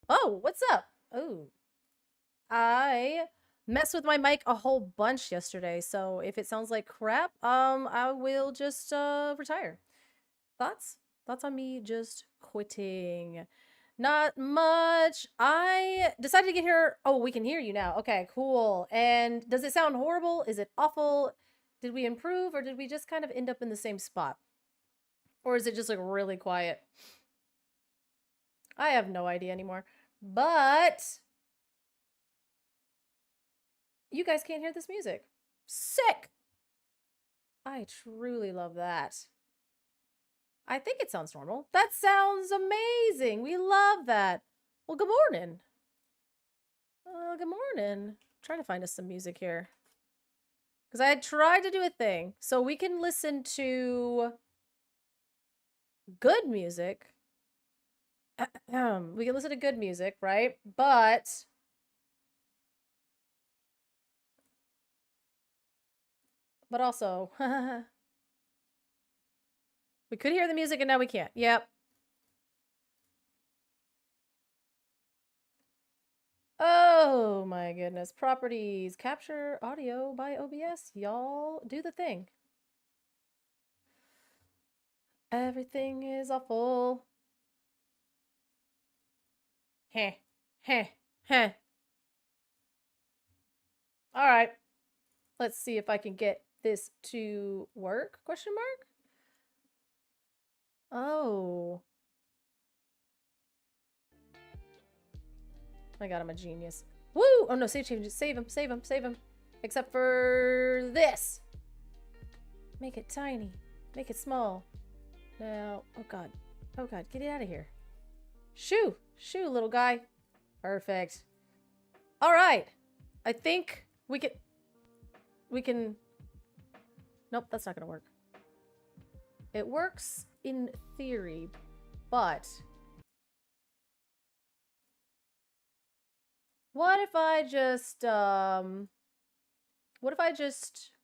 Oh, what's up? Oh, I messed with my mic a whole bunch yesterday, so if it sounds like crap, I will just retire. Thoughts? Thoughts on me just quitting? Not much. I decided to get here. Oh, we can hear you now. Okay, cool. And does it sound horrible? Is it awful? Did we improve or did we just kind of end up in the same spot? Or is it just like really quiet? I have no idea anymore. But you guys can't hear this music. Sick! I truly love that. I think it sounds normal. That sounds amazing. We love that. Well, good morning. Good morning. I'm trying to find us some music here. Because I tried to do a thing. So we can listen to good music. We can listen to good music, right? But also, we could hear the music and now we can't. Yep. Oh my goodness. Properties. Capture audio by OBS. Y'all do the thing. Everything is awful. Heh. Heh. Heh. All right. Let's see if I can get this to work? Question mark? Oh. My god, I'm a genius. Woo! Oh no, save changes. Save him, save him, save him. Except for this. Make it tiny. Make it small. Now, oh god. Oh god, get it out of here. Shoo! Shoo, little guy. Perfect. Alright. I think we can... Nope, that's not gonna work. It works in theory, but... What if I just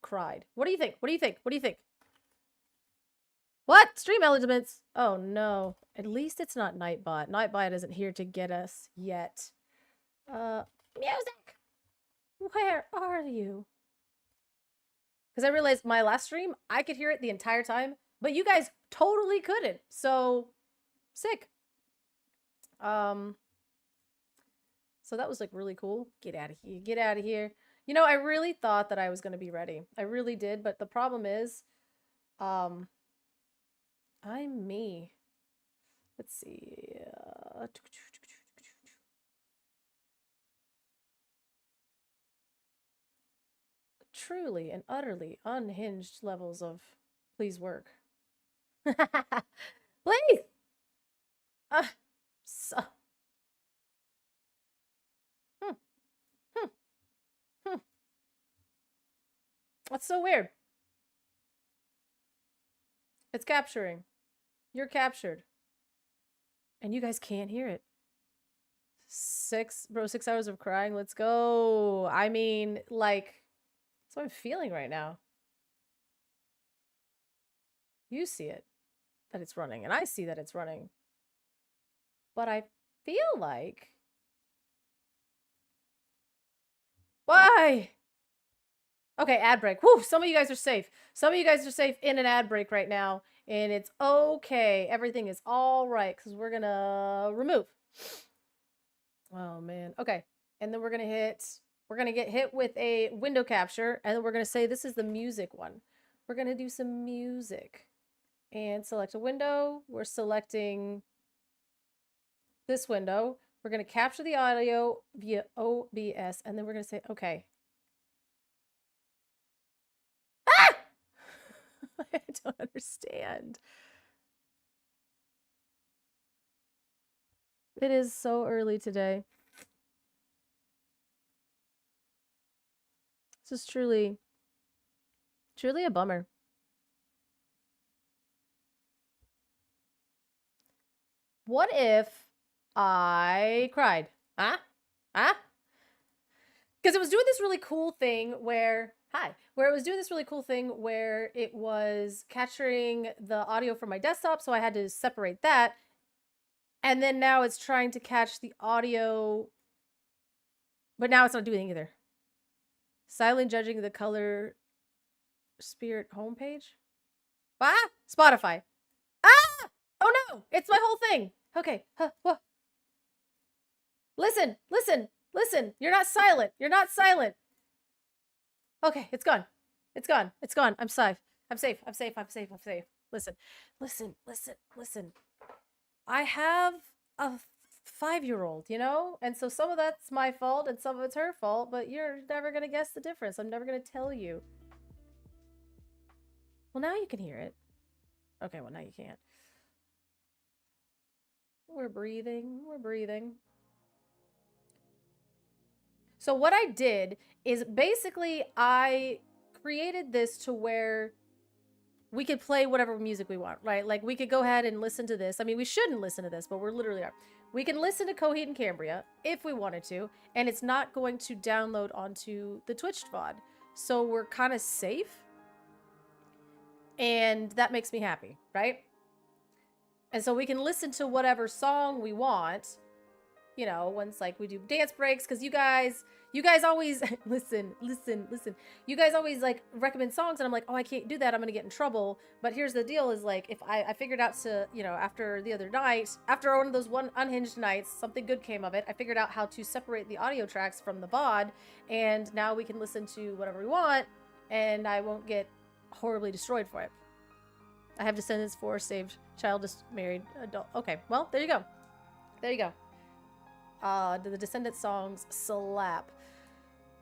cried? What do you think? What do you think? What do you think? What? Stream elements? Oh no. At least it's not Nightbot. Nightbot isn't here to get us yet. Music! Where are you? Because I realized my last stream, I could hear it the entire time, but you guys totally couldn't. So, sick. So that was like really cool. Get out of here. Get out of here. You know, I really thought that I was going to be ready. I really did, but the problem is I'm me. Let's see. Truly and utterly unhinged levels of please work. Please. So. That's so weird. It's capturing. You're captured. And you guys can't hear it. 6 hours of crying. Let's go. I mean, like, that's what I'm feeling right now. You see it, that it's running, and I see that it's running. But I feel like... Why? Okay, ad break. Woo, some of you guys are safe. Some of you guys are safe in an ad break right now, and it's okay. Everything is all right, because we're gonna remove. Oh, man. Okay, and then we're gonna get hit with a window capture, and then we're gonna say this is the music one. We're gonna do some music. And select a window. We're selecting this window. We're gonna capture the audio via OBS, and then we're gonna say, okay. I don't understand. It is so early today. This is truly a bummer. What if I cried? Huh? Huh? Because it was doing this really cool thing where it was doing this really cool thing where it was capturing the audio from my desktop, so I had to separate that. And then now it's trying to catch the audio, but now it's not doing either. Silent judging the color spirit homepage. Ah, Spotify. Ah! Oh no! It's my whole thing. Okay. Listen, listen, listen. You're not silent. You're not silent. Okay, it's gone. It's gone. It's gone. I'm safe. I'm safe. I'm safe. I'm safe. I'm safe. Listen, listen, listen, listen. I have a 5-year-old, you know? And so some of that's my fault and some of it's her fault, but you're never going to guess the difference. I'm never going to tell you. Well, now you can hear it. Okay, well, now you can't. We're breathing. We're breathing. So what I did is basically I created this to where we could play whatever music we want, right? Like we could go ahead and listen to this. I mean, we shouldn't listen to this, but we're literally are. We can listen to Coheed and Cambria if we wanted to, and it's not going to download onto the Twitch VOD. So we're kind of safe. And that makes me happy, right? And so we can listen to whatever song we want, you know, once like we do dance breaks, because you guys always listen. You guys always like recommend songs and I'm like, oh, I can't do that. I'm going to get in trouble. But here's the deal is like, if I figured out to, you know, after the other night, after one of those unhinged nights, something good came of it. I figured out how to separate the audio tracks from the VOD. And now we can listen to whatever we want and I won't get horribly destroyed for it. I have descendants for saved child, married adult. Okay, well, there you go. There you go. The Descendant songs slap.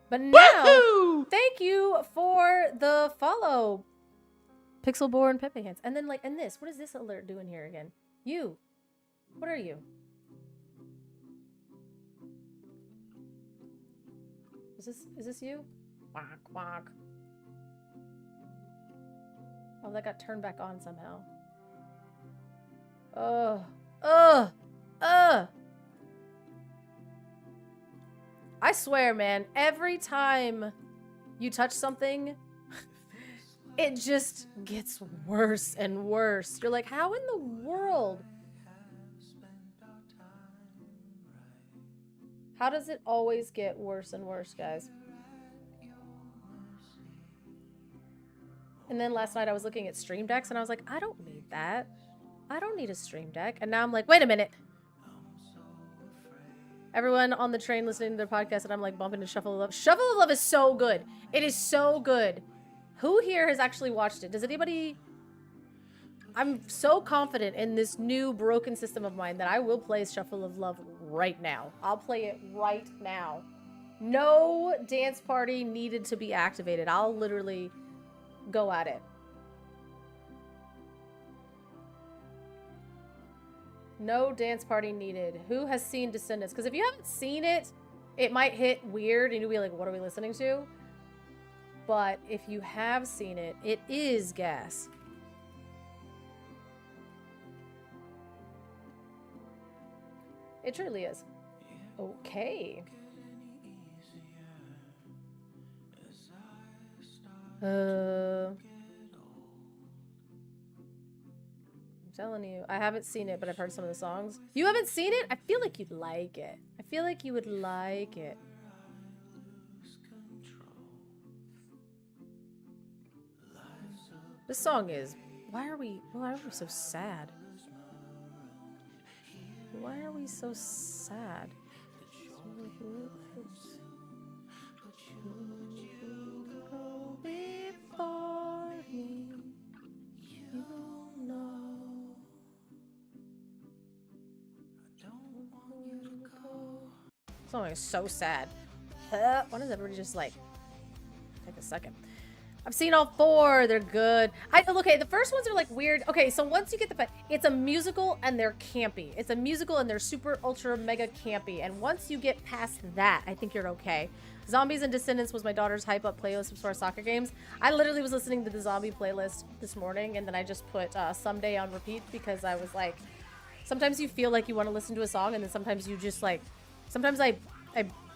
But now, thank you for the follow, Pixelborn Pepe Hands. And then like, and this, what is this alert doing here again? You, what are you? Is this you? Quack, quack. Oh, that got turned back on somehow. I swear, man, every time you touch something, it just gets worse and worse. You're like, how in the world? How does it always get worse and worse, guys? And then last night I was looking at Stream Decks and I was like, I don't need that. I don't need a Stream Deck. And now I'm like, wait a minute. Everyone on the train listening to their podcast and I'm like bumping to Shuffle of Love. Shuffle of Love is so good. It is so good. Who here has actually watched it? Does anybody... I'm so confident in this new broken system of mine that I will play Shuffle of Love right now. I'll play it right now. No dance party needed to be activated. I'll literally go at it. No dance party needed. Who has seen Descendants? Because if you haven't seen it, it might hit weird and you'll be like, what are we listening to? But if you have seen it, it is gas. It truly is. Okay. I'm telling you, I haven't seen it, but I've heard some of the songs. You haven't seen it? I feel like you'd like it. I feel like you would like it. This song is... Why are we so sad? Why are we so sad? This song is so sad. Why does everybody just like take a second? I've seen all 4. They're good. Okay, the first ones are like weird. Okay, so once you get it's a musical and they're campy. It's a musical and they're super ultra mega campy. And once you get past that, I think you're okay. Zombies and Descendants was my daughter's hype up playlist for our soccer games. I literally was listening to the zombie playlist this morning and then I just put Someday on repeat because I was like, sometimes you feel like you want to listen to a song and then sometimes you just like, sometimes I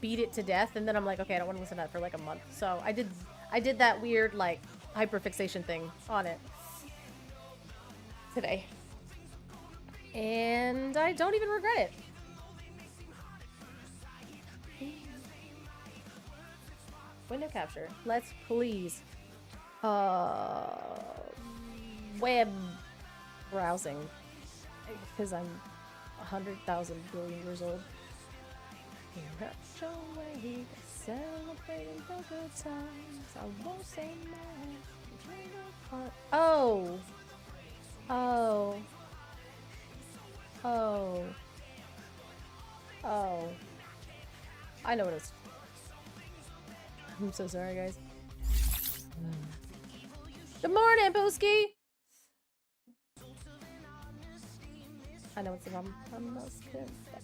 beat it to death and then I'm like, okay, I don't want to listen to that for like a month. So I did that weird like hyperfixation thing on it today. And I don't even regret it. Window capture. Let's please. Web browsing. Because I'm 100,000 billion years old. Celebrating the good times. I won't say no. Oh. Oh. Oh. Oh. I know what it is. I'm so sorry, guys. Good morning, Booski! I know what's the problem. I must confess.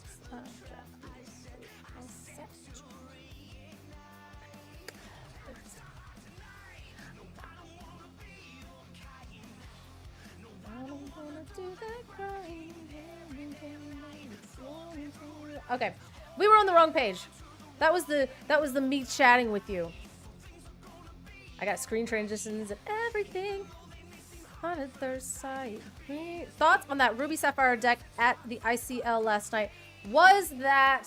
Okay, we were on the wrong page. That was the me chatting with you. I got screen transitions and everything on a third side. Thoughts on that Ruby Sapphire deck at the ICL last night? Was that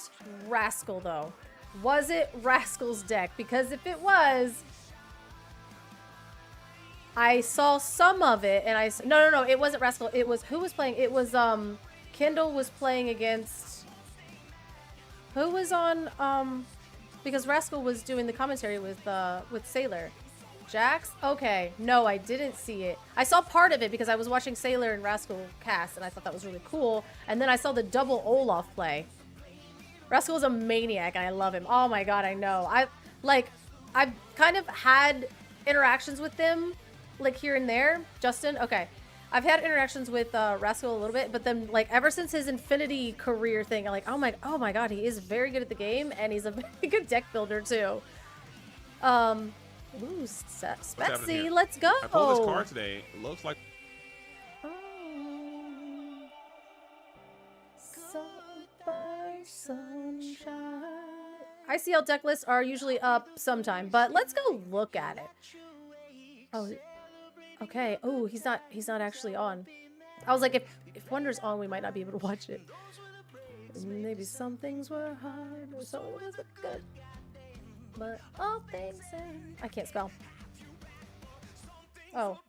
Rascal though? Was it Rascal's deck? Because if it was, I saw some of it, and no, it wasn't Rascal. It was, who was playing? It was Kendall was playing against, who was on because Rascal was doing the commentary with Sailor. Jax? Okay, no, I didn't see it. I saw part of it because I was watching Sailor and Rascal cast, and I thought that was really cool. And then I saw the double Olaf play. Rascal is a maniac, and I love him. Oh my god, I know. I've kind of had interactions with them, like here and there. Justin, okay. I've had interactions with Rascal a little bit, but then like ever since his Infinity career thing, I'm like, oh my god, he is very good at the game, and he's a very good deck builder too. Ooh, Spetsy, let's go. I pulled this card today. It looks like. Sunshine. ICL deck lists are usually up sometime, but let's go look at it. Oh, okay. Oh, he's not actually on. I was like, if Wonder's on, we might not be able to watch it. Maybe some things were hard, so it was good. But all things and I can't spell. Oh.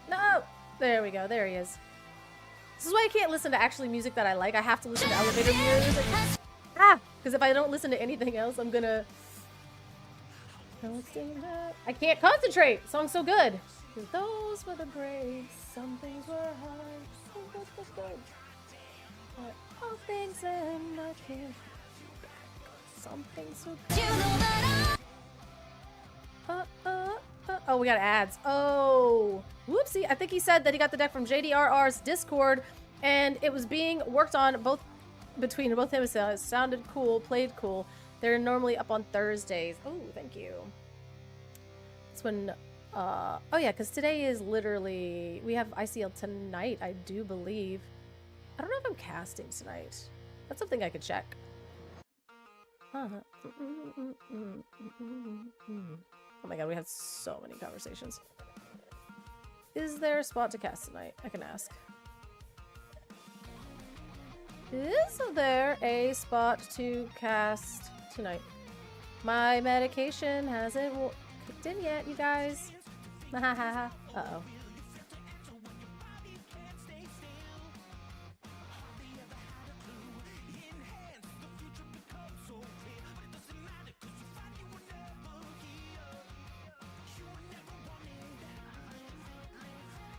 No! There we go. There he is. This is why I can't listen to actually music that I like. I have to listen to elevator music. Ah! Because if I don't listen to anything else, I'm gonna... I can't concentrate! The song's so good. Those were the breaks. Some things were hard. Some things were good. But all things and I can't... Something so good. Oh, we got ads. Oh, whoopsie. I think he said that he got the deck from JDRR's Discord, and it was being worked on between both him and Sal. It sounded cool, played cool. They're normally up on Thursdays. Oh, thank you. That's when, oh yeah, because today is literally, we have ICL tonight, I do believe. I don't know if I'm casting tonight. That's something I could check. Oh my god, we had so many conversations. Is there a spot to cast tonight? I can ask. Is there a spot to cast tonight? My medication hasn't kicked in yet, you guys. Uh-oh.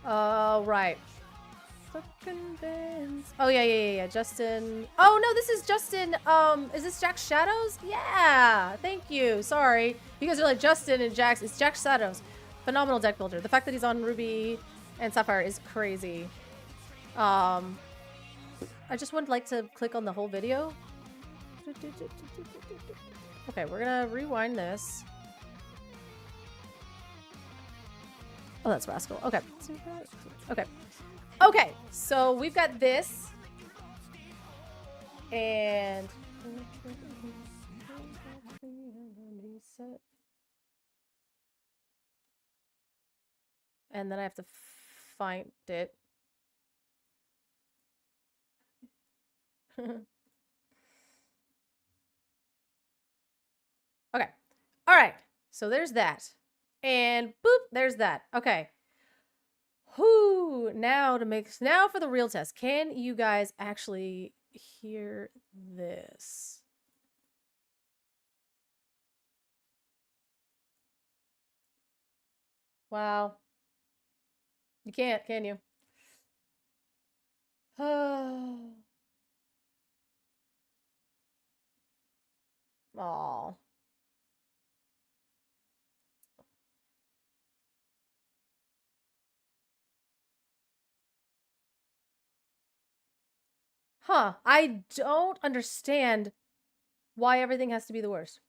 Oh, right. Oh, yeah. Justin. Oh, no, this is Justin. Is this Jack Shadows? Yeah. Thank you. Sorry. You guys are like Justin and Jax. It's Jack Shadows. Phenomenal deck builder. The fact that he's on Ruby and Sapphire is crazy. I just would like to click on the whole video. Okay, we're gonna rewind this. Oh, that's Rascal. Okay. Okay, so we've got this. And... and then I have to find it. Okay. All right. So there's that. And boop, there's that. Okay. Whoo. Now for the real test. Can you guys actually hear this? Wow. You can't, can you? Oh. Aw. Huh. I don't understand why everything has to be the worst.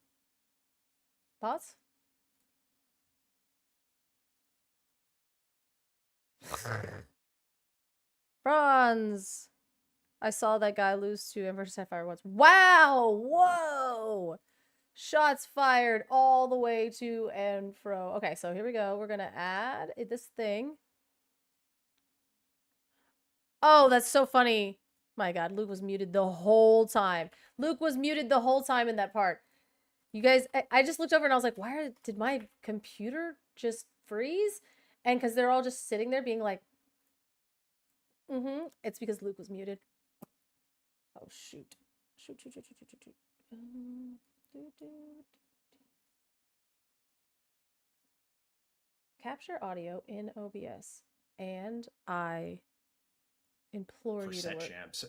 Thoughts? Bronze. I saw that guy lose to Emperor Sapphire once. Wow! Whoa! Shots fired all the way to and fro. Okay, so here we go. We're gonna add this thing. Oh, that's so funny. My God, Luke was muted the whole time. Luke was muted the whole time in that part. You guys, I just looked over and I was like, did my computer just freeze? And because they're all just sitting there being like, it's because Luke was muted. Oh, shoot. Shoot. Capture audio in OBS. And I implore for you to set work. champs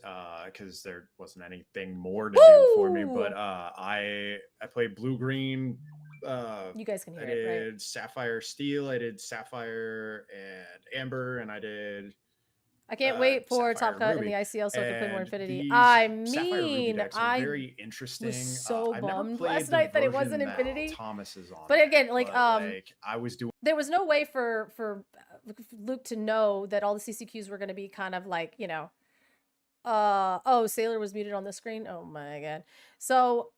because there wasn't anything more to do for me, but Woo! I played blue green. You guys can hear I it, right? did sapphire steel, I did sapphire and amber, and I did I can't wait for Sapphire Top Cut and Ruby. the ICL so I can play more And Infinity. these I Sapphire Ruby mean, decks are I very interesting. was so I've never bummed played last the night that it version wasn't Infinity. Thomas is on. But again, like I was doing. there was no way for Luke to know that all the CCQs were going to be kind of like, you know, oh, Sailor was muted on the screen. Oh my God. So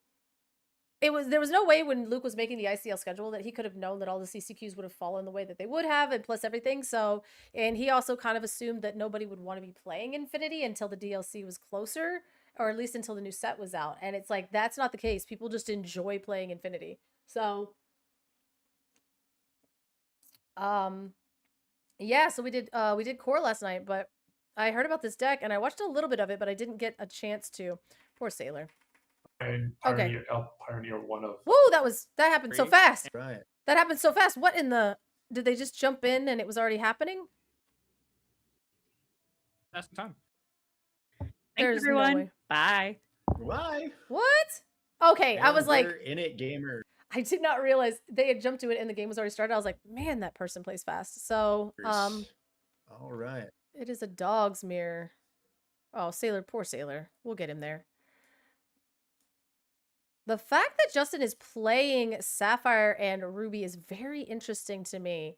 there was no way when Luke was making the ICL schedule that he could have known that all the CCQs would have fallen the way that they would have, and plus everything. So, and he also kind of assumed that nobody would want to be playing Infinity until the DLC was closer, or at least until the new set was out. And it's like, that's not the case. People just enjoy playing Infinity. So, yeah, so we did core last night, but I heard about this deck and I watched a little bit of it, but I didn't get a chance to. Poor Sailor. And Pioneer, Pioneer one of. Woo, that happened so fast. Right. That happened so fast. What in the? Did they just jump in and it was already happening? That's the time. Thanks, everyone. No bye. Why? What? Okay, I was like, in it gamer. I did not realize they had jumped to it and the game was already started. I was like, man, that person plays fast. So, all right. It is a dog's mirror. Oh, Sailor, poor Sailor. We'll get him there. The fact that Justin is playing Sapphire and Ruby is very interesting to me.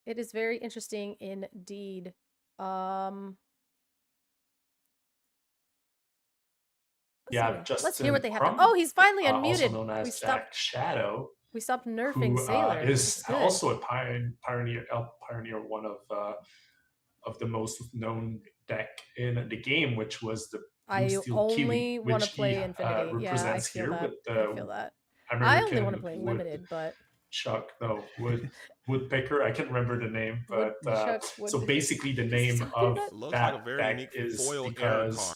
It is very interesting indeed. Let's hear what they have. Oh, he's finally unmuted. Also known as Jack Shadow. We stopped nerfing Sailor. Is also a pioneer one of the most known deck in the game, which was the I Steel only Kiwi, want to which play he Infinity. represents Yeah, I feel here that. with the I feel that. American I only want to play Limited, but Chuck, no, Woodpecker. I can't remember the name, but so basically the name of that deck is because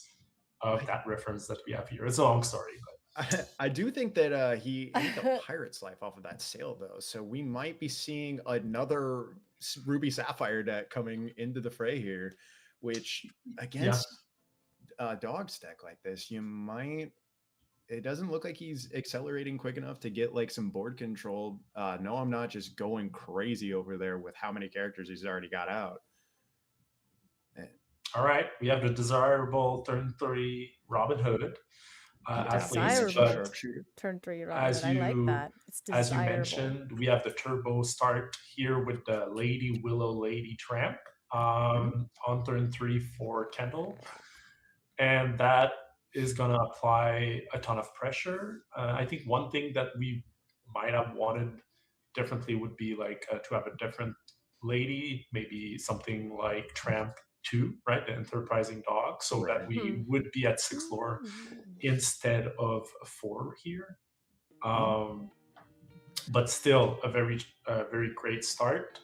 of that reference that we have here. It's a long story, but I do think that he ate the pirate's life off of that sale, though. So we might be seeing another Ruby Sapphire deck coming into the fray here, which against dog stack like this, you might. It doesn't look like he's accelerating quick enough to get like some board control. No, I'm not just going crazy over there with how many characters he's already got out. All right, we have the desirable turn 3 Robin Hood. Desirable turn 3 Robin Hood. I like that. It's desirable. As you mentioned, we have the turbo start here with the Lady Willow Lady Tramp on turn 3 for Kendall. And that is going to apply a ton of pressure. I think one thing that we might have wanted differently would be like to have a different lady, maybe something like Tramp 2, right? The enterprising dog, so that we would be at 6 lore instead of 4 here. But still a very great start.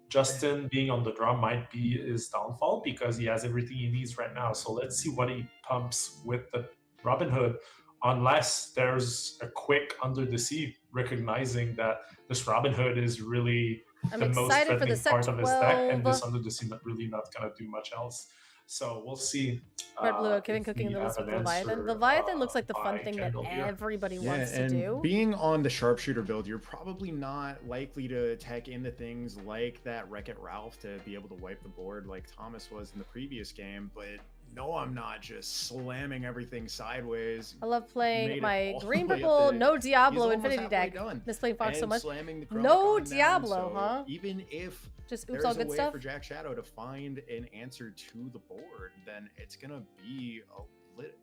Justin being on the draw might be his downfall because he has everything he needs right now. So let's see what he pumps with the Robin Hood, unless there's a quick under the sea, recognizing that this Robin Hood is really the most threatening part of his deck, and this under the sea really not gonna do much else. So we'll see. Red Blue, Kevin cooking the list with Leviathan. Leviathan looks like the fun thing that everybody wants to do. Being on the sharpshooter build, you're probably not likely to tech into things like that Wreck-It Ralph to be able to wipe the board like Thomas was in the previous game, but no, I'm not just slamming everything sideways. I love playing my green purple no Diablo Infinity deck. Miss playing Fox so much. No Diablo, huh? Even if just oops all good stuff for Jack Shadow to find an answer to the board, then it's gonna be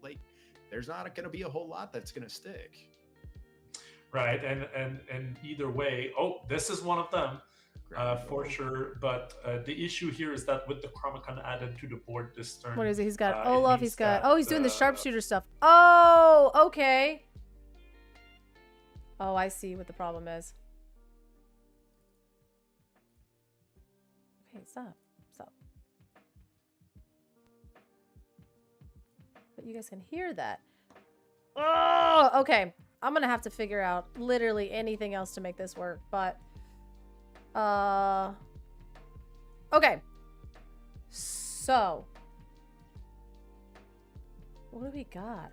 like there's not gonna be a whole lot that's gonna stick. Right, and either way, this is one of them. For sure, but the issue here is that with the Chromicon added to the board this turn, what is it? He's got Olaf. He's got he's doing the sharpshooter stuff. Oh, okay. Oh, I see what the problem is. Okay, stop. But you guys can hear that. Oh, okay. I'm gonna have to figure out literally anything else to make this work, but. Okay. So. What do we got?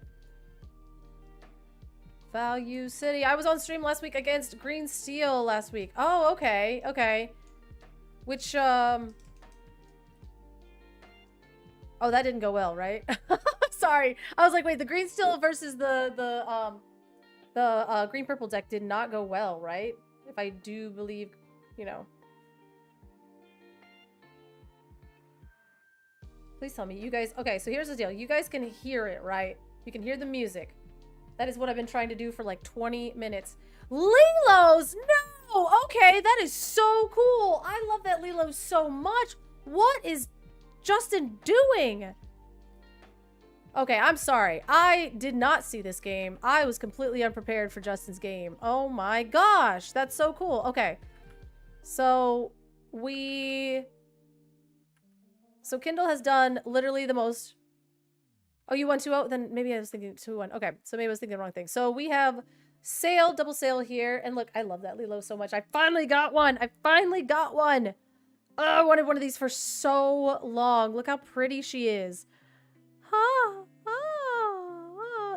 Value City. I was on stream last week against Green Steel last week. Oh, okay. Okay. Which, Oh, that didn't go well, right? Sorry. I was like, wait, the Green Steel versus the Green Purple deck did not go well, right? If I do believe, you know. Please tell me, you guys... Okay, so here's the deal. You guys can hear it, right? You can hear the music. That is what I've been trying to do for like 20 minutes. Lilo's! No! Okay, that is so cool. I love that Lilo so much. What is Justin doing? Okay, I'm sorry. I did not see this game. I was completely unprepared for Justin's game. Oh my gosh, that's so cool. Okay. So Kindle has done literally the most. Oh, you won 2-0? Then maybe I was thinking 2-1. Okay, so maybe I was thinking the wrong thing. So we have Sail, double Sail here. And look, I love that Lilo so much. I finally got one. I finally got one. Oh, I wanted one of these for so long. Look how pretty she is.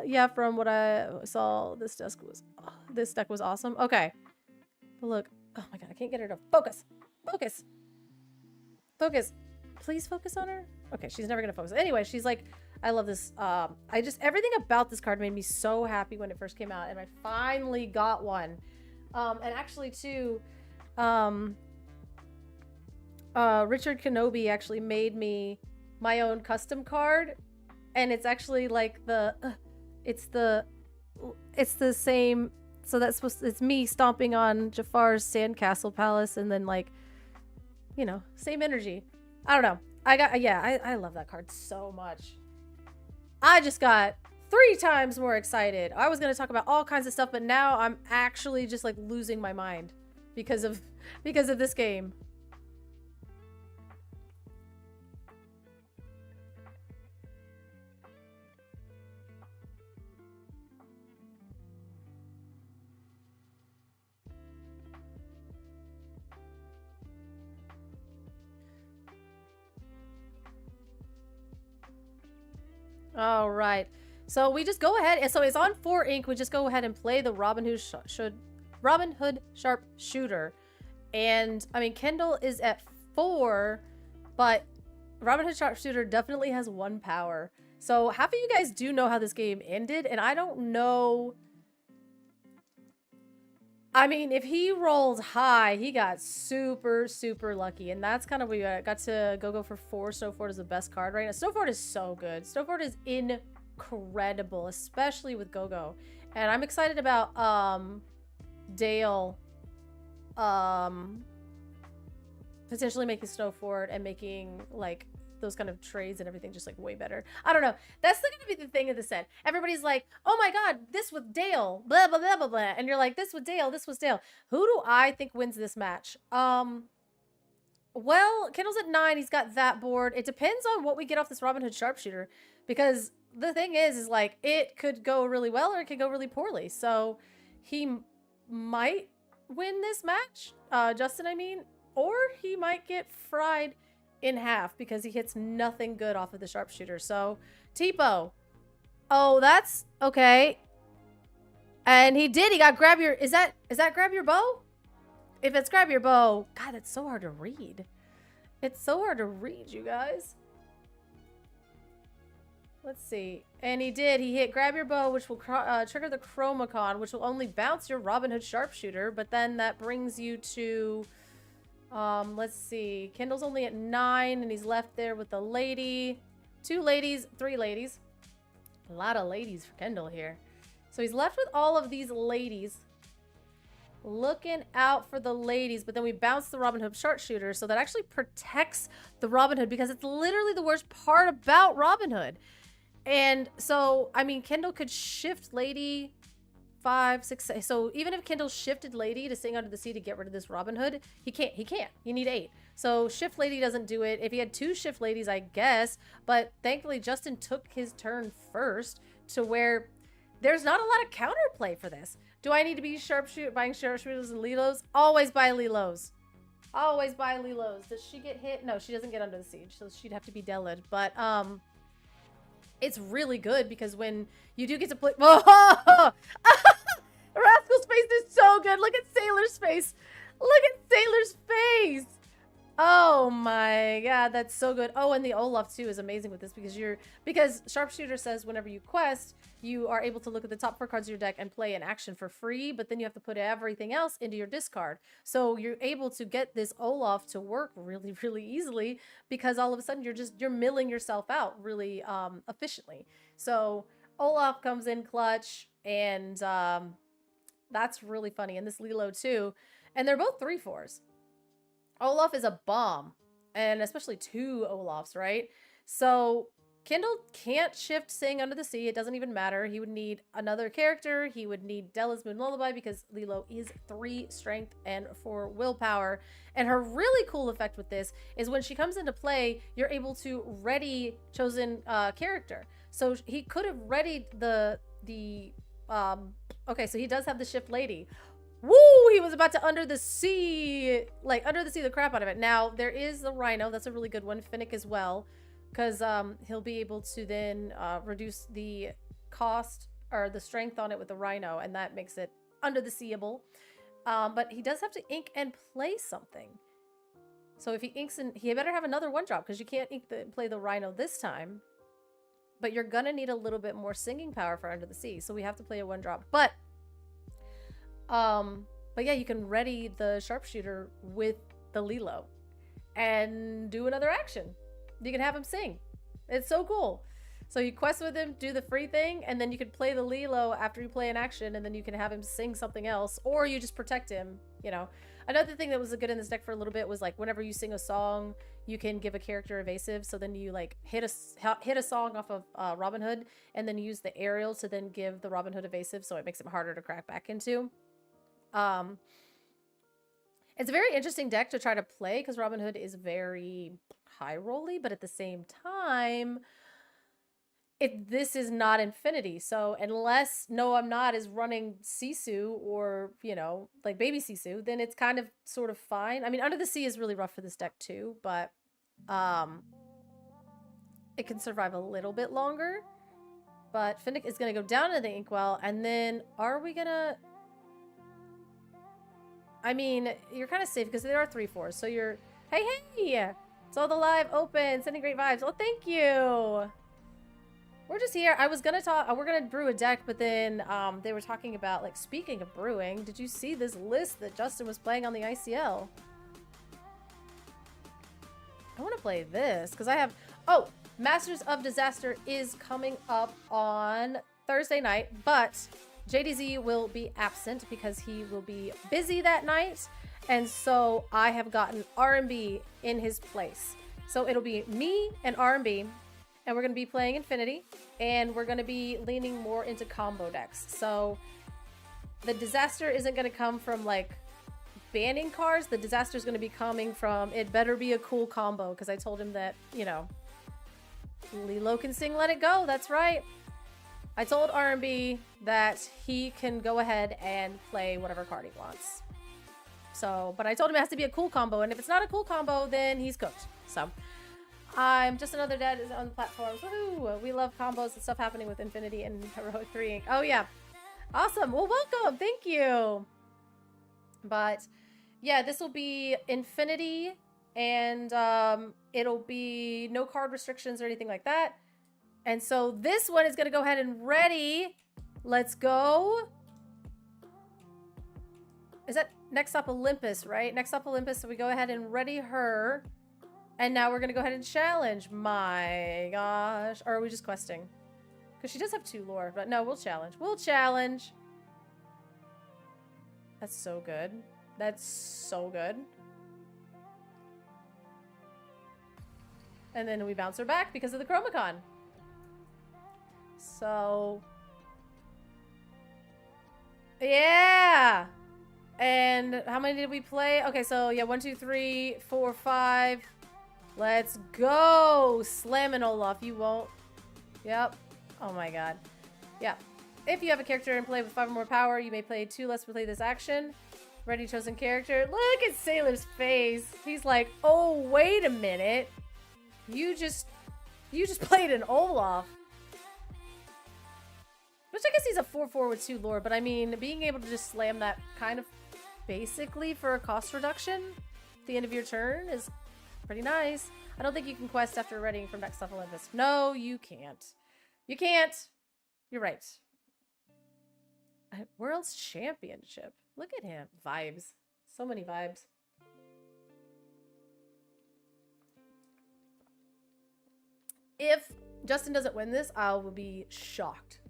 Yeah, from what I saw, this deck was awesome. Okay. But look. Oh my god, I can't get her to focus. Focus. Focus. Please focus on her. Okay, she's never gonna focus. Anyway, she's like, I love this. Everything about this card made me so happy when it first came out, and I finally got one. And actually too, Richard Kenobi actually made me my own custom card, and it's actually like it's the same. So it's me stomping on Jafar's Sandcastle Palace, and then like, you know, same energy. I don't know. I love that card so much. I just got 3 times more excited. I was gonna talk about all kinds of stuff, but now I'm actually just like losing my mind because of this game. All right, so we just go ahead, and so it's on 4 ink. We just go ahead and play the Robin Hood Sharpshooter, and I mean Kendall is at 4, but Robin Hood Sharpshooter definitely has 1 power. So half of you guys do know how this game ended, and I don't know. I mean, if he rolled high, he got super, super lucky. And that's kind of what we got to go for 4. Snowford is the best card right now. Snowford is so good. Snowford is incredible, especially with Go-Go. And I'm excited about Dale potentially making Snowford and making, like, those kind of trades and everything just like way better. I don't know. That's gonna be the thing of the set. Everybody's like, oh my god, this with Dale, blah blah blah blah blah, and you're like, this with Dale, this was Dale. Who do I think wins this match? Well, Kendall's at 9. He's got that board. It depends on what we get off this Robin Hood sharpshooter, because the thing is like it could go really well or it could go really poorly. So he might win this match, Justin, I mean, or he might get fried in half because he hits nothing good off of the sharpshooter. So Tipo, oh, that's okay. And he did. He got grab your. Is that grab your bow? If it's grab your bow, God, it's so hard to read. It's so hard to read, you guys. Let's see. And he did. He hit grab your bow, which will trigger the Chromacon, which will only bounce your Robin Hood sharpshooter. But then that brings you to, let's see. Kendall's only at 9, and he's left there with a lady. 2 ladies, 3 ladies. A lot of ladies for Kendall here. So he's left with all of these ladies. Looking out for the ladies, but then we bounce the Robin Hood sharpshooter, so that actually protects the Robin Hood, because it's literally the worst part about Robin Hood. And so, I mean, Kendall could shift lady 5, 6, so even if Kendall shifted lady to Sing Under the Sea to get rid of this Robin Hood, he can't. You need 8. So shift lady doesn't do it. If he had 2 shift ladies, I guess, but thankfully Justin took his turn first, to where there's not a lot of counterplay for this. Do I need to be buying sharpshooters and Lilos? Always buy Lilos. Always buy Lilos. Does she get hit? No, she doesn't get under the siege, so she'd have to be Delid. But it's really good because when you do get to play, whoa! Rascal's face is so good. Look at Sailor's face. Look at Sailor's face. Oh my god, that's so good. Oh, and the Olaf too is amazing with this, because sharpshooter says whenever you quest, you are able to look at the top 4 cards of your deck and play an action for free, but then you have to put everything else into your discard. So you're able to get this Olaf to work really, really easily, because all of a sudden you're milling yourself out really efficiently. So Olaf comes in clutch, and that's really funny. And this Lilo too, and they're both 3/4s. Olaf is a bomb, and especially 2 Olafs, right? So Kendall can't shift Sing Under the Sea. It doesn't even matter. He would need another character. He would need Della's Moon Lullaby, because Lilo is 3 strength and 4 willpower. And her really cool effect with this is when she comes into play, you're able to ready chosen character. So he could have readied okay, so he does have the shift lady. Woo! He was about to under the sea the crap out of it. Now, there is the Rhino. That's a really good one. Finnick as well, because he'll be able to then reduce the cost or the strength on it with the Rhino, and that makes it under the seeable. But he does have to ink and play something. So if he inks, he better have another 1-drop, because you can't play the Rhino this time. But you're gonna need a little bit more singing power for Under the Sea, so we have to play a 1-drop. But yeah, you can ready the sharpshooter with the Lilo and do another action. You can have him sing. It's so cool. So you quest with him, do the free thing, and then you can play the Lilo after you play an action, and then you can have him sing something else, or you just protect him, you know. Another thing that was good in this deck for a little bit was, like, whenever you sing a song, you can give a character evasive, so then you, like, hit a song off of Robin Hood, and then use the aerial to then give the Robin Hood evasive, so it makes it harder to crack back into. It's a very interesting deck to try to play, because Robin Hood is very high rolly, but at the same time, this is not Infinity. So unless No I'm Not is running Sisu, or, you know, like baby Sisu, then it's kind of sort of fine. I mean, Under the Sea is really rough for this deck too, but it can survive a little bit longer. But Finnick is going to go down to the Inkwell, and then are we going to... I mean, you're kind of safe because there are 3/4. So you're, hey, it's all the live open, sending great vibes. Oh, thank you. We're just here. I was gonna talk. We're gonna brew a deck, but then they were talking about, like, speaking of brewing. Did you see this list that Justin was playing on the ICL? I want to play this because I have. Oh, Masters of Disaster is coming up on Thursday night, but JDZ will be absent because he will be busy that night, and so I have gotten R&B in his place. So it'll be me and R&B, and we're going to be playing Infinity, and we're going to be leaning more into combo decks. So the disaster isn't going to come from like banning cards. The disaster is going to be coming from it better be a cool combo, because I told him that, you know, Lilo can sing Let It Go. That's right. I told R&B that he can go ahead and play whatever card he wants. So, but I told him it has to be a cool combo, and if it's not a cool combo, then he's cooked. So, I'm just another dad is on the platforms. Woohoo! We love combos and stuff happening with Infinity and Heroic 3 Inc. Oh, yeah. Awesome. Well, welcome. Thank you. But, yeah, this will be Infinity, and it'll be no card restrictions or anything like that. And so this one is going to go ahead and ready. Let's go. Is that next up Olympus, right? Next up Olympus, so we go ahead and ready her. And now we're going to go ahead and challenge. My gosh. Or are we just questing? Because she does have 2 lore. But no, we'll challenge. We'll challenge. That's so good. That's so good. And then we bounce her back because of the Chromacon. So... yeah! And how many did we play? Okay, so yeah, 1, 2, 3, 4, 5. Let's go! Slamming Olaf, you won't. Yep. Oh my god. Yeah. If you have a character in play with 5 or more power, you may play 2 less to play this action. Ready chosen character. Look at Sailor's face. He's like, oh, wait a minute. You just played an Olaf. Which I guess he's a 4/4 with 2 lore, but I mean, being able to just slam that kind of basically for a cost reduction at the end of your turn is pretty nice. I don't think you can quest after readying from next level Olympus. No, you can't. You can't. You're right. World's Championship. Look at him. Vibes. So many vibes. If Justin doesn't win this, I will be shocked.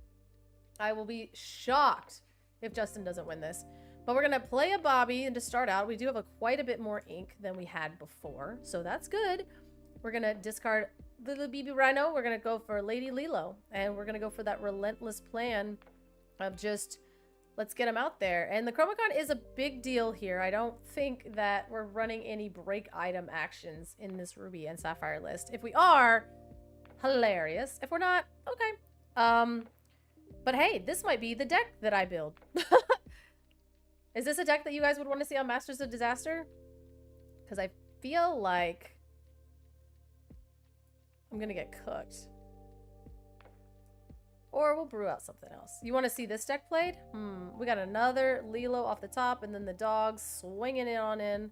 I will be shocked if Justin doesn't win this. But we're going to play a Bobby, and to start out, we do have quite a bit more ink than we had before, so that's good. We're going to discard Little BB Rhino. We're going to go for Lady Lilo, and we're going to go for that relentless plan of just, let's get him out there. And the Chromacon is a big deal here. I don't think that we're running any break item actions in this Ruby and Sapphire list. If we are, hilarious. If we're not, okay. But hey, this might be the deck that I build. Is this a deck that you guys would want to see on Masters of Disaster? Because I feel like I'm going to get cooked. Or we'll brew out something else. You want to see this deck played? We got another Lilo off the top, and then the dogs swinging it on in.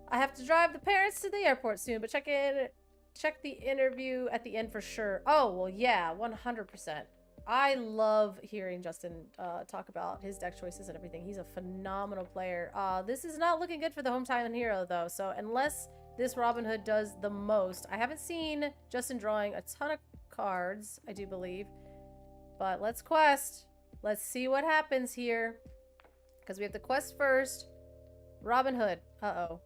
I have to drive the parents to the airport soon, but check the interview at the end for sure. Oh, well, yeah, 100%. I love hearing Justin talk about his deck choices and everything. He's a phenomenal player. This is not looking good for the hometown hero, though. So unless this Robin Hood does the most, I haven't seen Justin drawing a ton of cards, I do believe. But let's quest. Let's see what happens here. Because we have to quest first. Robin Hood. Uh-oh.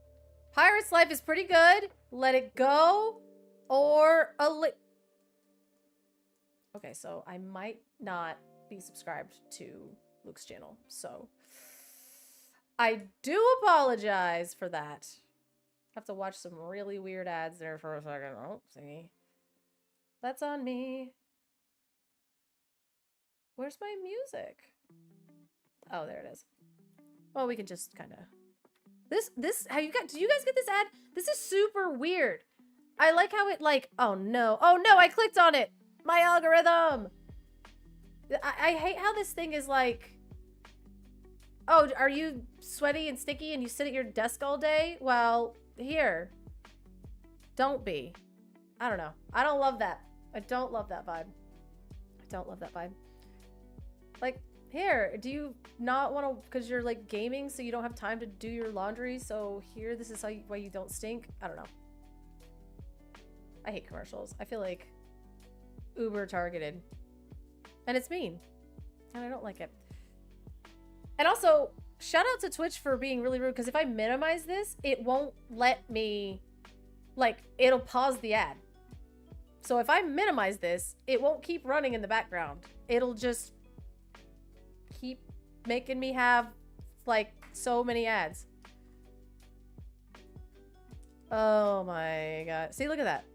Pirate's Life is pretty good. Let It Go. Or a okay, so I might not be subscribed to Luke's channel, so I do apologize for that. I have to watch some really weird ads there for a second. Oh, see. That's on me. Where's my music? Oh, there it is. Well, we can just kind of... Did you guys get this ad? This is super weird. I like how it like, oh no, I clicked on it. My algorithm. I hate how this thing is like, oh, are you sweaty and sticky and you sit at your desk all day? Well, here. Don't be. I don't know. I don't love that. I don't love that vibe. I don't love that vibe. Like, here, do you not want to, because you're like gaming so you don't have time to do your laundry, so here, this is why you don't stink? I don't know. I hate commercials. I feel like uber targeted. And it's mean. And I don't like it. And also, shout out to Twitch for being really rude, because if I minimize this, it won't let me like, it'll pause the ad. So if I minimize this, it won't keep running in the background. It'll just keep making me have, like, so many ads. Oh my god. See, look at that.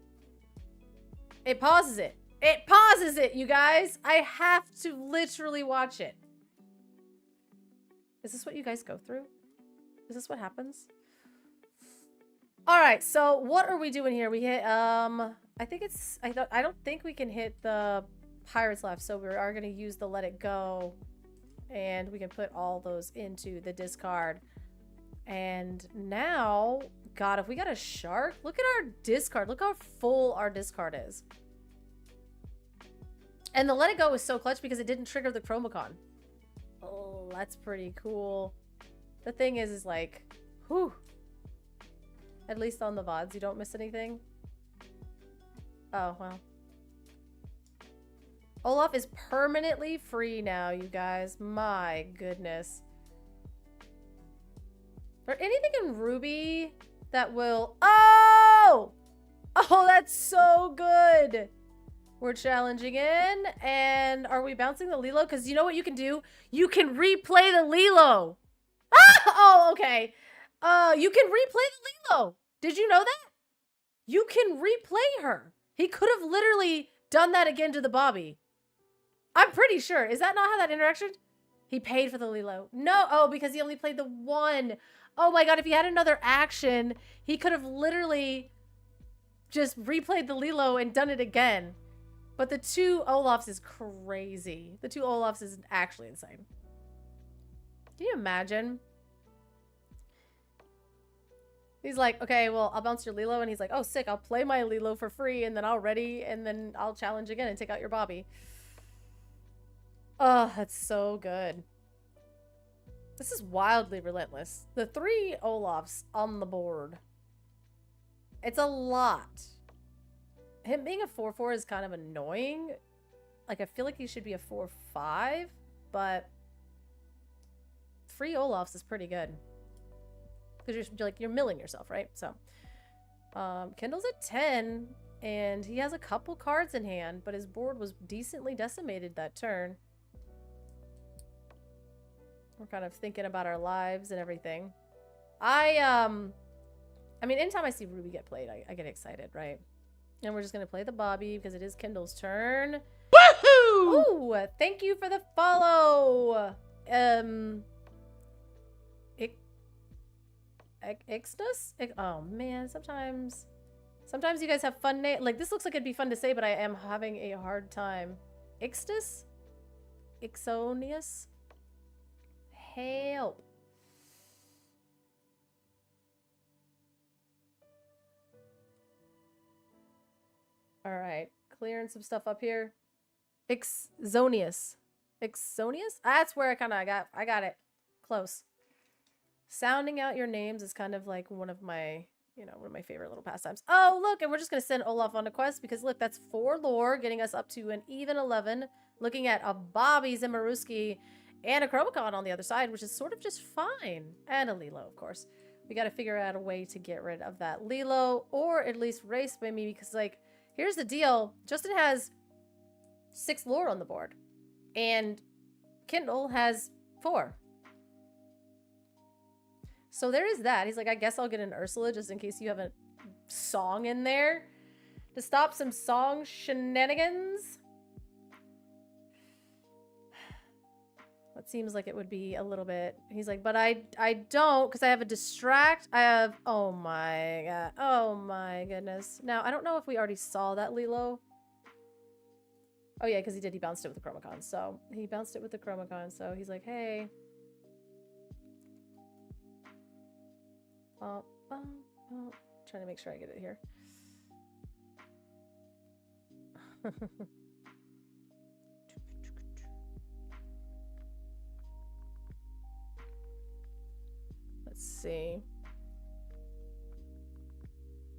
It pauses it. It pauses it, you guys. I have to literally watch it. Is this what you guys go through? Is this what happens? All right, so what are we doing here? We hit, I think it's, I don't think we can hit the Pirates left, so we are going to use the Let It Go, and we can put all those into the discard. And now, God, if we got a shark, look at our discard. Look how full our discard is. And the Let It Go was so clutch because it didn't trigger the Chromacon. Oh, that's pretty cool. The thing is like, whew. At least on the VODs, you don't miss anything. Oh, well. Olaf is permanently free now, you guys. My goodness. Or anything in Ruby that will... Oh! Oh, that's so good! We're challenging in, and are we bouncing the Lilo? Because you know what you can do? You can replay the Lilo! Ah! Oh, okay. You can replay the Lilo! Did you know that? You can replay her. He could have literally done that again to the Bobby. I'm pretty sure. Is that not how that interaction? He paid for the Lilo. No. Oh, because he only played the one. Oh my god, if he had another action, he could have literally just replayed the Lilo and done it again. But the two Olafs is crazy. The two Olafs is actually insane. Can you imagine? He's like, okay, well, I'll bounce your Lilo. And he's like, oh, sick. I'll play my Lilo for free. And then I'll ready. And then I'll challenge again and take out your Bobby. Oh, that's so good. This is wildly relentless. The 3 Olafs on the board. It's a lot. Him being a 4-4 is kind of annoying. Like, I feel like he should be a 4-5. But 3 Olafs is pretty good. Because you're milling yourself, right? So, Kindle's at 10, and he has a couple cards in hand, but his board was decently decimated that turn. We're kind of thinking about our lives and everything. I mean, anytime I see Ruby get played, I get excited, right? And we're just gonna play the Bobby because it is Kindle's turn. Woohoo! Ooh, thank you for the follow. Ixnus? Oh man, sometimes you guys have fun names. Like, this looks like it'd be fun to say, but I am having a hard time. Ixtus? Ixonius? Help. Alright, clearing some stuff up here. Ixonius. Ixonius? That's where I got it. Close. Sounding out your names is kind of like one of my favorite little pastimes. Oh, look, and we're just going to send Olaf on a quest because, look, that's 4 lore, getting us up to an even 11. Looking at a Bobby Zimmeruski and a Chromacon on the other side, which is sort of just fine. And a Lilo, of course. We got to figure out a way to get rid of that Lilo, or at least race by me, because, like, here's the deal. Justin has 6 lore on the board, and Kindle has 4. So there is that. He's like, I guess I'll get an Ursula just in case you have a song in there to stop some song shenanigans. That seems like it would be a little bit. He's like, but I don't, because I have a distract. I have, oh my god. Oh my goodness. Now, I don't know if we already saw that Lilo. Oh yeah, because he did. He bounced it with the Chromacon. So he bounced it with the Chromacon. So he's like, hey. Trying to make sure I get it here. Let's see.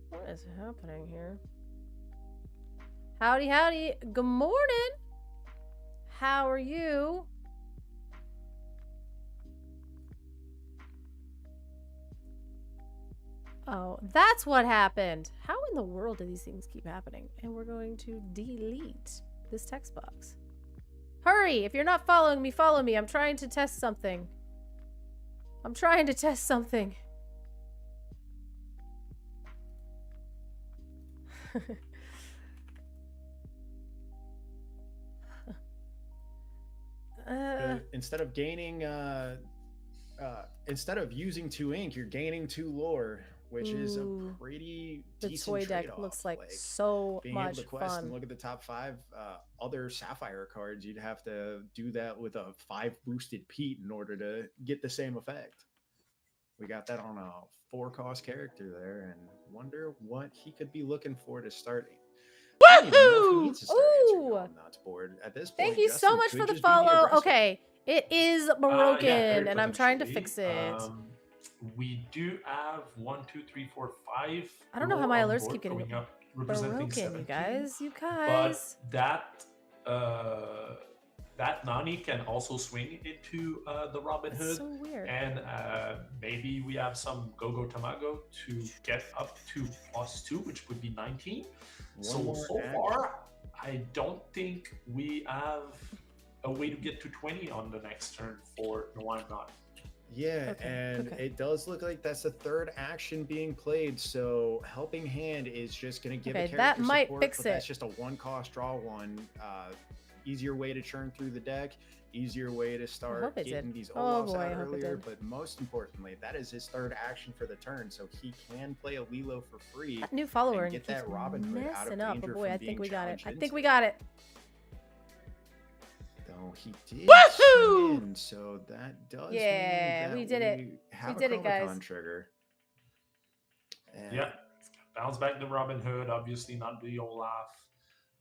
What is happening here? Howdy, howdy. Good morning. How are you? Oh, that's what happened. How in the world do these things keep happening? And we're going to delete this text box. Hurry! If you're not following me, follow me. I'm trying to test something. I'm trying to test something. Instead of gaining, instead of using 2 ink, you're gaining 2 lore, which is a pretty decent toy deck trade-off. looks like so being much able to quest fun. and look at the top 5 other Sapphire cards, you'd have to do that with a 5 boosted Pete in order to get the same effect. We got that on a 4-cost character there, and wonder what he could be looking for to start. Woohoo! Ooh! Board. At this point, thank you Justin so much could for the just be the follow. aggressor. Okay, it is broken, very and I'm trying to potentially. fix it. We do have 1, 2, 3, 4, 5. I don't know how my lore on alerts board keep getting going up, representing broken, 17. you guys. You But guys. that Nani can also swing into the Robin Hood. That's so weird. And maybe we have some Go-Go Tamago to get up to +2, which would be 19. So far, I don't think we have a way to get to 20 on the next turn for Noir Not. Yeah, and it does look like that's the 3rd action being played. So Helping Hand is just going to give a character that might support, fix but it. that's just a 1-cost draw 1. Easier way to churn through the deck. Easier way to start getting these Olafs out earlier. But most importantly, that is his 3rd action for the turn, so he can play a Lilo for free. That new follower and get that Robin Hood out of up. danger Oh boy, from I think being we got it. I challenged think we into got it. Though he did Woohoo! swing in, so that does Yeah, mean that we did it. have We did a it, guys. Chromacon trigger. And Yeah, bounce back the Robin Hood. Obviously, not the Olaf.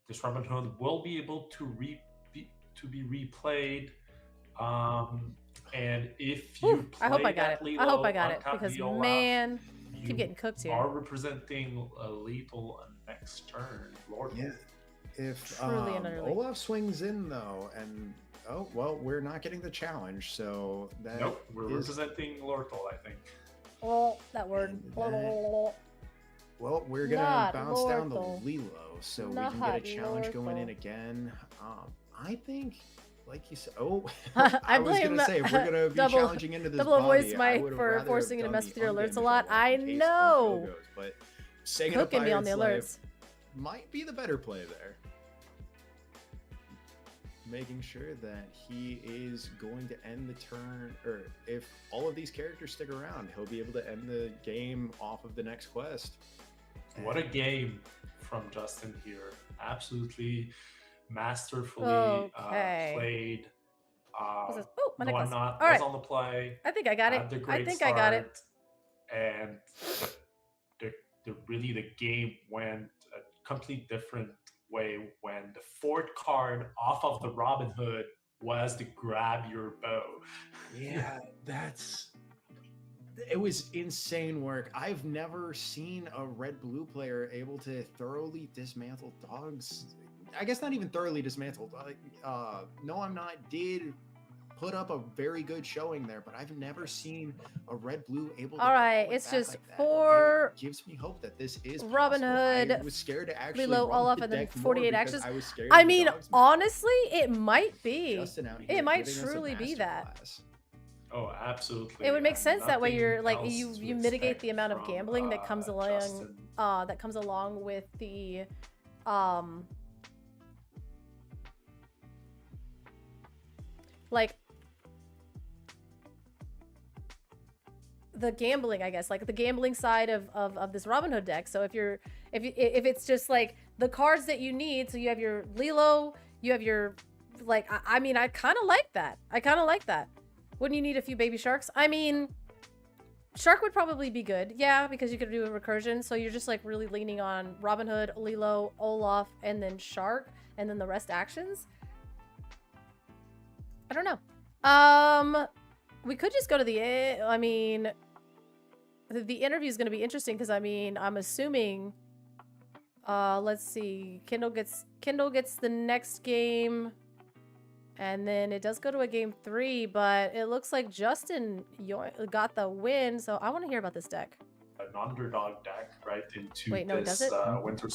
This Robin Hood will be able to be replayed. And if you play I hope I got it. Lilo, I hope I got it untap because the Olaf, man, you keep getting cooked here. are representing a lethal next turn. Lord, yeah, if Truly and utterly. Olaf swings in though, and oh well, we're not getting the challenge, so that nope, we're representing Lorthal, I think. Oh, that word. And that- well, we're gonna Not bounce down the Lorthal. Lilo, so we can get a challenge going in Lorthal. again. I think, like you said, oh, I I was blame gonna say if we're gonna be double- challenging into this double voice body, I Mike would've for rather forcing you have to done mess the with your alerts a undamaged lot. Olaf I in case of know. Go-Go's, but saying Cooking me on the alerts. might be the better play there. Making sure that he is going to end the turn, or if all of these characters stick around, he'll be able to end the game off of the next quest. What a game from Justin here. Absolutely masterfully played. Oh, my No, I'm necklace. not. All right. Was on the play. I think I got it. Had the I great think I got it. start, And really the game went a complete different way when the 4th card off of the Robin Hood was to grab your bow. Yeah, it was insane work. I've never seen a red-blue player able to thoroughly dismantle dogs. I guess not even thoroughly dismantled. No, I'm not. Did put up a very good showing there, but I've never seen a red-blue able to. All right, pull it it's back just like that. for It gives me hope that this is Robin possible. Hood, I was scared to actually Lilo, run Olaf, the and then deck more 48 because actions. I was scared I of the mean, dogs. honestly, it might be. Justin out here It might giving us a truly be that. masterclass. Oh, absolutely. It would make and sense that way. nothing You're like else you to mitigate expect the amount of from, gambling that comes along. Justin. That comes along with the like the gambling, I guess, like the gambling side of this Robin Hood deck. So if it's just like the cards that you need, so you have your Lilo, you have your I mean, I kind of like that. Wouldn't you need a few baby sharks? I mean, shark would probably be good, yeah, because you could do a recursion. So you're just like really leaning on Robin Hood, Lilo, Olaf, and then shark, and then the rest actions. I don't know. We could just go to the. I mean, the interview is going to be interesting because I mean, I'm assuming. Let's see. Kindle gets the next game. And then it does go to a game 3, but it looks like Justin got the win. So I want to hear about this deck. an underdog deck right into Wait, no, does this it? winter.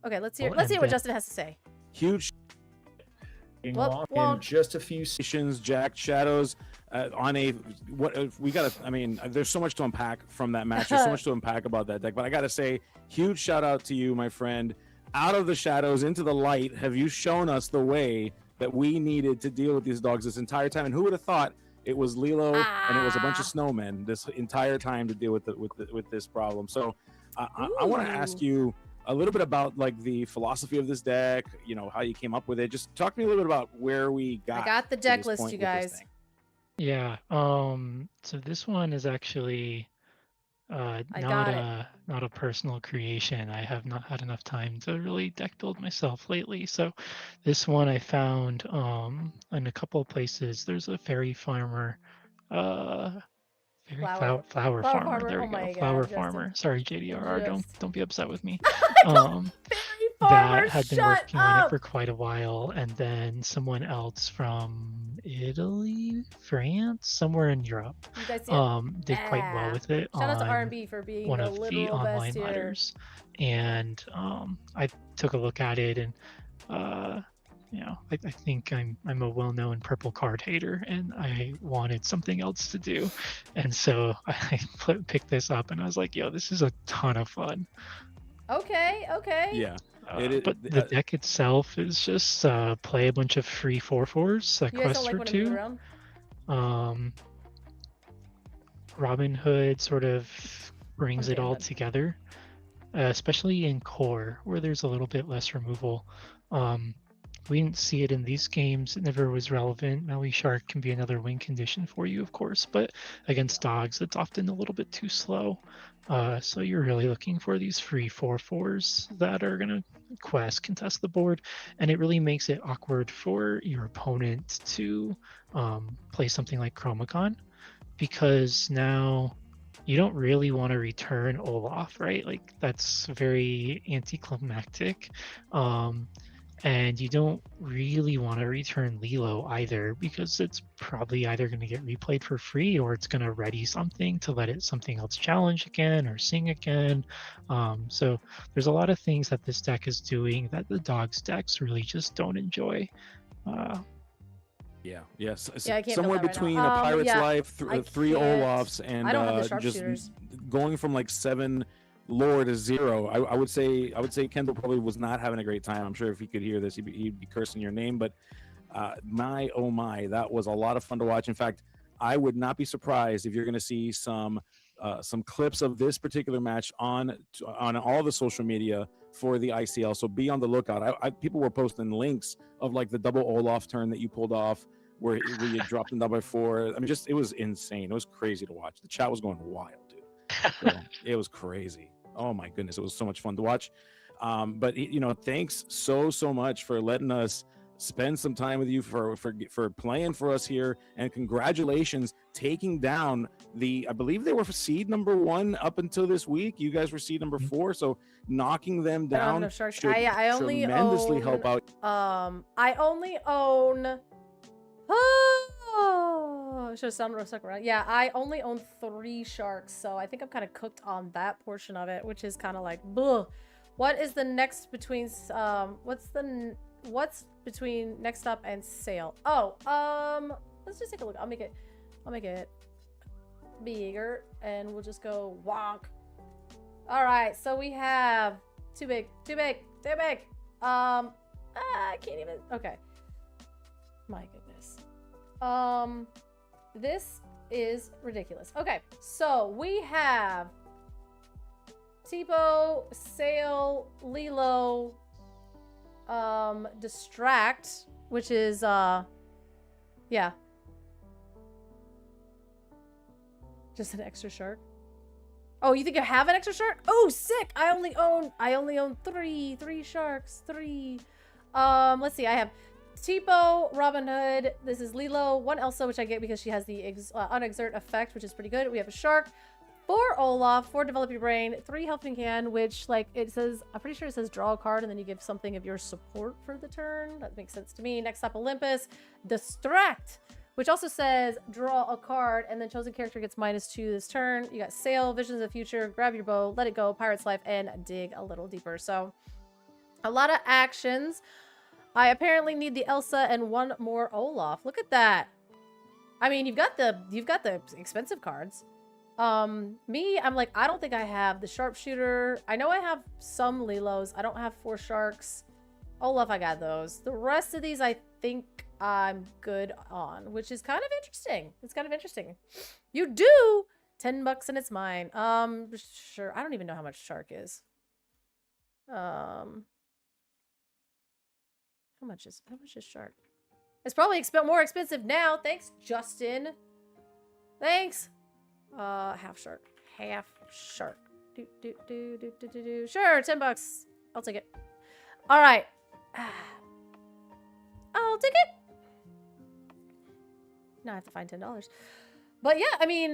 Okay, let's hear. Well, Let's hear what and then- Justin has to say. Huge Well, in just a few stations, Jack Shadows on a what we gotta. I mean, there's so much to unpack from that match. There's so much to unpack about that deck. But I gotta say, huge shout out to you, my friend. Out of the shadows into the light, have you shown us the way that we needed to deal with these dogs this entire time? And who would have thought it was Lilo and it was a bunch of snowmen this entire time to deal with this problem? So I want to ask you a little bit about like the philosophy of this deck, you know, how you came up with it. Just talk to me a little bit about where we got. I got the deck list, you guys. Yeah. So this one is actually not a personal creation. I have not had enough time to really deck build myself lately. So this one I found in a couple of places. There's a fairy farmer, flower farmer. There we go. Flower farmer. Sorry, JDRR. Don't be upset with me. That had been working on it for quite a while, and then someone else from Italy, France, somewhere in Europe, did quite well with it. Shout out to R&B for being one the of the literal online best here. letters, and I took a look at it, and you know, I think I'm a well-known purple card hater, and I wanted something else to do, and so I picked this up, and I was like, yo, this is a ton of fun. Okay. Yeah. But the deck itself is just play a bunch of free 4/4s that quest for 2. Robin Hood sort of brings it all together, especially in core where there's a little bit less removal. We didn't see it in these games. It never was relevant. Maui Shark can be another win condition for you, of course, but against dogs, it's often a little bit too slow. So you're really looking for these free 4/4s that are going to contest the board, and it really makes it awkward for your opponent to play something like Chromacon, because now you don't really want to return Olaf, right? Like that's very anticlimactic. And you don't really want to return Lilo either, because it's probably either going to get replayed for free or it's going to ready something to let it something else challenge again or sing again. So there's a lot of things that this deck is doing that the dogs decks really just don't enjoy. Yes. Yeah, I can't somewhere build that between right now. a Pirate's Life, can't. 3 Olafs, and I don't have the just sharpshooters. going from like 7 lore to 0. I would say Kendall probably was not having a great time. I'm sure if he could hear this, he'd be cursing your name. But my oh my, that was a lot of fun to watch. In fact, I would not be surprised if you're going to see some clips of this particular match on all the social media for the ICL. So be on the lookout. People were posting links of like the double Olaf turn that you pulled off, where you dropped him down by 4. I mean, it was insane. It was crazy to watch. The chat was going wild, dude. So it was crazy. Oh my goodness, it was so much fun to watch. But you know, thanks so much for letting us spend some time with you, for playing for us here, and congratulations taking down I believe they were seed number 1 up until this week. You guys were seed number 4, so knocking them down should I only tremendously own, help out. I only own. Should have sounded stuck around. Yeah, I only own 3 sharks, so I think I'm kind of cooked on that portion of it, which is kind of like, bleh. What is the next between? What's between next up and sale? Oh, let's just take a look. I'll make it bigger, and we'll just go wonk. All right, so we have too big. I can't even. Okay. My goodness. This is ridiculous. Okay, so we have Tipo, Sail, Lilo, Distract, which is yeah, just an extra shark. Oh, you think I have an extra shark? Oh, sick! I only own three sharks. 3. Let's see. I have Tipo, Robin Hood. This is Lilo. 1 Elsa, which I get because she has the unexert effect, which is pretty good. We have a shark. 4 Olaf, 4 Develop Your Brain, 3 Helping Hand, which like it says, I'm pretty sure it says draw a card and then you give something of your support for the turn. That makes sense to me. Next up, Olympus. Distract. which also says draw a card and then chosen character gets -2 this turn. You got Sail, Visions of the Future, Grab Your Bow, Let It Go, Pirate's Life, and Dig a Little Deeper. So a lot of actions. I apparently need the Elsa and one more Olaf. Look at that. I mean, you've got the expensive cards. Me, I'm like, I don't think I have the Sharpshooter. I know I have some Lilos. I don't have 4 Sharks. Olaf, I got those. The rest of these, I think I'm good on, which is kind of interesting. It's kind of interesting. You do $10 and it's mine. Sure. I don't even know how much Shark is. How much is Shark? It's probably more expensive now. Thanks, Justin. Thanks. Half Shark. Half Shark. Sure, $10. I'll take it. All right. I'll take it. Now I have to find $10. But yeah, I mean,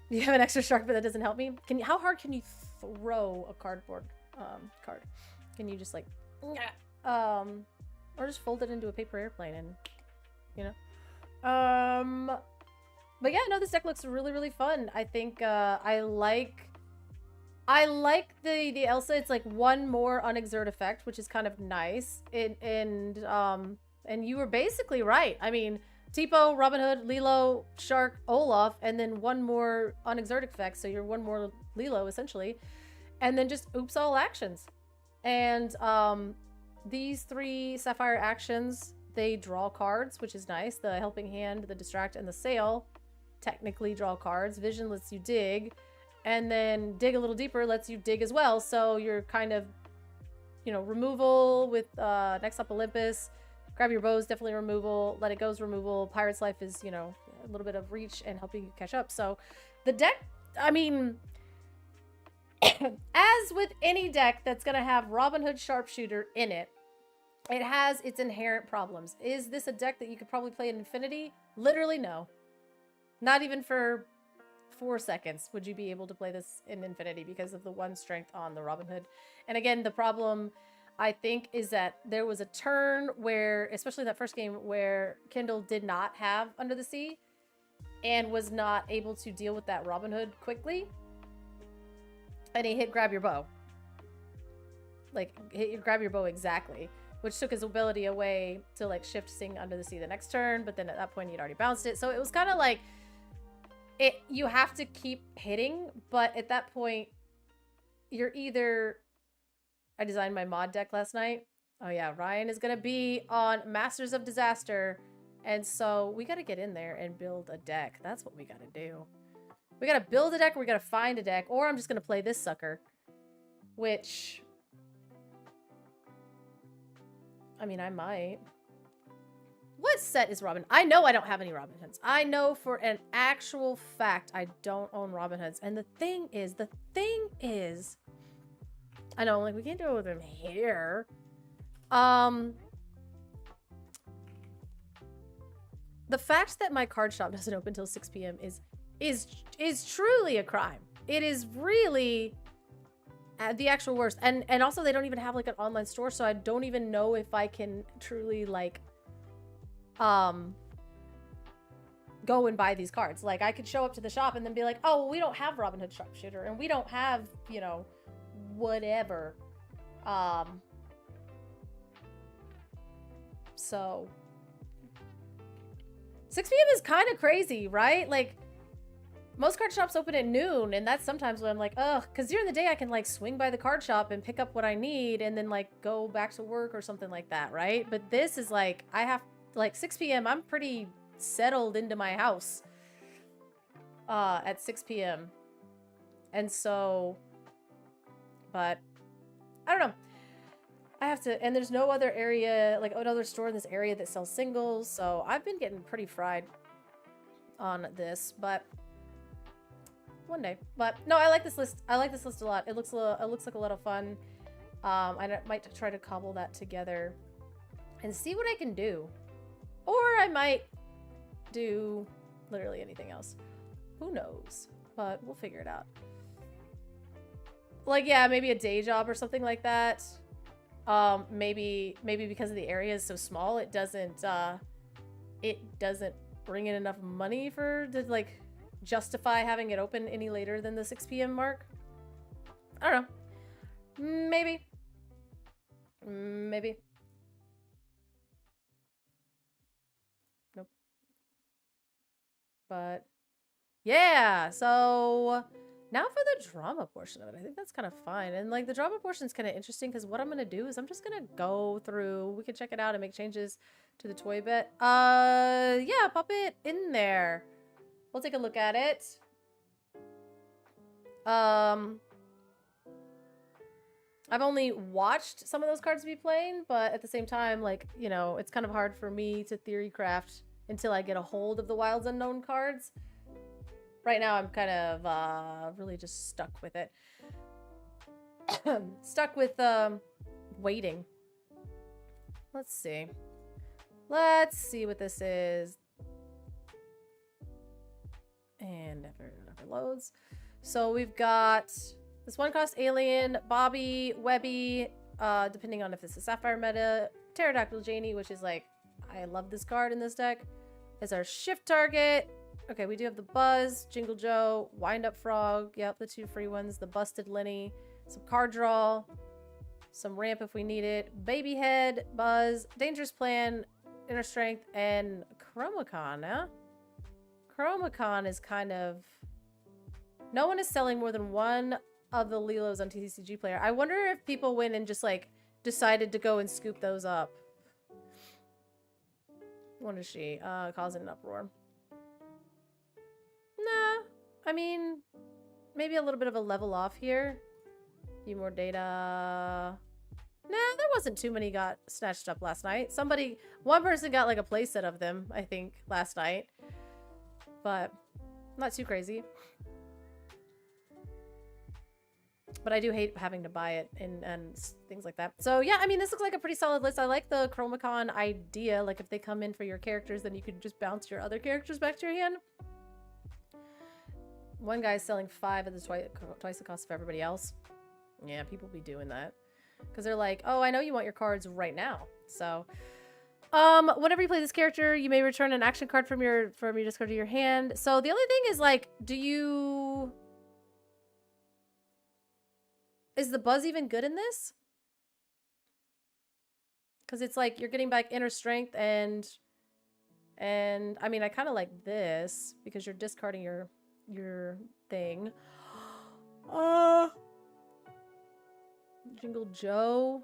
you have an extra Shark, but that doesn't help me. How hard can you throw a cardboard card? Can you just like, or just fold it into a paper airplane and, you know? But yeah, no, this deck looks really, really fun. I think I like the Elsa. It's like one more unexert effect, which is kind of nice. And you were basically right. I mean, Tipo, Robin Hood, Lilo, Shark, Olaf, and then one more unexert effect. So you're one more Lilo essentially, and then just oops all actions. And these 3 Sapphire actions, they draw cards, which is nice. The Helping Hand, the Distract, and the Sail technically draw cards. Vision lets you dig, and then Dig a Little Deeper lets you dig as well. So you're kind of, you know, removal with Next Up Olympus. Grab Your Bow is definitely removal. Let It Go's removal. Pirate's Life is, you know, a little bit of reach and helping you catch up. So the deck, I mean, as with any deck that's going to have Robin Hood Sharpshooter in it, it has its inherent problems. Is this a deck that you could probably play in Infinity? Literally, no. Not even for 4 seconds would you be able to play this in Infinity because of the 1 strength on the Robin Hood. And again, the problem, I think, is that there was a turn where, especially that first game, where Kindle did not have Under the Sea and was not able to deal with that Robin Hood quickly. And he hit Grab Your Bow. Like, Grab Your Bow exactly. Which took his ability away to, like, shift Sing Under the Sea the next turn. But then at that point, he'd already bounced it. So it was kind of like, you have to keep hitting. But at that point, you're either... I designed my mod deck last night. Oh, yeah. Ryan is going to be on Masters of Disaster. And so we got to get in there and build a deck. That's what we got to do. We got to build a deck, or we got to find a deck. Or I'm just going to play this sucker. Which... I mean, I might. What set is Robin? I know I don't have any Robin Hoods. I know for an actual fact I don't own Robin Hoods. And the thing is, I know, like, we can't do it with him here. The fact that my card shop doesn't open until 6 p.m. is truly a crime. It is really... the actual worst. And also they don't even have like an online store, so I don't even know if I can truly like go and buy these cards. Like, I could show up to the shop and then be like, oh, well, we don't have Robin Hood Sharpshooter and we don't have, you know, whatever. So 6 p.m. is kind of crazy, right? Like, most card shops open at noon, and that's sometimes when I'm like, ugh, because during the day I can, like, swing by the card shop and pick up what I need and then, like, go back to work or something like that, right? But this is, like, I have, like, 6 p.m., I'm pretty settled into my house at 6 p.m. And so, but, I don't know. I have to, and there's no other area, like, another store in this area that sells singles, so I've been getting pretty fried on this, but... one day. But no, I like this list. I like this list a lot. It looks like a lot of fun. I might try to cobble that together and see what I can do. Or I might do literally anything else. Who knows? But we'll figure it out. Like, yeah, maybe a day job or something like that. Maybe because of the area is so small, it doesn't it doesn't bring in enough money for to like justify having it open any later than the 6 p.m. mark. I don't know. Maybe. Maybe. Nope. But yeah, so now for the drama portion of it. I think that's kind of fun. And like the drama portion is kind of interesting because what I'm going to do is I'm just going to go through, we can check it out and make changes to the toy bit. Yeah, pop it in there. We'll take a look at it. I've only watched some of those cards be playing, but at the same time, like, you know, it's kind of hard for me to theory craft until I get a hold of the Wilds Unknown cards. Right now, I'm kind of really just stuck with it. Stuck with waiting. Let's see. Let's see what this is. And never loads. So we've got this one cost alien, Bobby, Webby, depending on if it's a Sapphire meta, Pterodactyl Janie, which is like, I love this card in this deck, is our shift target. Okay, we do have the Buzz, Jingle Joe, Wind Up Frog, yep, the 2 free ones, the Busted Lenny, some card draw, some ramp if we need it, Baby Head, Buzz, Dangerous Plan, Inner Strength, and Chromacon, huh? Chromacon is kind of... No one is selling more than one of the Lilos on TCG Player. I wonder if people went and just, like, decided to go and scoop those up. What is she? Causing an uproar. Nah. I mean, maybe a little bit of a level off here. Few more data. Nah, there wasn't too many got snatched up last night. One person got, like, a playset of them, I think, last night. But not too crazy. But I do hate having to buy it and things like that. So yeah, I mean, this looks like a pretty solid list. I like the Chromacon idea. Like if they come in for your characters, then you could just bounce your other characters back to your hand. One guy's selling 5 at the twice the cost of everybody else. Yeah, people be doing that. Because they're like, oh, I know you want your cards right now. So, whenever you play this character, you may return an action card from your discard to your hand. So the only thing is like, is the Buzz even good in this? Because it's like you're getting back Inner Strength and I mean I kind of like this because you're discarding your thing. Jingle Joe.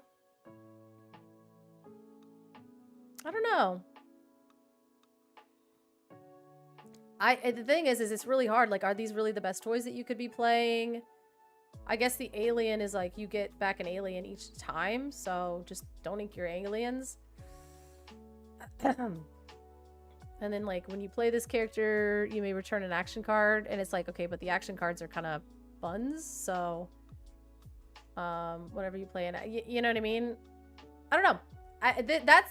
I don't know. The thing is it's really hard. Like, are these really the best toys that you could be playing? I guess the alien is like you get back an alien each time, so just don't ink your aliens. And then like when you play this character, you may return an action card, and it's like, okay, but the action cards are kind of buns, so whenever you play you know what I mean? I don't know.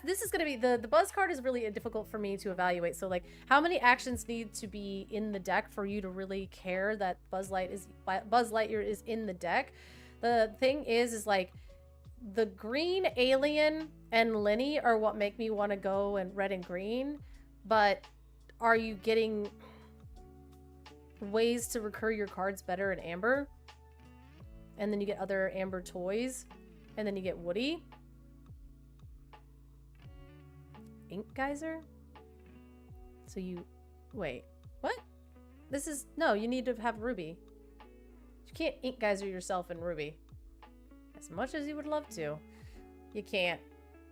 This is gonna be the Buzz card is really difficult for me to evaluate. So like, how many actions need to be in the deck for you to really care that Buzz Lightyear is in the deck? The thing is like the green alien and Lenny are what make me want to go and red and green, but are you getting ways to recur your cards better in Amber? And then you get other Amber toys, and then you get Woody. Ink Geyser? So you... Wait. What? This is... No, you need to have Ruby. You can't Ink Geyser yourself in Ruby. As much as you would love to. You can't.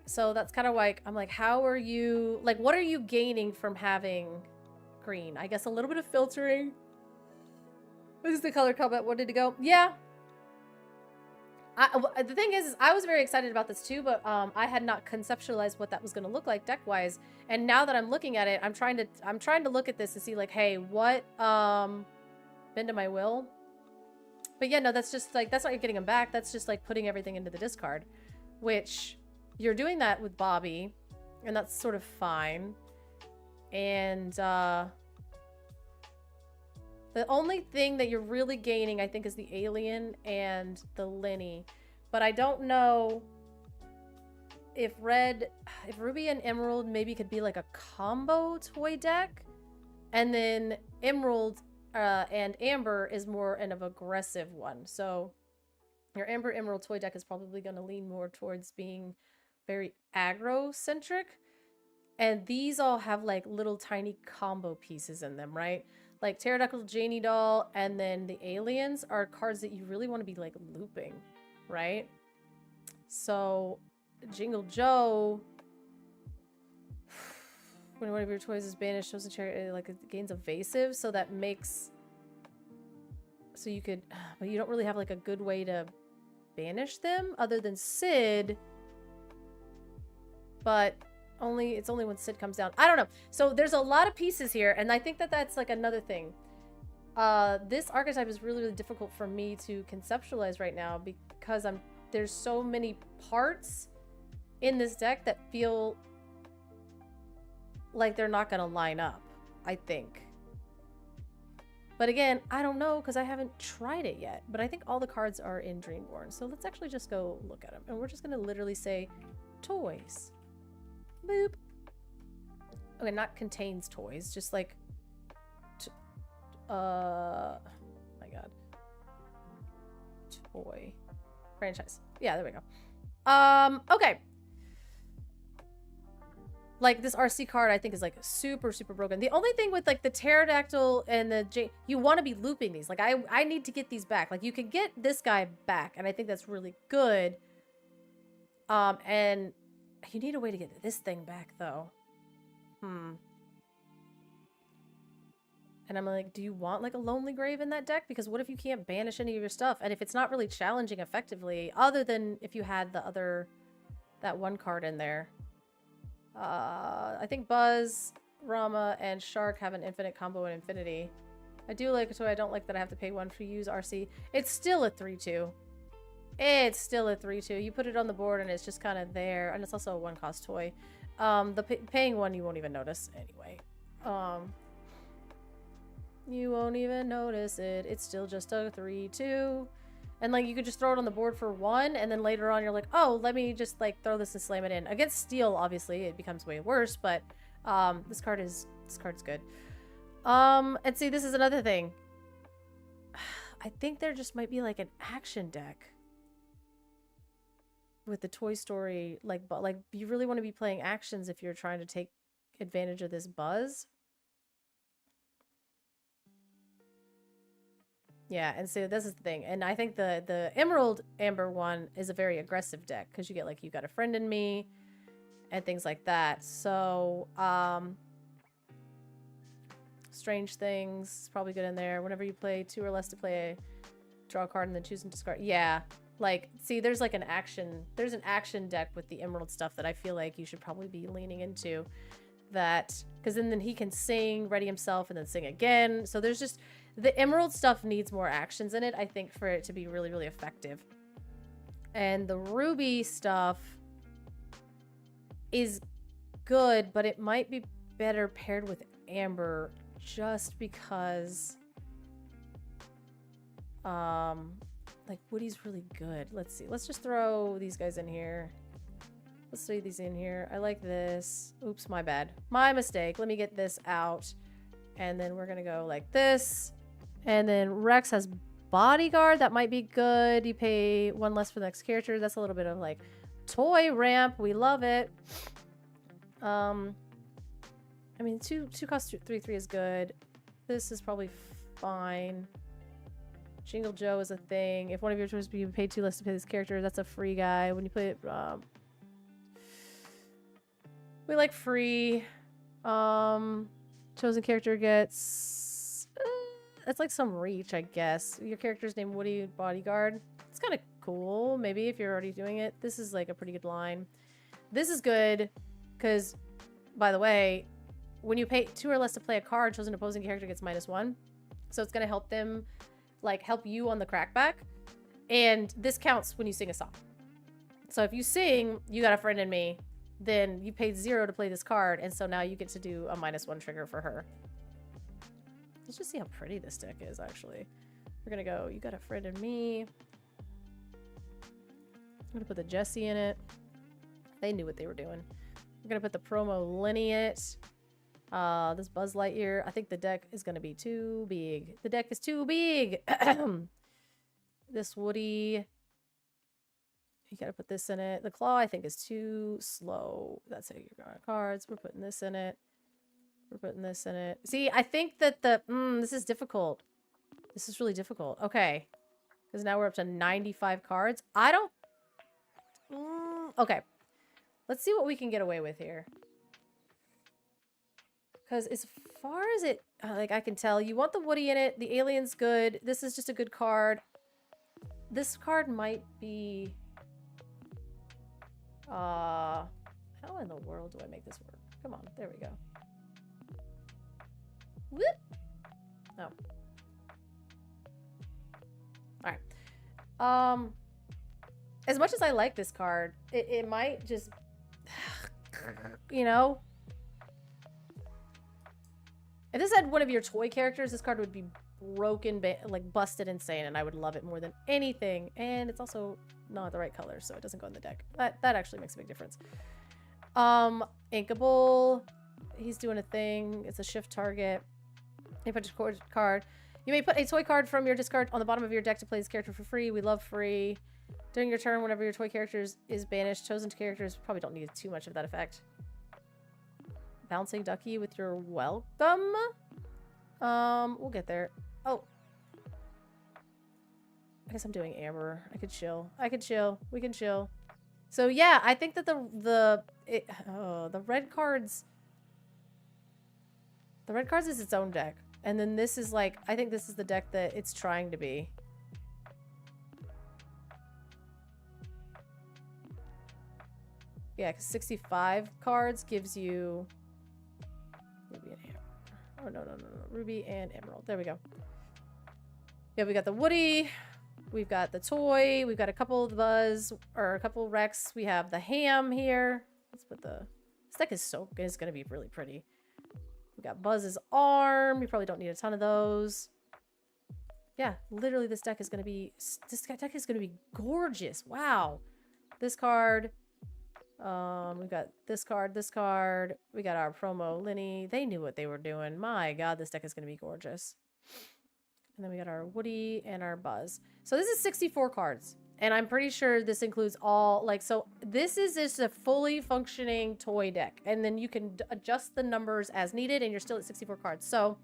So that's kind of like... I'm like, how are you... Like, what are you gaining from having green? I guess a little bit of filtering. This is the color combat. What did it go? Yeah. The thing is I was very excited about this too, but I had not conceptualized what that was going to look like deck-wise. And now that I'm looking at it, I'm trying to look at this and see like, hey, what bend to my will. But yeah, no, that's just like, that's not getting them back. That's just like putting everything into the discard, which you're doing that with Bobby, and that's sort of fine. And the only thing that you're really gaining, I think, is the alien and the Lenny. But I don't know if Ruby and Emerald maybe could be like a combo toy deck, and then Emerald and Amber is more an aggressive one. So your Amber Emerald toy deck is probably going to lean more towards being very aggro-centric. And these all have like little tiny combo pieces in them, right? Like Pterodactyl Janie Doll and then the aliens are cards that you really want to be like looping, right? So Jingle Joe, when one of your toys is banished, shows a chair, like it gains evasive, so that makes, so you could, but you don't really have like a good way to banish them other than Sid, but it's only when Sid comes down. I don't know. So there's a lot of pieces here, and I think that that's like another thing. This archetype is really, really difficult for me to conceptualize right now because there's so many parts in this deck that feel like they're not gonna line up, I think. But again, I don't know because I haven't tried it yet. But I think all the cards are in Dreamborn. So let's actually just go look at them. And we're just gonna literally say toys. Boop. Okay, not contains toys, just like my god. Toy. Franchise. Yeah, there we go. Okay. Like this RC card I think is like super, super broken. The only thing with like the Pterodactyl and the you want to be looping these. Like I need to get these back. Like you can get this guy back, and I think that's really good. And you need a way to get this thing back though. And I'm like, do you want like a Lonely Grave in that deck? Because what if you can't banish any of your stuff? And if it's not really challenging effectively, other than if you had that one card in there. I think Buzz, Rama, and Shark have an infinite combo in Infinity. I do like it, so I don't like that I have to pay one for use RC. It's still a 3-2. It's still a 3-2. You put it on the board and it's just kind of there. And it's also a 1-cost toy. The paying one you won't even notice anyway. You won't even notice it. It's still just a 3-2. And like you could just throw it on the board for 1, and then later on you're like, oh, let me just like throw this and slam it in. Against Steel, obviously, it becomes way worse, but this card's good. And see, this is another thing. I think there just might be like an action deck with the Toy Story, like you really want to be playing actions if you're trying to take advantage of this Buzz. Yeah, and so this is the thing. And I think the Emerald Amber one is a very aggressive deck because you get like You Got a Friend in Me and things like that. So, Strange Things is probably good in there. Whenever you play 2 or less to play, draw a card and then choose and discard. Yeah, like, see, there's like an action deck with the Emerald stuff that I feel like you should probably be leaning into. That, because then he can sing, ready himself, and then sing again. So there's just, the Emerald stuff needs more actions in it, I think, for it to be really, really effective. And the Ruby stuff is good, but it might be better paired with Amber just because like Woody's really good. Let's see. Let's just throw these guys in here. Let's throw these in here. I like this. Oops, my bad. My mistake. Let me get this out. And then we're going to go like this. And then Rex has Bodyguard. That might be good. You pay 1 less for the next character. That's a little bit of like toy ramp. We love it. I mean, 2 cost 3/3 is good. This is probably fine. Jingle Joe is a thing. If one of your choices you pay 2 less to pay this character, that's a free guy. When you play it, we like free. Chosen character gets it's like some reach, I guess. Your character's named Woody Bodyguard. It's kind of cool, maybe, if you're already doing it. This is like a pretty good line. This is good because, by the way, when you pay 2 or less to play a card, chosen opposing character gets -1. So it's gonna help them, like, help you on the crackback. And this counts when you sing a song. So if you sing You Got a Friend in Me, then you paid 0 to play this card, and so now you get to do a -1 trigger for her. Let's just see how pretty this deck is, actually. We're gonna go You Got a Friend in Me. I'm gonna put the Jessie in it. They knew what they were doing. We're gonna put the promo Lenny in it. This Buzz Lightyear. I think the deck is gonna be too big. The deck is too big. This Woody. You gotta put this in it. The Claw, I think, is too slow. That's how you're going cards. We're putting this in it. We're putting this in it. See, I think that this is difficult. This is really difficult. Okay. Because now we're up to 95 cards. I don't... okay. Let's see what we can get away with here. Because as far as it... like, I can tell, you want the Woody in it. The Alien's good. This is just a good card. This card might be... how in the world do I make this work? Come on. There we go. Whoop! Oh. Alright. As much as I like this card, it might just... you know? If this had one of your toy characters, this card would be broken, like busted insane, and I would love it more than anything. And it's also not the right color, so it doesn't go in the deck. That actually makes a big difference. Inkable. He's doing a thing. It's a shift target. You put a card. You may put a toy card from your discard on the bottom of your deck to play this character for free. We love free. During your turn, whenever your toy character is banished, chosen characters probably don't need too much of that effect. Bouncing Ducky with your welcome. We'll get there. Oh. I guess I'm doing Amber. I could chill. I could chill. We can chill. So yeah, I think that the red cards... The red cards is its own deck. And then this is like... I think this is the deck that it's trying to be. Yeah, because 65 cards gives you... Ruby and Emerald. Oh, no. Ruby and Emerald. There we go. Yeah, we got the Woody. We've got the toy. We've got a couple of Buzz, or a couple of Rex. We have the Ham here. Let's put the... This deck is going to be really pretty. We got Buzz's arm. You probably don't need a ton of those. Yeah, literally this deck is going to be... This deck is going to be gorgeous. Wow. This card... we've got this card. We got our promo Lenny. They knew what they were doing. My god, this deck is going to be gorgeous. And then we got our Woody and our Buzz. So this is 64 cards. And I'm pretty sure this includes all, like, so this is just a fully functioning toy deck. And then you can adjust the numbers as needed, and you're still at 64 cards. So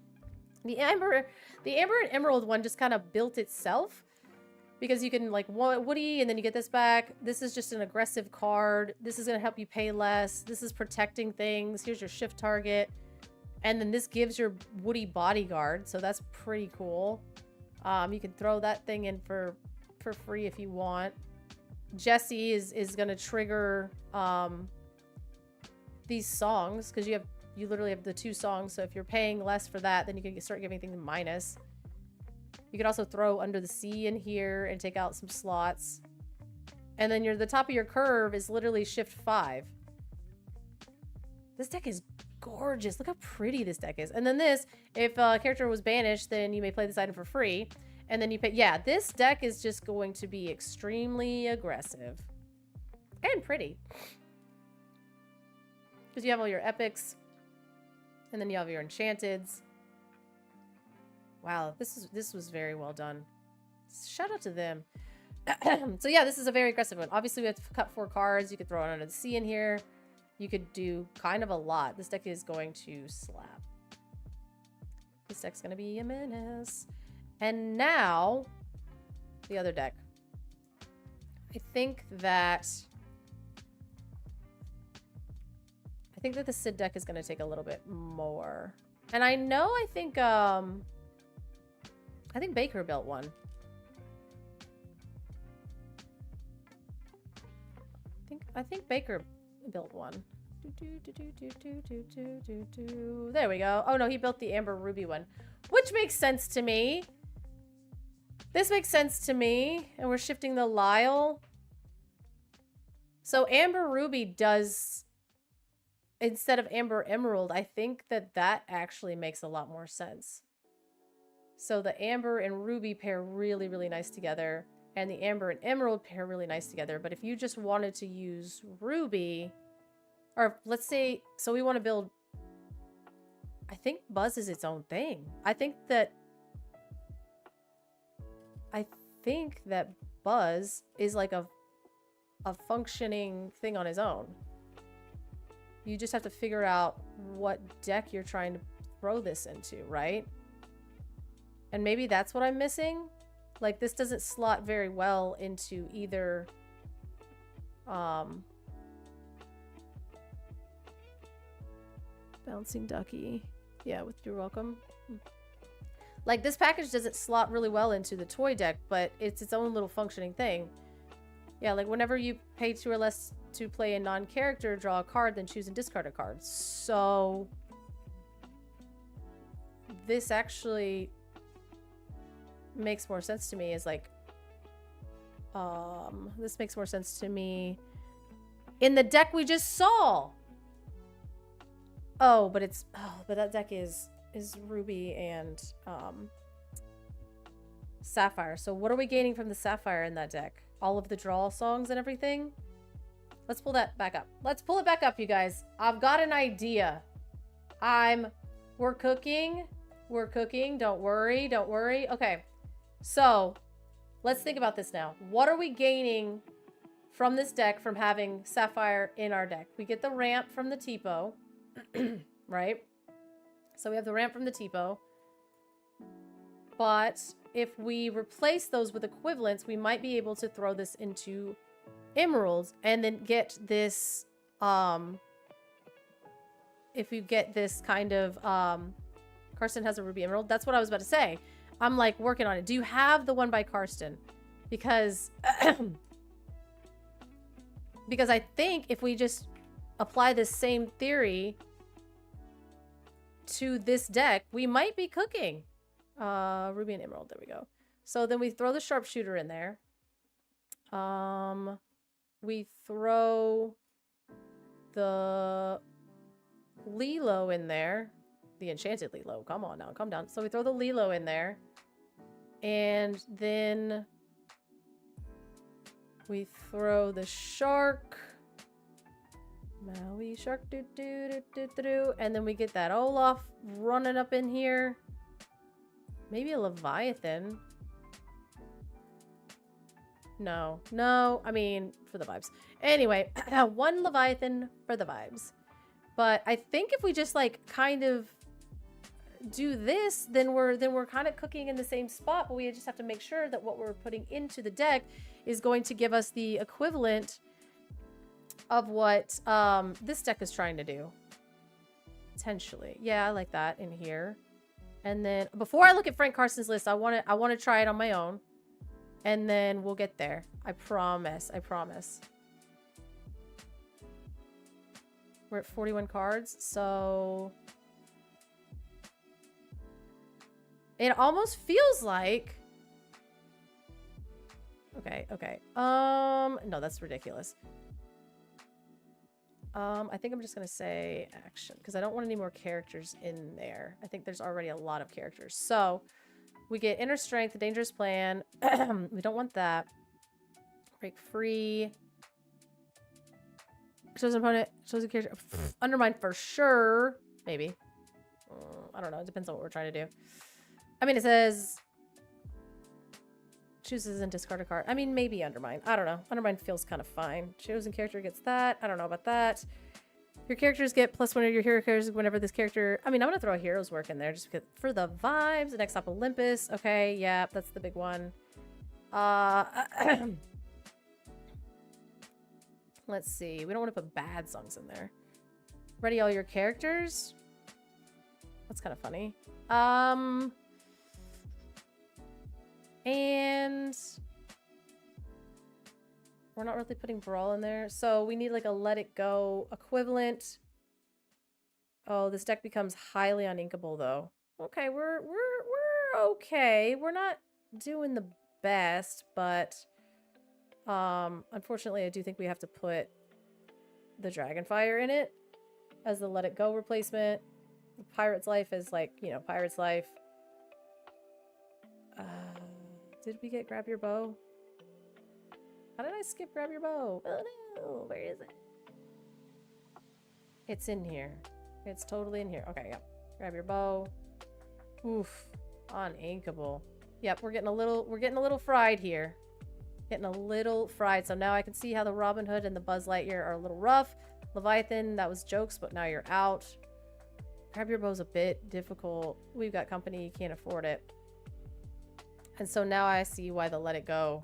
the Amber and Emerald one just kind of built itself. Because you can, like, Woody, and then you get this back. This is just an aggressive card. This is going to help you pay less. This is protecting things. Here's your shift target. And then this gives your Woody bodyguard. So that's pretty cool. You can throw that thing in for free if you want. Jesse is going to trigger these songs. Because you literally have the 2 songs. So if you're paying less for that, then you can start giving things minus. You could also throw Under the Sea in here and take out some slots. And then the top of your curve is literally shift 5. This deck is gorgeous. Look how pretty this deck is. And then this, if a character was banished, then you may play this item for free. And then you pay... Yeah, this deck is just going to be extremely aggressive. And pretty. Because you have all your epics. And then you have your enchanteds. Wow, this was very well done. Shout out to them. So yeah, this is a very aggressive one. Obviously, we have to cut 4 cards. You could throw it Under the Sea in here. You could do kind of a lot. This deck is going to slap. This deck's going to be a menace. And now, the other deck. I think that the Sid deck is going to take a little bit more. And I know, I think Baker built one. I think Baker built one. There we go. Oh no, he built the Amber Ruby one, which makes sense to me. This makes sense to me. And we're shifting the Lyle. So Amber Ruby does, instead of Amber Emerald, I think that actually makes a lot more sense. So the Amber and Ruby pair really, really nice together. And the Amber and Emerald pair really nice together. But if you just wanted to use Ruby, Or let's say, so we want to build, I think Buzz is its own thing. I think that Buzz is like a functioning thing on his own. You just have to figure out what deck you're trying to throw this into, right? And maybe that's what I'm missing. Like, this doesn't slot very well into either Bouncing Ducky. Yeah, you're welcome. Like, this package doesn't slot really well into the toy deck, but it's its own little functioning thing. Yeah, like whenever you pay 2 or less to play a non-character, draw a card, then choose and discard a card. So this actually makes more sense to me as like, this makes more sense to me in the deck we just saw. Oh, but that deck is Ruby and Sapphire. So what are we gaining from the Sapphire in that deck? All of the draw songs and everything? Let's pull that back up. Let's pull it back up, you guys. I've got an idea. We're cooking. We're cooking. Don't worry. Don't worry. Okay. So let's think about this now. What are we gaining from this deck from having Sapphire in our deck? We get the ramp from the Tipo, right? So we have the ramp from the Tipo. But if we replace those with equivalents, we might be able to throw this into emeralds and then get this, if we get this kind of, Karsten has a ruby emerald. That's what I was about to say. I'm like working on it. Do you have the one by Karsten? Because, because I think if we just apply this same theory to this deck, we might be cooking. Ruby and emerald. There we go. So then we throw the sharpshooter in there. We throw the Lilo in there. The enchanted Lilo. Come on now. Come down. So we throw the Lilo in there. And then we throw the shark. Maui shark. Doo, doo, doo, doo, doo, doo. And then we get that Olaf running up in here. Maybe a Leviathan. No. No. I mean, for the vibes. Anyway, one Leviathan for the vibes. But I think if we just like kind of do this, then we're kind of cooking in the same spot, but we just have to make sure that what we're putting into the deck is going to give us the equivalent of what this deck is trying to do. Potentially. Yeah, I like that in here. And then before I look at Frank Carson's list, I want to try it on my own. And then we'll get there. I promise. I promise. We're at 41 cards, so it almost feels like okay. No, that's ridiculous. I think I'm just gonna say action because I don't want any more characters in there. I think there's already a lot of characters. So we get inner strength, the dangerous plan. We don't want that. Break free. Chosen opponent, chosen character. Undermine for sure. Maybe. I don't know. It depends on what we're trying to do. I mean, it says chooses and discard a card. I mean, maybe undermine. I don't know. Undermine feels kind of fine. Chosen character gets that. I don't know about that. Your characters get plus one of your hero characters whenever this character... I mean, I'm going to throw a hero's work in there just because for the vibes. The next up, Olympus. Okay, yeah, that's the big one. Let's see. We don't want to put bad songs in there. Ready all your characters. That's kind of funny. And we're not really putting Brawl in there. So we need like a Let It Go equivalent. Oh, this deck becomes highly uninkable though. Okay, we're okay. We're not doing the best, but unfortunately I do think we have to put the Dragonfire in it as the Let It Go replacement. The Pirate's Life is like, you know, Pirate's Life. Did we get Grab Your Bow? How did I skip Grab Your Bow? Oh no, where is it? It's in here. It's totally in here. Okay, yep. Grab your bow. Oof. Uninkable. Yep, we're getting a little fried here. Getting a little fried. So now I can see how the Robin Hood and the Buzz Lightyear are a little rough. Leviathan, that was jokes, but now you're out. Grab your bow's a bit difficult. We've got company, you can't afford it. And so now I see why the Let It Go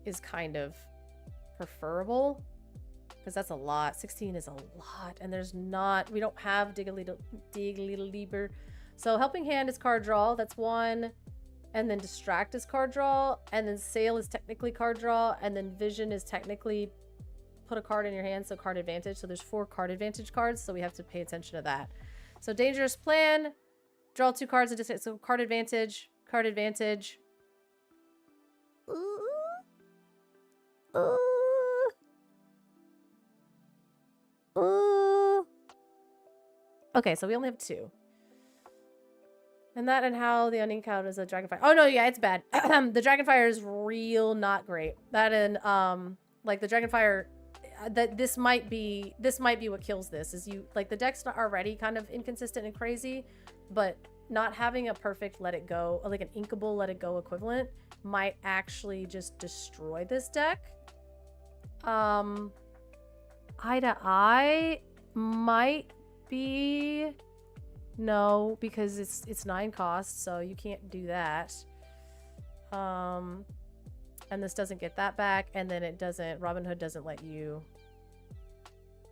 is kind of preferable. Because that's a lot. 16 is a lot. And there's not... We don't have Dig a Little Deeper. So Helping Hand is card draw. That's one. And then Distract is card draw. And then Sail is technically card draw. And then Vision is technically put a card in your hand. So card advantage. So there's 4 card advantage cards. So we have to pay attention to that. So Dangerous Plan. Draw 2 cards. So card advantage. Card advantage. Okay, so we only have 2. And that and how the Unink out is a Dragonfire. Oh no, yeah, it's bad. The Dragonfire is real not great. That and like the Dragonfire that this might be what kills this is you like the deck's not already kind of inconsistent and crazy, but not having a perfect Let It Go, like an inkable Let It Go equivalent might actually just destroy this deck. Eye to Eye might be no, because it's 9 costs, so you can't do that. And this doesn't get that back, and then it doesn't, Robin Hood doesn't let you.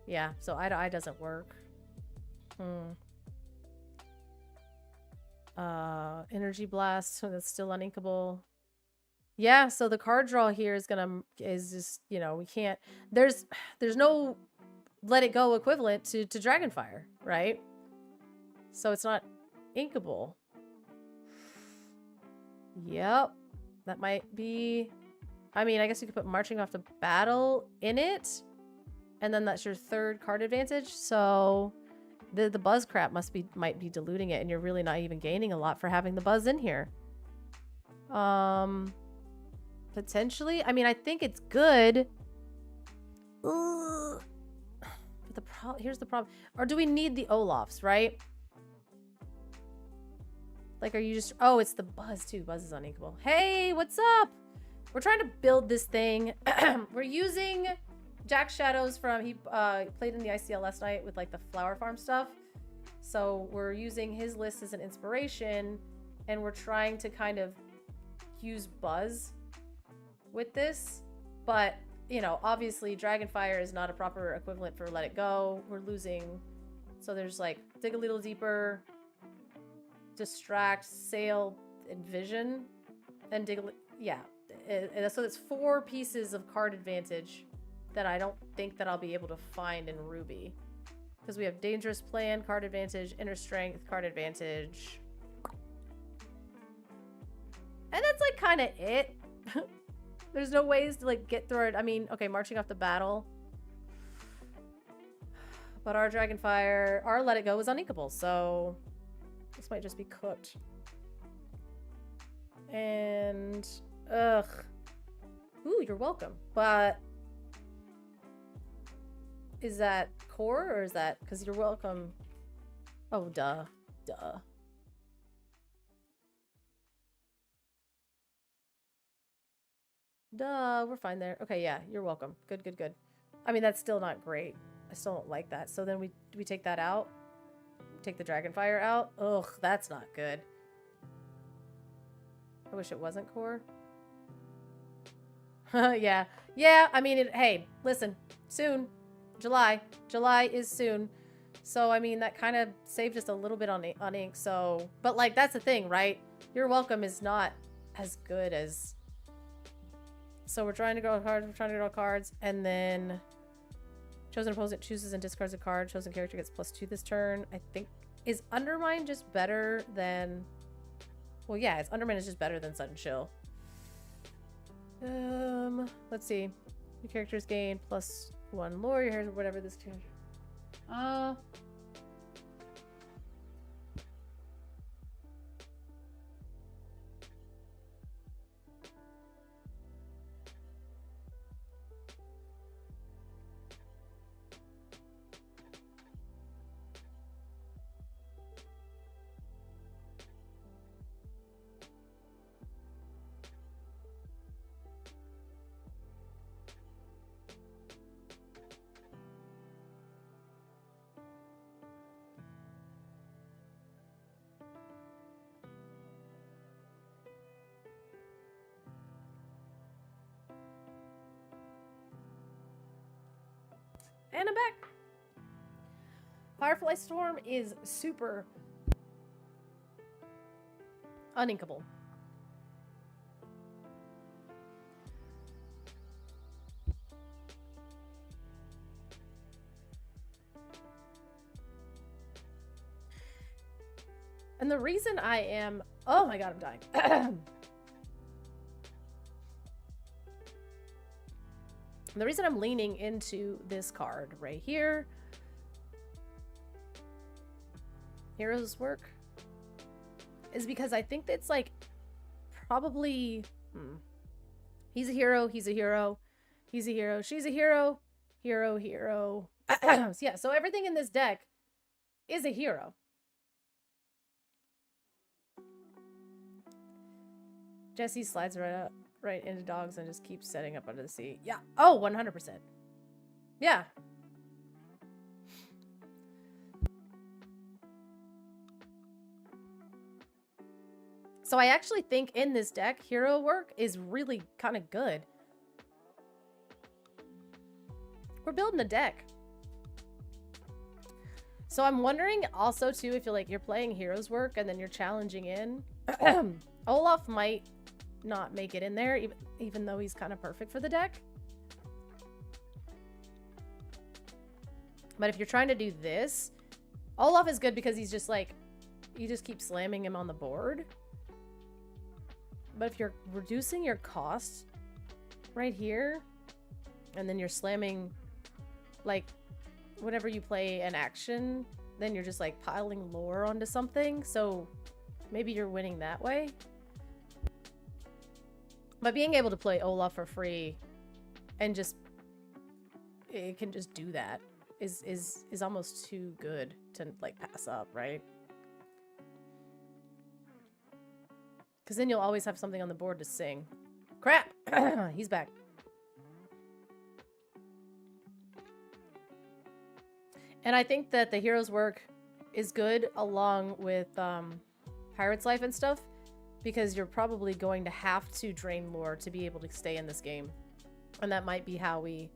Yeah, so Eye to Eye doesn't work. Energy Blast, so that's still uninkable. Yeah, so the card draw here is just, you know, we can't, there's no Let It Go equivalent to Dragonfire, right? So it's not inkable. Yep. That might be, I mean, I guess you could put Marching Off to Battle in it. And then that's your 3rd card advantage. So the Buzz crap might be diluting it, and you're really not even gaining a lot for having the Buzz in here. Potentially. I mean, I think it's good. But here's the problem. Or do we need the Olafs, right? Like, are you just... Oh, it's the Buzz, too. Buzz is uninkable. Hey, what's up? We're trying to build this thing. We're using Jack Shadows from... He played in the ICL last night with, like, the Flower Farm stuff. So we're using his list as an inspiration, and we're trying to kind of use Buzz with this. But, you know, obviously, Dragonfire is not a proper equivalent for Let It Go. We're losing... So there's, like, Dig a Little Deeper... Distract, Sail, and Vision, and yeah. So it's 4 pieces of card advantage that I don't think that I'll be able to find in Ruby, because we have Dangerous Plan, card advantage, Inner Strength, card advantage, and that's like kind of it. There's no ways to like get through it. I mean, okay, Marching Off to Battle, but our Dragonfire, our Let It Go is uninkable, so. This might just be cooked. And, ugh. Ooh, you're welcome. But, is that core or is that, because you're welcome. Oh, duh. Duh. Duh, we're fine there. Okay, yeah, you're welcome. Good, good, good. I mean, that's still not great. I still don't like that. So then we take that out? Take the Dragonfire out? Ugh, that's not good. I wish it wasn't core. Yeah. Yeah, I mean, hey, listen. Soon. July. July is soon. So, I mean, that kind of saved us a little bit on ink, so... But, like, that's the thing, right? You're welcome is not as good as... So, we're trying to draw cards. We're trying to draw cards. And then... Chosen opponent chooses and discards a card. Chosen character gets +2 this turn. I think... Is Undermine just better than... Well, yeah, it's Undermine is just better than Sudden Chill. Let's see. Your characters gain +1 lore. Your hair, whatever this character... And I'm back. Firefly Storm is super uninkable. And the reason I am... Oh my god, I'm dying. The reason I'm leaning into this card right here, Hero's Work, is because I think it's like probably... He's a hero, he's a hero, he's a hero, she's a hero, hero, hero. Yeah, so everything in this deck is a hero. Jesse slides right into dogs and just keeps setting up under the sea. Yeah. Oh, 100%. Yeah. So I actually think in this deck, hero work is really kind of good. We're building a deck. So I'm wondering also too, if you're playing hero's work and then you're challenging in, Olaf might not make it in there, even though he's kind of perfect for the deck. But if you're trying to do this, Olaf is good because he's just like, you just keep slamming him on the board. But if you're reducing your cost right here, and then you're slamming, like, whenever you play an action, then you're just like piling lore onto something. So maybe you're winning that way. But being able to play Olaf for free and just, it can just do that is almost too good to like pass up, right? Because then you'll always have something on the board to sing. Crap! He's back. And I think that the hero's work is good along with Pirate's Life and stuff, because you're probably going to have to drain lore to be able to stay in this game. And that might be how you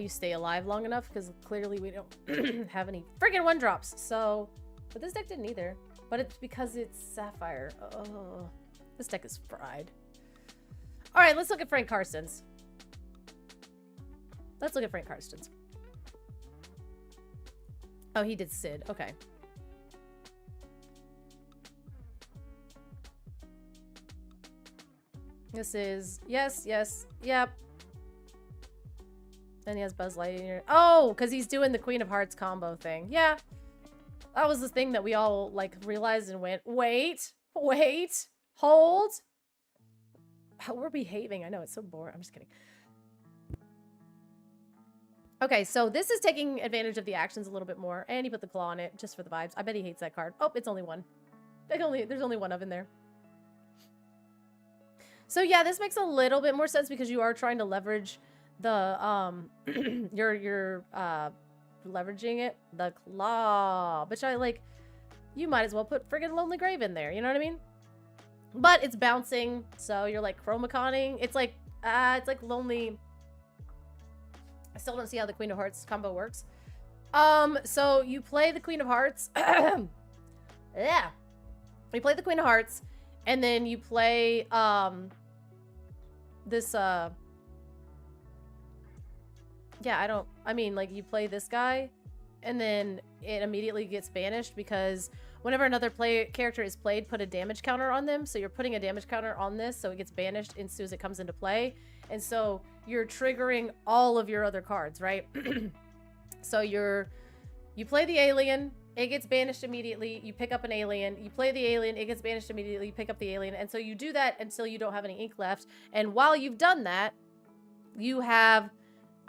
stay alive long enough, because clearly we don't have any friggin' 1-drops. So, but this deck didn't either. But it's because it's Sapphire. Oh, this deck is fried. All right, let's look at Frank Karsten's. Let's look at Frank Karsten's. Oh, he did Sid. Okay. This is... Yes, yes, yep. Then he has Buzz Lightyear. Oh, because he's doing the Queen of Hearts combo thing. Yeah. That was the thing that we all, like, realized and went, wait, hold. How we're behaving. I know, it's so boring. I'm just kidding. Okay, so this is taking advantage of the actions a little bit more. And he put the claw on it just for the vibes. I bet he hates that card. Oh, it's only one. There's only one of in there. So yeah, this makes a little bit more sense because you are trying to leverage the you're leveraging it, the claw, which I like. You might as well put friggin' Lonely Grave in there, you know what I mean? But it's bouncing, so you're like chroma-conning. It's like Lonely. I still don't see how the Queen of Hearts combo works. So you play the Queen of Hearts. Yeah. You play the Queen of Hearts, and then you play this yeah, like you play this guy, and then it immediately gets banished because whenever another character is played, put a damage counter on them. So you're putting a damage counter on this, so it gets banished as soon as it comes into play. And so you're triggering all of your other cards, right? So you play the alien, it gets banished immediately. You pick up an alien, you play the alien, it gets banished immediately. You pick up the alien, and so you do that until you don't have any ink left. And while you've done that, you have,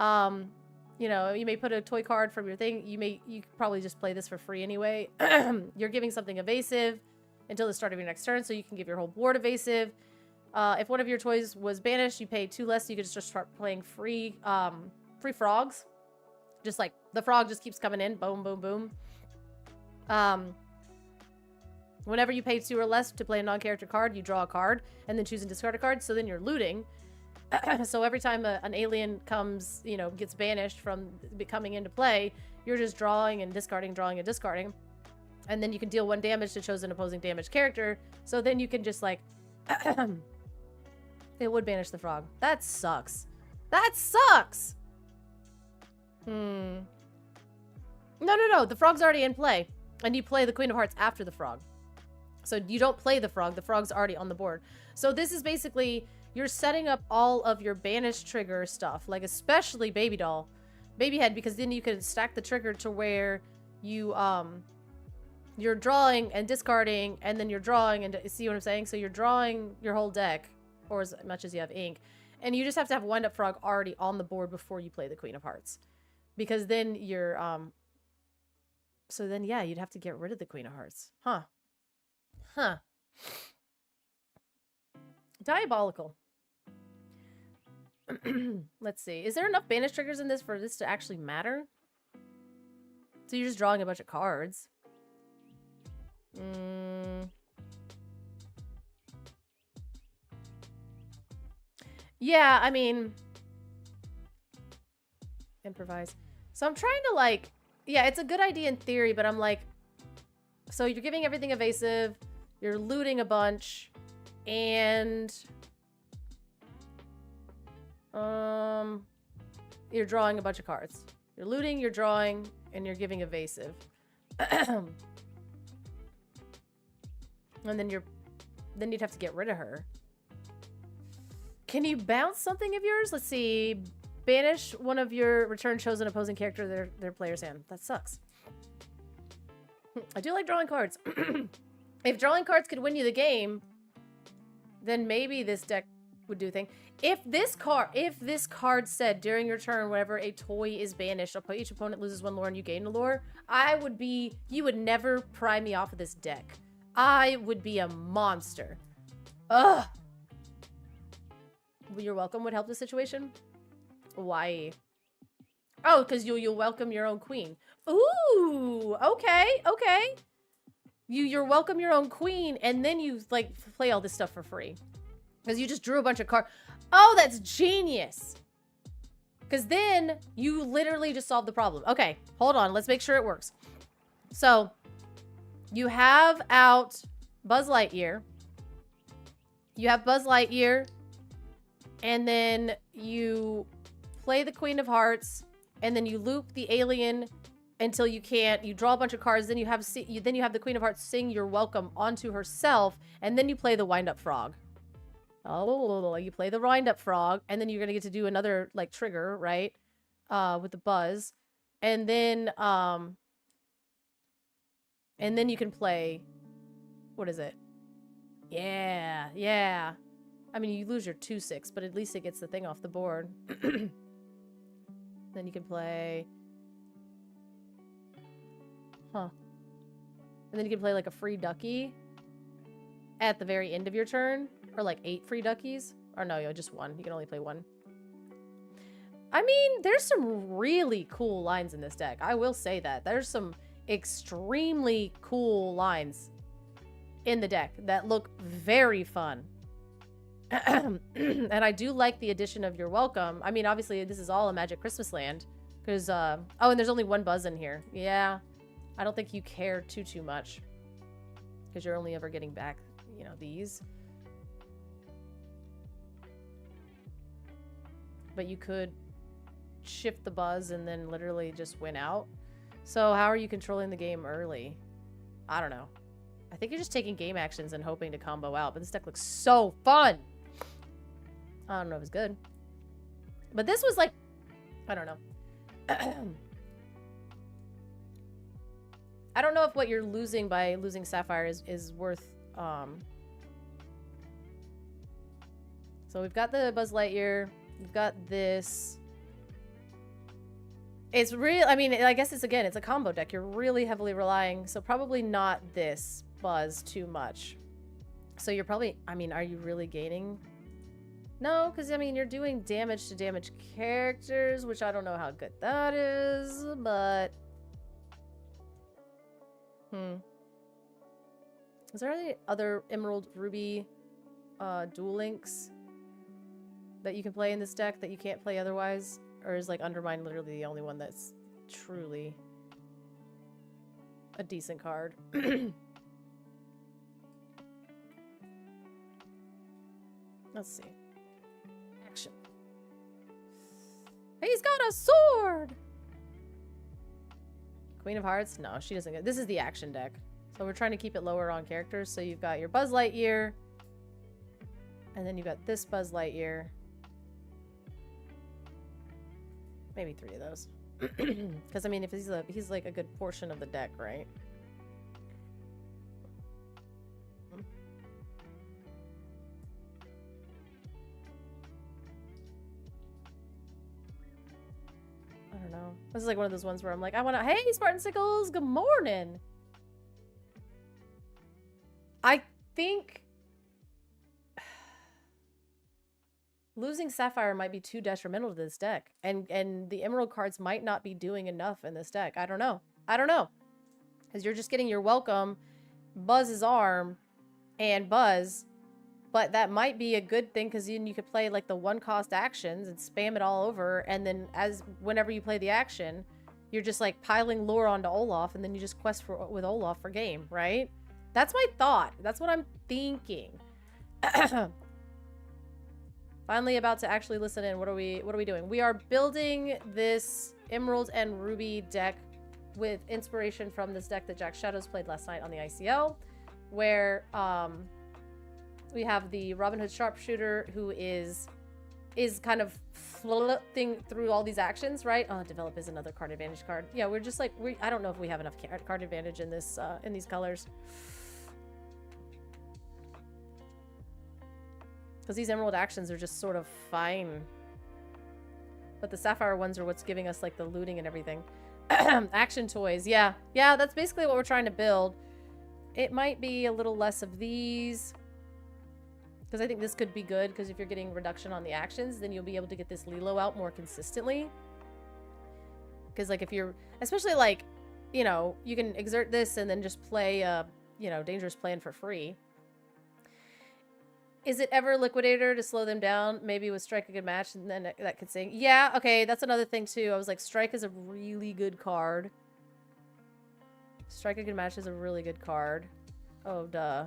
you know, you may put a toy card from your thing. You could probably just play this for free anyway. You're giving something evasive until the start of your next turn, so you can give your whole board evasive. If one of your toys was banished, you pay 2 less. So you could just start playing free frogs. Just like the frog just keeps coming in, boom, boom, boom. Whenever you pay 2 or less to play a non-character card, you draw a card and then choose and discard a card. So then you're looting. So every time an alien comes, you know, gets banished from coming into play, you're just drawing and discarding, drawing and discarding. And then you can deal 1 damage to chosen opposing damage character. So then you can just like... It would banish the frog. That sucks. That sucks! No. The frog's already in play. And you play the Queen of Hearts after the frog. So you don't play the frog. The frog's already on the board. So this is basically... You're setting up all of your banish trigger stuff. Like especially Baby Doll. Baby Head, because then you can stack the trigger to where you, you're drawing and discarding, and then you're drawing and... See what I'm saying? So you're drawing your whole deck, or as much as you have ink. And you just have to have Wind Up Frog already on the board before you play the Queen of Hearts. Because then you're, So then, yeah, you'd have to get rid of the Queen of Hearts. Huh. Diabolical. Let's see. Is there enough banish triggers in this for this to actually matter? So you're just drawing a bunch of cards. Yeah, I mean... Improvise. So I'm trying to like... Yeah, it's a good idea in theory, but I'm like... So you're giving everything evasive, you're looting a bunch, and... You're drawing a bunch of cards. You're looting, you're drawing, and you're giving evasive. And then you'd have to get rid of her. Can you bounce something of yours? Let's see. Banish one of your return chosen opposing character their player's hand. That sucks. I do like drawing cards. If drawing cards could win you the game, then maybe this deck would do a thing. If this card said during your turn, whenever a toy is banished, each opponent loses 1 lore and you gain a lore, you would never pry me off of this deck. I would be a monster. Ugh. You're welcome would help the situation. Why? Oh, because you'll welcome your own queen. Ooh, okay. You're welcome your own queen, and then you like play all this stuff for free. Because you just drew a bunch of cards. Oh, that's genius. Because then you literally just solved the problem. Okay, hold on. Let's make sure it works. So, you have out Buzz Lightyear. You have Buzz Lightyear. And then you play the Queen of Hearts. And then you loop the alien until you can't. You draw a bunch of cards. Then you have the Queen of Hearts sing your welcome onto herself. And then you play the Wind Up Frog. Oh, you play the Wind Up Frog, and then you're gonna get to do another like trigger, right? With the Buzz, and then you can play. What is it? Yeah. I mean, you lose your 2/6, but at least it gets the thing off the board. Then you can play. And then you can play like a free ducky at the very end of your turn. Or like 8 free duckies. Or no, just 1. You can only play 1. I mean, there's some really cool lines in this deck. I will say that. There's some extremely cool lines in the deck that look very fun. And I do like the addition of your welcome. I mean, obviously, this is all a Magic Christmas Land. Because, oh, and there's only 1 Buzz in here. Yeah. I don't think you care too much. Because you're only ever getting back, you know, these. But you could shift the Buzz and then literally just win out. So how are you controlling the game early? I don't know. I think you're just taking game actions and hoping to combo out. But this deck looks so fun. I don't know if it's good. But this was like... I don't know. I don't know if what you're losing by losing Sapphire is worth... So we've got the Buzz Lightyear... We've got this. It's real. I mean, I guess it's a combo deck. You're really heavily relying. So probably not this Buzz too much. So you're probably, I mean, are you really gaining? No, because I mean, you're doing damage to damage characters, which I don't know how good that is, but. Is there any other Emerald Ruby Duel Links? that you can play in this deck that you can't play otherwise? Or is like Undermine literally the only one that's truly a decent card? Let's see. Action. He's got a sword! Queen of Hearts? No, she doesn't get... This is the action deck. So we're trying to keep it lower on characters. So you've got your Buzz Lightyear. And then you've got this Buzz Lightyear. Maybe 3 of those. Because, I mean, if he's like a good portion of the deck, right? I don't know. This is like one of those ones where I'm like, I want to... Hey, Spartan Sickles! Good morning! I think... losing Sapphire might be too detrimental to this deck. And the Emerald cards might not be doing enough in this deck. I don't know. I don't know. Because you're just getting your welcome, Buzz's arm, and Buzz. But that might be a good thing because then you could play like the 1-cost actions and spam it all over. And then whenever you play the action, you're just like piling lore onto Olaf. And then you just quest with Olaf for game, right? That's my thought. That's what I'm thinking. Finally about to actually listen in. What are we doing? We are building this Emerald and Ruby deck with inspiration from this deck that Jack Shadows played last night on the ICL, where we have the Robin Hood Sharpshooter who is kind of flipping through all these actions, right? Oh, develop is another card advantage card. Yeah, we're just like I don't know if we have enough card advantage in this in these colors. Because these emerald actions are just sort of fine. But the sapphire ones are what's giving us like the looting and everything. Action toys. Yeah. Yeah, that's basically what we're trying to build. It might be a little less of these. Because I think this could be good. Because if you're getting reduction on the actions, then you'll be able to get this Lilo out more consistently. Because like if you're... Especially like, you know, you can exert this and then just play, you know, Dangerous Plan for free. Is it ever Liquidator to slow them down? Maybe with Strike a good match and then that could sing. Yeah, okay, that's another thing too. I was like, Strike is a really good card. Strike a good match is a really good card. Oh, duh.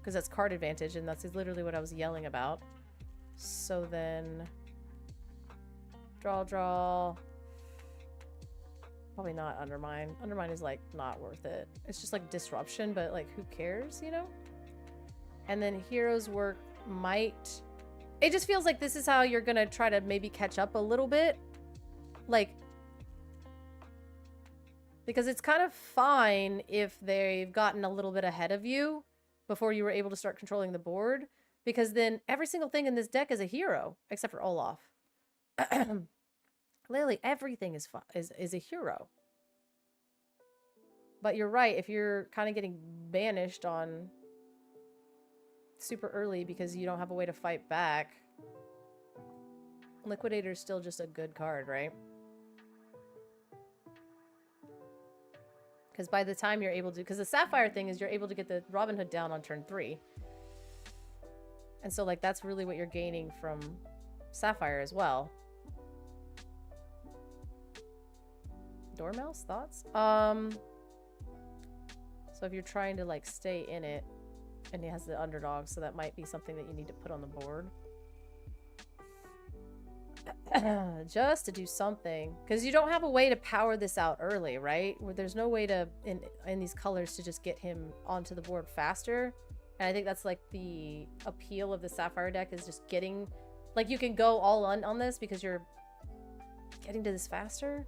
Because that's card advantage and that's literally what I was yelling about. So then... Draw. Probably not Undermine. Undermine is like not worth it. It's just like disruption, but like who cares, you know? And then Hero's Work might... It just feels like this is how you're going to try to maybe catch up a little bit. Like... Because it's kind of fine if they've gotten a little bit ahead of you before you were able to start controlling the board. Because then every single thing in this deck is a hero, except for Olaf. Literally everything is a hero. But you're right, if you're kind of getting banished on... super early because you don't have a way to fight back. Liquidator is still just a good card, right? Because by the time you're able to... Because the Sapphire thing is you're able to get the Robin Hood down on turn 3. And so, like, that's really what you're gaining from Sapphire as well. Dormouse? Thoughts? So if you're trying to, like, stay in it, and he has the underdog, so that might be something that you need to put on the board. Just to do something. Because you don't have a way to power this out early, right? Where there's no way to, in these colors, to just get him onto the board faster. And I think that's like the appeal of the Sapphire deck is just getting... Like, you can go all on this because you're getting to this faster?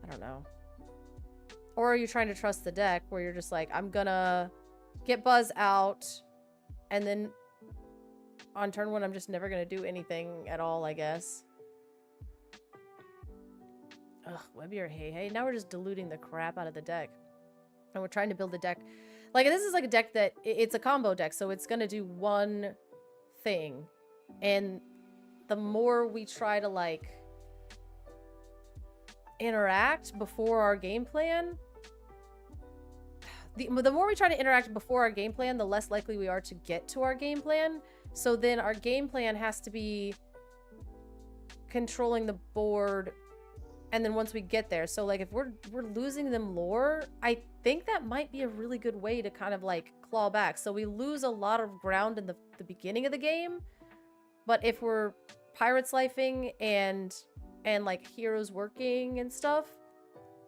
I don't know. Or are you trying to trust the deck where you're just like, I'm gonna... get Buzz out, and then on turn 1, I'm just never going to do anything at all, I guess. Ugh, Webby or Hey. Now we're just diluting the crap out of the deck. And we're trying to build a deck. Like, this is like a deck that, it's a combo deck, so it's going to do one thing. And the more we try to, like, interact before our game plan... The more we try to interact before our game plan, the less likely we are to get to our game plan. So then our game plan has to be controlling the board, and then once we get there, so like if we're losing them lore, I think that might be a really good way to kind of like claw back. So we lose a lot of ground in the beginning of the game, but if we're pirates lifing and like heroes working and stuff,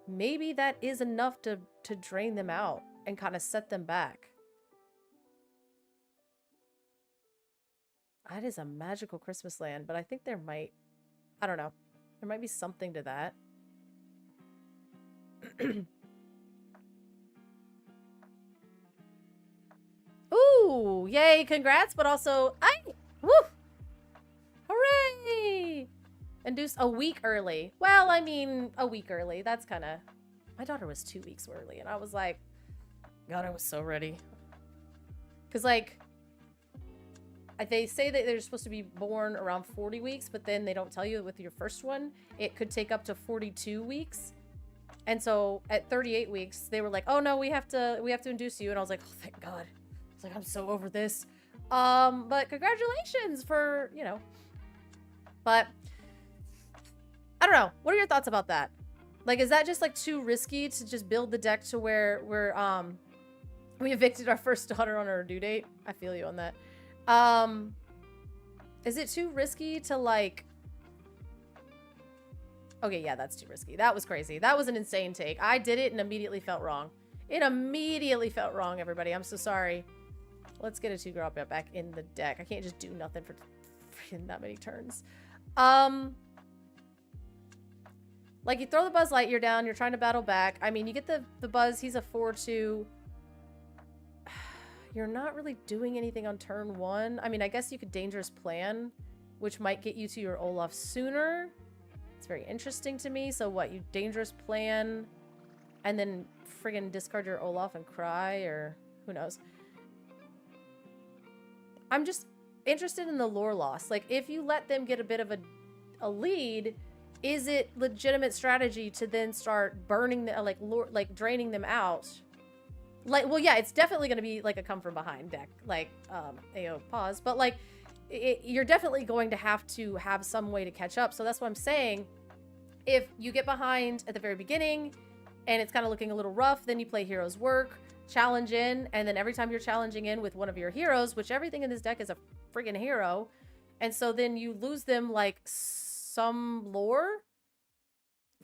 maybe that is enough to drain them out and kind of set them back. That is a magical Christmas land, but I think there might, I don't know, there might be something to that. Ooh, yay, congrats, but also, woo! Hooray! Induce a week early. Well, I mean, a week early. That's kind of... My daughter was 2 weeks early, and I was like, God, I was so ready. Because, like, they say that they're supposed to be born around 40 weeks, but then they don't tell you with your first one. It could take up to 42 weeks. And so at 38 weeks, they were like, oh, no, we have to induce you. And I was like, oh, thank God. I was like, I'm so over this. But congratulations for, you know. But I don't know. What are your thoughts about that? Like, is that just like too risky to just build the deck to where we evicted our first daughter on her due date? I feel you on that. Is it too risky to like... Okay, yeah, that's too risky. That was crazy. That was an insane take. I did it and immediately felt wrong. It immediately felt wrong, everybody. I'm so sorry. Let's get a 2-drop back in the deck. I can't just do nothing for freaking that many turns. Like, you throw the Buzz Lightyear down, you're trying to battle back. I mean, you get the Buzz, he's a 4/2. You're not really doing anything on turn 1. I mean, I guess you could Dangerous Plan, which might get you to your Olaf sooner. It's very interesting to me. So what, you Dangerous Plan and then friggin' discard your Olaf and cry, or who knows? I'm just interested in the lore loss. Like, if you let them get a bit of a lead, is it legitimate strategy to then start burning the like draining them out? Like, well, yeah, it's definitely going to be like a come from behind deck, like AO pause, but like you're definitely going to have some way to catch up. So that's what I'm saying. If you get behind at the very beginning and it's kind of looking a little rough, then you play Heroes Work, challenge in, and then every time you're challenging in with one of your heroes, which everything in this deck is a friggin' hero, and so then you lose them like some lore,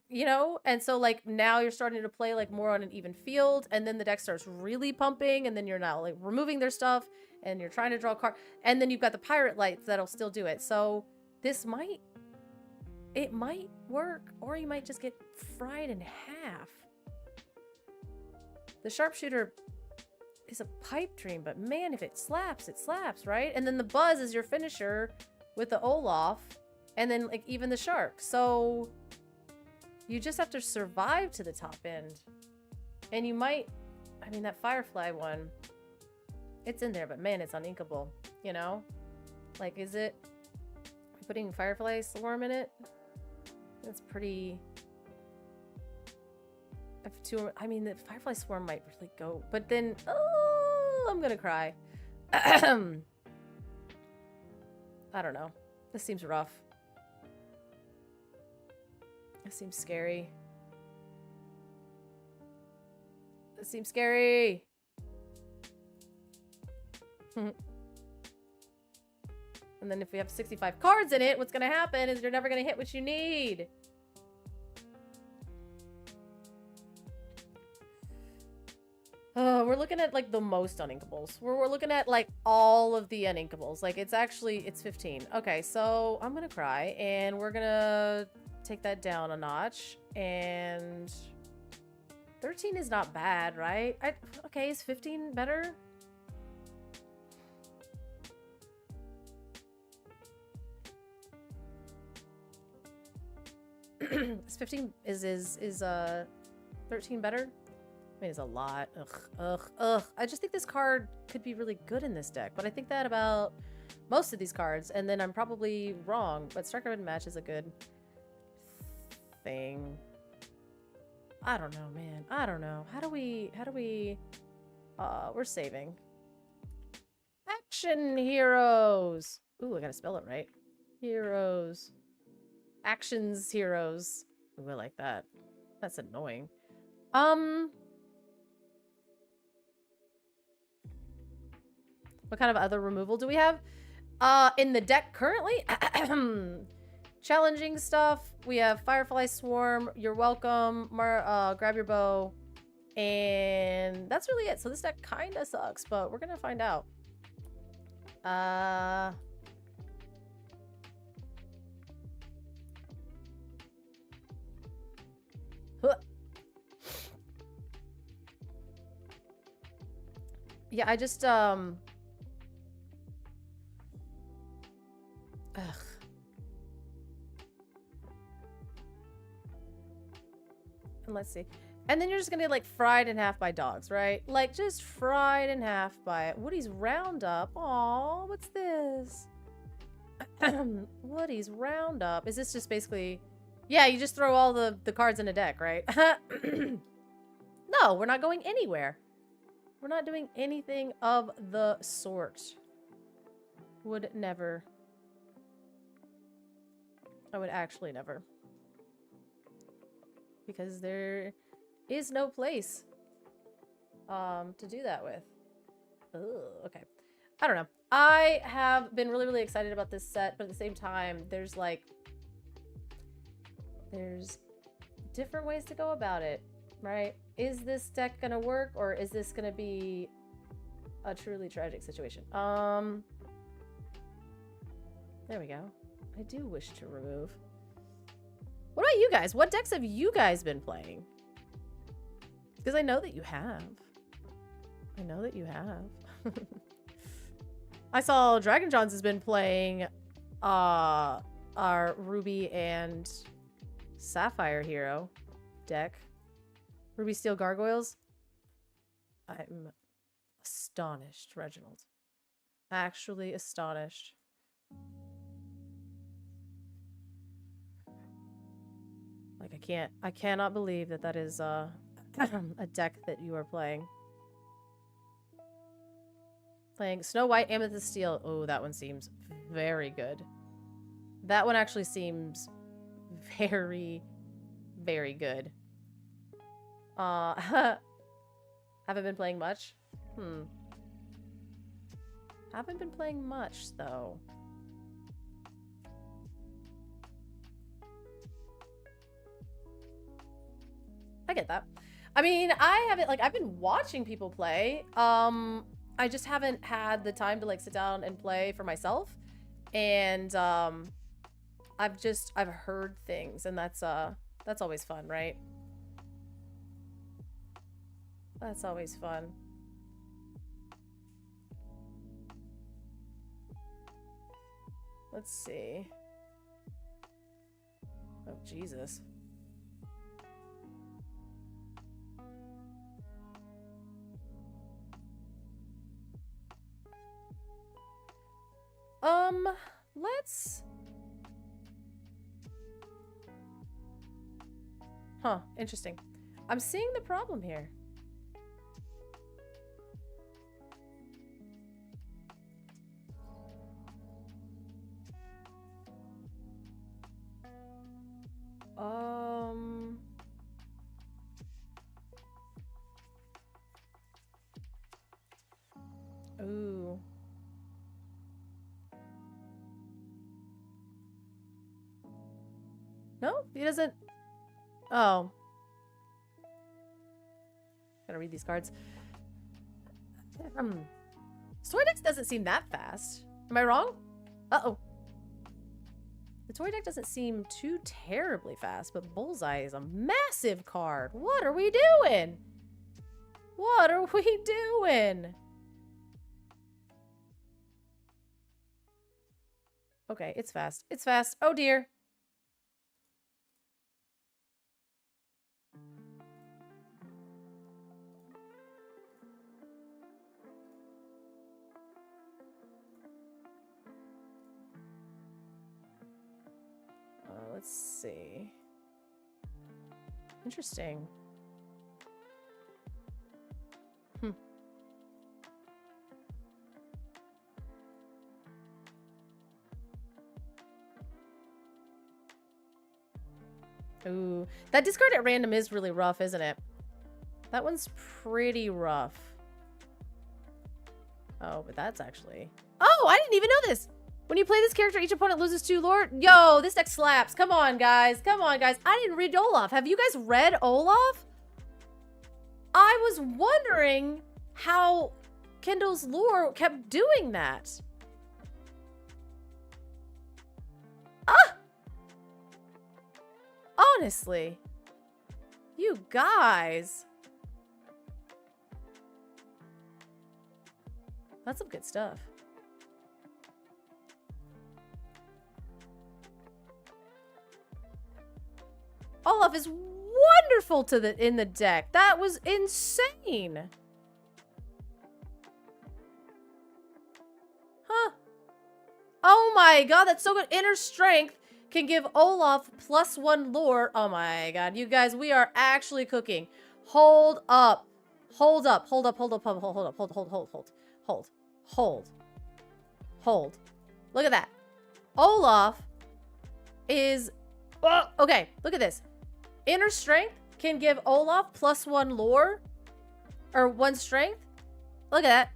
you know, and so like now you're starting to play like more on an even field, and then the deck starts really pumping, and then you're now like removing their stuff and you're trying to draw a card, and then you've got the Pirate Lights that'll still do it. So this might work, or you might just get fried in half. The Sharpshooter is a pipe dream, but man, if it slaps, right? And then the Buzz is your finisher with the Olaf, and then like even the Shark. So you just have to survive to the top end. And you might, I mean, that Firefly one, it's in there, but man, it's uninkable, you know? Like, is it putting Firefly Swarm in it? That's pretty... I mean, the Firefly Swarm might really go, but then, oh, I'm gonna cry. I don't know. This seems rough. This seems scary. This seems scary. And then if we have 65 cards in it, what's gonna happen is you're never gonna hit what you need. We're looking at like the most uninkables. We're looking at like all of the uninkables. Like it's 15. Okay, so I'm gonna cry and we're gonna take that down a notch. And 13 is not bad, right? Okay, is 15 better? Is 15 is 13 better? I mean, it's a lot. Ugh. I just think this card could be really good in this deck, but I think that about most of these cards, and then I'm probably wrong, but Striker Red Match is a good thing. I don't know, man. I don't know. How do we, we're saving. Action heroes. Ooh, I gotta spell it right. Heroes. Actions heroes. Ooh, I like that. That's annoying. What kind of other removal do we have? In the deck currently? Challenging stuff. We have Firefly Swarm. You're welcome. Grab your bow. And that's really it. So this deck kind of sucks, but we're gonna find out. Yeah, I just ugh. And let's see. And then you're just gonna get like fried in half by dogs, right? Like just fried in half by Woody's Roundup. Aw, what's this? Woody's Roundup. Is this just basically... Yeah, you just throw all the cards in a deck, right? No, we're not going anywhere. We're not doing anything of the sort. Would never. I would actually never. Because there is no place to do that with. Ugh, okay. I don't know. I have been really, really excited about this set, but at the same time, there's different ways to go about it, right? Is this deck gonna work, or is this gonna be a truly tragic situation? There we go. I do wish to remove. What about you guys? What decks have you guys been playing? Because I know that you have. I know that you have. I saw Dragon Johns has been playing our Ruby and Sapphire hero deck. Ruby Steel Gargoyles. I'm astonished, Reginald. Actually astonished. Like, I cannot believe that that is a deck that you are playing. Playing Snow White, Amethyst Steel. Oh, that one seems very good. That one actually seems very, very good. Haven't been playing much? Haven't been playing much, though. I get that. I mean, I haven't, like, I've been watching people play. I just haven't had the time to, like, sit down and play for myself. And, I've heard things, and that's always fun, right? That's always fun. Let's see. Oh, Jesus. Let's... Huh, interesting. I'm seeing the problem here. Ooh. No, he doesn't. Oh. Gotta read these cards. Toy deck doesn't seem that fast. Am I wrong? Uh-oh. The toy deck doesn't seem too terribly fast, but Bullseye is a massive card. What are we doing? What are we doing? Okay, it's fast. It's fast. Oh, dear. Let's see. Interesting. Ooh. That discard at random is really rough, isn't it? That one's pretty rough. Oh, but that's actually... Oh, I didn't even know this! When you play this character, each opponent loses 2 lore. Yo, this deck slaps. Come on, guys. Come on, guys. I didn't read Olaf. Have you guys read Olaf? I was wondering how Kendall's lore kept doing that. Ah! Honestly. You guys. That's some good stuff. Olaf is wonderful in the deck. That was insane. Huh. Oh my god, that's so good. Inner Strength can give Olaf +1 lore. Oh my god, you guys, we are actually cooking. Hold up. Hold up. Hold up. Hold up. Hold up. Hold up. Hold, hold, hold, hold. Hold. Hold. Hold. Look at that. Olaf is... Oh, okay, look at this. Inner Strength can give Olaf +1 lore. Or 1 strength. Look at that.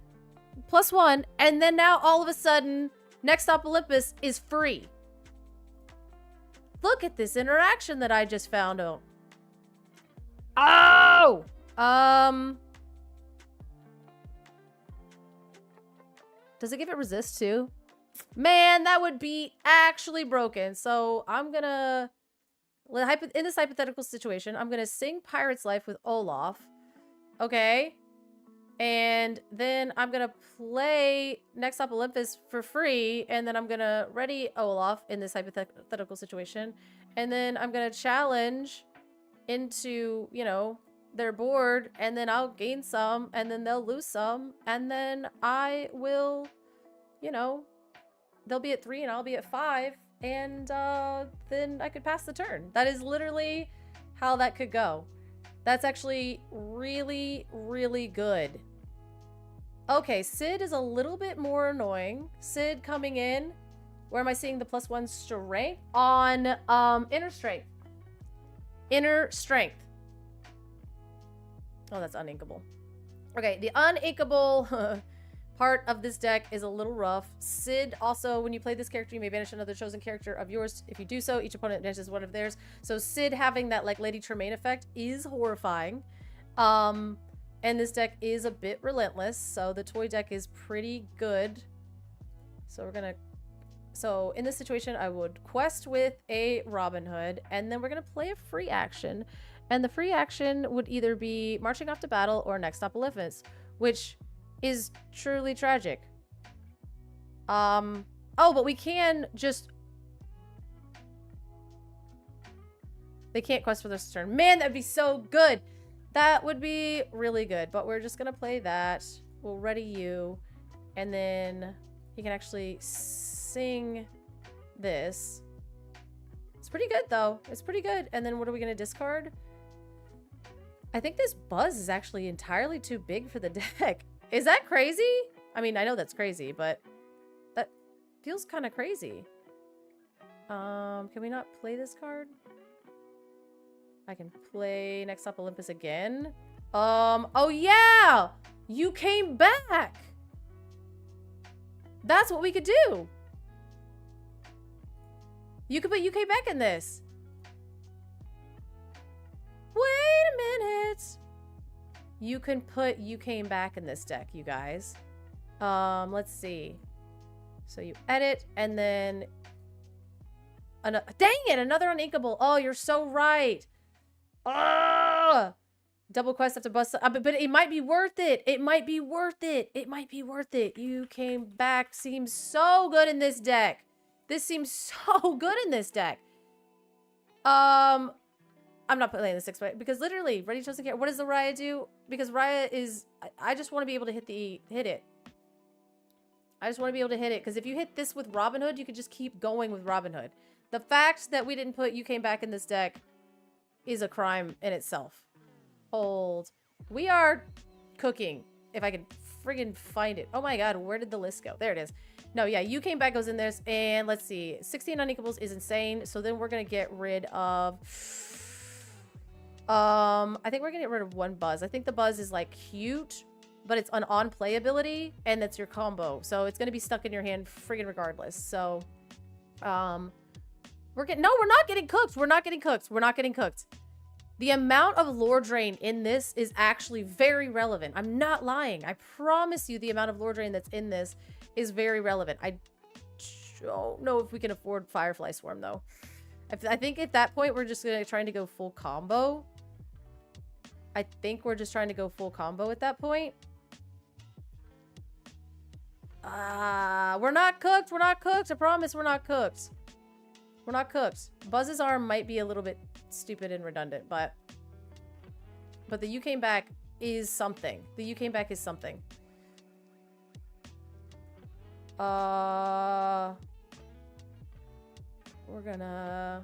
+1. And then now, all of a sudden, Next Stop Olympus is free. Look at this interaction that I just found out. Oh! Does it give it resist too? Man, that would be actually broken. So I'm gonna... In this hypothetical situation, I'm gonna sing Pirate's Life with Olaf. Okay. And then I'm gonna play Next Stop Olympus for free. And then I'm gonna ready Olaf in this hypothetical situation. And then I'm gonna challenge into, you know, their board. And then I'll gain some. And then they'll lose some. And then I will, you know, they'll be at 3 and I'll be at 5. And then I could pass the turn. That is literally how that could go. That's actually really, really good. Okay, Sid is a little bit more annoying. Sid coming in. Where am I seeing the +1 strength? On Inner Strength. Inner Strength. Oh, that's uninkable. Okay, the uninkable part of this deck is a little rough. Sid also, when you play this character, you may banish another chosen character of yours. If you do so, each opponent banishes one of theirs. So Sid having that like Lady Tremaine effect is horrifying. And this deck is a bit relentless. So the toy deck is pretty good. So we're gonna... So in this situation, I would quest with a Robin Hood, and then we're gonna play a free action. And the free action would either be marching off to battle or Next Stop Olympus, which is truly tragic. Oh, but we can just... They can't quest for this turn. Man, that'd be so good. That would be really good. But we're just gonna play that. We'll ready you. And then he can actually sing this. It's pretty good, though. It's pretty good. And then what are we gonna discard? I think this Buzz is actually entirely too big for the deck. Is that crazy? I mean, I know that's crazy, but that feels kind of crazy. Can we not play this card? I can play Next Stop Olympus again. Oh yeah! You came back! That's what we could do! You could put UK back in this. Wait a minute! You can put You Came Back in this deck, you guys. Let's see. So you edit, and then... Dang it! Another uninkable! Oh, you're so right! Oh! Double quest after bust... but it might be worth it! It might be worth it! It might be worth it! You Came Back seems so good in this deck! This seems so good in this deck! I'm not playing the 6-way because literally, ready chosen character. What does the Raya do? Because Raya is... I just want to be able to hit it. I just want to be able to hit it. Because if you hit this with Robin Hood, you could just keep going with Robin Hood. The fact that we didn't put You Came Back in this deck is a crime in itself. Hold. We are cooking. If I can friggin' find it. Oh my god, where did the list go? There it is. No, yeah, You Came Back goes in there. And let's see. 16 unequals is insane. So then we're going to get rid of... I think we're gonna get rid of one buzz. I think the buzz is like cute, but it's an on play ability, and that's your combo. So it's gonna be stuck in your hand friggin' regardless. So, we're not getting cooked. We're not getting cooked. We're not getting cooked. The amount of lore drain in this is actually very relevant. I'm not lying. I promise you the amount of lore drain that's in this is very relevant. I don't know if we can afford Firefly Swarm, though. I think at that point, we're just trying to go full combo. I think we're just trying to go full combo at that point. We're not cooked. We're not cooked. I promise we're not cooked. We're not cooked. Buzz's arm might be a little bit stupid and redundant, but the you came back is something. The you came back is something. We're gonna...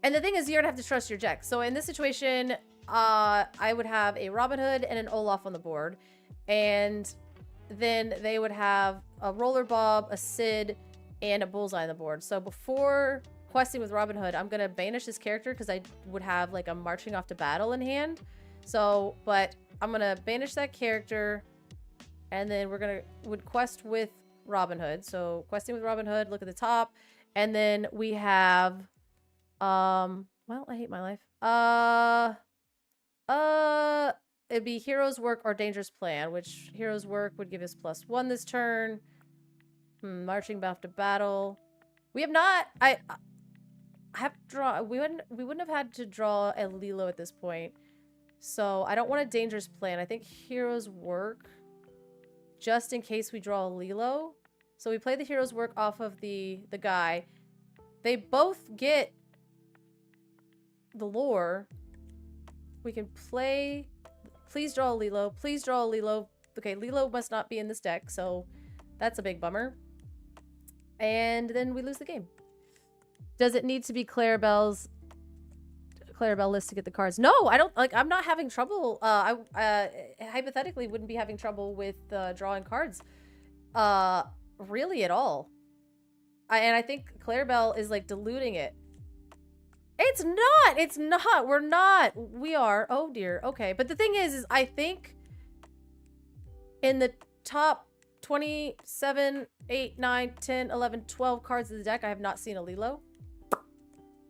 And the thing is, you're gonna have to trust your deck. So in this situation, I would have a Robin Hood and an Olaf on the board, and then they would have a Roller Bob, a Sid, and a Bullseye on the board. So before questing with Robin Hood, I'm gonna banish this character because I would have like a marching off to battle in hand. So, but I'm gonna banish that character, and then would quest with Robin Hood. So questing with Robin Hood, look at the top, and then we have, well, I hate my life. It'd be Hero's Work or Dangerous Plan, which Hero's Work would give us +1 this turn. Marching back to battle. We have not. I have to draw. We wouldn't have had to draw a Lilo at this point. So I don't want a Dangerous Plan. I think Hero's Work, just in case we draw a Lilo. So we play the Hero's Work off of the guy. They both get the lore. We can play. Please draw a Lilo. Please draw a Lilo. Okay, Lilo must not be in this deck, so that's a big bummer. And then we lose the game. Does it need to be Clarabelle list to get the cards? No, I don't. Like, I'm not having trouble. I hypothetically wouldn't be having trouble with drawing cards, really at all. And I think Clarabelle is like diluting it. It's not. It's not. We're not. We are. Oh dear. Okay. But the thing is I think in the top 27, 8, 9, 10, 11, 12 cards of the deck, I have not seen a Lilo.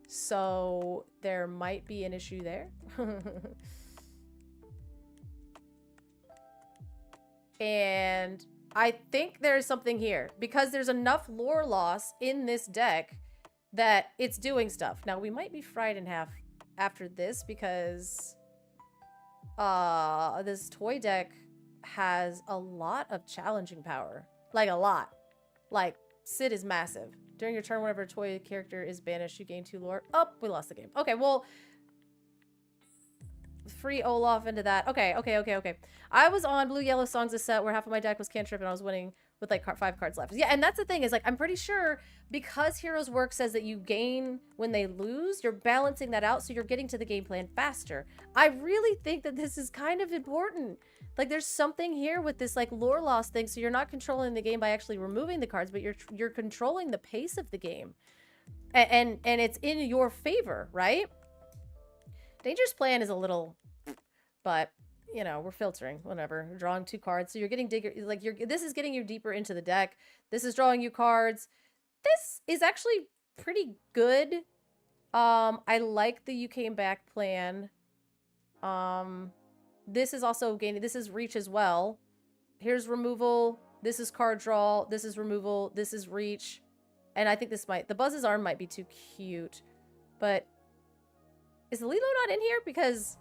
So there might be an issue there. And I think there's something here because there's enough lore loss in this deck that it's doing stuff. Now, we might be fried in half after this because this toy deck has a lot of challenging power. Like, a lot. Like, Sid is massive. During your turn, whenever a toy character is banished, you gain 2 lore. Oh, we lost the game. Okay, well, free Olaf into that. Okay. I was on Blue Yellow Songs a set where half of my deck was cantrip and I was winning with like 5 cards left. Yeah, and that's the thing is like I'm pretty sure because Hero's Work says that you gain when they lose, you're balancing that out so you're getting to the game plan faster. I really think that this is kind of important. Like there's something here with this like lore loss thing, so you're not controlling the game by actually removing the cards, but you're controlling the pace of the game. And it's in your favor, right? Dangerous Plan is a little, but you know, we're filtering, whatever. We're drawing 2 cards. So you're getting this is getting you deeper into the deck. This is drawing you cards. This is actually pretty good. I like the You Came Back plan. This is also gaining, this is reach as well. Here's removal. This is card draw. This is removal. This is reach. And I think this might, the Buzz's arm might be too cute. But is the Lilo not in here? Because,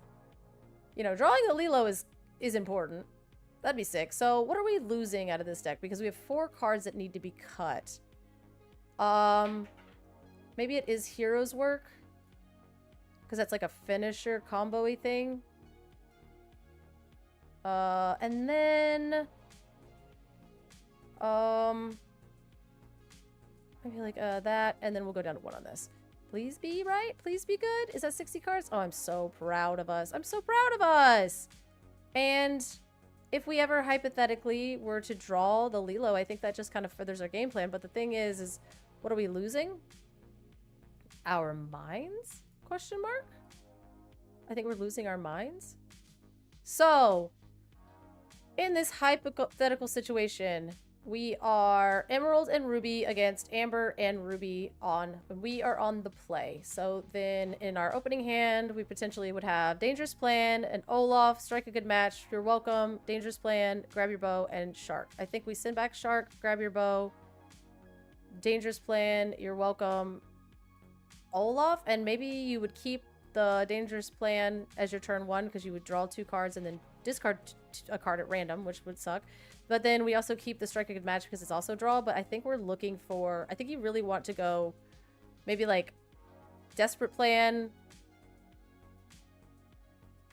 you know, drawing the Lilo is important. That'd be sick. So what are we losing out of this deck? Because we have 4 cards that need to be cut. Maybe it is Hero's Work. Because that's like a finisher combo-y thing. And then... maybe like that, and then we'll go down to 1 on this. Please be right. Please be good. Is that 60 cards? Oh, I'm so proud of us. I'm so proud of us. And if we ever hypothetically were to draw the Lilo, I think that just kind of furthers our game plan. But the thing is What are we losing? Our minds? Question mark? I think we're losing our minds. So, in this hypothetical situation, we are Emerald and Ruby against Amber and Ruby we are on the play. So then in our opening hand, we potentially would have Dangerous Plan and Olaf, strike a good match, you're welcome, Dangerous Plan, grab your bow, and Shark. I think we send back Shark, grab your bow, Dangerous Plan, you're welcome, Olaf, and maybe you would keep the Dangerous Plan as your turn 1 because you would draw 2 cards and then discard a card at random, which would suck. But then we also keep the strike a good match because it's also draw. But I think we're looking for... I think you really want to go maybe like Desperate Plan.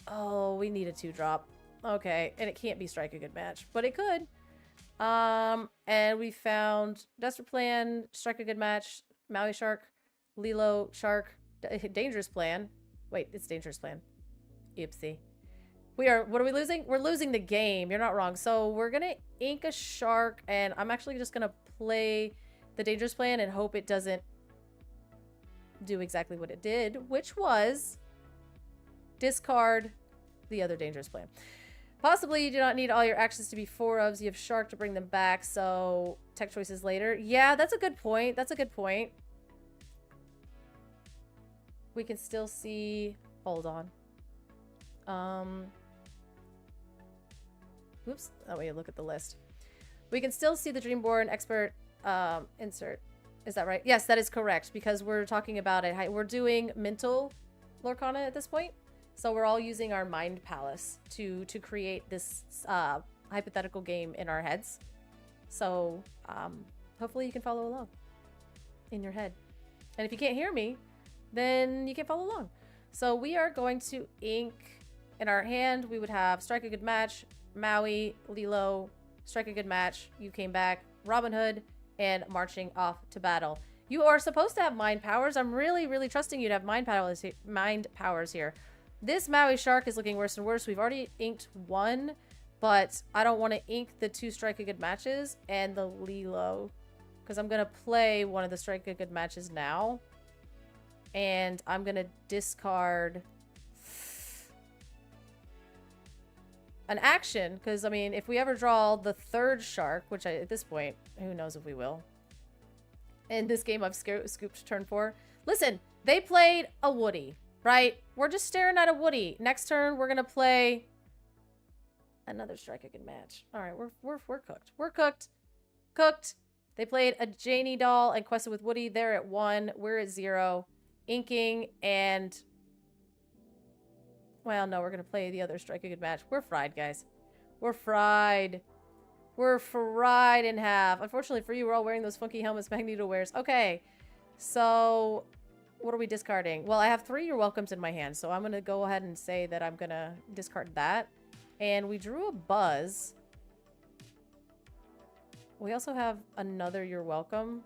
Oh, we need a 2-drop. Okay, and it can't be strike a good match, but it could. And we found Desperate Plan, strike a good match, Maui Shark, Lilo Shark, Dangerous Plan. Wait, it's Dangerous Plan. Oopsie. What are we losing? We're losing the game. You're not wrong. So we're going to ink a Shark, and I'm actually just going to play the Dangerous Plan and hope it doesn't do exactly what it did, which was discard the other Dangerous Plan. Possibly you do not need all your actions to be 4-ofs. You have Shark to bring them back, so tech choices later. Yeah, that's a good point. That's a good point. We can still see... Hold on. Oops. Oh, wait, look at the list. We can still see the Dreamborn Expert insert. Is that right? Yes, that is correct, because we're talking about it. We're doing mental Lorcana at this point. So we're all using our Mind Palace to create this hypothetical game in our heads. So hopefully you can follow along in your head. And if you can't hear me, then you can follow along. So we are going to ink in our hand. We would have Strike a Good Match, Maui, Lilo, Strike a Good Match, You Came Back, Robin Hood, and Marching Off to Battle. You are supposed to have mind powers. I'm really, really trusting you to have mind powers here. This Maui Shark is looking worse and worse. We've already inked 1, but I don't want to ink the 2 Strike a Good Matches and the Lilo, because I'm going to play one of the Strike a Good Matches now. And I'm going to discard an action, because, I mean, if we ever draw the 3rd Shark, which at this point, who knows if we will. In this game, I've scooped turn 4. Listen, they played a Woody, right? We're just staring at a Woody. Next turn, we're going to play another Strike a Good Match. All right, we're cooked. We're cooked. Cooked. They played a Janie doll and quested with Woody. They're at 1. We're at 0. Inking and... Well, no, we're going to play the other Strike a Good Match. We're fried, guys. We're fried. We're fried in half. Unfortunately for you, we're all wearing those funky helmets Magneto wears. Okay, so what are we discarding? Well, I have 3 You're Welcomes in my hand, so I'm going to go ahead and say that I'm going to discard that. And we drew a Buzz. We also have another You're Welcome.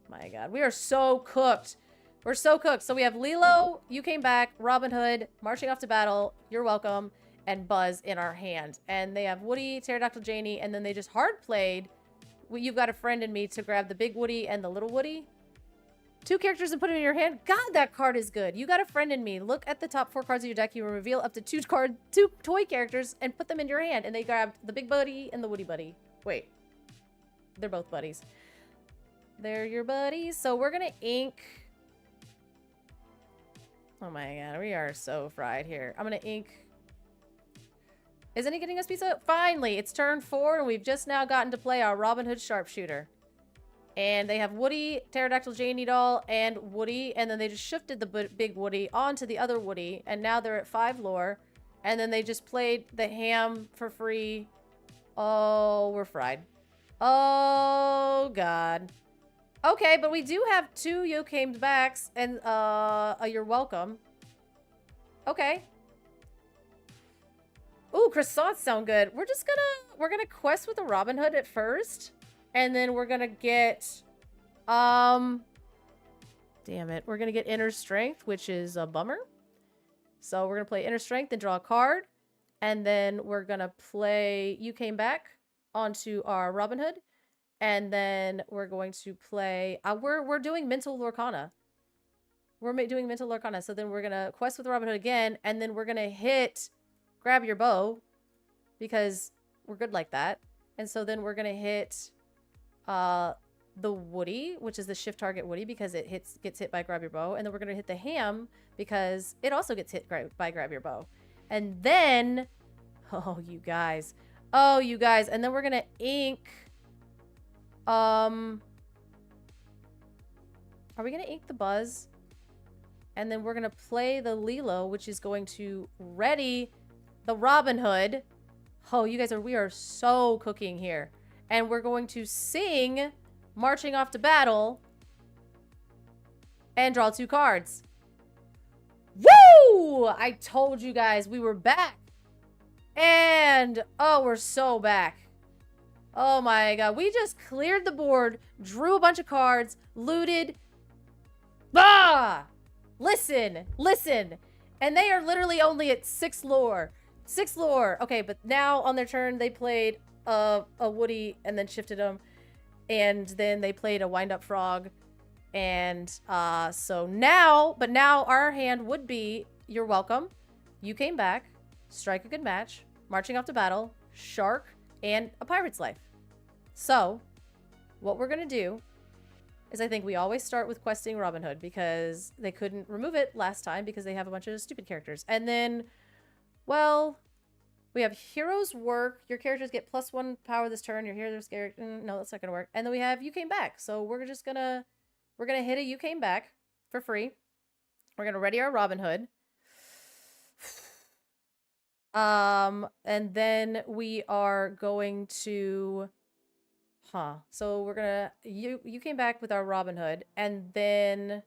My God, we are so cooked. We're so cooked. So we have Lilo, You Came Back, Robin Hood, Marching Off to Battle, You're Welcome, and Buzz in our hand. And they have Woody, Pterodactyl Janie, and then they just hard played You've Got a Friend in Me to grab the big Woody and the little Woody. 2 characters and put it in your hand. God, that card is good. You Got a Friend in Me. Look at the top 4 cards of your deck. You will reveal up to 2 toy characters and put them in your hand. And they grabbed the big buddy and the Woody buddy. Wait. They're both buddies. They're your buddies. So we're going to ink... Oh my God, we are so fried here. I'm going to ink... Isn't he getting us pizza? Finally, it's turn 4, and we've just now gotten to play our Robin Hood Sharpshooter. And they have Woody, Pterodactyl Janie doll, and Woody, and then they just shifted the big Woody onto the other Woody, and now they're at 5 lore. And then they just played the ham for free. Oh, we're fried. Oh, God. Okay, but we do have 2 You Came Backs and a You're Welcome. Okay. Ooh, croissants sound good. We're gonna quest with the Robin Hood at first, and then we're gonna get damn it, we're gonna get Inner Strength, which is a bummer. So we're gonna play Inner Strength and draw a card, and then we're gonna play You Came Back onto our Robin Hood. And then we're going to play... we're doing Mental Lorcana. We're doing Mental Lorcana. So then we're going to quest with Robin Hood again. And then we're going to hit Grab Your Bow. Because we're good like that. And so then we're going to hit the Woody, which is the shift target Woody, because it gets hit by Grab Your Bow. And then we're going to hit the Ham because it also gets hit by Grab Your Bow. And then... Oh, you guys. Oh, you guys. And then we're going to ink... Are we going to ink the Buzz? And then we're going to play the Lilo, which is going to ready the Robin Hood. Oh, you guys we are so cooking here. And we're going to sing Marching Off to Battle and draw 2 cards. Woo! I told you guys we were back. And, oh, we're so back. Oh my god. We just cleared the board, drew a bunch of cards, looted. Bah! Listen. And they are literally only at 6 lore. 6 lore. Okay, but now on their turn, they played a Woody and then shifted them. And then they played a Wind-Up Frog. And so now, but now our hand would be, you're welcome. You came back, strike a good match, marching off to battle, shark, and a pirate's life. So, what we're going to do is I think we always start with questing Robin Hood because they couldn't remove it last time because they have a bunch of stupid characters. And then, well, we have Hero's Work. Your characters get +1 power this turn. Your hero's character... No, that's not going to work. And then we have You Came Back. So we're just going to... We're going to hit a You Came Back for free. We're going to ready our Robin Hood. And then we are going to... So we're gonna... You came back with our Robin Hood. And then...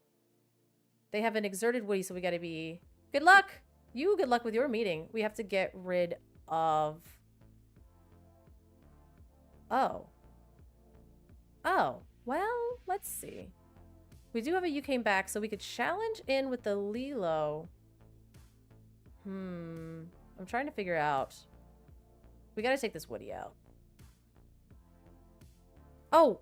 They have an Exerted Woody, so we gotta be... Good luck! Good luck with your meeting. We have to get rid of... Oh. Well, let's see. We do have a You Came Back, so we could challenge in with the Lilo. I'm trying to figure out... We gotta take this Woody out. Oh.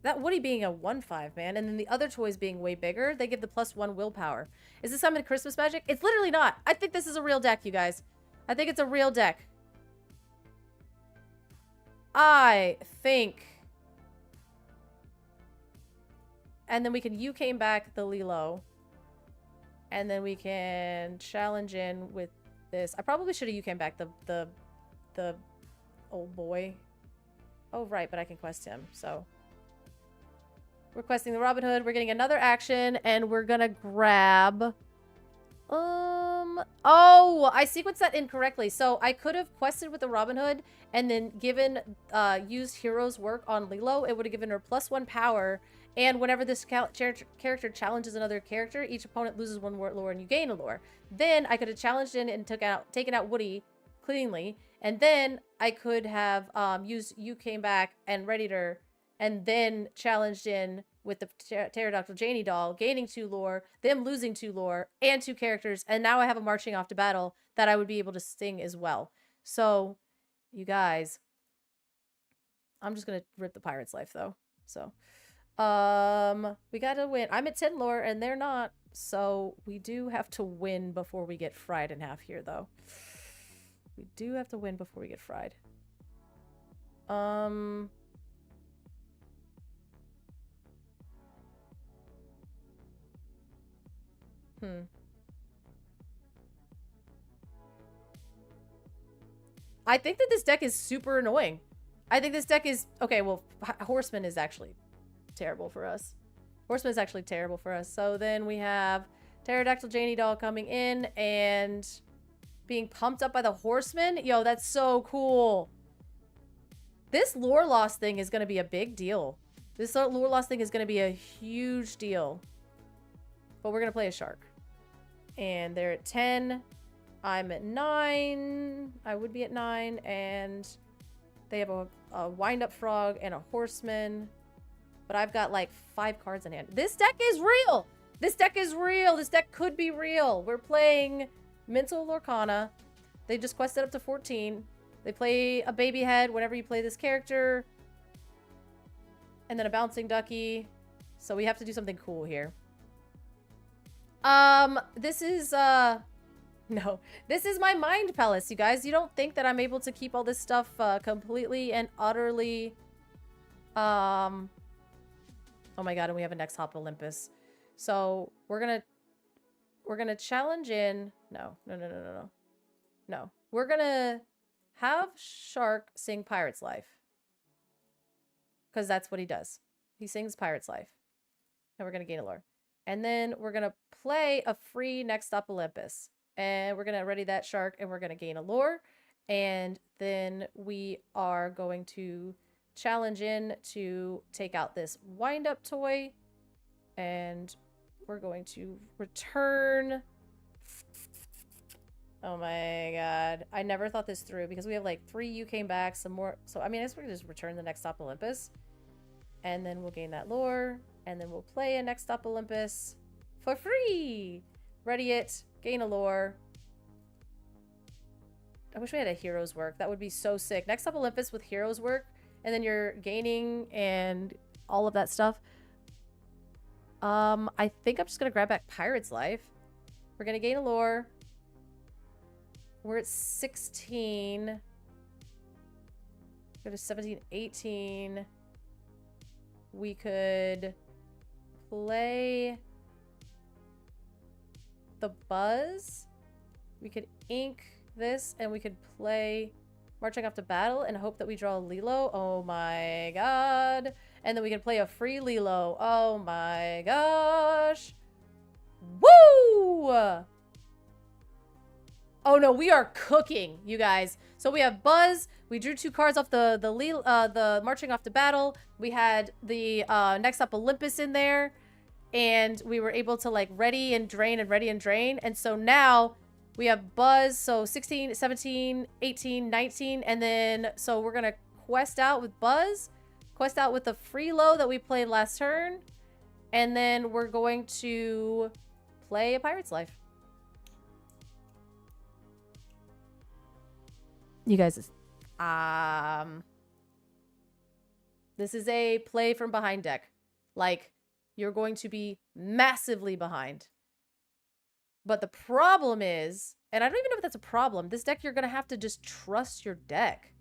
That Woody being a 1/5, man. And then the other toys being way bigger, they give the +1 willpower. Is this Summon Christmas Magic? It's literally not. I think this is a real deck, you guys. I think it's a real deck. I think... And then we can You Came Back the Lilo. And then we can challenge in with this. I probably should have You Came Back the old boy. Oh, right, but I can quest him, so. We're questing the Robin Hood. We're getting another action, and we're gonna grab... Oh, I sequenced that incorrectly. So I could have quested with the Robin Hood and then used Hero's Work on Lilo. It would have given her +1 power. And whenever this character challenges another character, each opponent loses 1 lore and you gain a lore. Then I could have challenged in and taken out Woody cleanly. And then I could have used You Came Back and readied her. And then challenged in with the Pterodactyl Janie doll, gaining 2 lore, them losing 2 lore, and 2 characters. And now I have a marching off to battle that I would be able to sting as well. So, you guys, I'm just going to rip the pirate's life, though. So, we got to win. I'm at 10 lore, and they're not. So, we do have to win before we get fried in half here, though. We do have to win before we get fried. I think that this deck is super annoying. I think this deck is... Okay, well, Horseman is actually terrible for us. Horseman is actually terrible for us. So then we have Pterodactyl Janie doll coming in and being pumped up by the Horseman. Yo, that's so cool. This lore loss thing is going to be a big deal. This lore loss thing is going to be a huge deal. But we're going to play a shark. And they're at 10. I'm at 9. I would be at 9. And they have a wind-up frog and a horseman. But I've got like 5 cards in hand. This deck is real! This deck is real! This deck could be real. We're playing Mental Lorcana. They just quested up to 14. They play a baby head whenever you play this character. And then a bouncing ducky. So we have to do something cool here. This is, no. This is my mind palace, you guys. You don't think that I'm able to keep all this stuff, completely and utterly, oh my god, and we have a next hop Olympus. So, we're gonna challenge in, no. No. We're gonna have Shark sing Pirate's Life. Because that's what he does. He sings Pirate's Life. And we're gonna gain a lore. And then we're gonna play a free Next Up Olympus. And we're gonna ready that Shark and we're gonna gain a lore. And then we are going to challenge in to take out this wind-up toy. And we're going to return... Oh my god. I never thought this through because we have like 3 you came back, some more. So, I mean, I guess we're going to just return the Next Stop Olympus. And then we'll gain that lore. And then we'll play a Next Stop Olympus for free. Ready it. Gain a lore. I wish we had a Heroes Work. That would be so sick. Next Stop Olympus with Heroes Work. And then you're gaining and all of that stuff. I think I'm just going to grab back Pirate's Life. We're going to gain a lore. We're at 16. Go to 17, 18. We could play the Buzz. We could ink this and we could play Marching Off to Battle and hope that we draw a Lilo. Oh my god. And then we can play a free Lilo. Oh my gosh. Woo! Oh no, we are cooking, you guys. So we have Buzz. We drew 2 cards off the Marching Off to Battle. We had the Next Up Olympus in there. And we were able to like ready and drain and ready and drain. And so now we have Buzz. So 16, 17, 18, 19. And then so we're going to quest out with Buzz. Quest out with the free low that we played last turn. And then we're going to play a Pirate's Life. You guys, this is a play from behind deck. Like, you're going to be massively behind. But the problem is, and I don't even know if that's a problem, this deck, you're going to have to just trust your deck.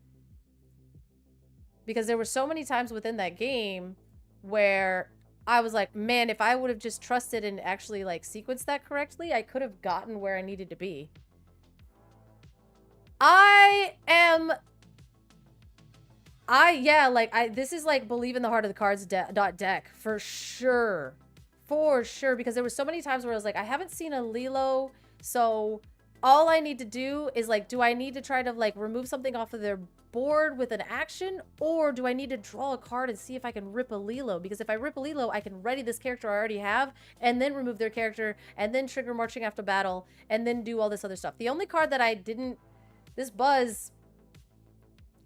Because there were so many times within that game where I was like, man, if I would have just trusted and actually, like, sequenced that correctly, I could have gotten where I needed to be. This is like believe in the heart of the cards deck for sure. For sure. Because there were so many times where I was like, I haven't seen a Lilo. So all I need to do is like, do I need to try to like remove something off of their board with an action? Or do I need to draw a card and see if I can rip a Lilo? Because if I rip a Lilo, I can ready this character I already have and then remove their character and then trigger Marching After Battle and then do all this other stuff. The only card that I didn't... This Buzz,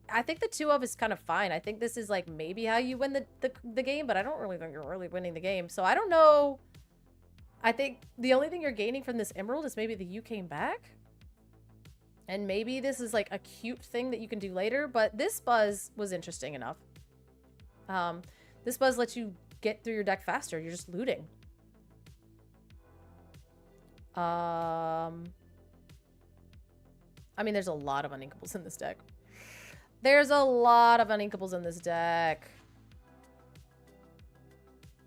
I think the 2 of is kind of fine. I think this is like maybe how you win the game, but I don't really think you're really winning the game. So I don't know. I think the only thing you're gaining from this Emerald is maybe the you came back. And maybe this is like a cute thing that you can do later, but this Buzz was interesting enough. This Buzz lets you get through your deck faster. You're just looting. I mean, there's a lot of uninkables in this deck. There's a lot of uninkables in this deck.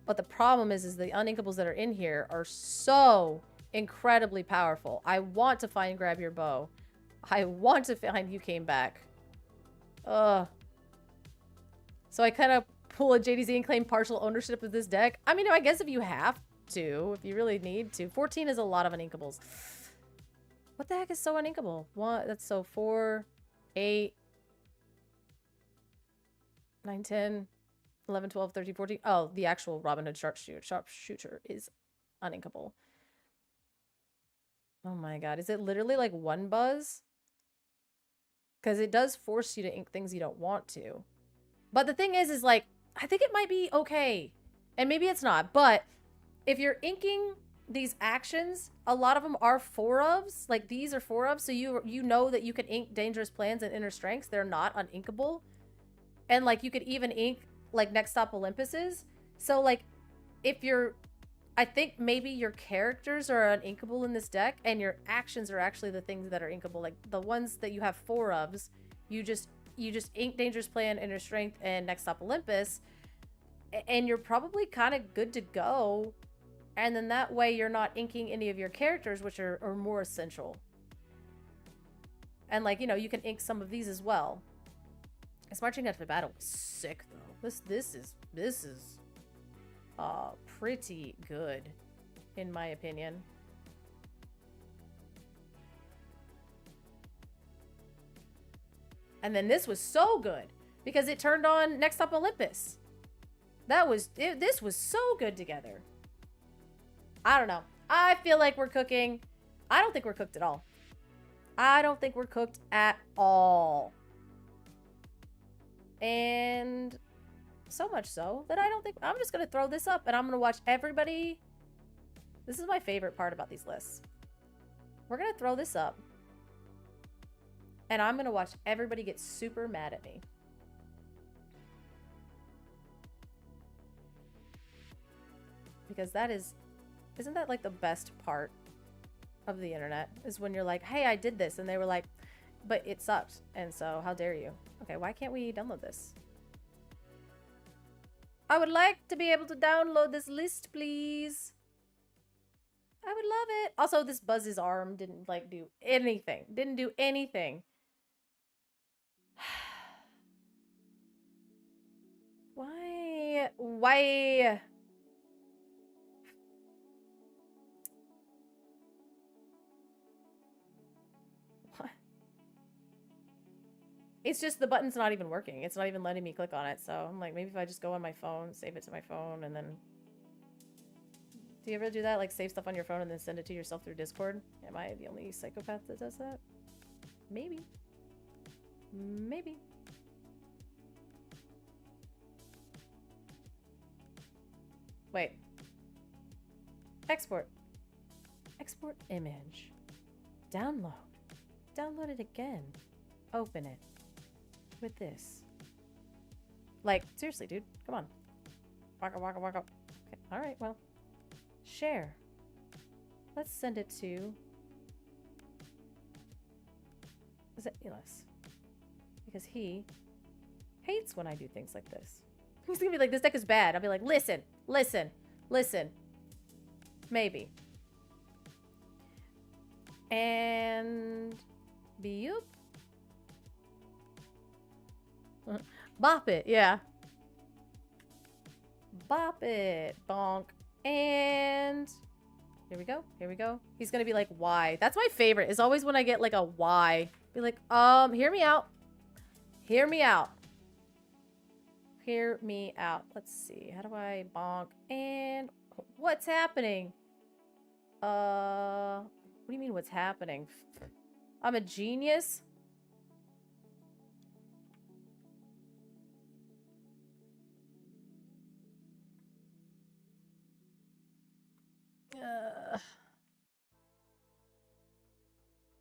But the problem is the uninkables that are in here are so incredibly powerful. I want to find Grab Your Bow. I want to find You Came Back. Ugh. So I kind of pull a JDZ and claim partial ownership of this deck. I mean, I guess if you have to, if you really need to. 14 is a lot of uninkables. What the heck is so uninkable? What? That's so 4, 8, 9, 10, 11, 12, 13, 14. Oh, the actual Robin Hood sharpshooter is uninkable. Oh my god. Is it literally like 1 Buzz? Because it does force you to ink things you don't want to. But the thing is like, I think it might be okay. And maybe it's not. But if you're inking these actions, a lot of them are 4-ofs. Like, these are 4-ofs, so you know that you can ink Dangerous Plans and Inner Strengths. They're not uninkable. And, like, you could even ink, like, Next Stop Olympus's. So, like, if you're... I think maybe your characters are uninkable in this deck, and your actions are actually the things that are inkable. Like, the ones that you have 4-ofs, you just ink Dangerous Plan, Inner Strength, and Next Stop Olympus, and you're probably kind of good to go. And then that way you're not inking any of your characters, which are more essential. And, like, you know, you can ink some of these as well. This Marching After Battle was sick, though. This is pretty good, in my opinion. And then this was so good because it turned on Next Stop Olympus. This was so good together. I don't know. I feel like we're cooking. I don't think we're cooked at all. I don't think we're cooked at all. And so much so that I don't think... I'm just going to throw this up and I'm going to watch everybody... This is my favorite part about these lists. We're going to throw this up. And I'm going to watch everybody get super mad at me. Because that is... Isn't that like the best part of the internet? Is when you're like, hey, I did this. And they were like, but it sucked. And so how dare you? Okay, why can't we download this? I would like to be able to download this list, please. I would love it. Also, this Buzz's arm didn't like do anything. Didn't do anything. Why? Why? It's just the button's not even working. It's not even letting me click on it. So I'm like, maybe if I just go on my phone, save it to my phone, and then... Do you ever do that? Like, save stuff on your phone and then send it to yourself through Discord? Am I the only psychopath that does that? Maybe. Maybe. Wait. Export. Export image. Download. Download it again. Open it. With this. Like, seriously, dude. Come on. Waka waka waka. Okay. Alright, well. Share. Let's send it to... Is it Elis? Because he hates when I do things like this. He's gonna be like, this deck is bad. I'll be like, listen, listen, listen. Maybe. And... Beep. Bop it, yeah. Bop it. Bonk. And... Here we go. Here we go. He's gonna be like, why? That's my favorite. Is always when I get like a why. Be like, hear me out. Hear me out. Hear me out. Let's see. How do I bonk? And what's happening? What do you mean what's happening? I'm a genius?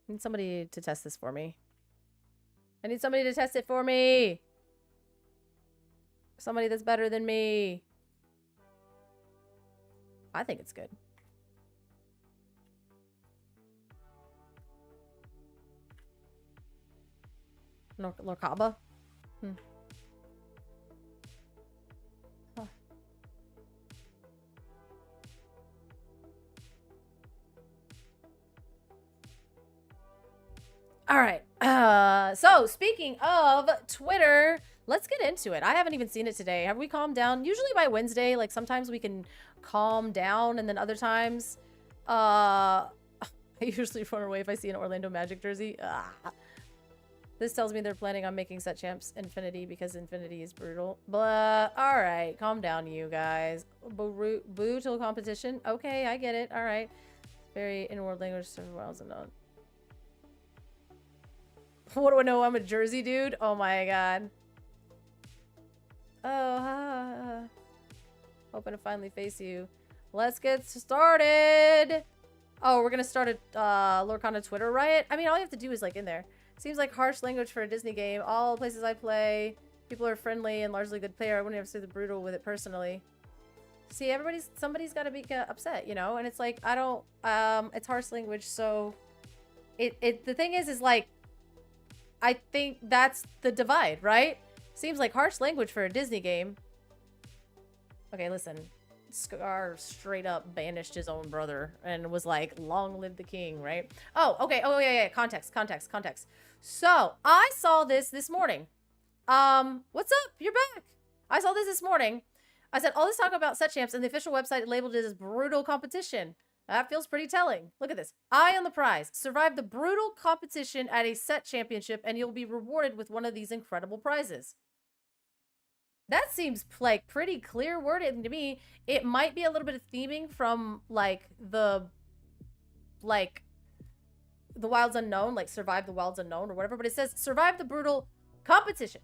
I need somebody to test this for me. I need somebody to test it for me. Somebody that's better than me. I think it's good. Lorcaba? Hmm. Huh. All right. So speaking of Twitter, let's get into it. I haven't even seen it today. Have we calmed down? Usually by Wednesday, like sometimes we can calm down, and then other times, I usually run away if I see an Orlando Magic jersey. This tells me they're planning on making set champs Infinity because Infinity is brutal. But all right, calm down, you guys. Brutal competition. Okay, I get it. All right. Very in-world language. Several miles and on. What do I know? I'm a Jersey dude. Oh my god. Oh, hoping to finally face you. Let's get started. Oh, we're gonna start a Lorcana Twitter riot? I mean, all you have to do is, like, in there. Seems like harsh language for a Disney game. All places I play, people are friendly and largely good player. I wouldn't ever say the brutal with it personally. See, somebody's got to be upset, you know? And it's like, I don't, it's harsh language, so... the thing is, like, I think that's the divide, right? Seems like harsh language for a Disney game. Okay, listen. Scar straight up banished his own brother and was like, long live the king, right? Oh, okay. Oh, yeah. Context. So, I saw this morning. What's up? You're back. I saw this morning. I said, all this talk about set champs and the official website labeled it as brutal competition. That feels pretty telling. Look at this. Eye on the prize. Survive the brutal competition at a set championship and you'll be rewarded with one of these incredible prizes. That seems like pretty clear worded to me. It might be a little bit of theming from like the Wilds Unknown, like Survive the Wilds Unknown or whatever, but it says survive the brutal competition.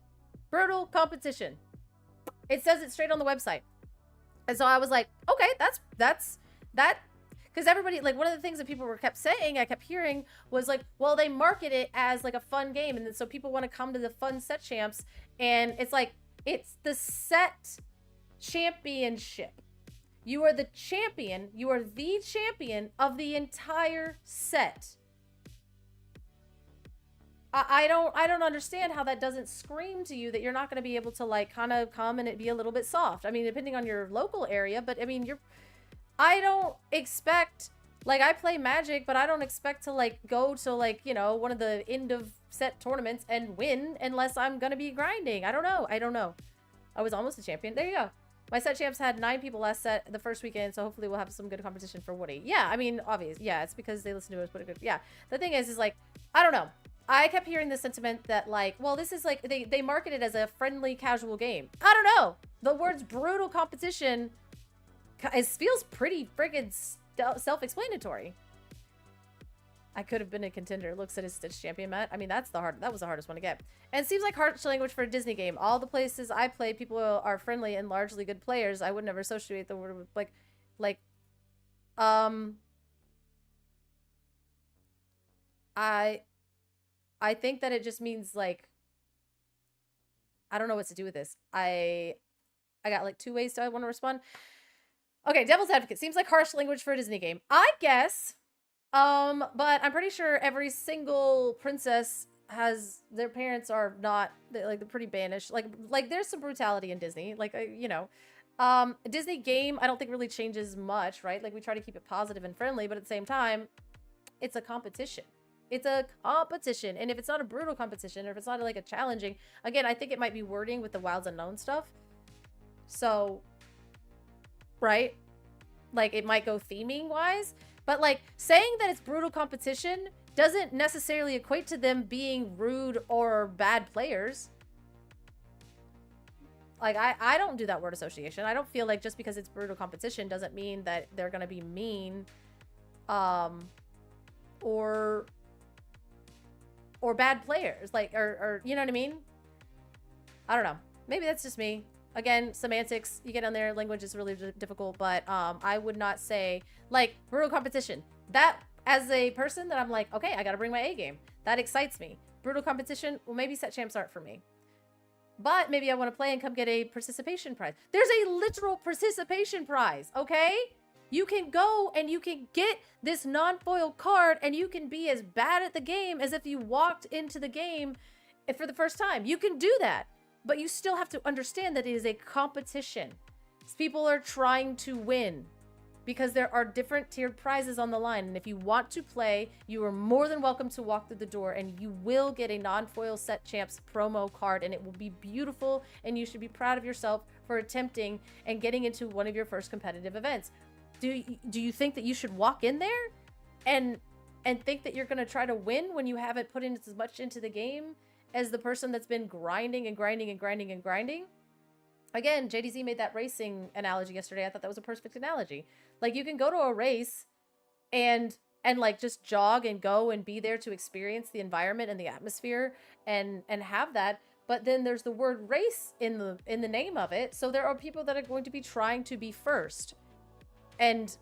Brutal competition. It says it straight on the website. And so I was like, okay, that's that. Because everybody, like, one of the things that people kept saying, I kept hearing, was like, well, they market it as like a fun game, and then so people want to come to the fun set champs, and it's like, it's the set championship. You are the champion. You are the champion of the entire set. I don't understand how that doesn't scream to you that you're not going to be able to, like, kind of come and it be a little bit soft. I mean, depending on your local area, but I mean, I don't expect, like, I play Magic, but I don't expect to, like, go to, like, you know, one of the end of set tournaments and win unless I'm going to be grinding. I don't know. I was almost a champion. There you go. My set champs had 9 people last set, the first weekend, so hopefully we'll have some good competition for Woody. Yeah, I mean, obvious. Yeah, it's because they listen to us, but good. Yeah, the thing is like, I don't know. I kept hearing the sentiment that, like, well, this is like, they market it as a friendly, casual game. I don't know. The words brutal competition feels pretty friggin' self-explanatory. I could have been a contender. Looks at his Stitch champion mat. I mean, that was the hardest one to get. And it seems like harsh language for a Disney game. All the places I play, people are friendly and largely good players. I would never associate the word with, I think that it just means, like, I don't know what to do with this. I got, like, 2 ways I want to respond. Okay, Devil's Advocate. Seems like harsh language for a Disney game. I guess. But I'm pretty sure every single princess has, their parents are not, they're pretty banished. Like there's some brutality in Disney. Like, you know. A Disney game, I don't think really changes much, right? Like, we try to keep it positive and friendly, but at the same time, it's a competition. It's a competition. And if it's not a brutal competition, or if it's not like a challenging, again, I think it might be wording with the Wilds Unknown stuff. So, right? Like, it might go theming wise, but like saying that it's brutal competition doesn't necessarily equate to them being rude or bad players. Like, I don't do that word association. I don't feel like just because it's brutal competition doesn't mean that they're going to be mean, or bad players, like, or you know what I mean? I don't know. Maybe that's just me. Again, semantics, you get on there, language is really difficult, but I would not say, like, brutal competition. That, as a person that I'm like, okay, I gotta bring my A game. That excites me. Brutal competition, well, maybe set champs aren't for me. But maybe I want to play and come get a participation prize. There's a literal participation prize, okay? You can go and you can get this non-foil card and you can be as bad at the game as if you walked into the game for the first time. You can do that. But you still have to understand that it is a competition. People are trying to win because there are different tiered prizes on the line. And if you want to play, you are more than welcome to walk through the door and you will get a non-foil set champs promo card and it will be beautiful and you should be proud of yourself for attempting and getting into one of your first competitive events. Do you think that you should walk in there and think that you're going to try to win when you haven't put in as much into the game as the person that's been grinding and grinding and grinding and grinding? Again, JDZ made that racing analogy yesterday. I thought that was a perfect analogy. Like, you can go to a race and like just jog and go and be there to experience the environment and the atmosphere and have that. But then there's the word race in the name of it. So there are people that are going to be trying to be first. And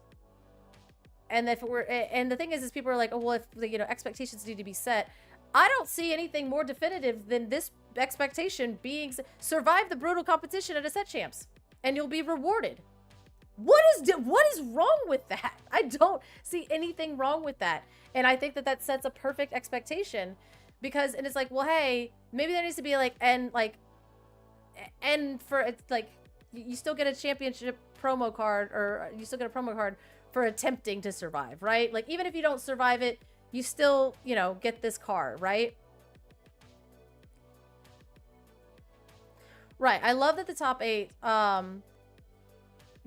if it were, and the thing is people are like, oh, well, if the, you know, expectations need to be set. I don't see anything more definitive than this expectation being survive the brutal competition at a set champs, and you'll be rewarded. What is wrong with that? I don't see anything wrong with that. And I think that sets a perfect expectation, because, and it's like, well, hey, maybe there needs to be like, and for, it's like, you still get a championship promo card, or you still get a promo card for attempting to survive, right? Like, even if you don't survive it, you still, you know, get this card, right? Right. I love that the top 8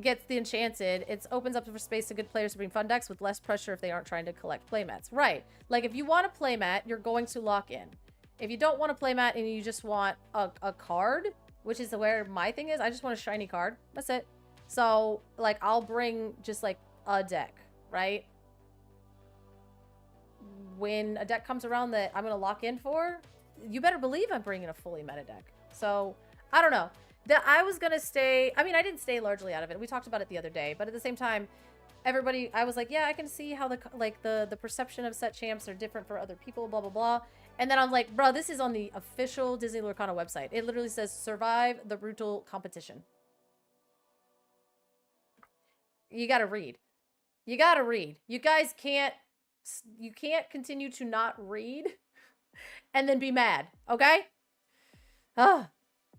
gets the enchanted. It opens up for space to good players to bring fun decks with less pressure if they aren't trying to collect playmats. Right. Like, if you want a playmat, you're going to lock in. If you don't want a playmat and you just want a card, which is where my thing is, I just want a shiny card. That's it. So, like, I'll bring just, like, a deck, right? When a deck comes around that I'm going to lock in for, you better believe I'm bringing a fully meta deck. So, I don't know. I was going to stay... I mean, I didn't stay largely out of it. We talked about it the other day. But at the same time, everybody... I was like, yeah, I can see how the perception of set champs are different for other people, blah, blah, blah. And then I'm like, bro, this is on the official Disney Lorcana website. It literally says, survive the brutal competition. You got to read. You got to read. You guys can't... You can't continue to not read and then be mad, okay?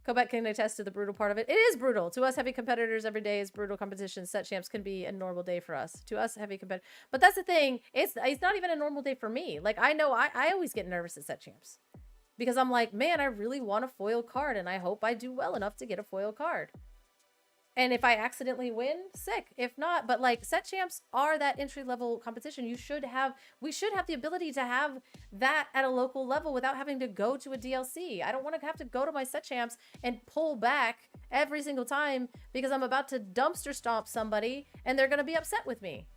Quebec can attest to the brutal part of it. It is brutal. To us, heavy competitors, every day is brutal competition. Set champs can be a normal day for us. To us, heavy competitors. But that's the thing. It's not even a normal day for me. Like, I know I always get nervous at set champs. Because I'm like, man, I really want a foil card, and I hope I do well enough to get a foil card. And if I accidentally win, sick. If not, but like, set champs are that entry-level competition. We should have the ability to have that at a local level without having to go to a DLC. I don't want to have to go to my set champs and pull back every single time because I'm about to dumpster stomp somebody and they're going to be upset with me.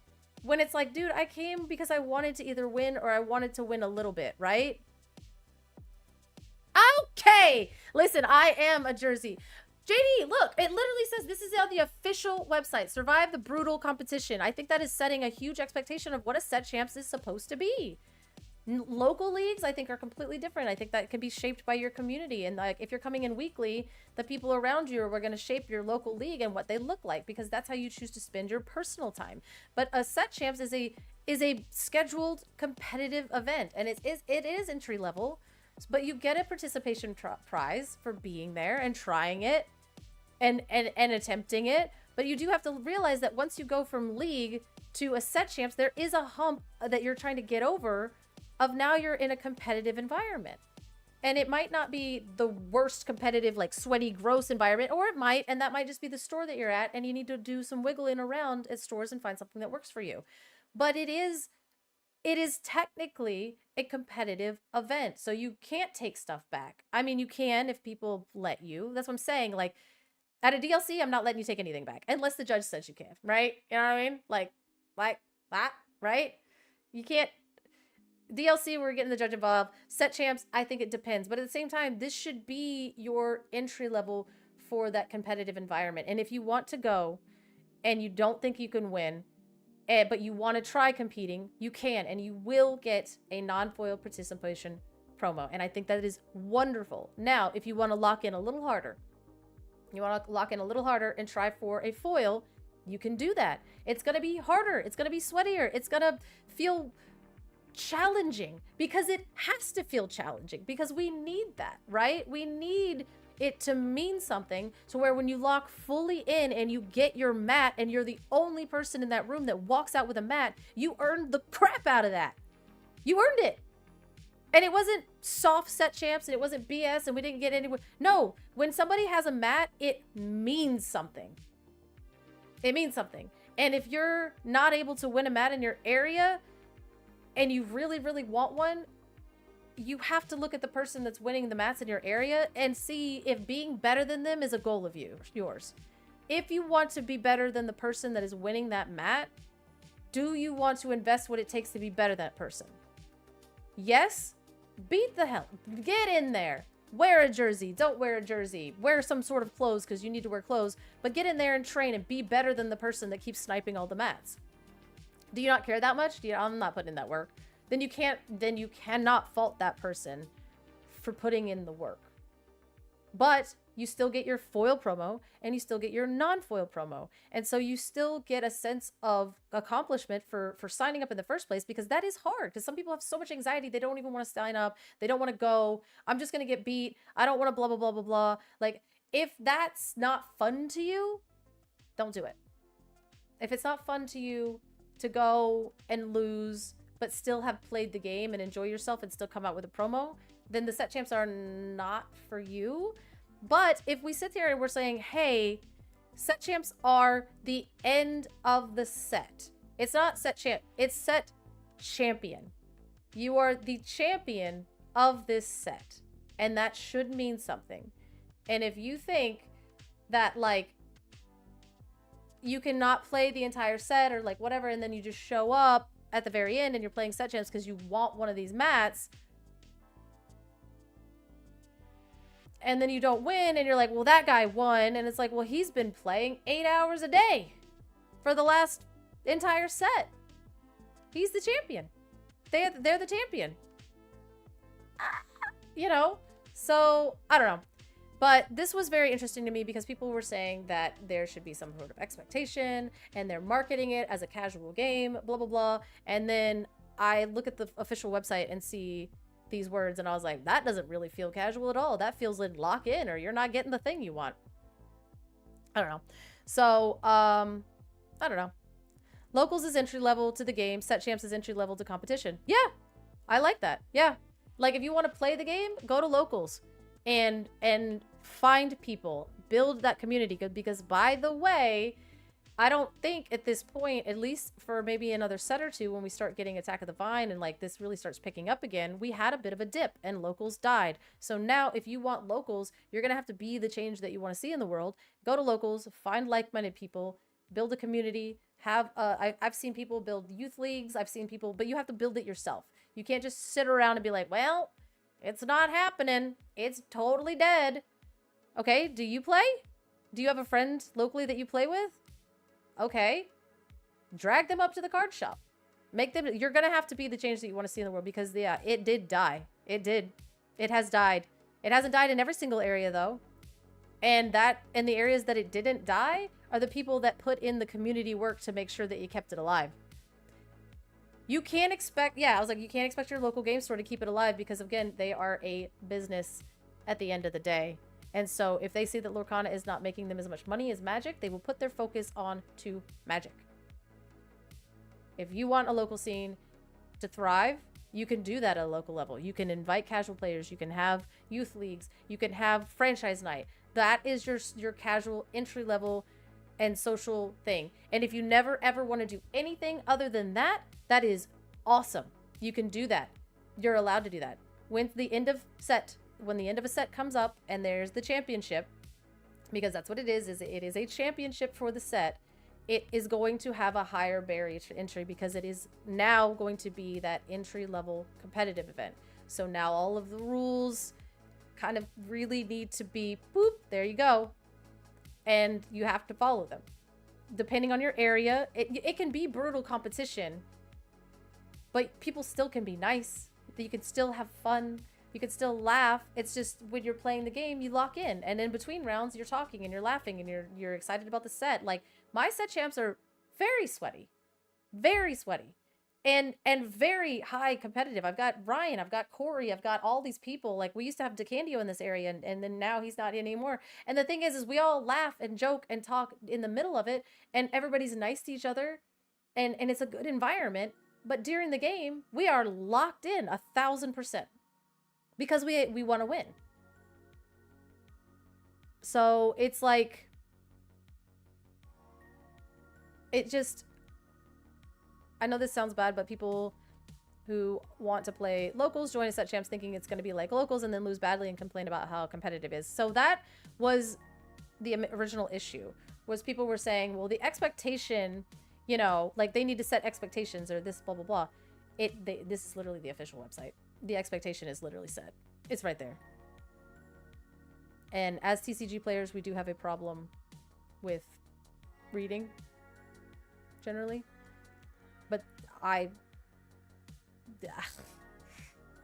When it's like, dude, I came because I wanted to either win or I wanted to win a little bit, right? Okay. Listen, I am a Jersey. JD, look, it literally says this is on the official website. Survive the brutal competition. I think that is setting a huge expectation of what a set champs is supposed to be. Local leagues, I think, are completely different. I think that can be shaped by your community. And like, if you're coming in weekly, the people around you are going to shape your local league and what they look like, because that's how you choose to spend your personal time. But a set champs is a scheduled competitive event, and it is entry level, but you get a participation prize for being there and trying it and attempting it. But you do have to realize that once you go from league to a set champs, there is a hump that you're trying to get over of now you're in a competitive environment. And it might not be the worst competitive, like sweaty, gross environment, or it might, and that might just be the store that you're at, and you need to do some wiggling around at stores and find something that works for you. But it is technically a competitive event, so you can't take stuff back. I mean, you can if people let you. That's what I'm saying. Like, at a DLC, I'm not letting you take anything back, unless the judge says you can, right? You know what I mean? Like that, right? You can't. DLC, we're getting the judge involved. Set champs, I think it depends. But at the same time, this should be your entry level for that competitive environment. And if you want to go and you don't think you can win, but you want to try competing, you can, and you will get a non-foil participation promo. And I think that is wonderful. Now, if you want to lock in a little harder, and try for a foil, you can do that. It's going to be harder. It's going to be sweatier. It's going to feel challenging, because it has to feel challenging, because we need that, right? We need it to mean something, to where when you lock fully in and you get your mat and you're the only person in that room that walks out with a mat, you earned the crap out of that. You earned it. And it wasn't soft set champs, and it wasn't BS, and we didn't get anywhere. No, when somebody has a mat, it means something. It means something. And if you're not able to win a mat in your area, and you really, really want one, you have to look at the person that's winning the mats in your area and see if being better than them is a goal of yours. If you want to be better than the person that is winning that mat, do you want to invest what it takes to be better than that person? Yes? Beat the hell. Get in there. Wear a jersey, don't wear a jersey, wear some sort of clothes because you need to wear clothes, but get in there and train and be better than the person that keeps sniping all the mats. Do you not care that much? I'm not putting in that work. Then you cannot fault that person for putting in the work. But you still get your foil promo and you still get your non-foil promo. And so you still get a sense of accomplishment for signing up in the first place, because that is hard. Because some people have so much anxiety, they don't even want to sign up. They don't want to go. I'm just going to get beat. I don't want to blah, blah, blah, blah, blah. Like, if that's not fun to you, don't do it. If it's not fun to you to go and lose, but still have played the game and enjoy yourself and still come out with a promo, then the set champs are not for you. But if we sit here and we're saying, hey, set champs are the end of the set. It's not set champ, it's set champion. You are the champion of this set. And that should mean something. And if you think that, like, you cannot play the entire set or like whatever, and then you just show up at the very end and you're playing set champs because you want one of these mats, and then you don't win, and you're like, well, that guy won. And it's like, well, he's been playing 8 hours a day for the last entire set. He's the champion. They're the champion. You know? So, I don't know. But this was very interesting to me because people were saying that there should be some sort of expectation, and they're marketing it as a casual game, blah, blah, blah. And then I look at the official website and see these words, and I was like, that doesn't really feel casual at all. That feels like lock in, or you're not getting the thing you want. I don't know. So, I don't know. Locals is entry level to the game. Set champs is entry level to competition. Yeah, I like that. Yeah. Like, if you want to play the game, go to locals and find people, build that community. Because, by the way, I don't think at this point, at least for maybe another set or two, when we start getting Attack of the Vine and like this really starts picking up again, we had a bit of a dip and locals died. So now if you want locals, you're going to have to be the change that you want to see in the world. Go to locals, find like-minded people, build a community, have, I've seen people build youth leagues. I've seen people, but you have to build it yourself. You can't just sit around and be like, well, it's not happening. It's totally dead. Okay. Do you play? Do you have a friend locally that you play with? Okay, drag them up to the card shop. Make them, you're going to have to be the change that you want to see in the world, because yeah, it did die. It did. It has died. It hasn't died in every single area though. And the areas that it didn't die are the people that put in the community work to make sure that you kept it alive. You can't expect, yeah, I was like, you can't expect your local game store to keep it alive, because again, they are a business at the end of the day. And so if they see that Lorcana is not making them as much money as Magic, they will put their focus on to Magic. If you want a local scene to thrive, you can do that at a local level. You can invite casual players. You can have youth leagues. You can have franchise night. That is your casual entry level and social thing. And if you never ever want to do anything other than that, that is awesome. You can do that. You're allowed to do that. When the end of a set comes up and there's the championship, because that's what it is it is a championship for the set, it is going to have a higher barrier to entry, because it is now going to be that entry level competitive event. So now all of the rules kind of really need to be, boop, there you go. And you have to follow them. Depending on your area, it can be brutal competition, but people still can be nice. You can still have fun. You can still laugh. It's just when you're playing the game, you lock in. And in between rounds, you're talking and you're laughing and you're excited about the set. Like, my set champs are very sweaty. Very sweaty. And very high competitive. I've got Ryan, I've got Corey, I've got all these people. Like, we used to have DeCandio in this area, and then now he's not anymore. And the thing is we all laugh and joke and talk in the middle of it, and everybody's nice to each other, and it's a good environment. But during the game, we are locked in 1,000%. Because we want to win. So it's like, it just, I know this sounds bad, but people who want to play locals join a set champs thinking it's going to be like locals and then lose badly and complain about how competitive it is. So that was the original issue, was people were saying, well, the expectation, you know, like they need to set expectations or this blah, blah, blah. This is literally the official website. The expectation is literally set. It's right there. And as TCG players, we do have a problem with reading, generally. But I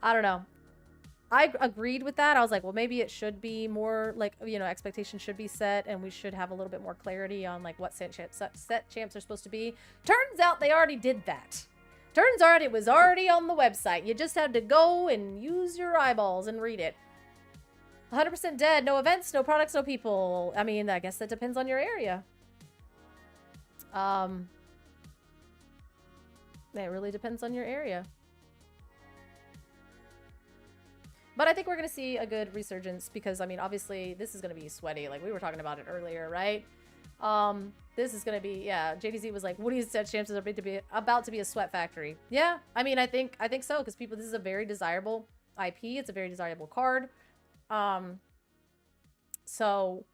don't know. I agreed with that. I was like, well, maybe it should be more like, you know, expectations should be set and we should have a little bit more clarity on like what set champs are supposed to be. Turns out they already did that. Turns out it was already on the website. You just had to go and use your eyeballs and read it. 100% dead. No events, no products, no people. I mean, I guess that depends on your area. It really depends on your area. But I think we're going to see a good resurgence because, I mean, obviously, this is going to be sweaty. Like, we were talking about it earlier, right? This is going to be, yeah, JDZ was like, what do you set chances are about to be a sweat factory? Yeah, I mean, I think so because people, this is a very desirable IP. It's a very desirable card. So,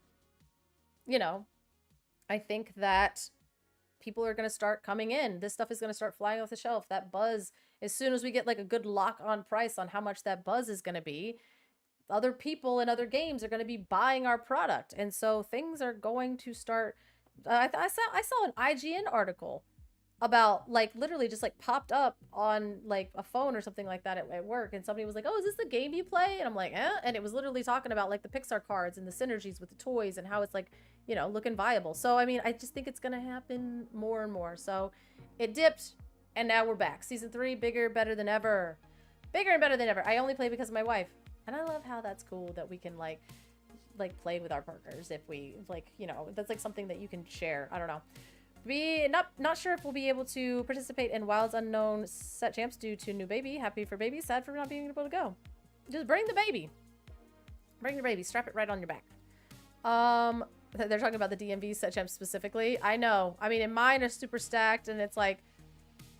you know, I think that people are going to start coming in. This stuff is going to start flying off the shelf. That buzz, as soon as we get like a good lock on price on how much that buzz is going to be, other people in other games are going to be buying our product. And so things are going to start. I saw an IGN article about like literally just like popped up on like a phone or something like that at work. And somebody was like, oh, is this the game you play? And I'm like, eh? And it was literally talking about like the Pixar cards and the synergies with the toys and how it's like, you know, looking viable. So, I mean, I just think it's going to happen more and more. So it dipped and now we're back. Season 3, bigger, better than ever. Bigger and better than ever. I only play because of my wife. And I love how that's cool that we can like play with our partners if we like, you know, that's like something that you can share. I don't know. Not sure if we'll be able to participate in Wilds Unknown set champs due to new baby. Happy for baby, sad for not being able to go. Just bring the baby. Bring the baby. Strap it right on your back. They're talking about the DMV set champs specifically. I know. I mean, and mine are super stacked, and it's like,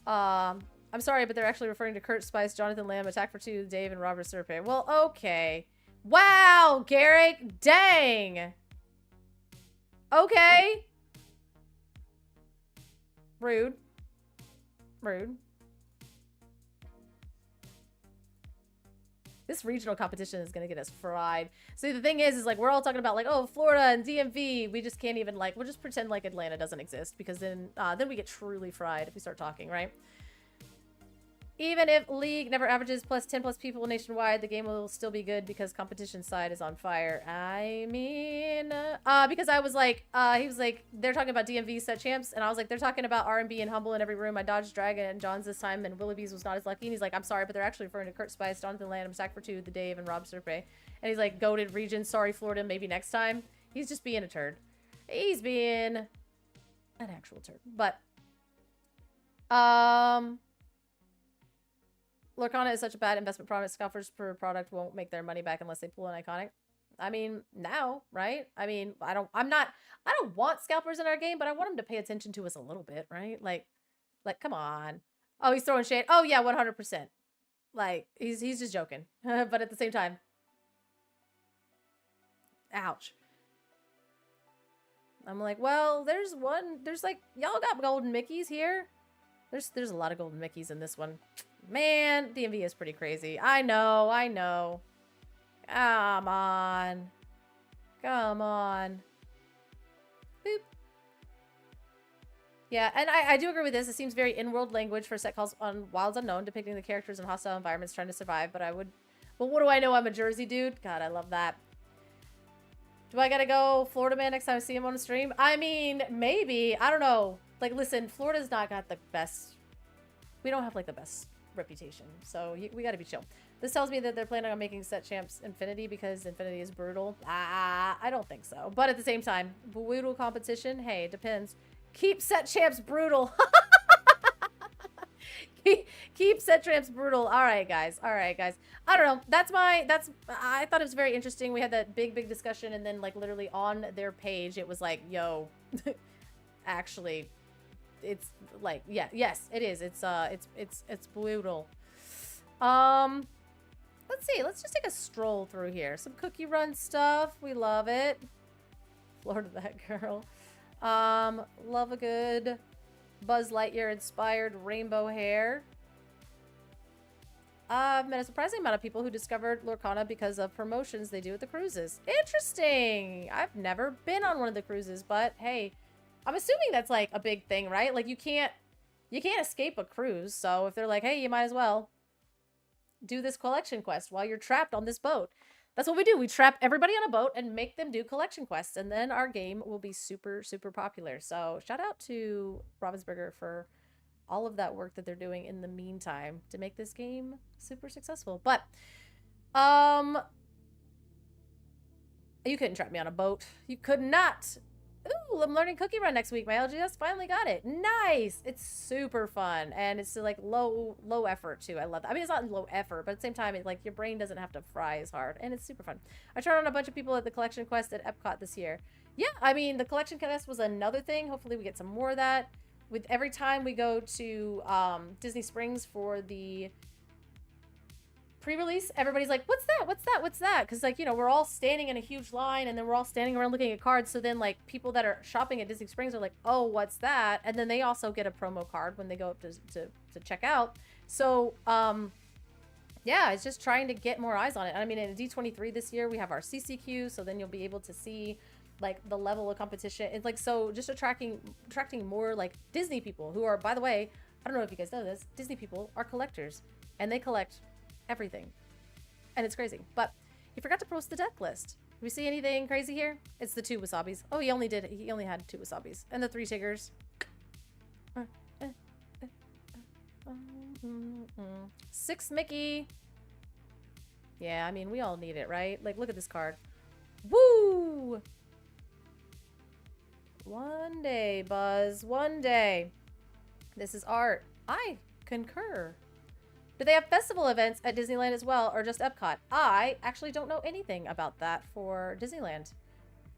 I'm sorry, but they're actually referring to Kurt Spice, Jonathan Lamb, Attack for Two, Dave, and Robert Serpe. Well, okay. Wow, Garrick. Dang. Okay. Rude. Rude. This regional competition is going to get us fried. See, the thing is like, we're all talking about like, oh, Florida and DMV. We just can't even like, we'll just pretend like Atlanta doesn't exist because then we get truly fried if we start talking, right? Even if League never averages plus 10 plus people nationwide, the game will still be good because competition side is on fire. I mean, because I was like, he was like, they're talking about DMV set champs, and I was like, they're talking about R&B and Humble in every room. I dodged Dragon and John's this time, and Willoughby's was not as lucky. And he's like, I'm sorry, but they're actually referring to Kurt Spice, Jonathan Lanham, Stack for Two, The Dave, and Rob Serpe. And he's like, goated region, sorry Florida, maybe next time. He's just being a turd. He's being an actual turd. But, Lorcana is such a bad investment product. Scalpers per product won't make their money back unless they pull an iconic. I mean, now, right? I mean, I don't want scalpers in our game, but I want them to pay attention to us a little bit, right? Like, come on. Oh, he's throwing shade. Oh yeah, 100%. Like, he's just joking. But at the same time, ouch. I'm like, well, there's like, y'all got golden Mickeys here. There's a lot of golden Mickeys in this one. Man, DMV is pretty crazy. I know. Come on. Boop. Yeah, and I do agree with this. It seems very in-world language for set calls on Wilds Unknown, depicting the characters in hostile environments trying to survive, but what do I know? I'm a Jersey dude. God, I love that. Do I gotta go Florida man next time I see him on the stream? I mean, maybe. I don't know. Like, listen, Florida's not got the best... We don't have, like, the best reputation, so we gotta be chill. This tells me that they're planning on making set champs Infinity because Infinity is brutal. I don't think so. But at the same time, brutal competition, hey, it depends. Keep set champs brutal. Keep set champs brutal. All right, guys. I don't know. I thought it was very interesting. We had that big discussion, and then like literally on their page, it was like, yo, actually, it's like, yeah, yes, it is. It's brutal. Let's see. Let's just take a stroll through here. Some cookie run stuff. We love it. Florida that girl. Love a good Buzz Lightyear inspired rainbow hair. I've met a surprising amount of people who discovered Lorcana because of promotions they do at the cruises. Interesting. I've never been on one of the cruises, but hey, I'm assuming that's like a big thing, right? Like you can't escape a cruise. So if they're like, hey, you might as well do this collection quest while you're trapped on this boat. That's what we do. We trap everybody on a boat and make them do collection quests. And then our game will be super, super popular. So shout out to Ravensburger for all of that work that they're doing in the meantime to make this game super successful. But, you couldn't trap me on a boat. You could not. Ooh, I'm learning Cookie Run next week. My LGS finally got it. Nice. It's super fun. And it's like low effort too. I love that. I mean, it's not low effort, but at the same time, it's like your brain doesn't have to fry as hard. And it's super fun. I tried on a bunch of people at the collection quest at Epcot this year. Yeah, I mean, the collection quest was another thing. Hopefully we get some more of that. With every time we go to Disney Springs for the pre-release, everybody's like, what's that? What's that? What's that? Because, like, you know, we're all standing in a huge line and then we're all standing around looking at cards. So then, like, people that are shopping at Disney Springs are like, oh, what's that? And then they also get a promo card when they go up to check out. So, yeah, it's just trying to get more eyes on it. I mean, in D23 this year, we have our CCQ. So then you'll be able to see, like, the level of competition. It's like, so just attracting more, like, Disney people who are, by the way, I don't know if you guys know this, Disney people are collectors and they collect everything, and it's crazy. But he forgot to post the deck list. Do we see anything crazy here? It's the 2 wasabis. Oh, he only had 2 wasabis and the 3 tigers. 6 Mickey. Yeah, I mean, we all need it, right? Like, look at this card. Woo! One day, Buzz, one day. This is art. I concur. Do they have festival events at Disneyland as well, or just Epcot? I actually don't know anything about that for Disneyland.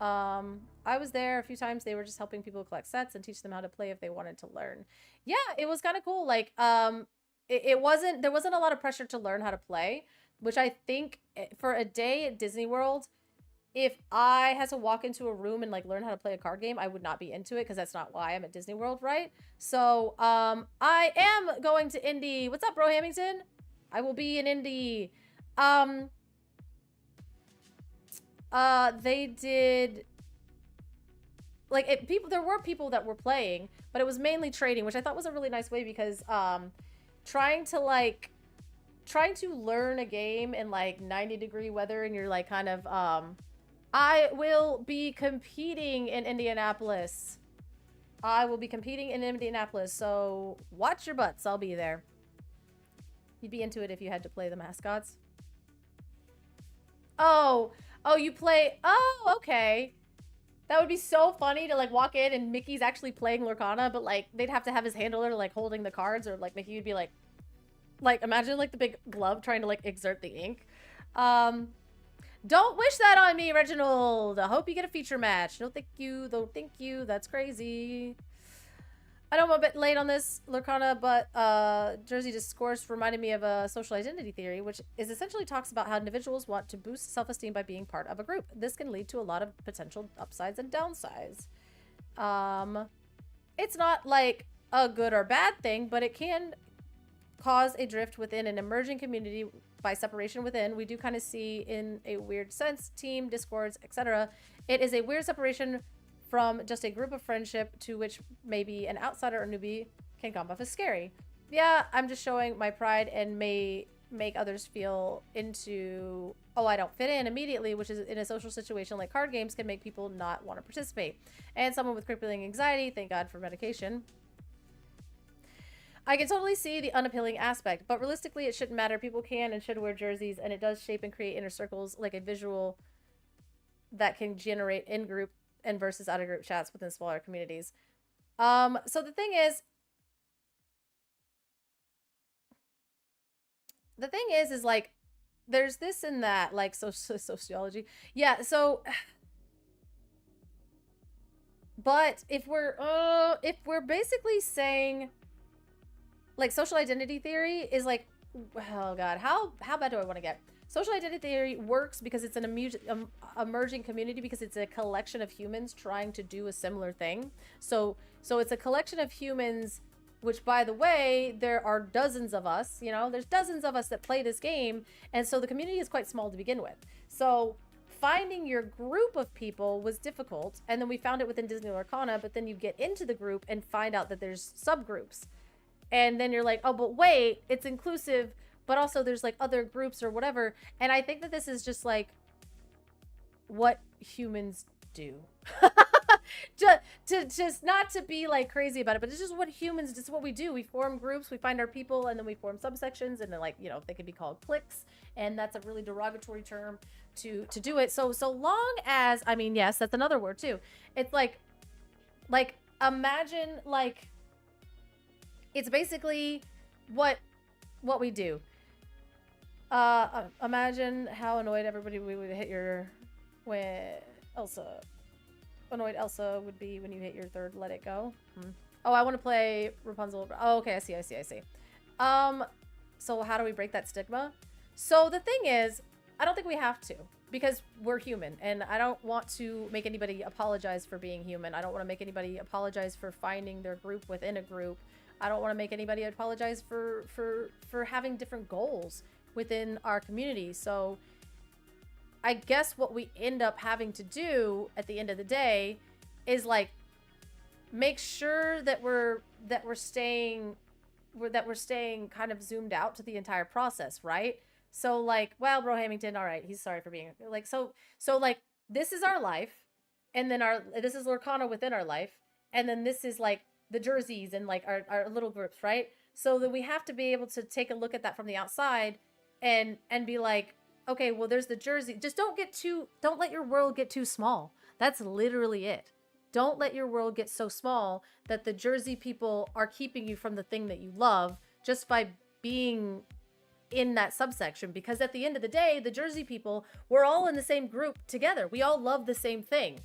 I was there a few times. They were just helping people collect sets and teach them how to play if they wanted to learn. Yeah, it was kind of cool. Like, there wasn't a lot of pressure to learn how to play, which I think for a day at Disney World, if I had to walk into a room and like learn how to play a card game, I would not be into it because that's not why I'm at Disney World, right? So, I am going to Indy. What's up, bro, Hamilton? I will be in Indy. They did like there were people that were playing, but it was mainly trading, which I thought was a really nice way because trying to learn a game in like 90-degree weather and you're like kind of I will be competing in Indianapolis. So watch your butts. I'll be there. You'd be into it if you had to play the mascots. Oh, you play. Oh, okay. That would be so funny to like walk in and Mickey's actually playing Lorcana, but like they'd have to have his handler like holding the cards, or like Mickey would be like imagine like the big glove trying to like exert the ink. Don't wish that on me, Reginald. I hope you get a feature match. No, thank you. Though, thank you. That's crazy. I know I'm a bit late on this, Lorcana, but Jersey Discourse reminded me of a social identity theory, which is essentially talks about how individuals want to boost self-esteem by being part of a group. This can lead to a lot of potential upsides and downsides. It's not like a good or bad thing, but it can cause a drift within an emerging community by separation within. We do kind of see in a weird sense, team, discords, etc. It is a weird separation from just a group of friendship to which maybe an outsider or newbie can come off as scary. Yeah, I'm just showing my pride and may make others feel into, oh, I don't fit in immediately, which is in a social situation like card games can make people not want to participate. And someone with crippling anxiety, thank God for medication. I can totally see the unappealing aspect, but realistically, it shouldn't matter. People can and should wear jerseys, and it does shape and create inner circles, like a visual that can generate in-group and versus out-of-group chats within smaller communities. So the thing is like, there's this and that, like sociology. Yeah, so... But if we're basically saying... Like, social identity theory is like, oh God, how bad do I want to get? Social identity theory works because it's an emerging community, because it's a collection of humans trying to do a similar thing. So it's a collection of humans which, by the way, there are dozens of us, you know, there's dozens of us that play this game. And so the community is quite small to begin with. So finding your group of people was difficult. And then we found it within Disney Lorcana, but then you get into the group and find out that there's subgroups. And then you're like, oh, but wait, it's inclusive, but also there's like other groups or whatever. And I think that this is just like what humans do. Just not to be like crazy about it, but it's just what humans, this is what we do. We form groups, we find our people, and then we form subsections, and then, like, you know, they could be called cliques, and that's a really derogatory term to do it. So long as, I mean, yes, that's another word too. It's like imagine, like, it's basically what we do. Imagine how annoyed everybody we would hit your annoyed Elsa would be when you hit your third let it go. Oh, I want to play Rapunzel. Oh, okay, I see. So how do we break that stigma? So the thing is, I don't think we have to, because we're human, and I don't want to make anybody apologize for being human. I don't want to make anybody apologize for finding their group within a group. I don't want to make anybody apologize for having different goals within our community. So I guess what we end up having to do at the end of the day is, like, make sure that we're staying kind of zoomed out to the entire process, right? So, like, well, Bro Hamilton, all right, he's sorry for being like, so like, this is our life, and then this is Lorcana within our life, and then this is like the jerseys and like our little groups, right? So that we have to be able to take a look at that from the outside and be like, okay, well, there's the jersey. Just don't let your world get too small. That's literally it. Don't let your world get so small that the jersey people are keeping you from the thing that you love just by being in that subsection. Because at the end of the day, the jersey people, we're all in the same group together. We all love the same thing.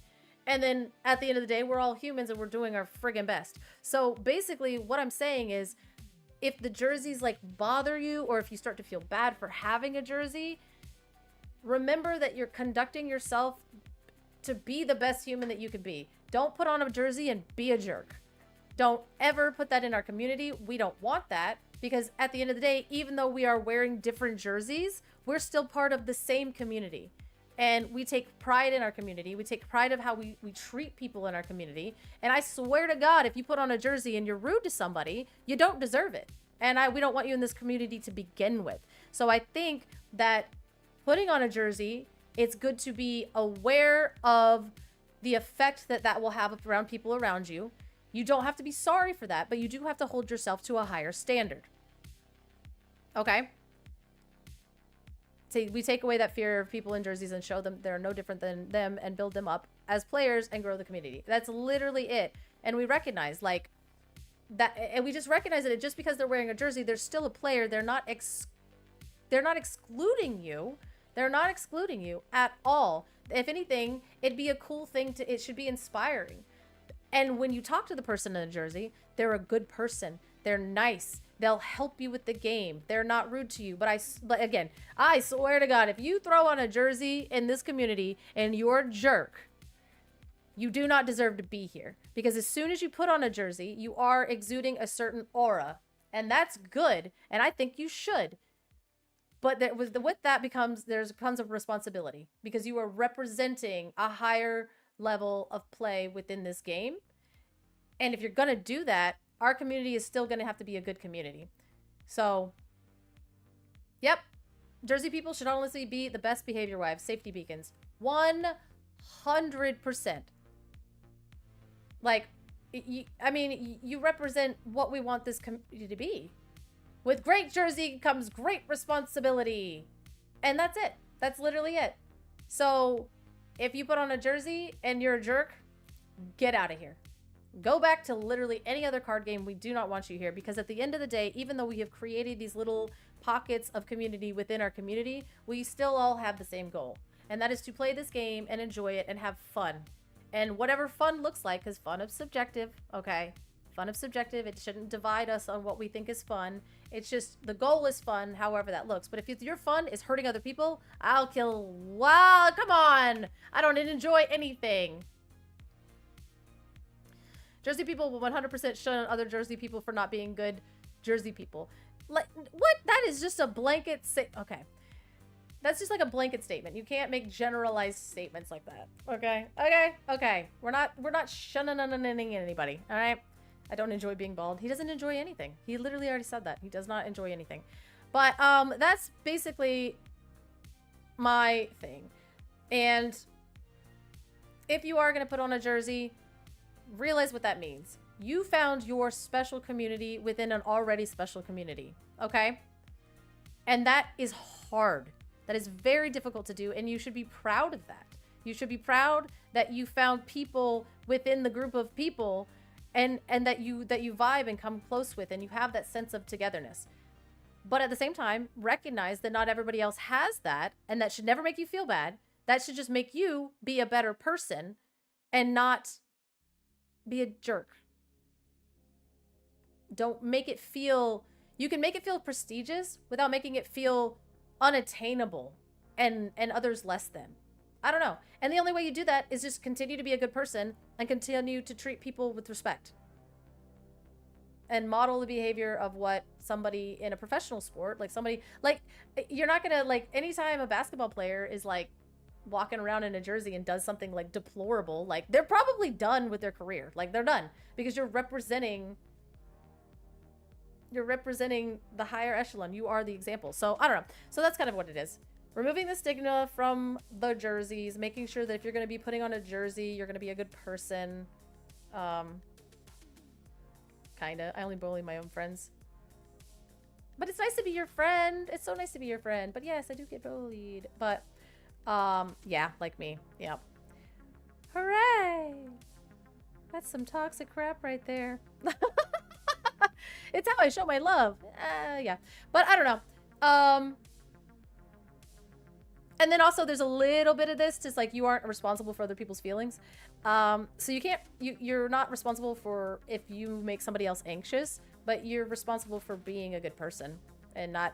And then at the end of the day, we're all humans and we're doing our friggin' best. So basically what I'm saying is, if the jerseys like bother you, or if you start to feel bad for having a jersey, remember that you're conducting yourself to be the best human that you can be. Don't put on a jersey and be a jerk. Don't ever put that in our community. We don't want that, because at the end of the day, even though we are wearing different jerseys, we're still part of the same community. And we take pride in our community. We take pride of how we treat people in our community. And I swear to God, if you put on a jersey and you're rude to somebody, you don't deserve it. And we don't want you in this community to begin with. So I think that putting on a jersey, it's good to be aware of the effect that will have around people around you. You don't have to be sorry for that, but you do have to hold yourself to a higher standard. Okay? So we take away that fear of people in jerseys and show them they're no different than them, and build them up as players and grow the community. That's literally it. And we recognize, like, that, and we just recognize that just because they're wearing a jersey, they're still a player. They're not excluding you. They're not excluding you at all. If anything, it'd be a cool thing it should be inspiring. And when you talk to the person in a jersey, they're a good person. They're nice. They'll help you with the game. They're not rude to you. But again, I swear to God, if you throw on a jersey in this community and you're a jerk, you do not deserve to be here. Because as soon as you put on a jersey, you are exuding a certain aura. And that's good. And I think you should. But with that becomes a responsibility, because you are representing a higher level of play within this game. And if you're going to do that, our community is still going to have to be a good community. So, yep. Jersey people should honestly be the best behavior wives, safety beacons. 100%. Like, you represent what we want this community to be. With great jersey comes great responsibility. And that's it. That's literally it. So, if you put on a jersey and you're a jerk, get out of here. Go back to literally any other card game. We do not want you here, because at the end of the day, even though we have created these little pockets of community within our community, we still all have the same goal. And that is to play this game and enjoy it and have fun. And whatever fun looks like, because fun is subjective, okay? Fun is subjective. It shouldn't divide us on what we think is fun. It's just the goal is fun, however that looks. But if your fun is hurting other people, I'll kill. Wow, come on. I don't enjoy anything. Jersey people will 100% shun other Jersey people for not being good Jersey people. Like, what? That is just a blanket okay. That's just like a blanket statement. You can't make generalized statements like that. Okay? Okay. We're not shunning anybody, all right? I don't enjoy being bald. He doesn't enjoy anything. He literally already said that. He does not enjoy anything. But that's basically my thing. And if you are going to put on a jersey, realize what that means. You found your special community within an already special community, okay? And that is hard. That is very difficult to do, and you should be proud of that. You should be proud that you found people within the group of people and that you vibe and come close with, and you have that sense of togetherness. But at the same time, recognize that not everybody else has that, and that should never make you feel bad. That should just make you be a better person and not be a jerk. Don't make it feel... You can make it feel prestigious without making it feel unattainable and others less than. I don't know. And the only way you do that is just continue to be a good person and continue to treat people with respect. And model the behavior of what somebody in a professional sport, you're not gonna, like, anytime a basketball player is, like, walking around in a jersey and does something, like, deplorable, like, they're probably done with their career. Like, they're done. Because you're representing the higher echelon. You are the example. So, I don't know. So that's kind of what it is. Removing the stigma from the jerseys, making sure that if you're going to be putting on a jersey, you're going to be a good person. Kinda. I only bully my own friends. But it's nice to be your friend. It's so nice to be your friend. But yes, I do get bullied. But, yeah, like me. Yeah. Hooray! That's some toxic crap right there. It's how I show my love. Yeah. But I don't know. And then also there's a little bit of this, just like you aren't responsible for other people's feelings. So you're not responsible for if you make somebody else anxious, but you're responsible for being a good person and not,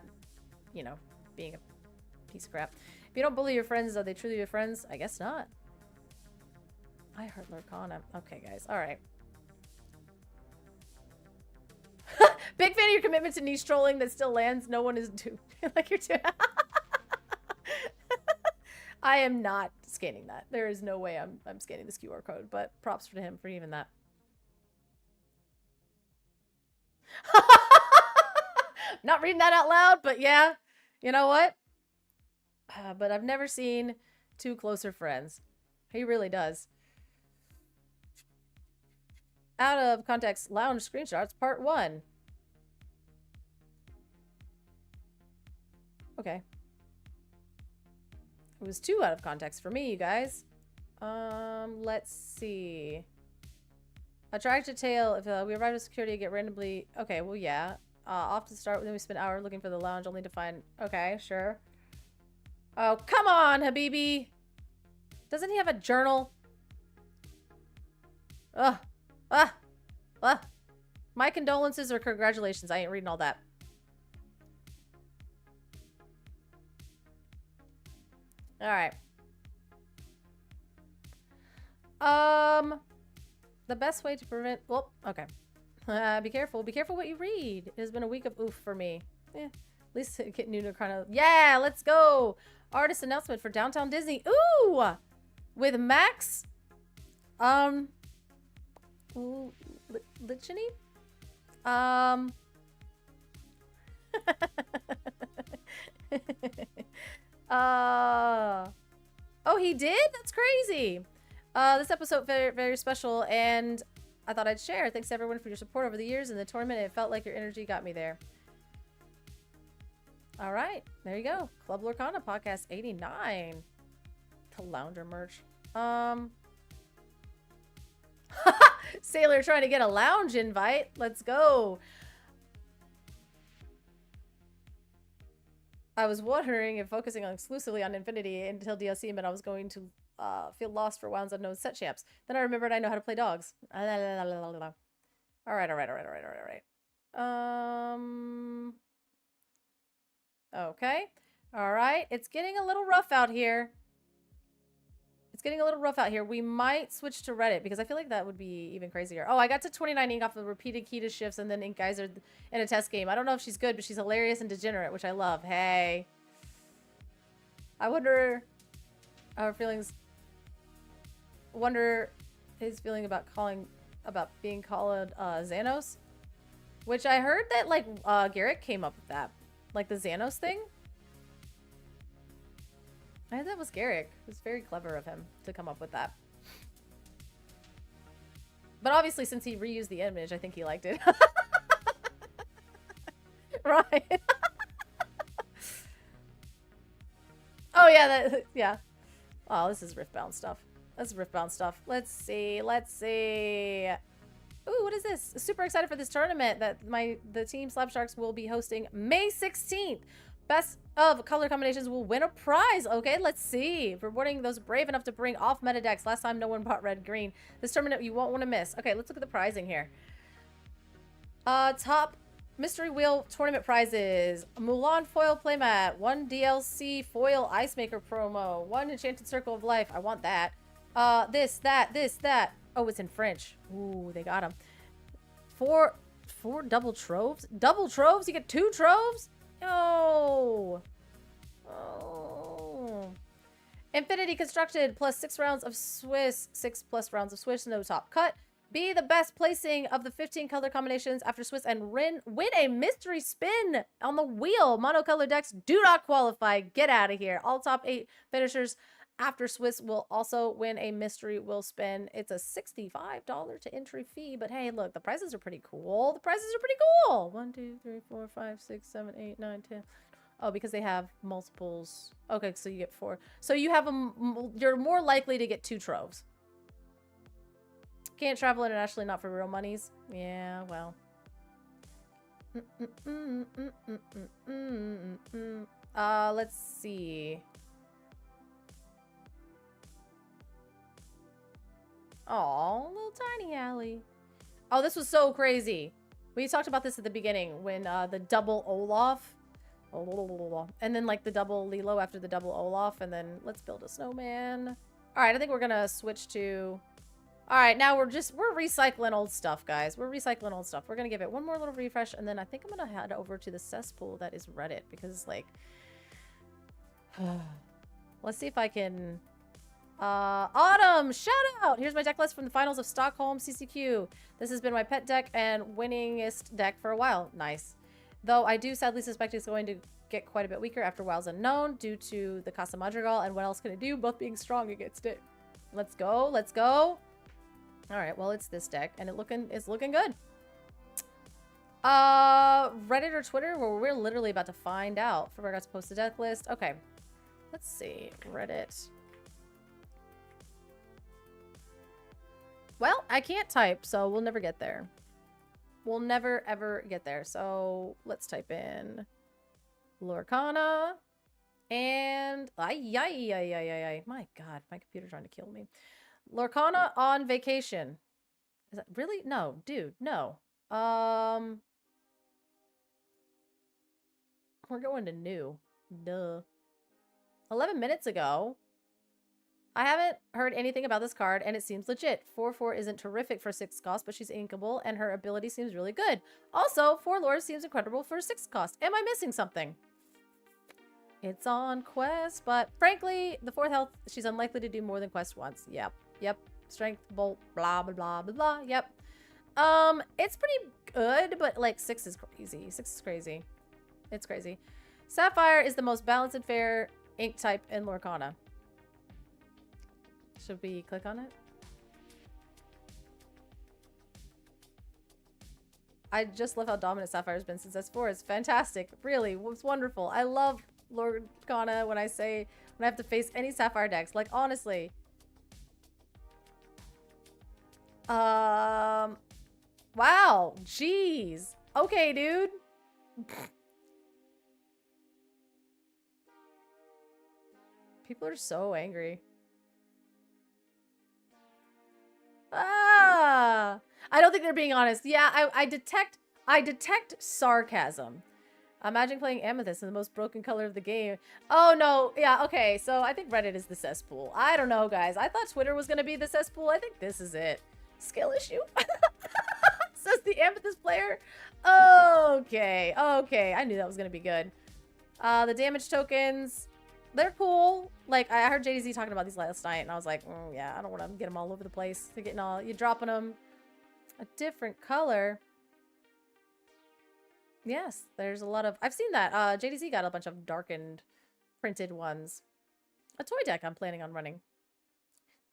being a piece of crap. If you don't bully your friends, are they truly your friends? I guess not. I heard Lurkana. Okay, guys. All right. Big fan of your commitment to niche trolling that still lands. No one is duped. Like you're too. I am not scanning that. There is no way I'm scanning this QR code, but props for him for even that. Not reading that out loud, but yeah. You know what? But I've never seen two closer friends. He really does. Out of context lounge screenshots, part 1. Okay. It was 2 out of context for me, you guys. Let's see. Attract a tail. If we arrive at security, get randomly... Okay, well, yeah. Off to start, then we spend hours looking for the lounge only to find... Okay, sure. Oh, come on, Habibi! Doesn't he have a journal? Ugh. My condolences or congratulations. I ain't reading all that. All right. The best way to prevent... Well, okay. Be careful. Be careful what you read. It has been a week of oof for me. At least get new to kind of... Yeah, let's go. Artist announcement for Downtown Disney. Ooh! With Max... Licheny? Oh, he did? That's crazy. This episode very, very special, and I thought I'd share. Thanks to everyone for your support over the years in the tournament. It felt like your energy got me there. All right, there you go. Club Lorcana podcast 89. The Lounger merch. Sailor trying to get a lounge invite. Let's go. I was wondering if focusing on exclusively on Infinity until DLC meant I was going to feel lost for Wounds Unknown set champs. Then I remembered I know how to play dogs. All right. Okay. All right. It's getting a little rough out here. It's getting a little rough out here. We might switch to Reddit because I feel like that would be even crazier. Oh, I got to 29 ink off of repeated key to shifts and then Ink Geyser in a test game. I don't know if she's good, but she's hilarious and degenerate, which I love. Hey. I wonder our feelings. Wonder his feeling about being called Xanos. Which I heard that like Garrett came up with that. Like the Xanos thing. I heard that was Garrick. It was very clever of him to come up with that. But obviously, since he reused the image, I think he liked it. Right. Oh, yeah. Yeah. Oh, this is Riftbound stuff. This is Riftbound stuff. Let's see. Let's see. Ooh, what is this? Super excited for this tournament that the team Slab Sharks will be hosting May 16th. Best of color combinations will win a prize. Okay, let's see. Rewarding those brave enough to bring off meta decks. Last time no one bought red green. This tournament you won't want to miss. Okay, let's look at the prizing here. Top mystery wheel tournament prizes. Mulan foil playmat. 1 DLC foil ice maker promo. 1 enchanted circle of life. I want that. This, that. Oh, it's in French. Ooh, they got them. 4 double troves. Double troves? You get 2 troves? No. Oh. Infinity constructed plus 6 rounds of Swiss. 6 plus rounds of Swiss. No top cut. Be the best placing of the 15 color combinations after Swiss and win a mystery spin on the wheel. Monocolor decks do not qualify. Get out of here. All top 8 finishers after Swiss will also win a mystery wheel spin. It's a $65 to entry fee, but hey, look, the prizes are pretty cool. The prizes are pretty cool. 1, 2, 3, 4, 5, 6, 7, 8, 9, 10. Oh, because they have multiples. Okay, so you get 4. So you have you're more likely to get 2 troves. Can't travel internationally, not for real monies. Yeah, well. Let's see. Aw, little tiny Allie. Oh, this was so crazy. We talked about this at the beginning when the double Olaf. And then like the double Lilo after the double Olaf. And then let's build a snowman. All right, I think we're going to switch to... All right, now we're recycling old stuff, guys. We're recycling old stuff. We're going to give it one more little refresh. And then I think I'm going to head over to the cesspool that is Reddit. Because like... let's see if I can... Autumn, shout out! Here's my deck list from the finals of Stockholm CCQ. This has been my pet deck and winningest deck for a while. Nice. Though I do sadly suspect it's going to get quite a bit weaker after Wilds Unknown due to the Casa Madrigal and what else can it do? Both being strong against it. Let's go, let's go. Alright, well it's this deck and it's looking good. Reddit or Twitter? Well, we're literally about to find out. Forgot to post a deck list. Okay. Let's see. Reddit. Well, I can't type, so we'll never get there. We'll never, ever get there. So let's type in Lorcana and... My God, my computer's trying to kill me. Lorcana on vacation. Is that really? No, dude, no. We're going to new. Duh. 11 minutes ago. I haven't heard anything about this card, and it seems legit. 4/4 isn't terrific for 6 cost, but she's inkable, and her ability seems really good. Also, 4 lore seems incredible for 6 cost. Am I missing something? It's on quest, but frankly, the 4th health, she's unlikely to do more than quest once. Yep. Strength, bolt, blah, blah, blah, blah, blah. Yep. It's pretty good, but like 6 is crazy. 6 is crazy. It's crazy. Sapphire is the most balanced and fair ink type in Lorcana. Should we click on it? I just love how dominant Sapphire's been since S4. It's fantastic. Really, it's wonderful. I love Lorcana when I have to face any Sapphire decks. Like, honestly. Wow. Jeez. Okay, dude. People are so angry. I don't think they're being honest. Yeah, I detect sarcasm. Imagine playing Amethyst in the most broken color of the game. Oh, no. Yeah, okay. So I think Reddit is the cesspool. I don't know, guys. I thought Twitter was going to be the cesspool. I think this is it. Skill issue? Says the Amethyst player. Okay. Okay. I knew that was going to be good. The damage tokens, they're cool. Like, I heard JDZ talking about these last night, and I was like, yeah, I don't want to get them all over the place. They're getting all... You're dropping them a different color. Yes, there's a lot of... I've seen that. JDZ got a bunch of darkened printed ones. A toy deck I'm planning on running.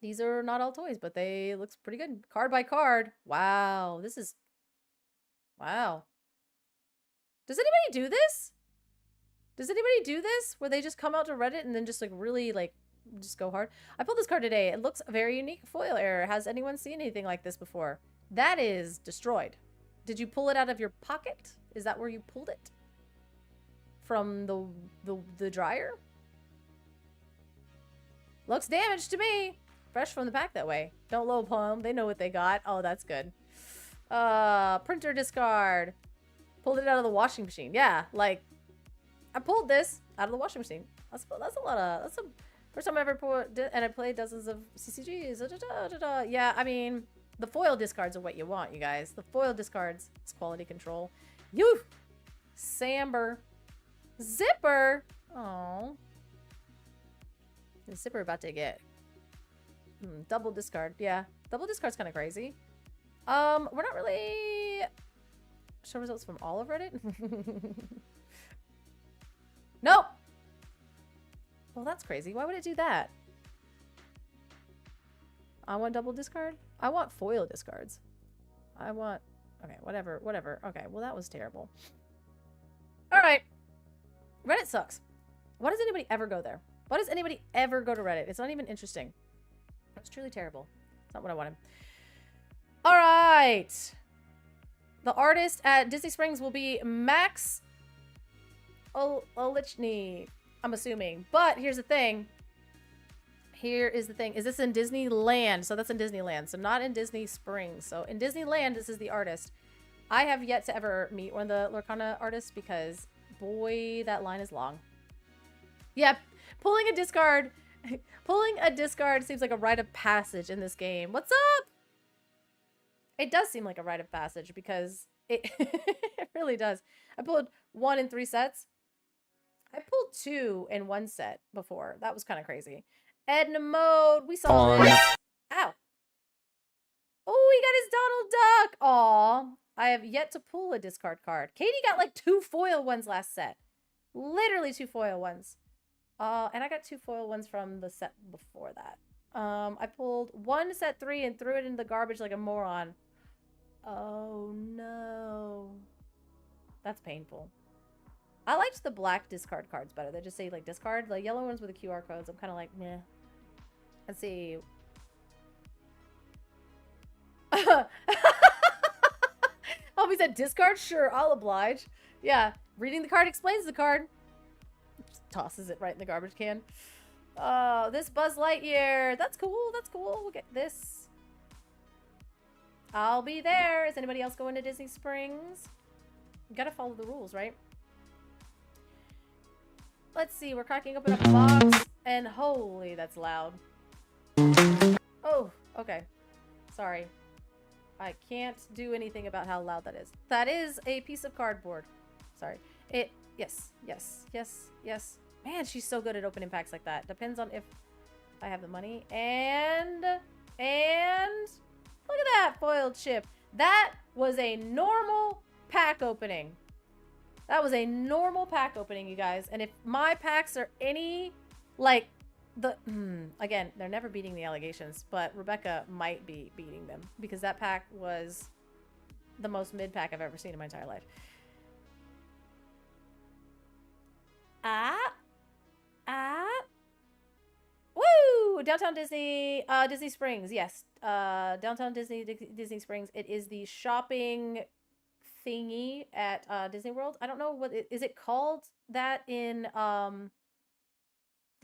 These are not all toys, but they looks pretty good. Card by card. Wow, this is... Wow. Does anybody do this? Does anybody do this? Where they just come out to Reddit and then just like really like just go hard? I pulled this card today. It looks very unique. Foil error. Has anyone seen anything like this before? That is destroyed. Did you pull it out of your pocket? Is that where you pulled it? From the dryer? Looks damaged to me. Fresh from the pack that way. Don't low palm. They know what they got. Oh, that's good. Printer discard. Pulled it out of the washing machine. Yeah, like I pulled this out of the washing machine. That's a lot of... That's the first time I ever pulled... And I played dozens of CCGs. Yeah, I mean... The foil discards are what you want, you guys. The foil discards. It's quality control. You, Samber. Zipper. Oh. The Zipper about to get... double discard. Yeah. Double discard's kind of crazy. We're not really... Show results from all of Reddit? Nope. Well, that's crazy. Why would it do that? I want double discard? I want foil discards. I want... Okay, whatever. Okay, well, that was terrible. Alright. Reddit sucks. Why does anybody ever go there? Why does anybody ever go to Reddit? It's not even interesting. It's truly terrible. It's not what I wanted. Alright. The artist at Disney Springs will be Max Olichny, I'm assuming. But here's the thing. Here is the thing. Is this in Disneyland? So that's in Disneyland. So not in Disney Springs. So in Disneyland, this is the artist. I have yet to ever meet one of the Lorcana artists because, boy, that line is long. Yeah, pulling a discard. Pulling a discard seems like a rite of passage in this game. What's up? It does seem like a rite of passage because it, it really does. I pulled 1 in 3 sets. I pulled 2 in 1 set before. That was kind of crazy. Edna mode. We saw this. Ow. Oh, he got his Donald Duck. Aw. I have yet to pull a discard card. Katie got like 2 foil ones last set. Literally 2 foil ones. And I got 2 foil ones from the set before that. I pulled 1 set 3 and threw it in the garbage like a moron. Oh no. That's painful. I liked the black discard cards better. They just say like discard. The yellow ones with the QR codes, I'm kind of like, meh. Let's see. Oh, he said discard? Sure, I'll oblige. Yeah, reading the card explains the card. Just tosses it right in the garbage can. Oh, this Buzz Lightyear. That's cool. That's cool. We'll get this. I'll be there. Is anybody else going to Disney Springs? You gotta follow the rules, right? Let's see. We're cracking open a box. And holy, that's loud. Oh, okay. Sorry. I can't do anything about how loud that is. That is a piece of cardboard. Sorry. Yes. Man, she's so good at opening packs like that. Depends on if I have the money. And look at that foiled chip. That was a normal pack opening. That was a normal pack opening, you guys. And if my packs are any like again, they're never beating the allegations, but Rebecca might be beating them because that pack was the most mid pack I've ever seen in my entire life. Woo! Downtown Disney, Disney Springs. Yes. Downtown Disney Springs. It is the shopping thingy at Disney World. I don't know what is it called that in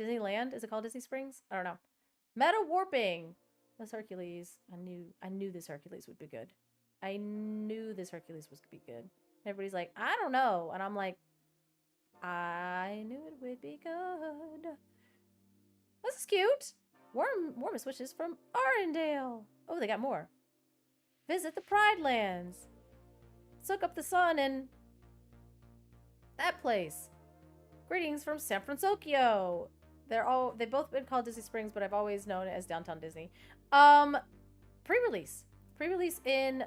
Disneyland? Is it called Disney Springs? I don't know. Meta warping. This Hercules. I knew this Hercules would be good. I knew this Hercules was gonna be good. Everybody's like, I don't know. And I'm like, I knew it would be good. This is cute. Warmest wishes from Arendelle. Oh, they got more. Visit the Pride Lands. Soak up the sun in that place. Greetings from San Francisco. They've both been called Disney Springs, but I've always known it as Downtown Disney. Pre-release in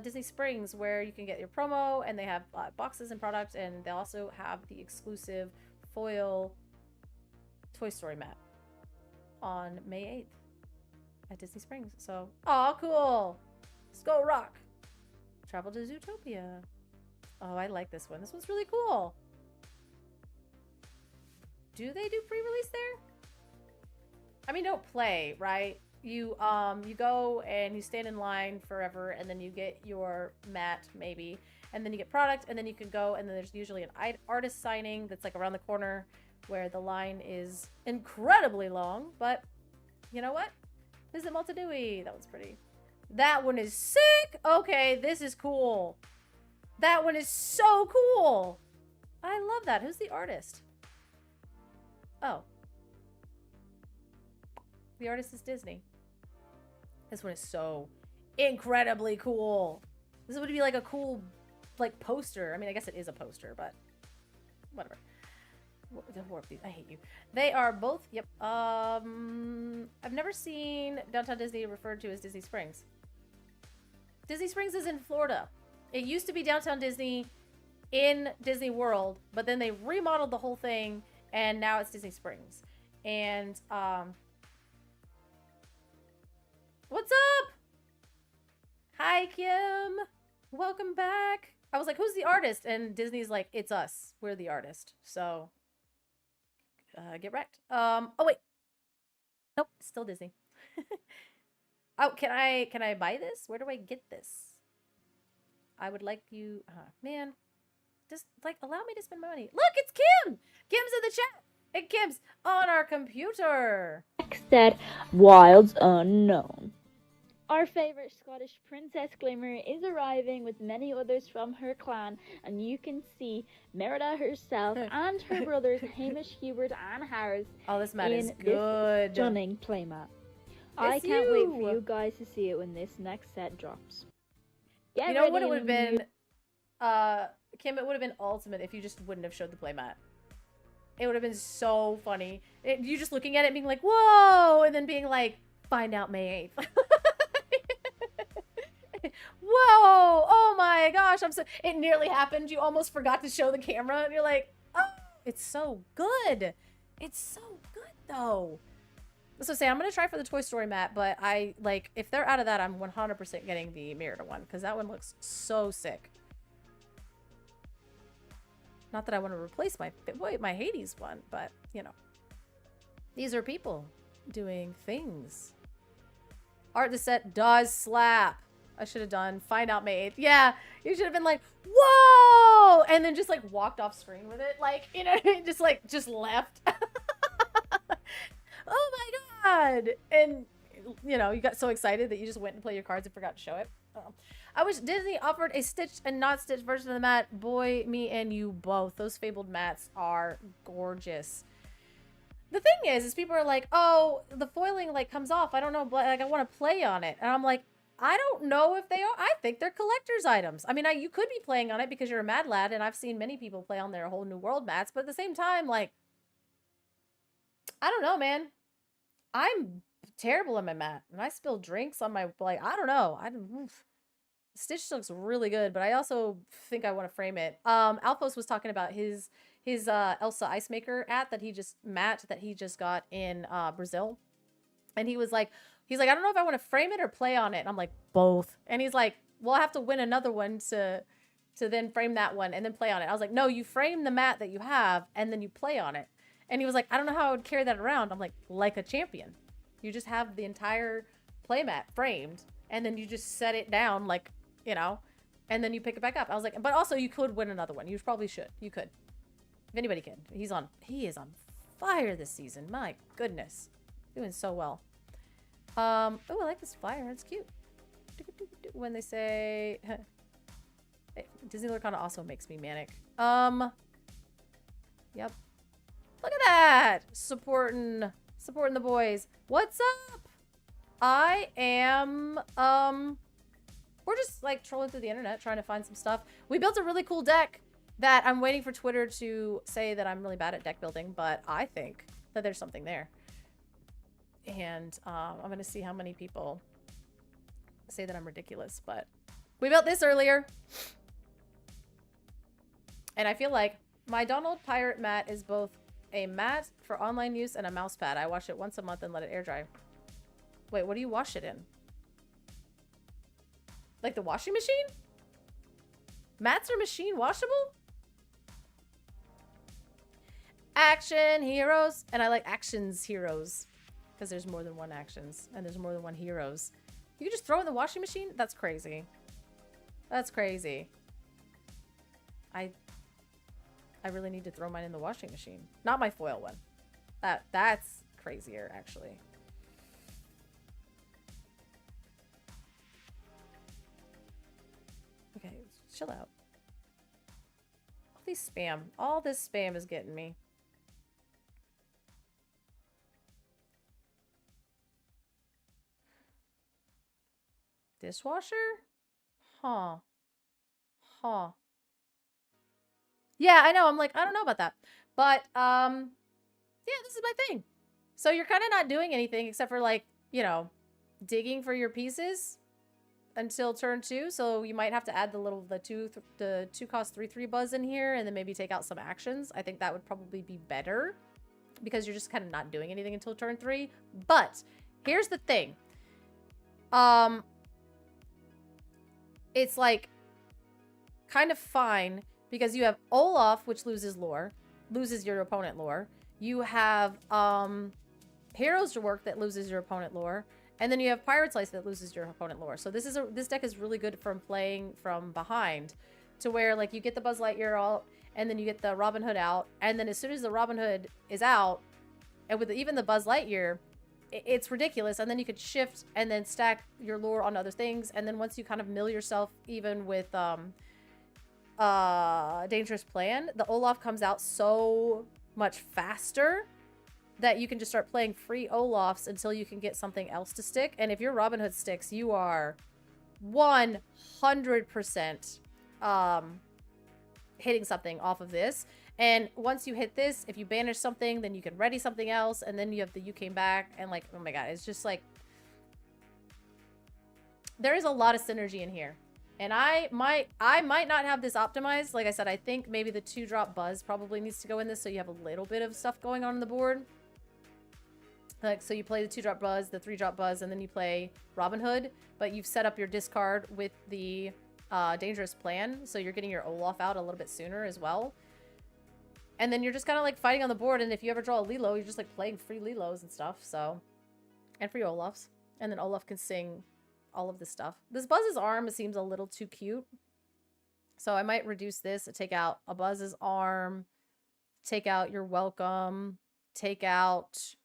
Disney Springs, where you can get your promo, and they have boxes and products, and they also have the exclusive foil Toy Story map on May 8th at Disney Springs. So, aw, cool. Let's go rock. Travel to Zootopia. Oh, I like this one. This one's really cool. Do they do pre-release there? I mean, don't play, right? You go and you stand in line forever, and then you get your mat, maybe, and then you get product, and then you can go, and then there's usually an artist signing that's like around the corner where the line is incredibly long, but you know what? Visit Malta Nui. That one's pretty. That one is sick. Okay, this is cool. That one is so cool. I love that. Who's the artist? Oh. The artist is Disney. This one is so incredibly cool. This would be like a cool, like, poster. I mean, I guess it is a poster, but whatever. I hate you. They are both, yep. I've never seen Downtown Disney referred to as Disney Springs. Disney Springs is in Florida. It used to be Downtown Disney in Disney World, but then they remodeled the whole thing, and now it's Disney Springs. And, what's up? Hi, Kim. Welcome back. I was like, who's the artist? And Disney's like, it's us. We're the artist. So, get wrecked. Oh, wait. Nope, it's still Disney. Oh, can I buy this? Where do I get this? I would like you, man, just like allow me to spend my money. Look, it's Kim. Kim's in the chat. And Kim's on our computer. Said Wilds Unknown. Our favorite Scottish Princess Glimmer is arriving with many others from her clan, and you can see Merida herself and her brothers Hamish, Hubert, and Harris this mat is in good. this stunning playmat. I can't wait for you guys to see it when this next set drops. Get you know what ready it would have been? Kim, it would have been ultimate if you just wouldn't have showed the playmat. It would have been so funny. You just looking at it being like, whoa, and then being like, find out May 8th. Whoa, oh my gosh, it nearly happened. You almost forgot to show the camera, and you're like, oh, it's so good. It's so good, though. So say I'm gonna try for the Toy Story mat, but if they're out of that, I'm 100% getting the Merida one, because that one looks so sick. Not that I want to replace my Hades one, but you know, these are people doing things. Art the set does slap. I should have done find out May 8th. Yeah, you should have been like, whoa, and then just like walked off screen with it, like, you know, just left. Oh my god! And you know, you got so excited that you just went and played your cards and forgot to show it. Oh. I wish Disney offered a stitched and not stitched version of the mat. Boy, me and you both. Those fabled mats are gorgeous. The thing is people are like, oh, the foiling like comes off. I don't know, but like I want to play on it. And I'm like, I don't know if they are. I think they're collector's items. I mean, you could be playing on it because you're a Mad Lad, and I've seen many people play on their whole New World mats, but at the same time, like, I don't know, man. I'm terrible at my mat, and I spill drinks on my, like, I don't know. Stitch looks really good, but I also think I want to frame it. Alphos was talking about his Elsa Ice Maker that he just got in Brazil, and he's like, I don't know if I want to frame it or play on it. And I'm like, both. And he's like, well, I have to win another one to then frame that one and then play on it. I was like, no, you frame the mat that you have and then you play on it. And he was like, I don't know how I would carry that around. I'm like a champion. You just have the entire playmat framed, and then you just set it down, like, you know, and then you pick it back up. I was like, but also you could win another one. You probably should. You could. If anybody can. He is on fire this season. My goodness. Doing so well. Oh, I like this flyer. It's cute. When they say Disney Lorcana also makes me manic. Yep. Look at that! Supporting the boys. What's up? I am, we're just, like, trolling through the internet, trying to find some stuff. We built a really cool deck that I'm waiting for Twitter to say that I'm really bad at deck building, but I think that there's something there. And, I'm gonna see how many people say that I'm ridiculous, but we built this earlier. And I feel like my Donald Pirate mat is both a mat for online use and a mouse pad. I wash it once a month and let it air dry. Wait, what do you wash it in? Like the washing machine? Mats are machine washable? Action heroes. And I like actions heroes. Because there's more than one actions. And there's more than one heroes. You can just throw it in the washing machine? That's crazy. That's crazy. I really need to throw mine in the washing machine. Not my foil one. That's crazier, actually. Okay, chill out. All this spam is getting me. Dishwasher? Huh. Huh. Yeah, I know. I'm like, I don't know about that. But, yeah, this is my thing. So you're kind of not doing anything except for, like, you know, digging for your pieces until turn 2. So you might have to add the two cost 3/3 buzz in here and then maybe take out some actions. I think that would probably be better because you're just kind of not doing anything until turn 3. But here's the thing. It's like kind of fine because you have Olaf, which loses your opponent lore. You have Heroes to Work that loses your opponent lore. And then you have Pirate Slice that loses your opponent lore. So this deck is really good from playing from behind to where like you get the Buzz Lightyear out and then you get the Robin Hood out. And then as soon as the Robin Hood is out, and with even the Buzz Lightyear, it's ridiculous. And then you could shift and then stack your lore on other things. And then once you kind of mill yourself even with Dangerous Plan, the Olaf comes out so much faster that you can just start playing free Olafs until you can get something else to stick. And if your Robin Hood sticks, you are 100% hitting something off of this. And once you hit this, if you banish something, then you can ready something else, and then you have the You Came Back, and like, oh my god, it's just like there is a lot of synergy in here. And I might not have this optimized. Like I said, I think maybe the 2-drop Buzz probably needs to go in this so you have a little bit of stuff going on the board. Like, so you play the 2-drop Buzz, the 3-drop Buzz, and then you play Robin Hood, but you've set up your discard with the Dangerous Plan, so you're getting your Olaf out a little bit sooner as well. And then you're just kind of like fighting on the board, and if you ever draw a Lilo, you're just like playing free Lilos and stuff, so. And free Olafs. And then Olaf can sing all of this stuff. This Buzz's arm seems a little too cute. So I might reduce this, take out a Buzz's arm, take out your Welcome, take out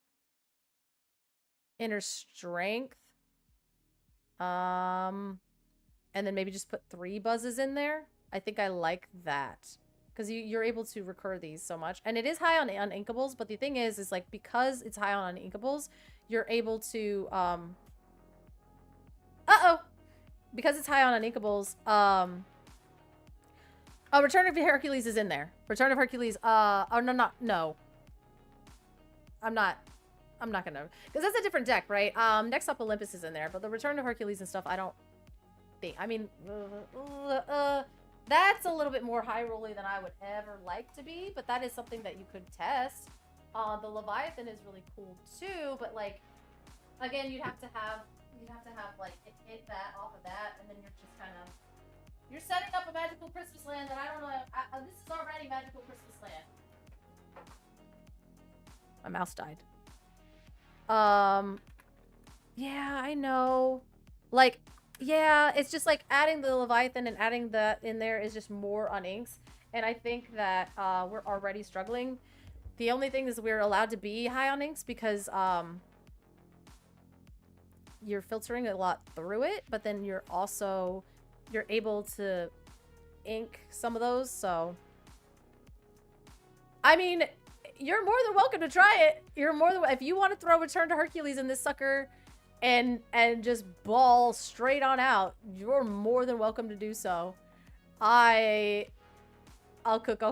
Inner Strength. And then maybe just put 3 Buzzes in there. I think I like that. Because you're able to recur these so much. And it is high on Inkables, but the thing is like, because it's high on Inkables, you're able to, because it's high on Inkables, Return of Hercules is in there. Return of Hercules, no. I'm not gonna, because that's a different deck, right? Next up, Olympus is in there, but the Return of Hercules and stuff, I don't think, I mean, that's a little bit more high rolly than I would ever like to be, but that is something that you could test. The Leviathan is really cool too, but like, again, you'd have to have like hit that off of that, and then you're just kind of, you're setting up a Magical Christmas Land that I don't know. This is already Magical Christmas Land. My mouse died. Yeah, I know. Like, yeah, it's just like adding the Leviathan and adding that in there is just more on inks. And I think that we're already struggling. The only thing is we're allowed to be high on inks because you're filtering a lot through it, but then you're able to ink some of those. So I mean, you're more than welcome to try it. You're more than if you want to throw Return to Hercules in this sucker and just ball straight on out, you're more than welcome to do so. I'll cook.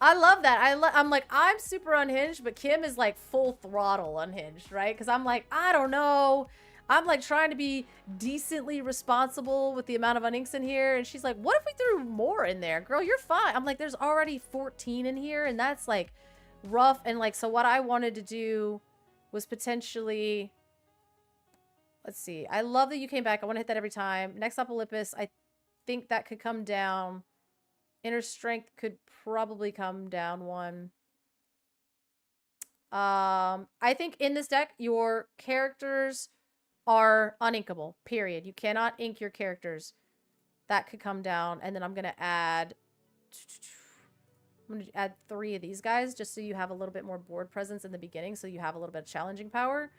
I love that. I'm like, I'm super unhinged, but Kim is like full throttle unhinged, right? Because I'm like, I don't know. I'm like trying to be decently responsible with the amount of uninks in here. And she's like, what if we threw more in there? Girl, you're fine. I'm like, there's already 14 in here. And that's like rough. And like, so what I wanted to do was potentially, let's see. I love that you came back. I want to hit that every time. Next up, Olympus. I think that could come down. Inner Strength could probably come down one. I think in this deck, your characters are uninkable, period. You cannot ink your characters. That could come down. And then I'm going to add 3 of these guys just so you have a little bit more board presence in the beginning, so you have a little bit of challenging power.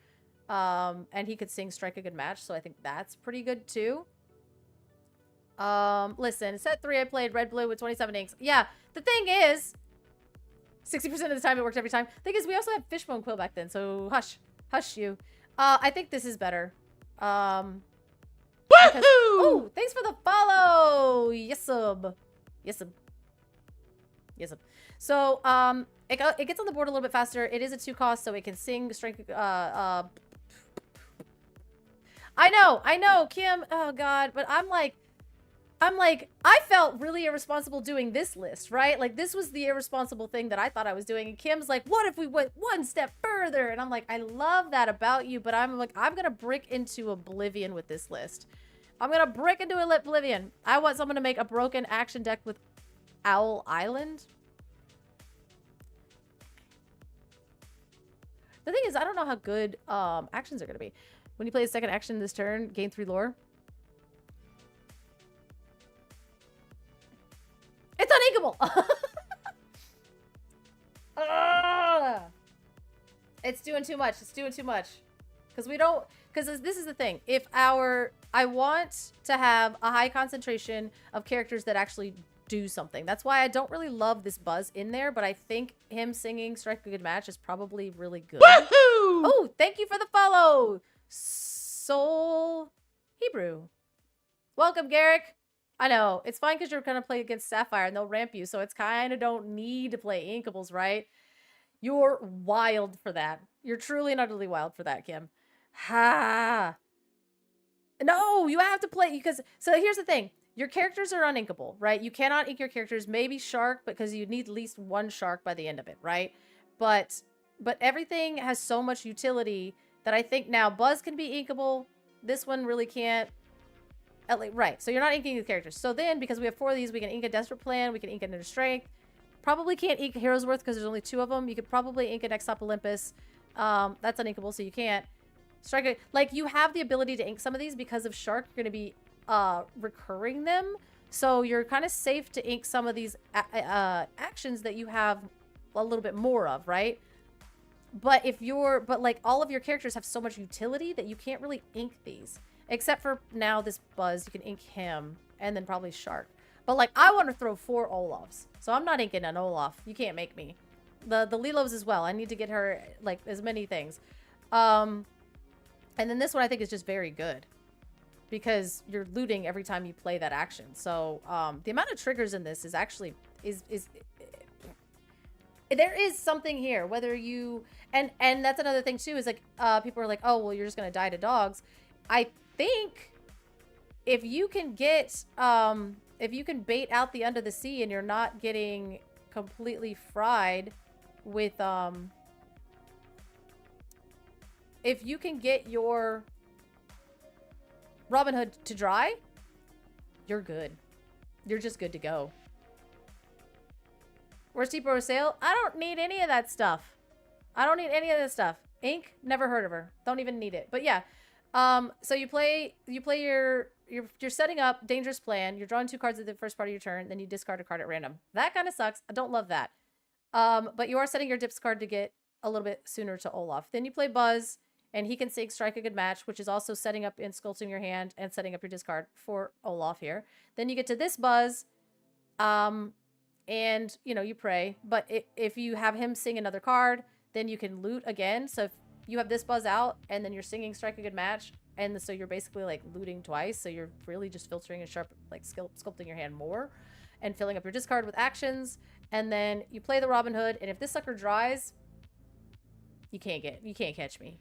And he could sing Strike a Good Match, so I think that's pretty good too. Listen, set 3 I played red blue with 27 inks. Yeah, the thing is 60% of the time it worked every time. Thing is, we also had Fishbone Quill back then, so hush you. I think this is better. Woohoo! Oh, thanks for the follow. Yes sub. So, it gets on the board a little bit faster. It is a 2 cost, so it can sing strength. I know, Kim. Oh God, but I'm like, I felt really irresponsible doing this list, right? Like, this was the irresponsible thing that I thought I was doing. And Kim's like, what if we went one step further? And I'm like, I love that about you, but I'm like, I'm going to brick into oblivion with this list. I'm going to brick into oblivion. I want someone to make a broken action deck with Owl Island. The thing is, I don't know how good actions are going to be. When you play a second action this turn, gain 3 lore. It's uninkable! It's doing too much. It's doing too much. Because we don't... Because this is the thing. If our... I want to have a high concentration of characters that actually do something. That's why I don't really love this buzz in there, but I think him singing Strike a Good Match is probably really good. Woohoo! Oh, thank you for the follow! Soul Hebrew. Welcome, Garrick. I know. It's fine because you're going to play against Sapphire and they'll ramp you, so it's kind of don't need to play Inkables, right? You're wild for that. You're truly and utterly wild for that, Kim. Ha! No, you have to play because... So here's the thing. Your characters are uninkable, right? You cannot ink your characters. Maybe Shark, because you need at least 1 Shark by the end of it, right? But everything has so much utility that I think now Buzz can be inkable. This one really can't. Right, so you're not inking the characters. So then, because we have 4 of these, we can ink a Desperate Plan, we can ink an Inner Strength. Probably can't ink Hero's Worth because there's only 2 of them. You could probably ink an Next Up Olympus. That's uninkable, so you can't. Strike it. Like, you have the ability to ink some of these because of Shark. You're going to be recurring them. So you're kind of safe to ink some of these actions that you have a little bit more of, right? But like, all of your characters have so much utility that you can't really ink these. Except for now this Buzz, you can ink him, and then probably Shark. But like, I want to throw 4 Olafs, so I'm not inking an Olaf. You can't make me. The Lilos as well. I need to get her like as many things. And then this one I think is just very good because you're looting every time you play that action. So the amount of triggers in this is actually there is something here. Whether you and that's another thing too is like people are like, oh well, you're just gonna die to dogs. I think if you can get if you can bait out the Under the Sea and you're not getting completely fried with if you can get your Robin Hood to dry, you're good. You're just good to go. Where's Deeper Sail? I don't need any of that stuff. I don't need any of this stuff. Ink, never heard of her. Don't even need it. But yeah. So you play you're setting up Dangerous Plan. You're drawing 2 cards at the first part of your turn, then you discard a card at random. That kind of sucks. I don't love that. But you are setting your discard to get a little bit sooner to Olaf. Then you play Buzz, and he can sing Strike a Good Match, which is also setting up and sculpting your hand and setting up your discard for Olaf here. Then you get to this Buzz, and you pray. But if you have him sing another card, then you can loot again. So if you have this buzz out and then you're singing Strike a Good Match, and so you're basically like looting twice, so you're really just filtering and sculpting your hand more and filling up your discard with actions. And then you play the Robin Hood, and if this sucker dries, you can't catch me.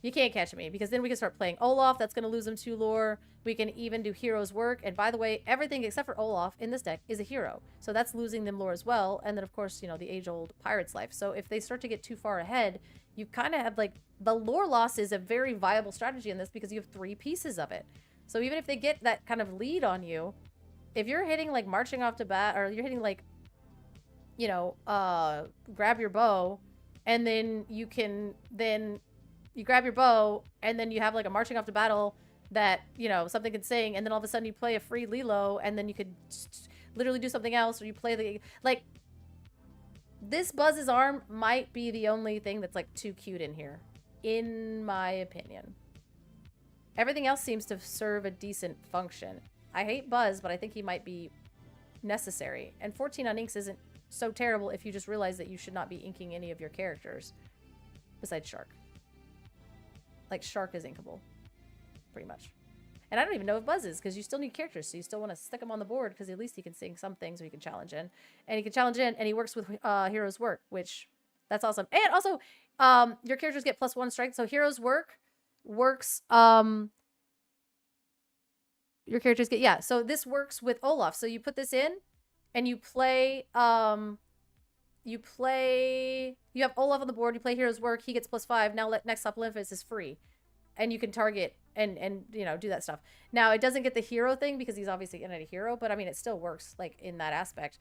You can't catch me, because then we can start playing Olaf. That's going to lose him 2 lore. We can even do Hero's Work. And by the way, everything except for Olaf in this deck is a hero. So that's losing them lore as well. And then, of course, the age-old Pirate's Life. So if they start to get too far ahead, you kind of have, like, the lore loss is a very viable strategy in this because you have 3 pieces of it. So even if they get that kind of lead on you, if you're hitting, like, marching off to bat, or you're hitting, like, grab your bow, and then you can you grab your bow, and then you have like a marching off to battle that something can sing, and then all of a sudden you play a free Lilo, and then you could literally do something else, or you play the this Buzz's arm might be the only thing that's like too cute in here, in my opinion. Everything else seems to serve a decent function. I hate Buzz, but I think he might be necessary. And 14 on inks isn't so terrible if you just realize that you should not be inking any of your characters besides Shark. Like, Shark is inkable, pretty much. And I don't even know if Buzz is, because you still need characters, so you still want to stick him on the board, because at least he can sing some things, or he can challenge in. And he can challenge in, and he works with Hero's Work, which, that's awesome. And also, your characters get +1 strength, so Hero's Work works, your characters get, yeah, so this works with Olaf. So you put this in, and you play, you have Olaf on the board, you play Hero's Work, he gets +5. Now Next Up Olympus is free. And you can target and do that stuff. Now, it doesn't get the hero thing because he's obviously in a hero, but I mean, it still works, like, in that aspect.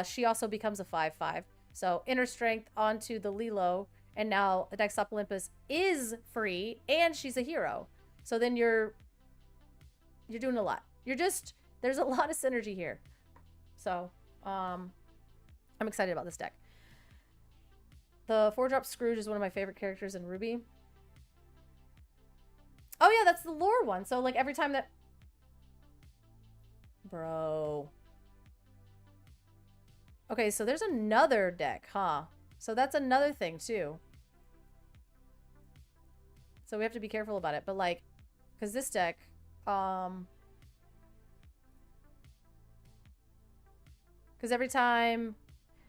She also becomes a 5/5. So inner strength onto the Lilo, and now the Next Up Olympus is free, and she's a hero. So then you're doing a lot. There's a lot of synergy here. So, I'm excited about this deck. The 4-drop Scrooge is one of my favorite characters in Ruby. Oh yeah, that's the lore one. So like every time that... Bro. Okay, so there's another deck, huh? So that's another thing too. So we have to be careful about it. But like, because this deck, because every time,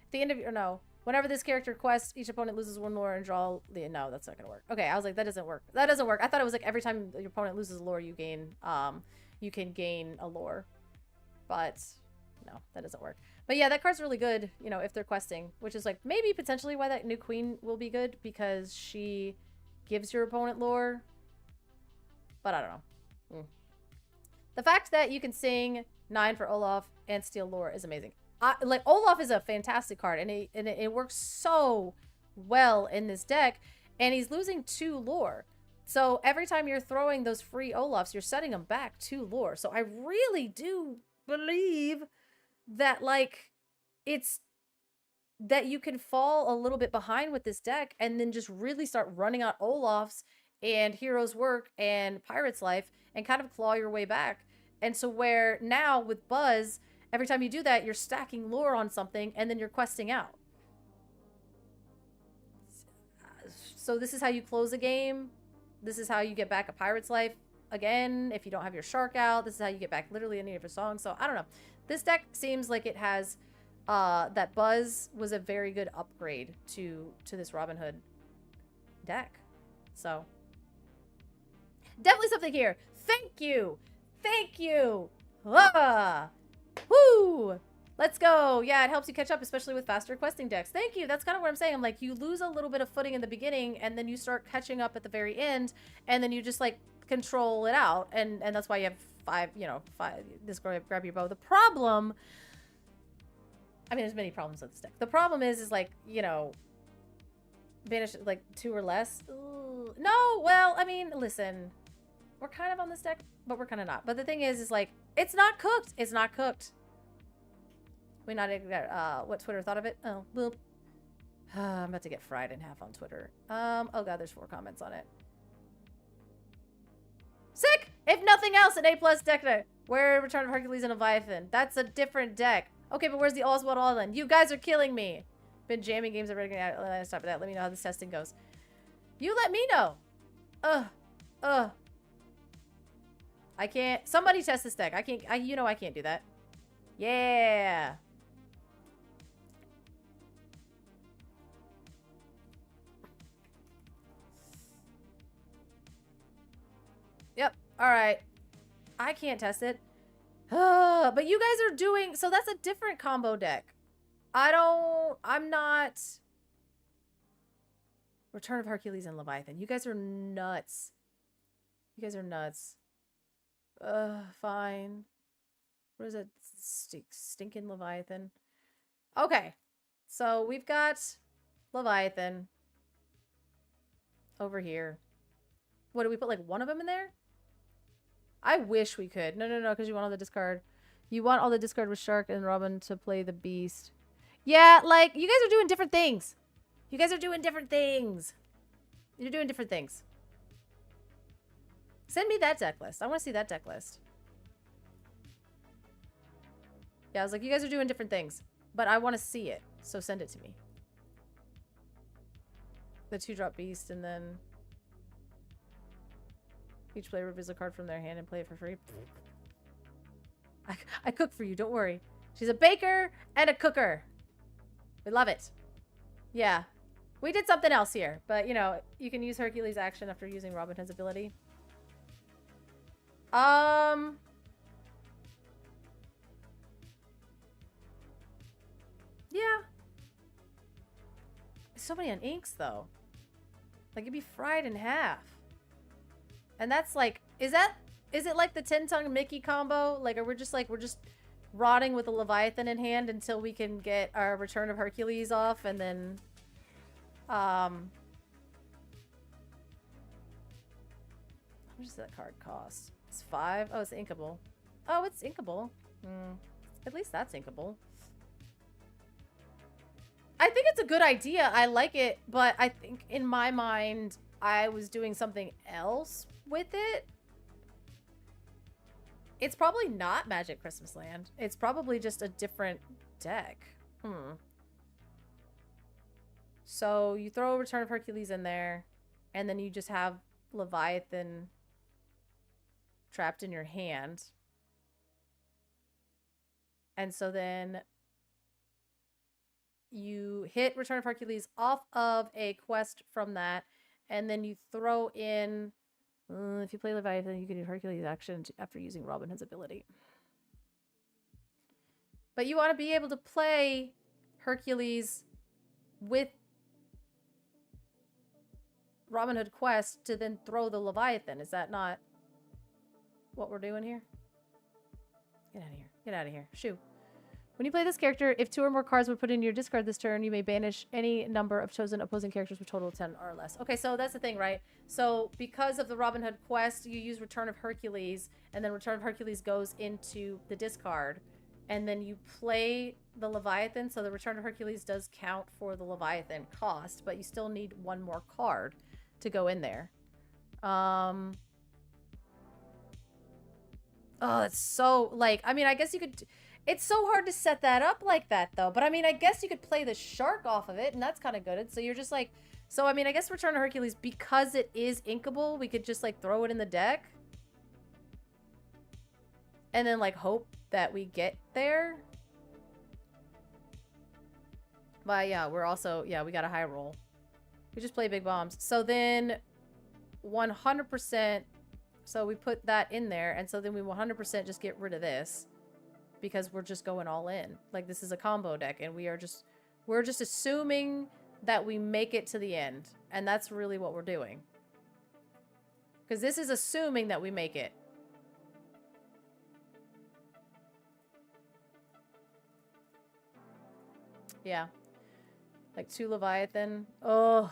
at the end of your, no, whenever this character quests, each opponent loses 1 lore and draw the, no, that's not gonna work. Okay, I was like, that doesn't work. That doesn't work. I thought it was like every time your opponent loses a lore, you gain, you can gain a lore. But no, that doesn't work. But yeah, that card's really good, if they're questing, which is like maybe potentially why that new queen will be good, because she gives your opponent lore. But I don't know. The fact that you can sing 9 for Olaf and steal lore is amazing. Like, Olaf is a fantastic card, and it works so well in this deck, and he's losing 2 lore. So every time you're throwing those free Olafs, you're setting them back 2 lore. So I really do believe that, like, it's that you can fall a little bit behind with this deck and then just really start running out Olafs and Hero's Work and Pirate's Life and kind of claw your way back. And so where now with Buzz, every time you do that, you're stacking lore on something, and then you're questing out. So this is how you close a game. This is how you get back a Pirate's Life again if you don't have your Shark out. This is how you get back literally any of your songs. So I don't know. This deck seems like it has that Buzz was a very good upgrade to this Robin Hood deck. So definitely something here. Thank you. Thank you. Ah. Woo! Let's go. Yeah, it helps you catch up, especially with faster questing decks. Thank you. That's kind of what I'm saying. I'm like, you lose a little bit of footing in the beginning, and then you start catching up at the very end, and then you just, like, control it out. And that's why you have 5, this grab your bow. The problem... I mean, there's many problems with this deck. The problem is like, banish, like, 2 or less. Ooh. No, well, I mean, listen. We're kind of on this deck, but we're kind of not. But the thing is like, it's not cooked. It's not cooked. We not what Twitter thought of it. Oh, boop. I'm about to get fried in half on Twitter. Oh god, there's 4 comments on it. Sick! If nothing else, an A+ deck. Where Return of Hercules and Leviathan. That's a different deck. Okay, but where's the Oswald Island? You guys are killing me. Been jamming games already. Stop that. Let me know how this testing goes. You let me know. I can't. Somebody test this deck. I can't. You know I can't do that. Yeah. Yep. All right. I can't test it. But you guys are doing. So that's a different combo deck. I'm not. Return of Hercules and Leviathan. You guys are nuts. You guys are nuts. Fine. What is it? Stinking Leviathan. Okay. So we've got Leviathan over here. What, do we put like one of them in there? I wish we could. No, because you want all the discard. You want all the discard with Shark and Robin to play the Beast. Yeah, like, you guys are doing different things. You guys are doing different things. You're doing different things. Send me that deck list. I want to see that deck list. Yeah, I was like, you guys are doing different things. But I want to see it. So send it to me. The 2-drop Beast, and then each player reveals a card from their hand and play it for free. I cook for you, don't worry. She's a baker and a cooker. We love it. Yeah. We did something else here, but you know, you can use Hercules action after using Robin Hood's ability. Yeah. So many uninks though. Like, it'd be fried in half. And that's like, is it like the 10-tongue Mickey combo? Like, are we just like, we're just rotting with a Leviathan in hand until we can get our Return of Hercules off, and then how much does that card cost? It's 5. Oh, it's inkable. Oh, it's inkable. At least that's inkable. I think it's a good idea. I like it, but I think in my mind I was doing something else with it. It's probably not Magic Christmas Land. It's probably just a different deck. So you throw Return of Hercules in there, and then you just have Leviathan trapped in your hand. And so then you hit Return of Hercules off of a quest from that, and then you throw in, if you play Leviathan, you can do Hercules action after using Robin Hood's ability. But you want to be able to play Hercules with Robin Hood quest to then throw the Leviathan. Is that not what we're doing here? Get out of here. Get out of here. Shoo. When you play this character, if 2 or more cards were put in your discard this turn, you may banish any number of chosen opposing characters with total of 10 or less. Okay, so that's the thing, right? So because of the Robin Hood quest, you use Return of Hercules, and then Return of Hercules goes into the discard, and then you play the Leviathan, so the Return of Hercules does count for the Leviathan cost, but you still need 1 more card to go in there. Oh, it's so, like, I mean, I guess you could... It's so hard to set that up like that, though. But, I mean, I guess you could play the Shark off of it, and that's kind of good. So you're just like... So, I mean, I guess Return of Hercules, because it is inkable, we could just, like, throw it in the deck. And then, like, hope that we get there. But, yeah, we're also... Yeah, we got a high roll. We just play big bombs. So then 100%... So we put that in there, and so then we 100% just get rid of this. Because we're just going all in. Like, this is a combo deck, and we're just assuming that we make it to the end. And that's really what we're doing. Because this is assuming that we make it. Yeah. Like 2 Leviathan. Oh.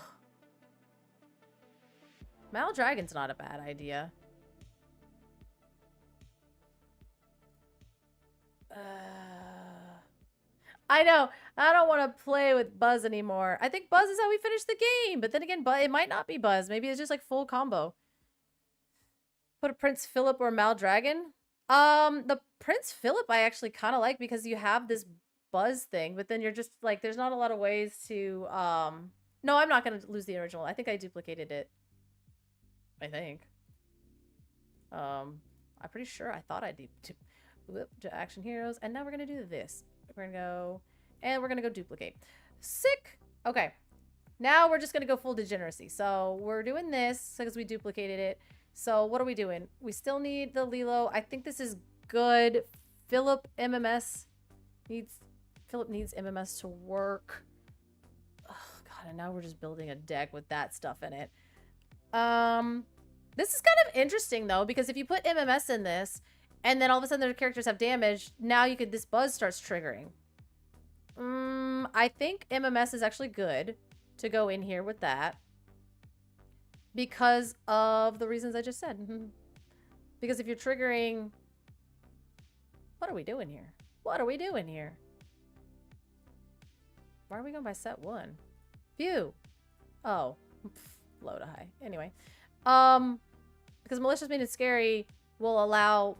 Maldragon's not a bad idea. I know. I don't want to play with Buzz anymore. I think Buzz is how we finish the game. But then again, it might not be Buzz. Maybe it's just like full combo. Put a Prince Philip or Maldragon. The Prince Philip I actually kind of like because you have this buzz thing, but then you're just like, there's not a lot of ways to, no, I'm not going to lose the original. I think I duplicated it. I think. I'm pretty sure I thought I did. To action heroes. And now we're going to do this. We're going to go, and we're going to go duplicate. Sick. Okay. Now we're just going to go full degeneracy. So we're doing this because we duplicated it. So what are we doing? We still need the Lilo. I think this is good. Philip MMS needs MMS to work. Oh god, and now we're just building a deck with that stuff in it. This is kind of interesting though, because if you put MMS in this and then all of a sudden their characters have damage, now you could, this buzz starts triggering. I think MMS is actually good to go in here with that because of the reasons I just said. Because if you're triggering, what are we doing here? What are we doing here? Why are we going by set 1? View. Oh, low to high. Anyway, because malicious mean it's scary will allow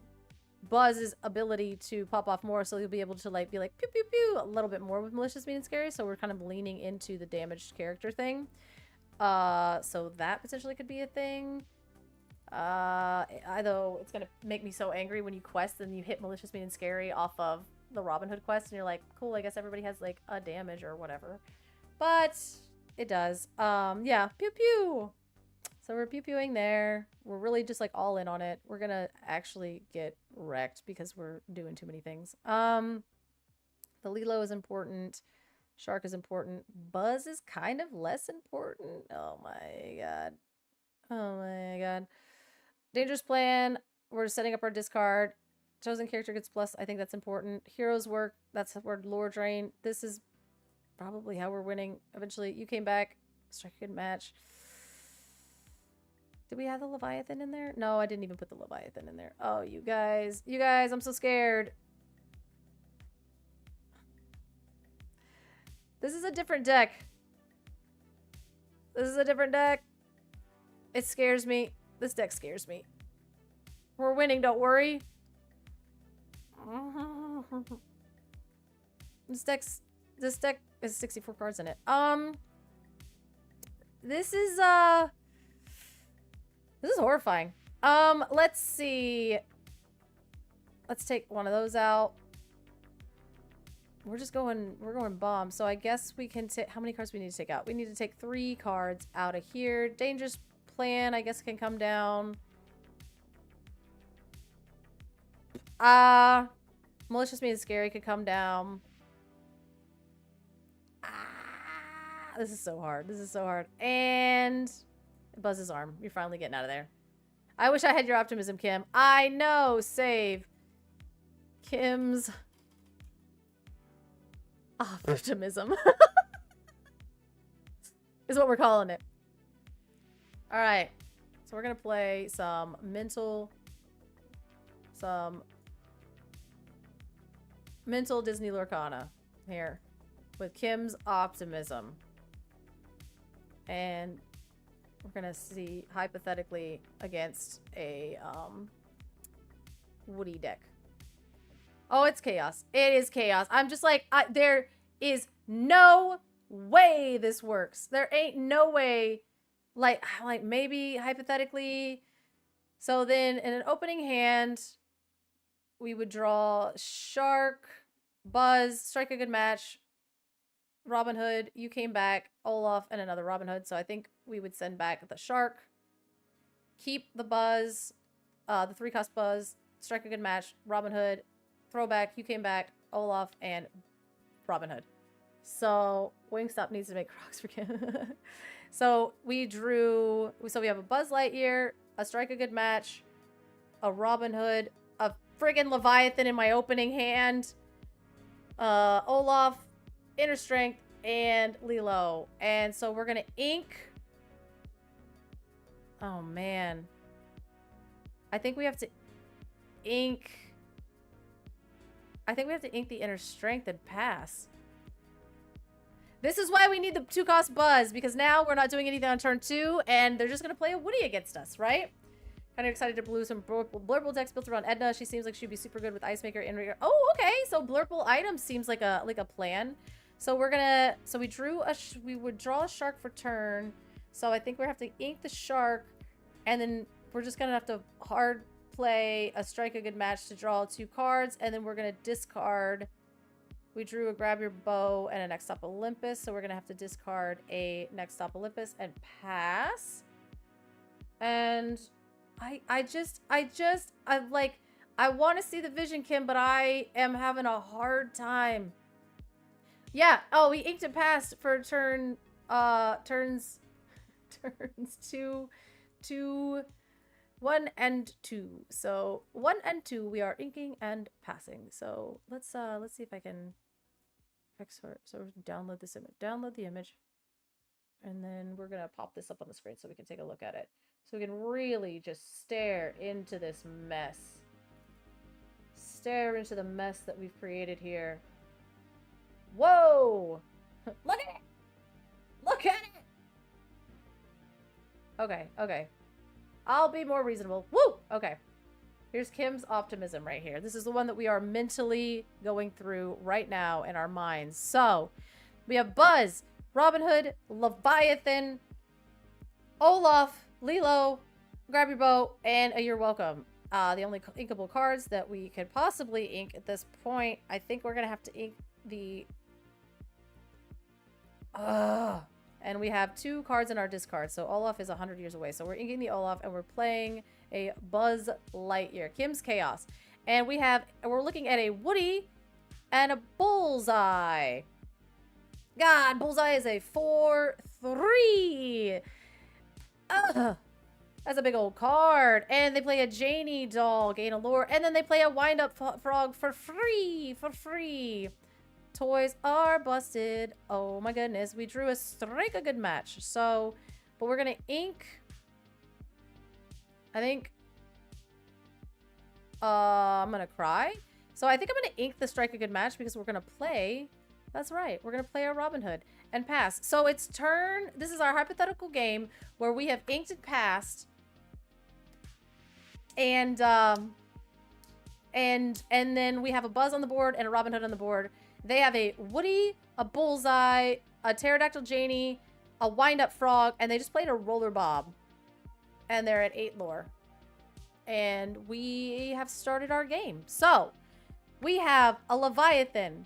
Buzz's ability to pop off more, so you'll be able to like be like pew pew pew a little bit more with malicious mean scary. So we're kind of leaning into the damaged character thing. So that potentially could be a thing. Although it's gonna make me so angry when you quest and you hit malicious mean scary off of the Robin Hood quest, and you're like, cool, I guess everybody has like a damage or whatever. But it does. Yeah, pew pew. So we're pew-pewing there. We're really just like all in on it. We're gonna actually get wrecked because we're doing too many things. The Lilo is important. Shark is important. Buzz is kind of less important. Oh my god. Oh my god. Dangerous plan. We're setting up our discard. Chosen character gets plus. I think that's important. Heroes work. That's where lore drain. This is probably how we're winning. Eventually, you came back. Strike a good match. Did we have the Leviathan in there? No, I didn't even put the Leviathan in there. Oh, you guys. You guys, I'm so scared. This is a different deck. This is a different deck. It scares me. This deck scares me. We're winning, don't worry. This deck has 64 cards in it. This is horrifying. Let's see. Let's take one of those out. We're going bomb. So I guess we can take, how many cards we need to take out? We need to take 3 cards out of here. Dangerous plan, I guess, can come down. Malicious mean scary could come down. This is so hard. This is so hard. And Buzz's arm. You're finally getting out of there. I wish I had your optimism, Kim. I know. Save. Kim's optimism is what we're calling it. All right. So we're going to play some mental Disney Lorcana here with Kim's optimism. And we're going to see hypothetically against a Woody deck. Oh, it's chaos. It is chaos. I'm just like, there is no way this works. There ain't no way. Like maybe hypothetically. So then in an opening hand, we would draw Shark, Buzz, strike a good match, Robin Hood, you came back, Olaf, and another Robin Hood. So I think we would send back the Shark, keep the Buzz, the 3-cost Buzz, strike a good match, Robin Hood, throwback, you came back, Olaf, and Robin Hood. So Wingstop needs to make rocks for Kim. So we drew, so we have a Buzz Lightyear, a strike a good match, a Robin Hood, a friggin' Leviathan in my opening hand, Olaf, Inner Strength, and Lilo. And so we're gonna ink. Oh man. I think we have to ink. I think we have to ink the Inner Strength and pass. This is why we need the 2-cost Buzz, because now we're not doing anything on turn 2, and they're just gonna play a Woody against us, right? Kind of excited to blue some blurple decks built around Edna. She seems like she'd be super good with Ice Maker and oh, okay. So blurple items seems like a plan. So we're gonna we would draw a shark for turn. So I think we have to ink the shark, and then we're just gonna have to hard play a strike a good match to draw 2 cards, and then we're gonna discard. We drew a Grab Your Bow and a Next Stop Olympus, so we're gonna have to discard a Next Stop Olympus and pass. And I want to see the vision, Kim, but I am having a hard time. Yeah. Oh, we inked and passed for turns 1 and 2. So 1 and 2 we are inking and passing. So let's see if I can export. So download this image. Download the image. And then we're gonna pop this up on the screen so we can take a look at it. So we can really just stare into this mess. Stare into the mess that we've created here. Whoa! Look at it! Look at it! Okay, okay. I'll be more reasonable. Woo! Okay. Here's Kim's optimism right here. This is the one that we are mentally going through right now in our minds. So, we have Buzz, Robin Hood, Leviathan, Olaf, Lilo, Grab Your Bow, and You're Welcome. The only inkable cards that we could possibly ink at this point, I think we're going to have to ink the... And we have 2 cards in our discard, so Olaf is 100 years away. So we're inking the Olaf, and we're playing a Buzz Lightyear. Kim's Chaos. And we're looking at a Woody and a Bullseye. God, Bullseye is a 4/3. That's a big old card. And they play a Janie doll, gain a lore. And then they play a wind-up frog for free. Toys are busted. Oh my goodness. We drew a strike a good match. So, but we're going to ink. I think. I'm going to cry. So I think I'm going to ink the strike a good match because we're going to play. That's right. We're going to play our Robin Hood and pass. So it's turn. This is our hypothetical game where we have inked and passed. And then we have a Buzz on the board and a Robin Hood on the board. They have a Woody, a Bullseye, a Pterodactyl Janie, a Wind-Up Frog, and they just played a Roller Bob. And they're at 8 lore. And we have started our game. So, we have a Leviathan,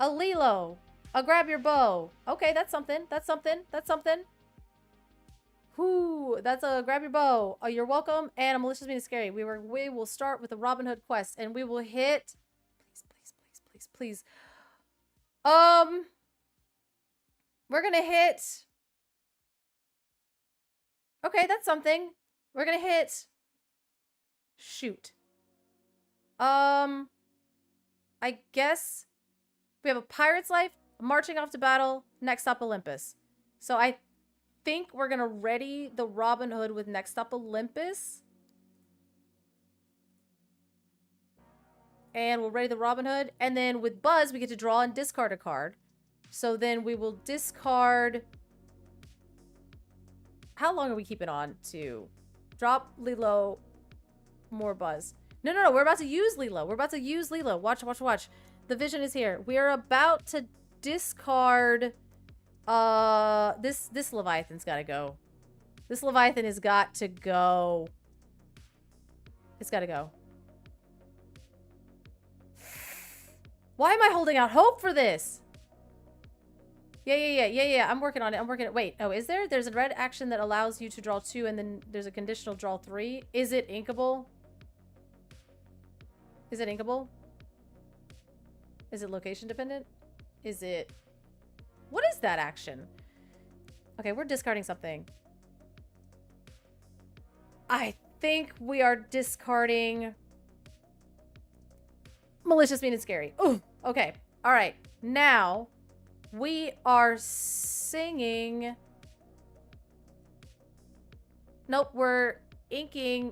a Lilo, a Grab Your Bow. Okay, that's something. That's something. That's something. Whoo, that's a Grab Your Bow. You're Welcome, and a Malicious Meaning Scary. We will start with the Robin Hood quest, and we will hit... Please. We're gonna hit... Okay, that's something. We're gonna hit... Shoot. I guess we have a Pirate's Life, Marching Off to Battle, Next Stop Olympus. So I think we're gonna ready the Robin Hood with Next Stop Olympus. And we'll ready the Robin Hood. And then with Buzz, we get to draw and discard a card. So then we will discard... How long are we keeping on to? Drop Lilo, more Buzz. No, we're about to use Lilo. Watch. The vision is here. We are about to discard... This Leviathan's gotta go. This Leviathan has got to go. It's gotta go. Why am I holding out hope for this? Yeah. I'm working on it. Wait. Oh, is there? There's a red action that allows you to draw 2, and then there's a conditional draw 3. Is it inkable? Is it inkable? Is it location dependent? Is it... What is that action? Okay, we're discarding something. I think we are discarding... Malicious Mean and Scary. Ooh, okay. All right. Now, we are singing... Nope, we're inking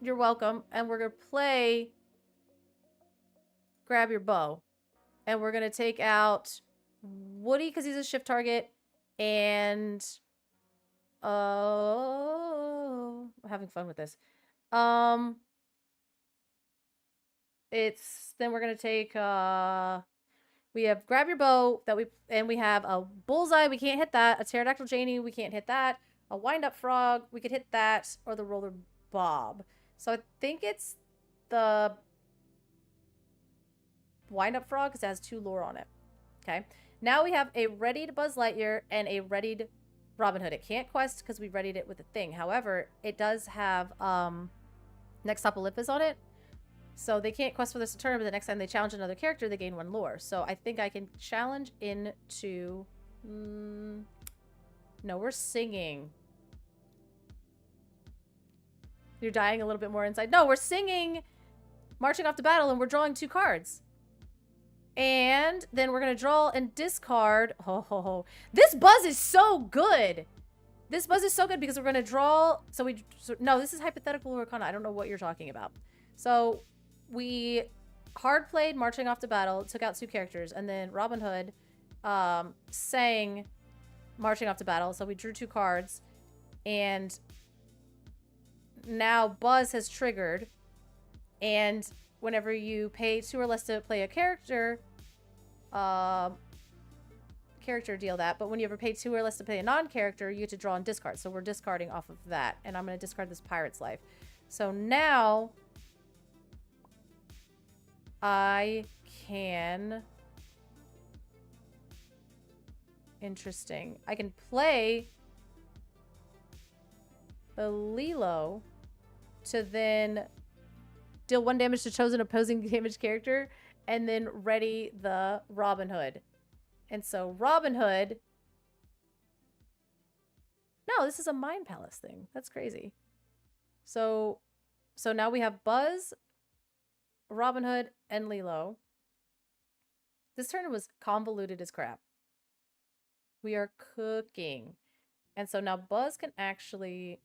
You're Welcome, and we're going to play Grab Your Bow. And we're going to take out Woody because he's a shift target, and I'm having fun with this. It's then we're gonna take we have grab your bow we have a bullseye, we can't hit that, a pterodactyl Janie, we can't hit that, a wind up frog, we could hit that, or the roller bob. So I think it's the wind up frog because it has 2 lore on it. Okay. Now we have a readied Buzz Lightyear and a readied Robin Hood. It can't quest because we readied it with a thing. However, it does have Next Stop Olympus on it. So they can't quest for this turn, but the next time they challenge another character, they gain 1 lore. So I think I can challenge into... no, we're singing. You're dying a little bit more inside. No, we're singing Marching Off to Battle, and we're drawing 2 cards. And then we're going to draw and discard. Oh, this Buzz is so good. This Buzz is so good because we're going to draw. No, this is hypothetical Arcana. I don't know what you're talking about. So we hard played Marching Off to Battle, took out 2 characters, and then Robin Hood sang Marching Off to Battle. So we drew 2 cards, and now Buzz has triggered, and whenever you pay 2 or less to play a character, deal that. But when you ever pay 2 or less to play a non-character, you get to draw and discard. So we're discarding off of that, and I'm going to discard this Pirate's Life. So now I can... Interesting. I can play the Lilo to then deal 1 damage to chosen opposing damage character, and then ready the Robin Hood. And so Robin Hood... No, this is a Mind Palace thing. That's crazy. So now we have Buzz, Robin Hood, and Lilo. This turn was convoluted as crap. We are cooking. And so now Buzz can actually...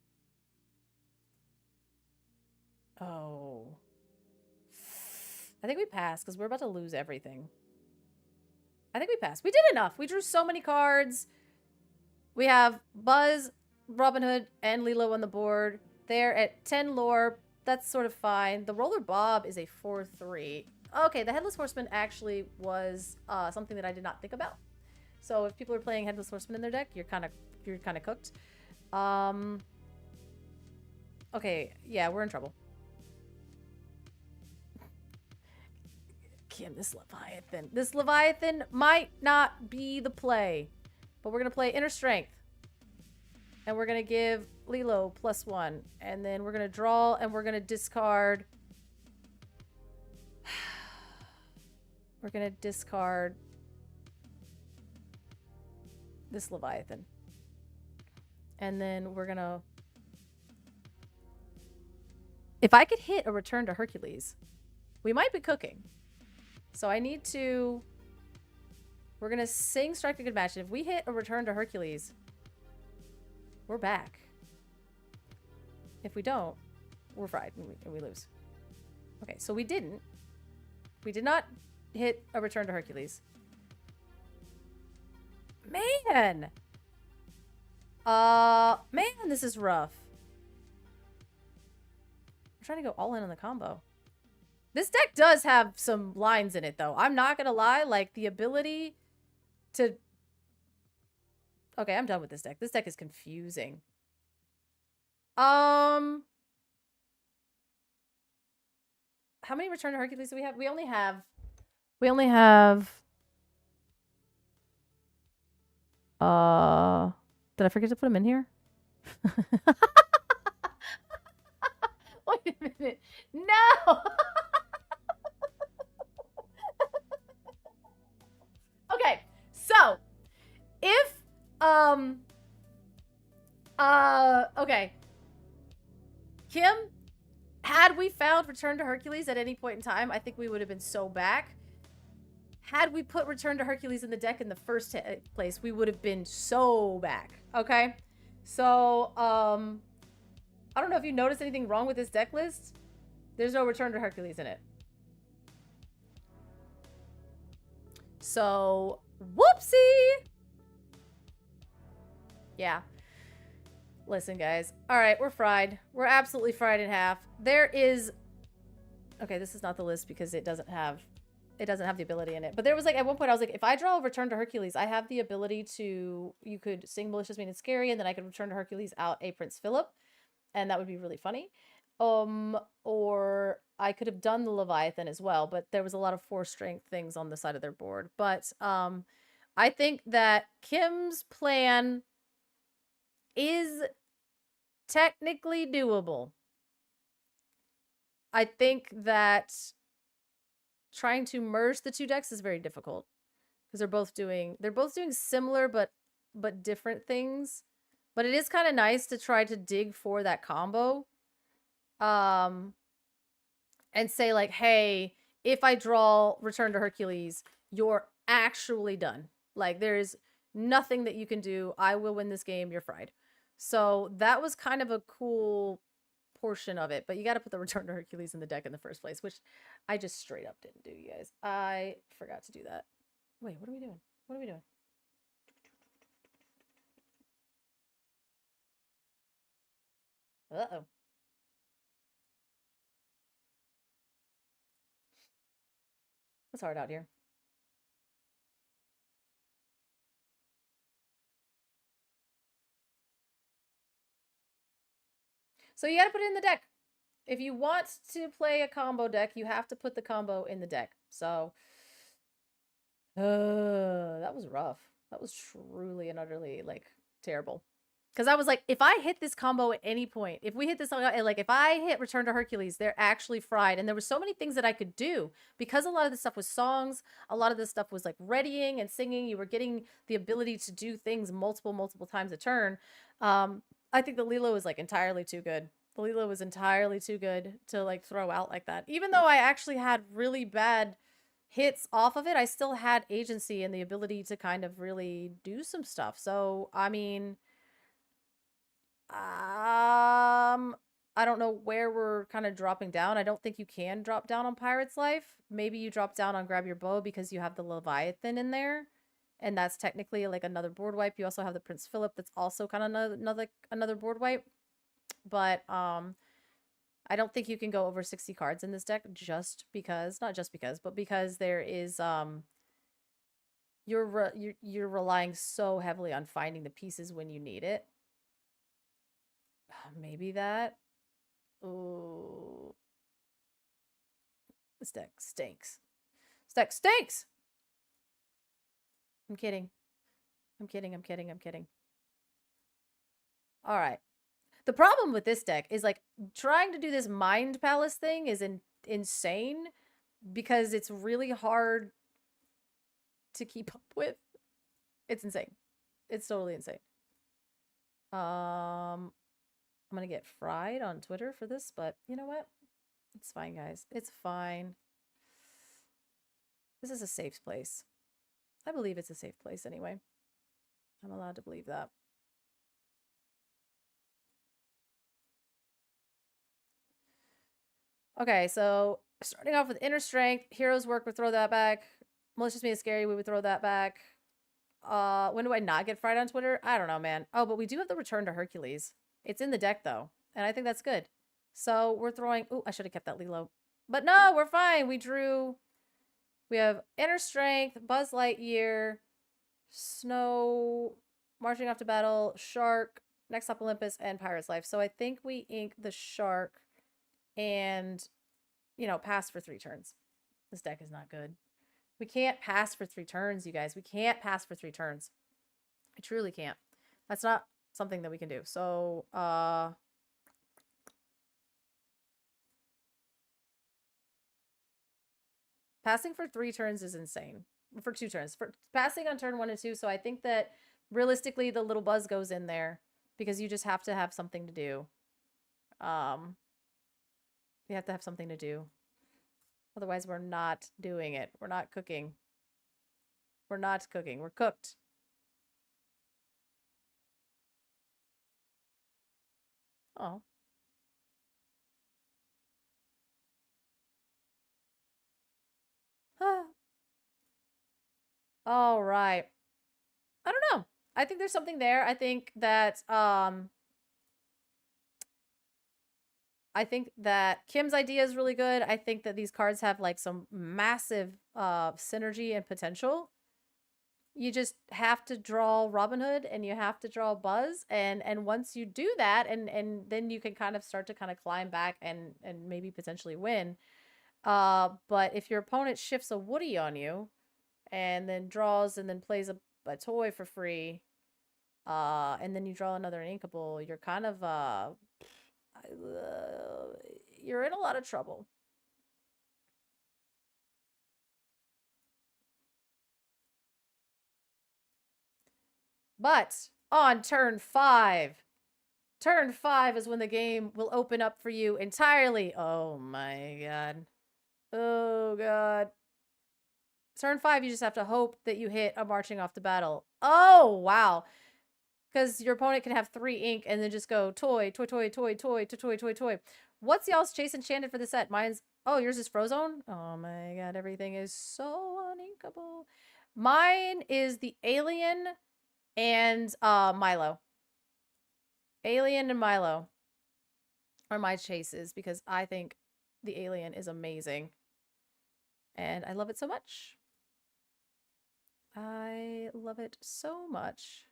Oh... I think we passed because we're about to lose everything. I think we passed. We did enough. We drew so many cards. We have Buzz, Robin Hood, and Lilo on the board. They're at 10 lore. That's sort of fine. The Roller Bob is a 4/3. Okay, the Headless Horseman actually was something that I did not think about. So if people are playing Headless Horseman in their deck, you're kind of cooked. Okay, yeah, we're in trouble. Kim, this Leviathan might not be the play, but we're gonna play Inner Strength, and we're gonna give Lilo +1, and then we're gonna draw and we're gonna discard. We're gonna discard this Leviathan, and then we're gonna... If I could hit a Return to Hercules, we might be cooking. So I need to... We're going to sing Strike a Good Match. And if we hit a Return to Hercules, we're back. If we don't, we're fried and we lose. Okay, so we didn't. We did not hit a Return to Hercules. Man! Man, this is rough. I'm trying to go all in on the combo. This deck does have some lines in it, though. I'm not gonna lie. Like, the ability to... Okay, I'm done with this deck. This deck is confusing. How many Return to Hercules do we have? We only have... Did I forget to put them in here? Wait a minute. No! Okay, so if okay, Kim, had we found Return to Hercules at any point in time, I think we would have been so back. Had we put Return to Hercules in the deck in the first place, we would have been so back. Okay, so I don't know if you noticed anything wrong with this deck list. There's no Return to Hercules in it. So, whoopsie! Yeah. Listen, guys. All right, we're fried. We're absolutely fried in half. There is... Okay, this is not the list because it doesn't have the ability in it. But there was like, at one point I was like, if I draw a Return to Hercules, I have the ability to, you could sing Malicious Mean and Scary, and then I could Return to Hercules out a Prince Philip, and that would be really funny. Or I could have done the Leviathan as well, but there was a lot of 4-strength things on the side of their board. But I think that Kim's plan is technically doable. I think that trying to merge the two decks is very difficult because they're both doing similar but different things. But it is kind of nice to try to dig for that combo. And say like, hey, if I draw Return to Hercules, you're actually done. Like, there's nothing that you can do. I will win this game. You're fried. So that was kind of a cool portion of it, but you got to put the Return to Hercules in the deck in the first place, which I just straight up didn't do, you guys. I forgot to do that. Wait, what are we doing? What are we doing? Uh-oh. It's hard out here. So you got to put it in the deck. If you want to play a combo deck, you have to put the combo in the deck. So, that was rough. That was truly and utterly, like, terrible. Because I was like, if I hit this combo at any point, if we hit this, like, if I hit Return to Hercules, they're actually fried. And there were so many things that I could do. Because a lot of this stuff was songs, a lot of this stuff was, like, readying and singing. You were getting the ability to do things multiple times a turn. I think the Lilo was, like, entirely too good. The Lilo was entirely too good to, like, throw out like that. Even though I actually had really bad hits off of it, I still had agency and the ability to kind of really do some stuff. So, I mean, I don't know where we're kind of dropping down. I don't think you can drop down on Pirate's Life. Maybe you drop down on Grab Your Bow because you have the Leviathan in there. And that's technically like another board wipe. You also have the Prince Philip that's also kind of another board wipe. But I don't think you can go over 60 cards in this deck just because, not just because, but because there is you're relying so heavily on finding the pieces when you need it. Maybe that. Ooh. This deck stinks. This deck stinks! I'm kidding. I'm kidding. All right. The problem with this deck is, like, trying to do this Mind Palace thing is insane because it's really hard to keep up with. It's insane. It's totally insane. I'm gonna get fried on Twitter for this, but you know what? It's fine, guys. It's fine. This is a safe place. I believe it's a safe place anyway. I'm allowed to believe that. Okay, so starting off with Inner Strength, Hero's Work, would throw that back. Malicious Mean Scary, we would throw that back. When do I not get fried on Twitter? I don't know, man. Oh, but we do have the Return to Hercules. It's in the deck, though, and I think that's good. So we're throwing... Ooh, I should have kept that Lilo. But no, we're fine. We have Inner Strength, Buzz Lightyear, Snow, Marching Off to Battle, Shark, Next Up Olympus, and Pirate's Life. So I think we ink the Shark and, you know, pass for 3 turns. This deck is not good. We can't pass for 3 turns, you guys. We can't pass for 3 turns. I truly can't. That's not something that we can do. So, passing for 3 turns is insane. For 2 turns. For passing on turn 1 and 2. So I think that realistically the little buzz goes in there because you just have to have something to do. You have to have something to do. Otherwise, we're not doing it. We're not cooking. We're not cooking. We're cooked. Oh. All right. I don't know. I think there's something there. I think that I think that Kim's idea is really good. I think that these cards have like some massive synergy and potential. You just have to draw Robin Hood and you have to draw Buzz, and once you do that, and then you can kind of start to kind of climb back and maybe potentially win. But if your opponent shifts a Woody on you and then draws and then plays a toy for free, and then you draw another inkable, you're kind of you're in a lot of trouble. But on turn 5 is when the game will open up for you entirely. Oh my god. Oh god. Turn 5, you just have to hope that you hit a marching off to battle. Oh, wow. Because your opponent can have 3 ink and then just go toy, toy, toy, toy, toy, toy, toy, toy, toy. What's y'all's Chase Enchanted for the set? Mine's, oh, yours is Frozone? Oh my god, everything is so uninkable. Mine is the Alien and Milo. Alien and Milo are my chases because I think the Alien is amazing. And I love it so much. I love it so much.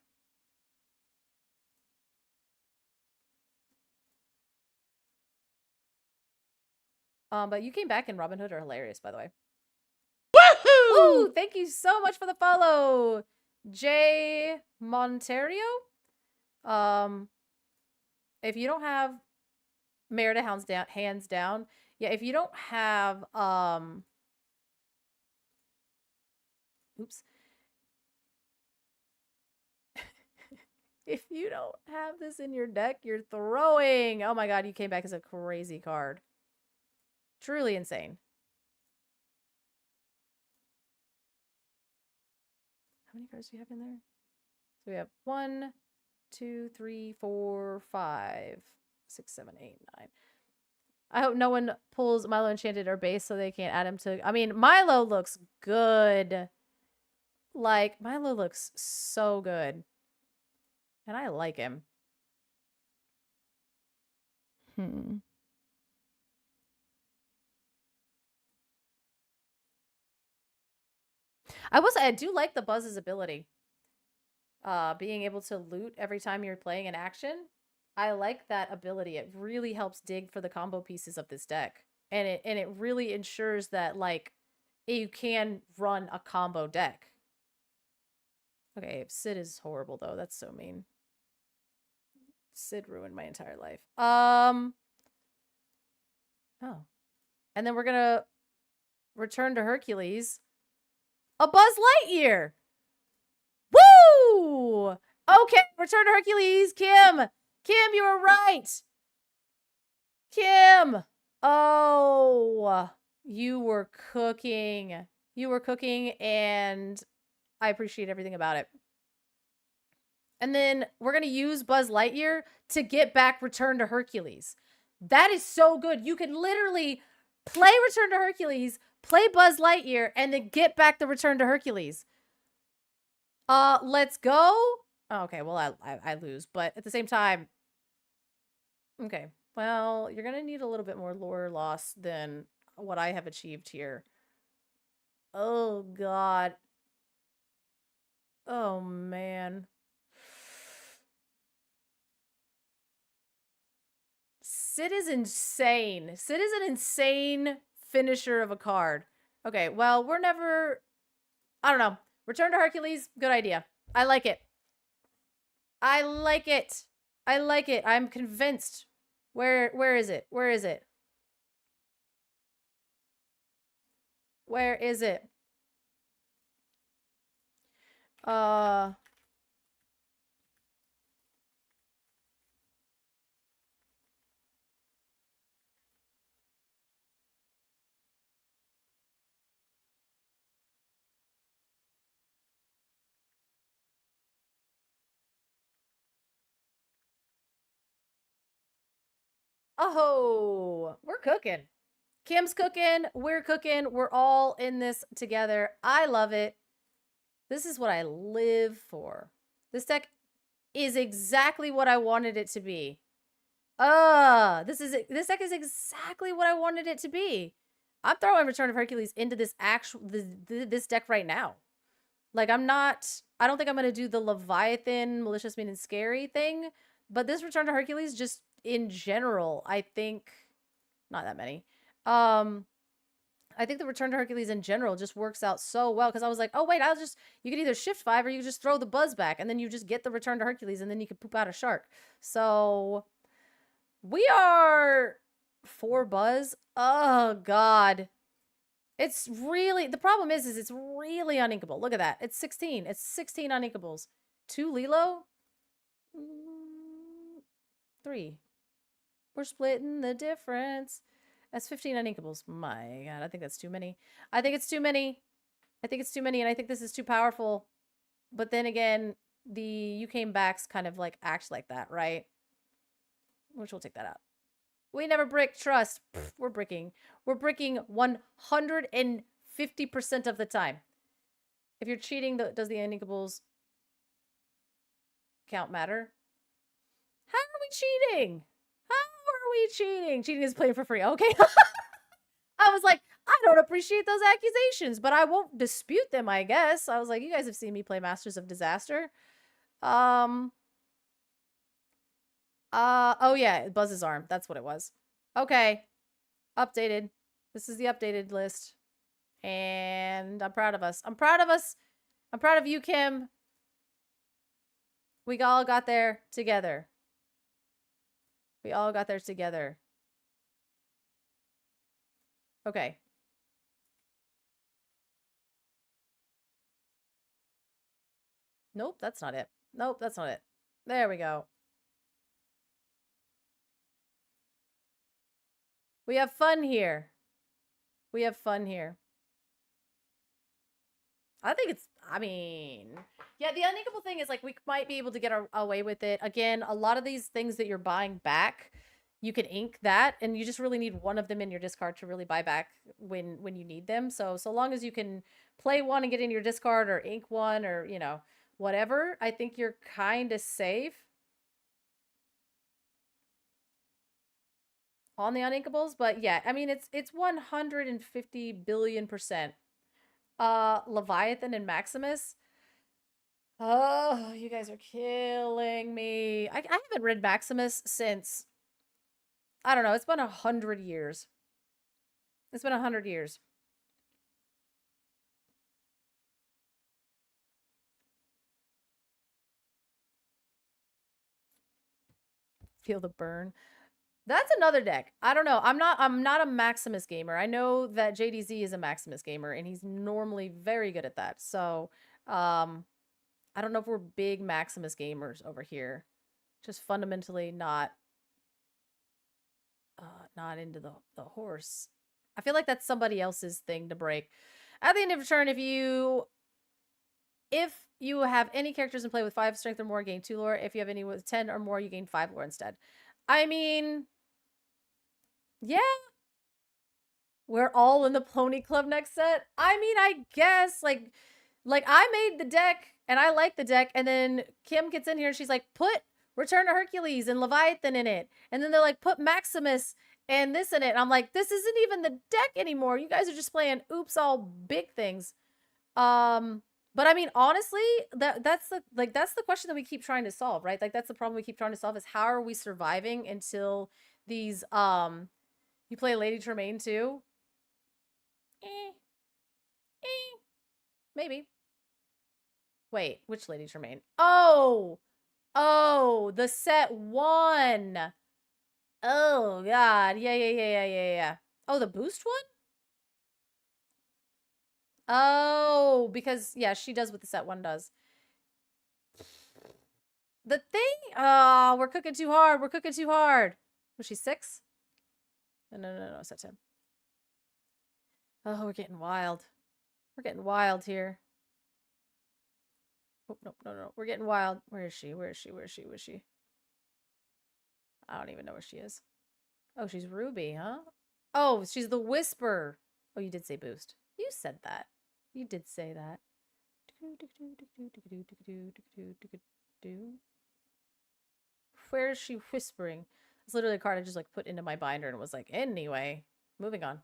But you came back in Robin Hood are hilarious, by the way. Woohoo! Ooh, thank you so much for the follow, Jay Monterio. If you don't have Merida hands down, yeah. If you don't have oops. If you don't have this in your deck, you're throwing. Oh my god, you came back as a crazy card. Truly insane. How many cards do you have in there? So we have 1, 2, 3, 4, 5, 6, 7, 8, 9. I hope no one pulls Milo Enchanted or base so they can't add him to... I mean, Milo looks good. Like, Milo looks so good. And I like him. I do like the Buzz's ability. Being able to loot every time you're playing an action. I like that ability. It really helps dig for the combo pieces of this deck. And it really ensures that, like, you can run a combo deck. Okay, Sid is horrible, though. That's so mean. Sid ruined my entire life. Oh. And then we're gonna return to Hercules. A Buzz Lightyear! Woo! Okay, return to Hercules, Kim! Kim, you were right! Kim! Oh, you were cooking. You were cooking, and I appreciate everything about it. And then we're going to use Buzz Lightyear to get back Return to Hercules. That is so good. You can literally play Return to Hercules, play Buzz Lightyear, and then get back the Return to Hercules. Let's go. Oh, okay, well, I lose, but at the same time, okay. Well, you're going to need a little bit more lore loss than what I have achieved here. Oh, God. Oh, man. Sid is insane. Sid is an insane finisher of a card. Okay, well, we're never... I don't know. Return to Hercules, good idea. I like it. I like it. I like it. I'm convinced. Where is it? Where is it? Where is it? Oh, we're cooking. Kim's cooking. We're cooking. We're all in this together. I love it. This is what I live for. This deck is exactly what I wanted it to be. This deck is exactly what I wanted it to be. I'm throwing Return of Hercules into this this deck right now. Like, I don't think I'm going to do the Leviathan, Malicious Mean and Scary thing, but this Return to Hercules, just in general, I think, not that many. I think the Return to Hercules in general just works out so well, because I was like, oh, wait, you could either shift 5 or you just throw the Buzz back, and then you just get the Return to Hercules, and then you can poop out a shark. So, we are 4 Buzz. Oh, God. It's really, the problem is it's really uninkable. Look at that. It's 16. It's 16 uninkables. 2 Lilo? 3. We're splitting the difference. That's 15 uninkables. My God, I think that's too many. I think it's too many. I think it's too many, and I think this is too powerful. But then again, the You Came Backs kind of like acts like that, right? Which we'll take that out. We never brick, trust. Pfft, we're bricking. We're bricking 150% of the time. If you're cheating, does the uninkables count matter? How are we cheating? How are we cheating? Cheating is playing for free. Okay. I was like, I don't appreciate those accusations, but I won't dispute them, I guess. I was like, you guys have seen me play Masters of Disaster. Oh yeah, Buzz's arm. That's what it was. Okay. Updated. This is the updated list. And I'm proud of us. I'm proud of us. I'm proud of you, Kim. We all got there together. We all got there together. Okay. Nope, that's not it. Nope, that's not it. There we go. We have fun here. We have fun here. I think it's, yeah, the uninkable thing is like we might be able to get away with it. Again, a lot of these things that you're buying back, you can ink that, and you just really need one of them in your discard to really buy back when you need them. So long as you can play one and get in your discard or ink one or, you know, whatever, I think you're kind of safe on the uninkables. But yeah, I mean, it's 150 billion%. Leviathan and Maximus. Oh, you guys are killing me. I haven't read Maximus since, I don't know, it's been 100 years. It's been 100 years. Feel the burn. That's another deck. I don't know. I'm not a Maximus gamer. I know that JDZ is a Maximus gamer, and he's normally very good at that. So, I don't know if we're big Maximus gamers over here. Just fundamentally not into the horse. I feel like that's somebody else's thing to break. At the end of your turn, if you have any characters in play with 5 strength or more, gain 2 lore. If you have any with 10 or more, you gain 5 lore instead. I mean, yeah. We're all in the Pony Club next set. I mean, I guess, like I made the deck, and I like the deck, and then Kim gets in here, and she's like, put Return to Hercules and Leviathan in it. And then they're like, put Maximus and this in it. And I'm like, this isn't even the deck anymore. You guys are just playing oops all big things. But I mean, honestly, that's the question that we keep trying to solve, right? Like, that's the problem we keep trying to solve, is how are we surviving until these you play Lady Tremaine too? Maybe. Wait, which Lady Tremaine? Oh, the set 1. Oh God, yeah. Oh, the boost one. Oh, because yeah, she does what the set 1 does. The thing, oh, we're cooking too hard. We're cooking too hard. Was she 6? No, set 10. Oh, we're getting wild. We're getting wild here. Oh, no. We're getting wild. Where is she? I don't even know where she is. Oh, she's Ruby, huh? Oh, she's the Whisper. Oh, you did say boost. You said that. You did say that. Where is she whispering? It's literally a card I just like put into my binder and was like, anyway, moving on.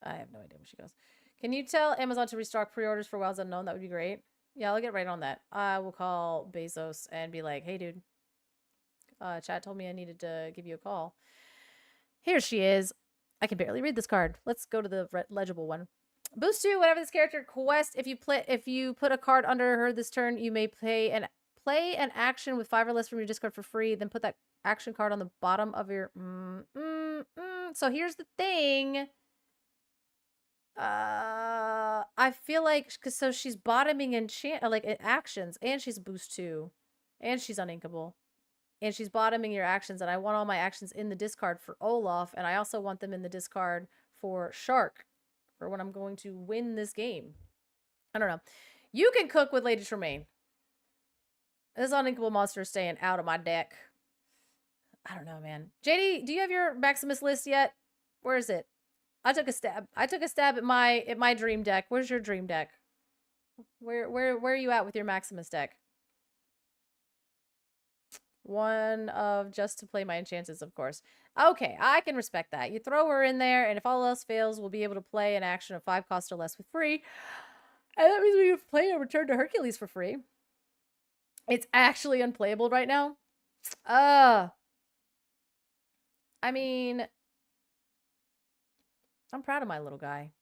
I have no idea where she goes. Can you tell Amazon to restock pre-orders for Wilds Unknown? That would be great. Yeah, I'll get right on that. I will call Bezos and be like, hey, dude. Chat told me I needed to give you a call. Here she is. I can barely read this card. Let's go to the legible one. Boost 2, whenever this character quest, if you put a card under her this turn, you may play an action with 5 or less from your discard for free, then put that action card on the bottom of your So here's the thing. I feel like so she's bottoming in actions, and she's boost 2, and she's uninkable, and she's bottoming your actions, and I want all my actions in the discard for Olaf, and I also want them in the discard for Shark for when I'm going to win this game. I don't know. You can cook with Lady Tremaine. This uninkable monster is staying out of my deck. I don't know, man. JD, do you have your Maximus list yet? Where is it? I took a stab at my dream deck. Where's your dream deck? Where are you at with your Maximus deck? One of just to play my enchances, of course. Okay, I can respect that. You throw her in there, and if all else fails, we'll be able to play an action of 5 cost or less for free. And that means we can play a Return to Hercules for free. It's actually unplayable right now. I mean, I'm proud of my little guy.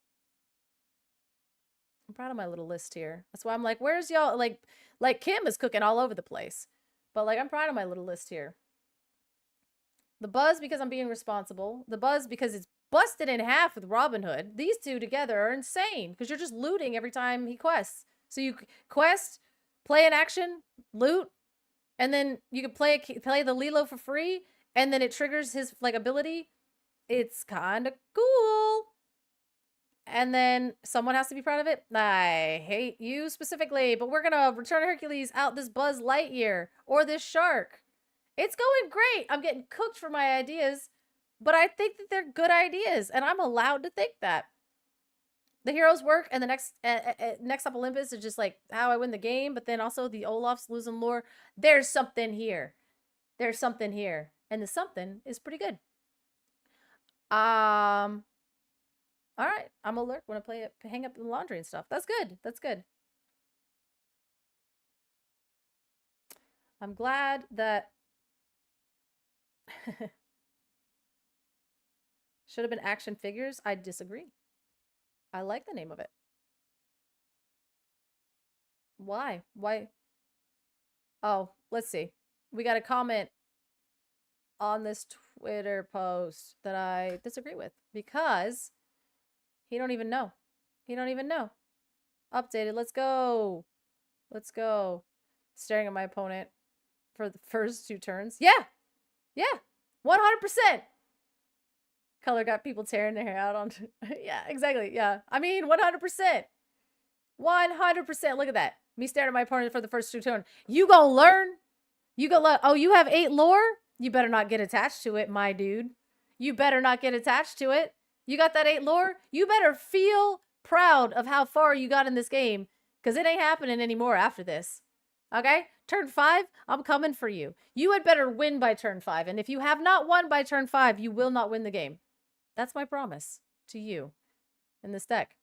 I'm proud of my little list here. That's why I'm like, where's y'all? Like Kim is cooking all over the place. But, like, I'm proud of my little list here. The Buzz because I'm being responsible. The Buzz because it's busted in half with Robin Hood. These two together are insane because you're just looting every time he quests. So you quest, play an action, loot, and then you can play the Lilo for free, and then it triggers his, like, ability. It's kind of cool. And then someone has to be proud of it. I hate you specifically, but we're going to Return to Hercules out this Buzz Lightyear or this Shark. It's going great. I'm getting cooked for my ideas, but I think that they're good ideas, and I'm allowed to think that. The heroes work, and the next up Olympus is just like how I win the game, but then also the Olaf's losing lore. There's something here. There's something here, and the something is pretty good. All right, I'm alert when I play it, hang up the laundry and stuff. That's good. That's good. I'm glad that should have been action figures. I disagree. I like the name of it. Why? Why? Oh, let's see. We got a comment on this Twitter post that I disagree with because he don't even know. He don't even know. Updated. Let's go. Let's go. Staring at my opponent for the first 2 turns. Yeah. Yeah. 100%. Color got people tearing their hair out on. Yeah, exactly. Yeah. I mean, 100%. 100%. Look at that. Me staring at my opponent for the first 2 turns. You gonna learn? You gonna learn? Oh, you have 8 lore? You better not get attached to it, my dude. You better not get attached to it. You got that 8 lore? You better feel proud of how far you got in this game, because it ain't happening anymore after this. Okay? Turn 5, I'm coming for you. You had better win by turn 5, and if you have not won by turn 5, you will not win the game. That's my promise to you in this deck.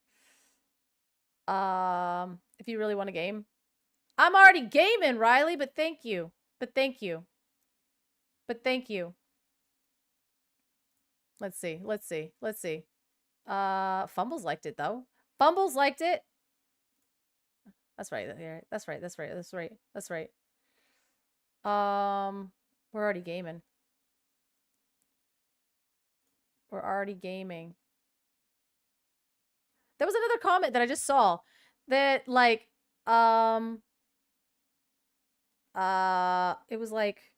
If you really want a game. I'm already gaming, Riley, but thank you. But thank you. But thank you. Let's see. Let's see. Let's see. Fumbles liked it, though. Fumbles liked it. That's right. That's right. That's right. That's right. That's right. We're already gaming. We're already gaming. There was another comment that I just saw that, like, it was like,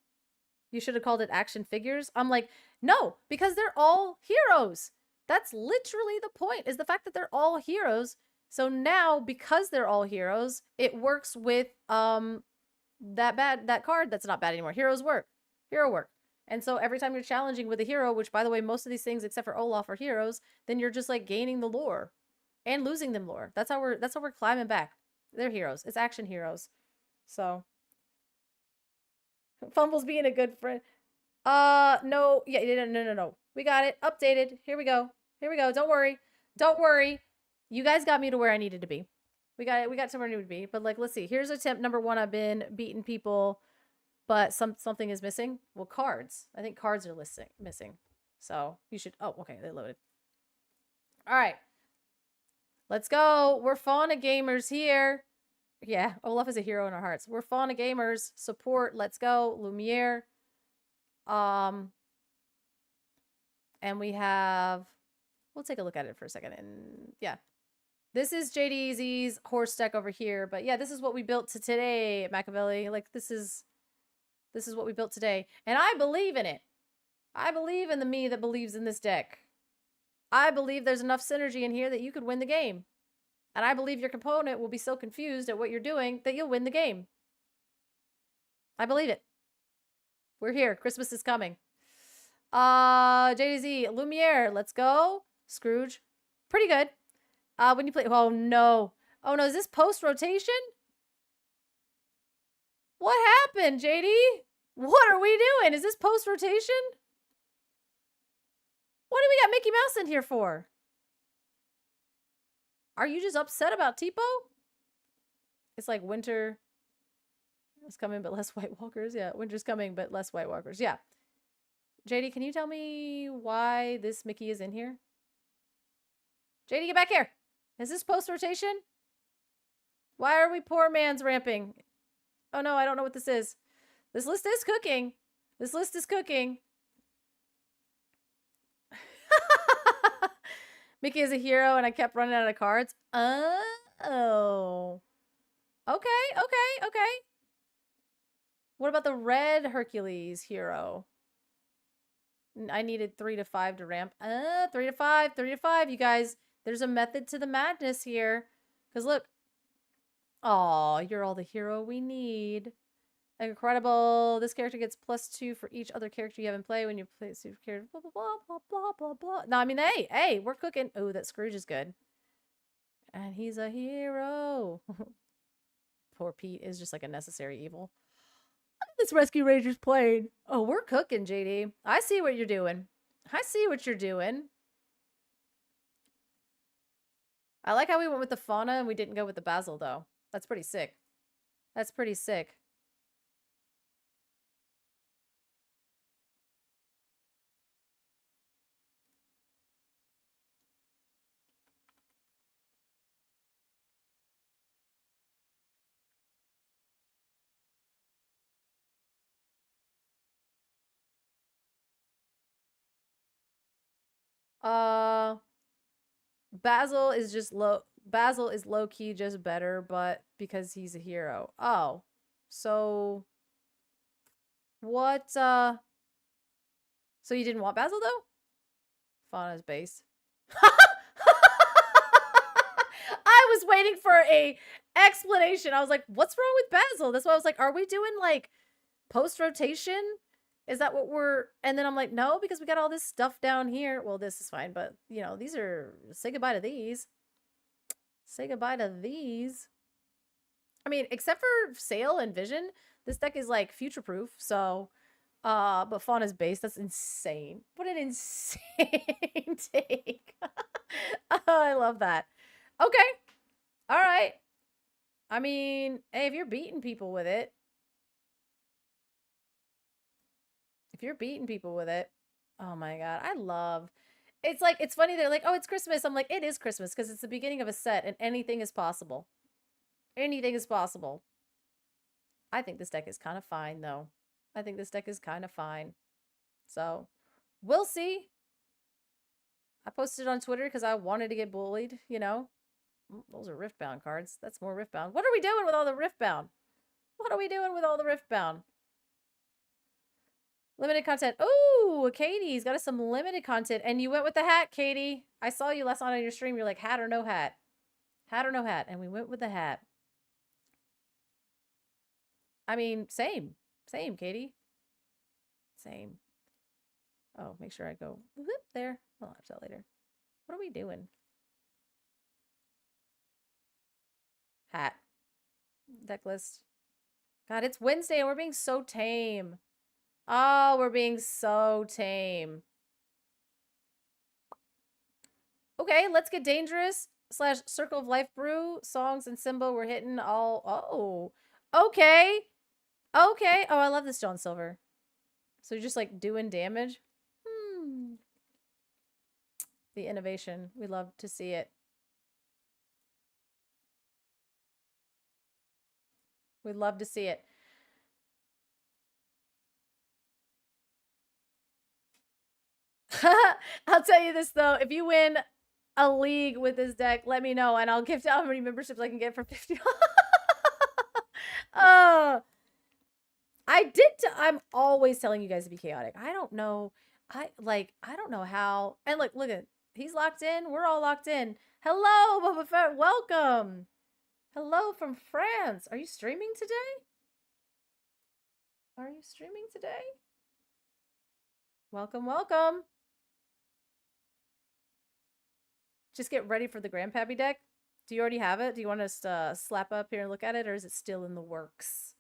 you should have called it action figures. I'm like, no, because they're all heroes. That's literally the point, is the fact that they're all heroes. So now, because they're all heroes, it works with that card that's not bad anymore. Heroes work. Hero work. And so every time you're challenging with a hero, which, by the way, most of these things except for Olaf are heroes, then you're just like gaining the lore and losing them lore. That's how we're climbing back. They're heroes. It's action heroes. So Fumbles being a good friend. No. Yeah, no. We got it. Updated. Here we go. Don't worry. Don't worry. You guys got me to where I needed to be. We got it. We got to where I needed to be. But like, let's see. Here's attempt number 1. I've been beating people, but something is missing. Well, cards. I think cards are missing. So you should. Oh, okay. They loaded. All right. Let's go. We're Fauna Gamers here. Yeah, Olaf is a hero in our hearts. We're Fauna Gamers. Support. Let's go. Lumiere. And we have, we'll take a look at it for a second. And yeah, this is JDZ's horse deck over here. But yeah, this is what we built today, Machiavelli. Like, this is what we built today. And I believe in it. I believe in the me that believes in this deck. I believe there's enough synergy in here that you could win the game. And I believe your component will be so confused at what you're doing that you'll win the game. I believe it. We're here. Christmas is coming. JDZ, Lumiere, let's go. Scrooge, pretty good. When you play, oh no, is this post rotation? What happened, JD? What are we doing? Is this post rotation? What do we got Mickey Mouse in here for? Are you just upset about Tipo? It's like winter is coming, but less White Walkers. Yeah, winter's coming, but less White Walkers. Yeah. JD, can you tell me why this Mickey is in here? JD, get back here. Is this post-rotation? Why are we poor man's ramping? Oh no, I don't know what this is. This list is cooking. This list is cooking. Mickey is a hero and I kept running out of cards. Oh. Okay. What about the red Hercules hero? I needed 3 to 5 to ramp. 3 to 5, you guys. There's a method to the madness here. Because look. Aw, you're all the hero we need. Incredible. This character gets +2 for each other character you have in play when you play super character. Blah, blah, blah, blah, blah, blah. No, I mean, hey, we're cooking. Oh, that Scrooge is good. And he's a hero. Poor Pete is just like a necessary evil. This Rescue Ranger's playing. Oh, we're cooking, JD. I see what you're doing. I like how we went with the fauna and we didn't go with the basil, though. That's pretty sick. Basil is just low. Basil is low key just better, but because he's a hero. Oh, so what? So you didn't want Basil though? Fauna's base. I was waiting for a explanation. I was like, what's wrong with Basil? That's why I was like, are we doing like post rotation? Is that what we're, and then I'm like, no, because we got all this stuff down here. Well, this is fine, but you know, these are, say goodbye to these. Say goodbye to these. I mean, except for Sail and Vision, this deck is like future proof. So, but Fauna's base, that's insane. What an insane take. Oh, I love that. Okay. All right. I mean, hey, if you're beating people with it, oh my God, I love, it's like, it's funny. They're like, oh, it's Christmas. I'm like, it is Christmas because it's the beginning of a set and anything is possible. Anything is possible. I think this deck is kind of fine, though. So, we'll see. I posted it on Twitter because I wanted to get bullied, you know. Those are Riftbound cards. That's more Riftbound. What are we doing with all the Riftbound? Limited content. Oh, Katie's got us some limited content. And you went with the hat, Katie. I saw you last night on your stream. You're like, hat or no hat. Hat or no hat. And we went with the hat. I mean, same. Same, Katie. Same. Oh, make sure I go whoop, there. I'll watch that later. What are we doing? Hat. Deck list. God, it's Wednesday and we're being so tame. Oh, we're being so tame. Okay, let's get dangerous / Circle of Life brew. Songs and Simba we're hitting all. Oh, okay. Okay. Oh, I love the stone silver. So you're just like doing damage. The innovation. We love to see it. We'd love to see it. I'll tell you this though, if you win a league with this deck, let me know and I'll gift out how many memberships I can get for 50. I'm always telling you guys to be chaotic. I don't know. I don't know how. And look at, he's locked in. We're all locked in. Hello, Boba Fett. Welcome. Hello from France. Are you streaming today? Are you streaming today? Welcome, welcome. Just get ready for the Grandpappy deck. Do you already have it? Do you want us to slap up here and look at it, or is it still in the works?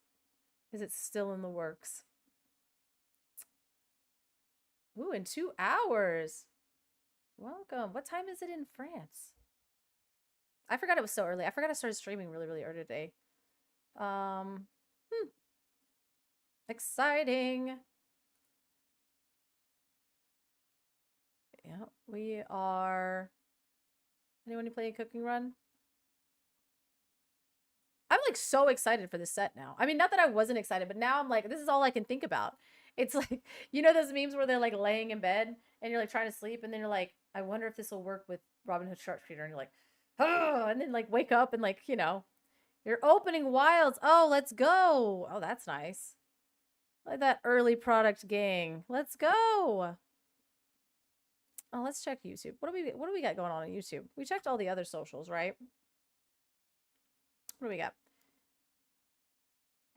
Is it still in the works? Ooh, in 2 hours. Welcome. What time is it in France? I forgot it was so early. I forgot I started streaming really, really early today. Exciting. Yeah, we are. Anyone who play a cooking run? I'm like so excited for this set now. I mean, not that I wasn't excited, but now I'm like, this is all I can think about. It's like, you know those memes where they're like laying in bed and you're like trying to sleep and then you're like, I wonder if this will work with Robin Hood Sharpshooter, and you're like, oh, and then like wake up and like, you know, you're opening wilds. Oh, let's go. Oh, that's nice. Like that early product gang. Let's go. Oh, let's check YouTube. What do we got going on YouTube? We checked all the other socials, right? What do we got?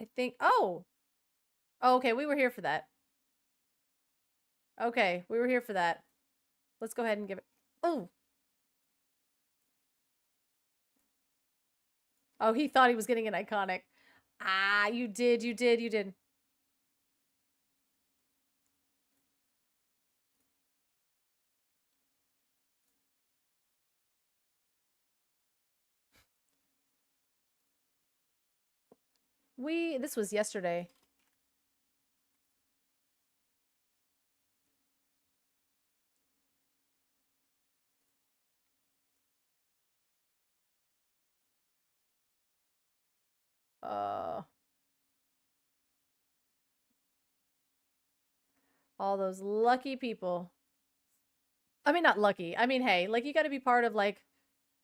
I think, oh, okay, we were here for that. Okay, we were here for that. Let's go ahead and give it, oh. Oh, he thought he was getting an iconic. Ah, you did. This was yesterday. All those lucky people. I mean, not lucky. I mean, hey, like, you got to be part of, like,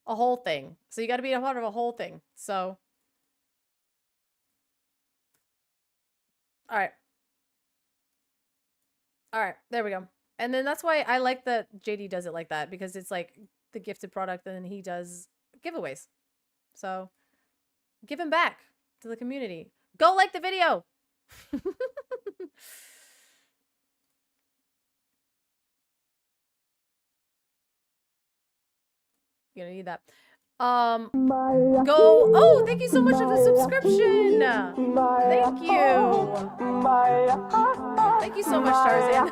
a whole thing. So you got to be a part of a whole thing. So. All right. All right. There we go. And then that's why I like that JD does it like that, because it's like the gifted product and then he does giveaways. So give him back to the community. Go like the video. You're gonna need that. Go. Oh, thank you so much for the subscription. Thank you. Thank you so much, Tarzan.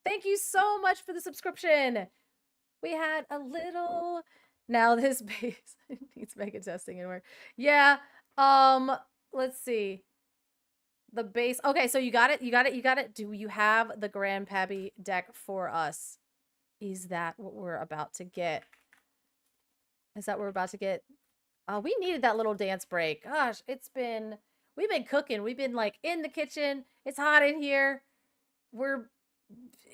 Thank you so much for the subscription. We had a little. Now this base needs mega testing anywhere. Yeah. Let's see. The base. Okay, so you got it. Do you have the Grandpappy deck for us? Is that what we're about to get? Is that what we're about to get? Oh, we needed that little dance break. Gosh, we've been cooking. We've been like in the kitchen. It's hot in here. We're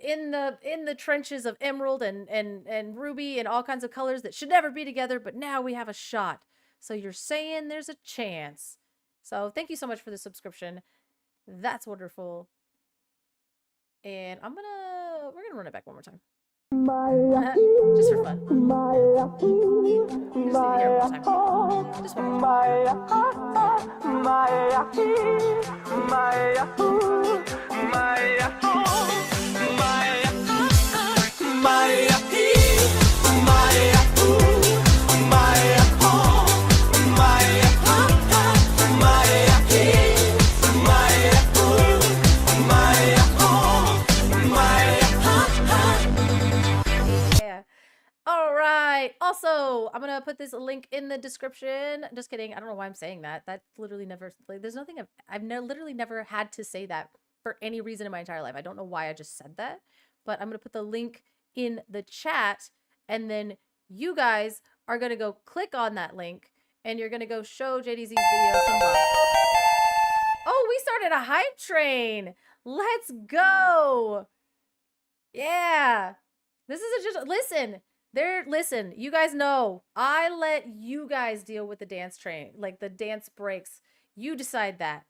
in the trenches of emerald and ruby and all kinds of colors that should never be together, but now we have a shot. So you're saying there's a chance. So thank you so much for the subscription. That's wonderful. And we're gonna run it back one more time. Just for fun. Just last time. Just one more Yeah. All right. Also, I'm gonna put this link in the description. Just kidding. I don't know why I'm saying that. That literally never. Like, there's nothing literally never had to say that for any reason in my entire life. I don't know why I just said that, but I'm gonna put the link in the chat, and then you guys are gonna go click on that link, and you're gonna go show JDZ's video some love. Oh, we started a hype train. Let's go. Yeah. This is just listen. Listen, you guys know I let you guys deal with the dance train, like the dance breaks. You decide that.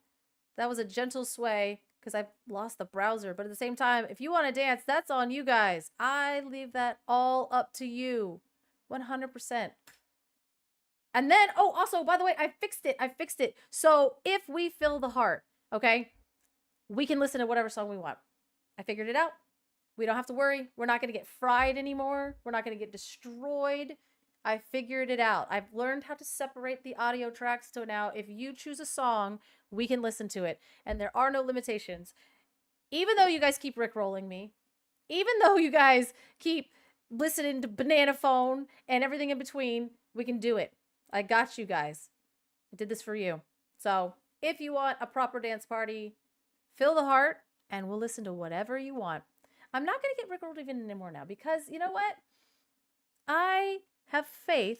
That was a gentle sway because I've lost the browser. But at the same time, if you want to dance, that's on you guys. I leave that all up to you. 100%. And then, oh, also, by the way, I fixed it. So if we fill the heart, okay, we can listen to whatever song we want. I figured it out. We don't have to worry. We're not going to get fried anymore. We're not going to get destroyed. I figured it out. I've learned how to separate the audio tracks. So now if you choose a song, we can listen to it. And there are no limitations. Even though you guys keep rickrolling me, even though you guys keep listening to Banana Phone and everything in between, we can do it. I got you guys. I did this for you. So if you want a proper dance party, fill the heart and we'll listen to whatever you want. I'm not going to get rickrolled even anymore now because you know what? I have faith.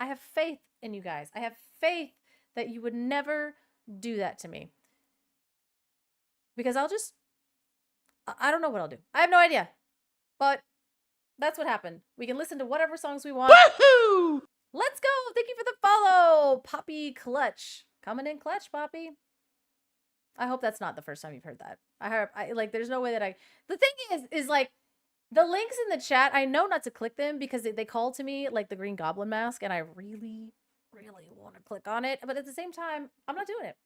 I have faith in you guys. I have faith that you would never do that to me. Because I don't know what I'll do. I have no idea. But that's what happened. We can listen to whatever songs we want. Woohoo! Let's go. Thank you for the follow. Poppy Clutch. Coming in clutch, Poppy. I hope that's not the first time you've heard that. There's no way that the thing is like, the links in the chat, I know not to click them because they call to me like the Green Goblin mask, and I really, really want to click on it. But at the same time, I'm not doing it.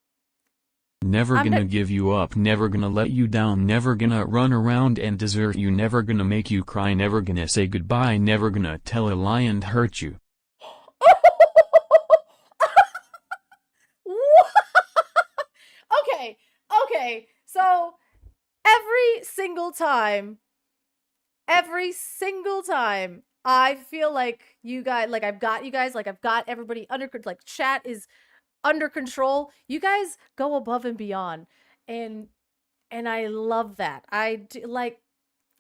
Never gonna give you up, never gonna let you down, never gonna run around and desert you, never gonna make you cry, never gonna say goodbye, never gonna tell a lie and hurt you. Okay, so every single time I feel like you guys, like I've got you guys, like I've got everybody under, like chat is under control. You guys go above and beyond, and I love that. I do, like,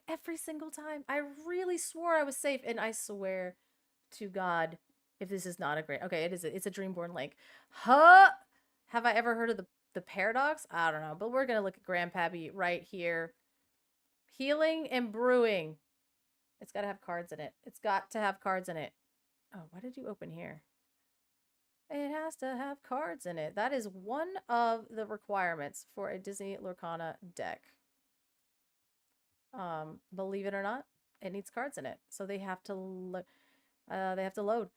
every single time. I really swore I was safe, and I swear to God, if this is not a great, okay, it's a Dreamborn link. Huh? Have I ever heard of the paradox? I don't know, but we're gonna look at Grandpappy right here. Healing and brewing. It's got to have cards in it. It's got to have cards in it. Oh, why did you open here? It has to have cards in it. That is one of the requirements for a Disney Lorcana deck. Believe it or not, it needs cards in it. So they have to load.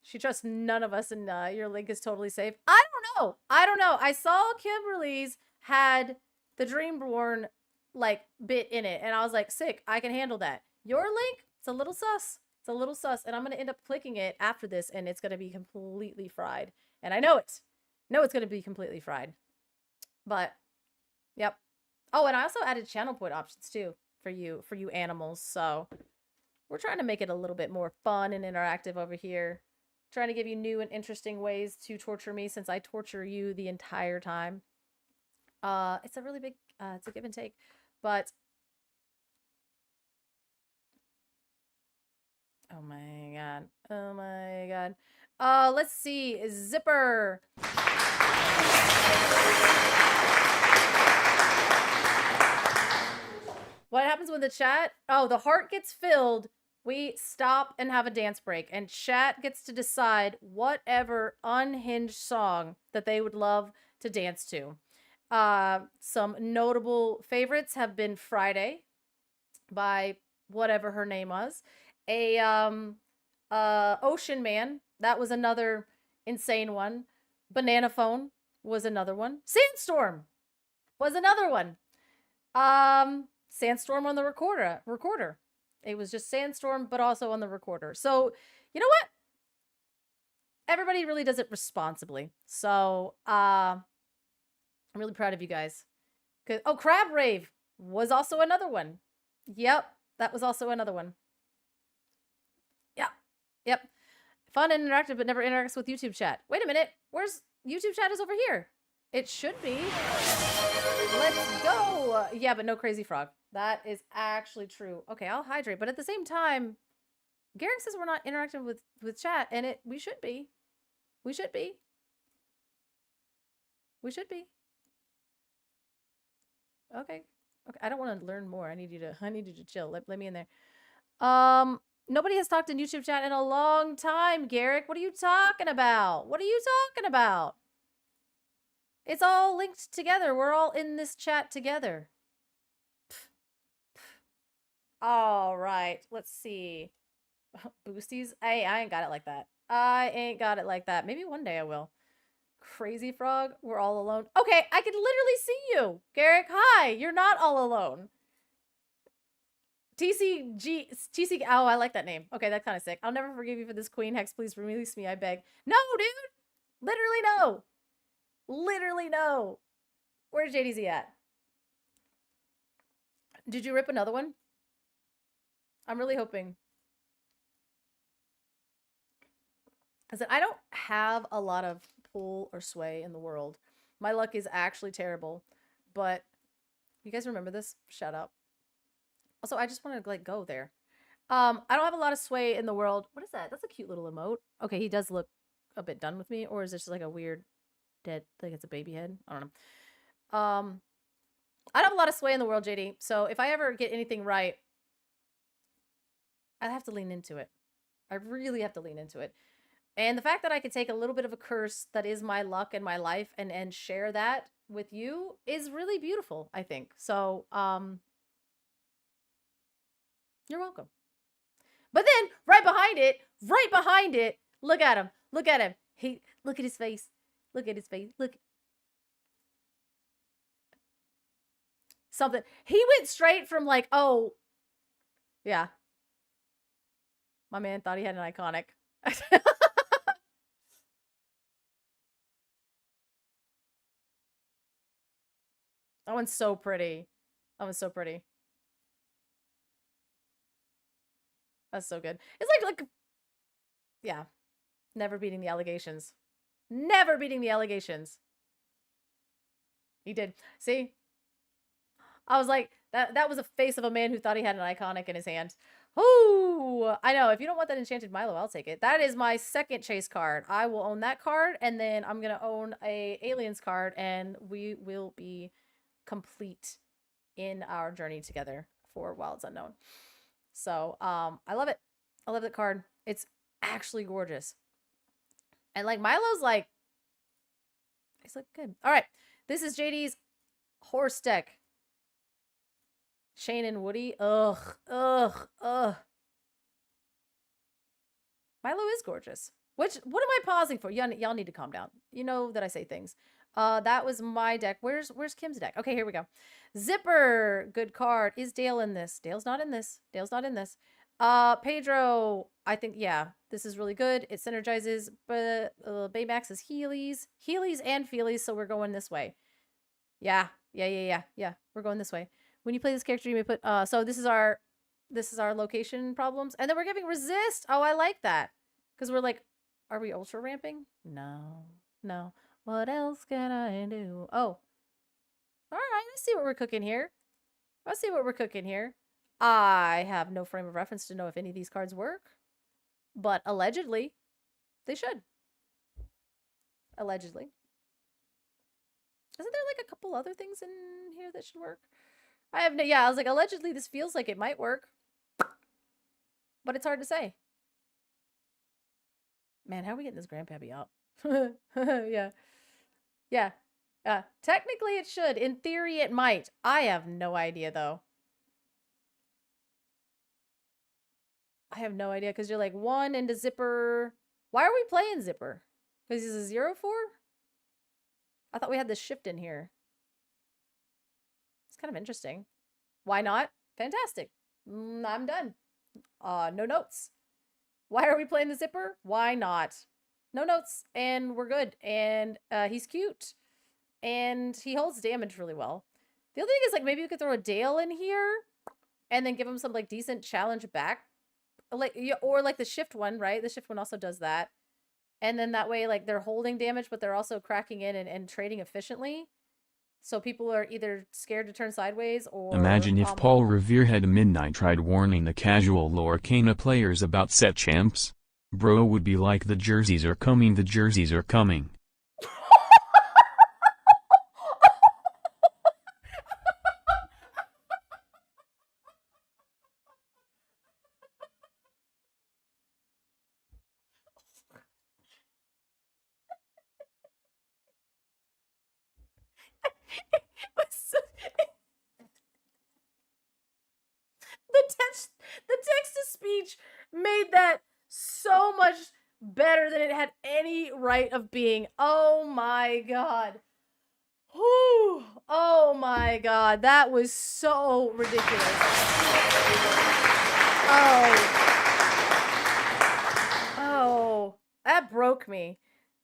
She trusts none of us, and your link is totally safe. I don't know. I saw Kimberly's had the Dreamborn like bit in it, and I was like, sick, I can handle that. Your link, it's a little sus. And I'm gonna end up clicking it after this, and it's gonna be completely fried. And I know it. It's gonna be completely fried. But yep. Oh, and I also added channel point options too for you animals. So we're trying to make it a little bit more fun and interactive over here. Trying to give you new and interesting ways to torture me, since I torture you the entire time. It's a really big it's a give and take. But oh my god. Let's see. Zipper. What happens when the chat? Oh, the heart gets filled. We stop and have a dance break, and chat gets to decide whatever unhinged song that they would love to dance to. Some notable favorites have been Friday by whatever her name was. A Ocean Man, that was another insane one. Banana Phone was another one. Sandstorm was another one. Sandstorm on the recorder. It was just Sandstorm, but also on the recorder. So, you know what? Everybody really does it responsibly. So, I'm really proud of you guys. Oh, Crab Rave was also another one. Yep, that was also another one. Yep. Fun and interactive, but never interacts with YouTube chat. Wait a minute. Where's YouTube chat is over here? It should be. Let's go. Yeah, but no Crazy Frog. That is actually true. Okay, I'll hydrate. But at the same time, Garrick says we're not interacting with chat, and we should be. We should be. We should be. Okay. Okay. I don't want to learn more. I need you to chill. Let me in there. Nobody has talked in YouTube chat in a long time, Garrick. What are you talking about? What are you talking about? It's all linked together. We're all in this chat together. All right. Let's see. Boosties? Hey, I ain't got it like that. I ain't got it like that. Maybe one day I will. Crazy Frog, we're all alone. Okay, I can literally see you. Garrick, hi. You're not all alone. TC, oh, I like that name. Okay, that's kind of sick. I'll never forgive you for this, Queen Hex. Please release me, I beg. No, dude. Literally no. Literally no. Where's JDZ at? Did you rip another one? I'm really hoping. I said, I don't have a lot of pull or sway in the world. My luck is actually terrible. But you guys remember this? Shout out. Also, I just want to like go there. I don't have a lot of sway in the world. What is that? That's a cute little emote. Okay, he does look a bit done with me, or is this just like a weird dead, like it's a baby head? I don't know. I don't have a lot of sway in the world, JD. So if I ever get anything right, I have to lean into it. I really have to lean into it. And the fact that I could take a little bit of a curse that is my luck and my life and share that with you is really beautiful, I think. So, you're welcome. But then right behind it, look at him. Look at him. Look at his face. Look at his face. Look. Something. He went straight from like, oh, yeah. My man thought he had an iconic. That one's so pretty. That one's so pretty. That's so good. It's like, yeah. Never beating the allegations. Never beating the allegations. He did. See? I was like, that was a face of a man who thought he had an iconic in his hand. Ooh, I know. If you don't want that enchanted Milo, I'll take it. That is my second chase card. I will own that card, and then I'm going to own a aliens card, and we will be complete in our journey together for Wilds Unknown. So, I love it. I love that card. It's actually gorgeous. And like Milo's like, he's like good. All right. This is JD's horse deck. Shane and Woody. Ugh. Milo is gorgeous. What am I pausing for? Y'all need to calm down. You know that I say things. That was my deck. Where's Kim's deck? Okay, here we go. Zipper, good card. Is Dale in this? Dale's not in this. Dale's not in this. Pedro, I think, yeah, this is really good. It synergizes, but Baymax is Heelys and Feelies, so we're going this way. Yeah. We're going this way. When you play this character, you may put, so this is our location problems. And then we're giving resist. Oh, I like that. Because we're like, are we ultra ramping? No. What else can I do? Oh. All right, let's see what we're cooking here. I have no frame of reference to know if any of these cards work. But allegedly, they should. Allegedly. Isn't there like a couple other things in here that should work? I was like, allegedly this feels like it might work. But it's hard to say. Man, how are we getting this grandpappy out? Yeah. Technically it should. In theory it might. I have no idea though. I have no idea because you're like 1 into Zipper. Why are we playing Zipper? Because he's a 0-4? I thought we had this shift in here. It's kind of interesting. Why not? Fantastic. I'm done. No notes. Why are we playing the Zipper? Why not? No notes, and we're good. And he's cute, and he holds damage really well. The other thing is, like, maybe we could throw a Dale in here, and then give him some, like, decent challenge back. Like, or, like, the shift one, right? The shift one also does that. And then that way, like, they're holding damage, but they're also cracking in and trading efficiently. So people are either scared to turn sideways or... Imagine if Paul Revere had midnight tried warning the casual Lorcana players about set champs. Bro would be like, the jerseys are coming, the jerseys are coming. The text-to-speech made that so much better than it had any right of being. Oh my god. Whew. Oh my god. That was so ridiculous. Oh, that broke me.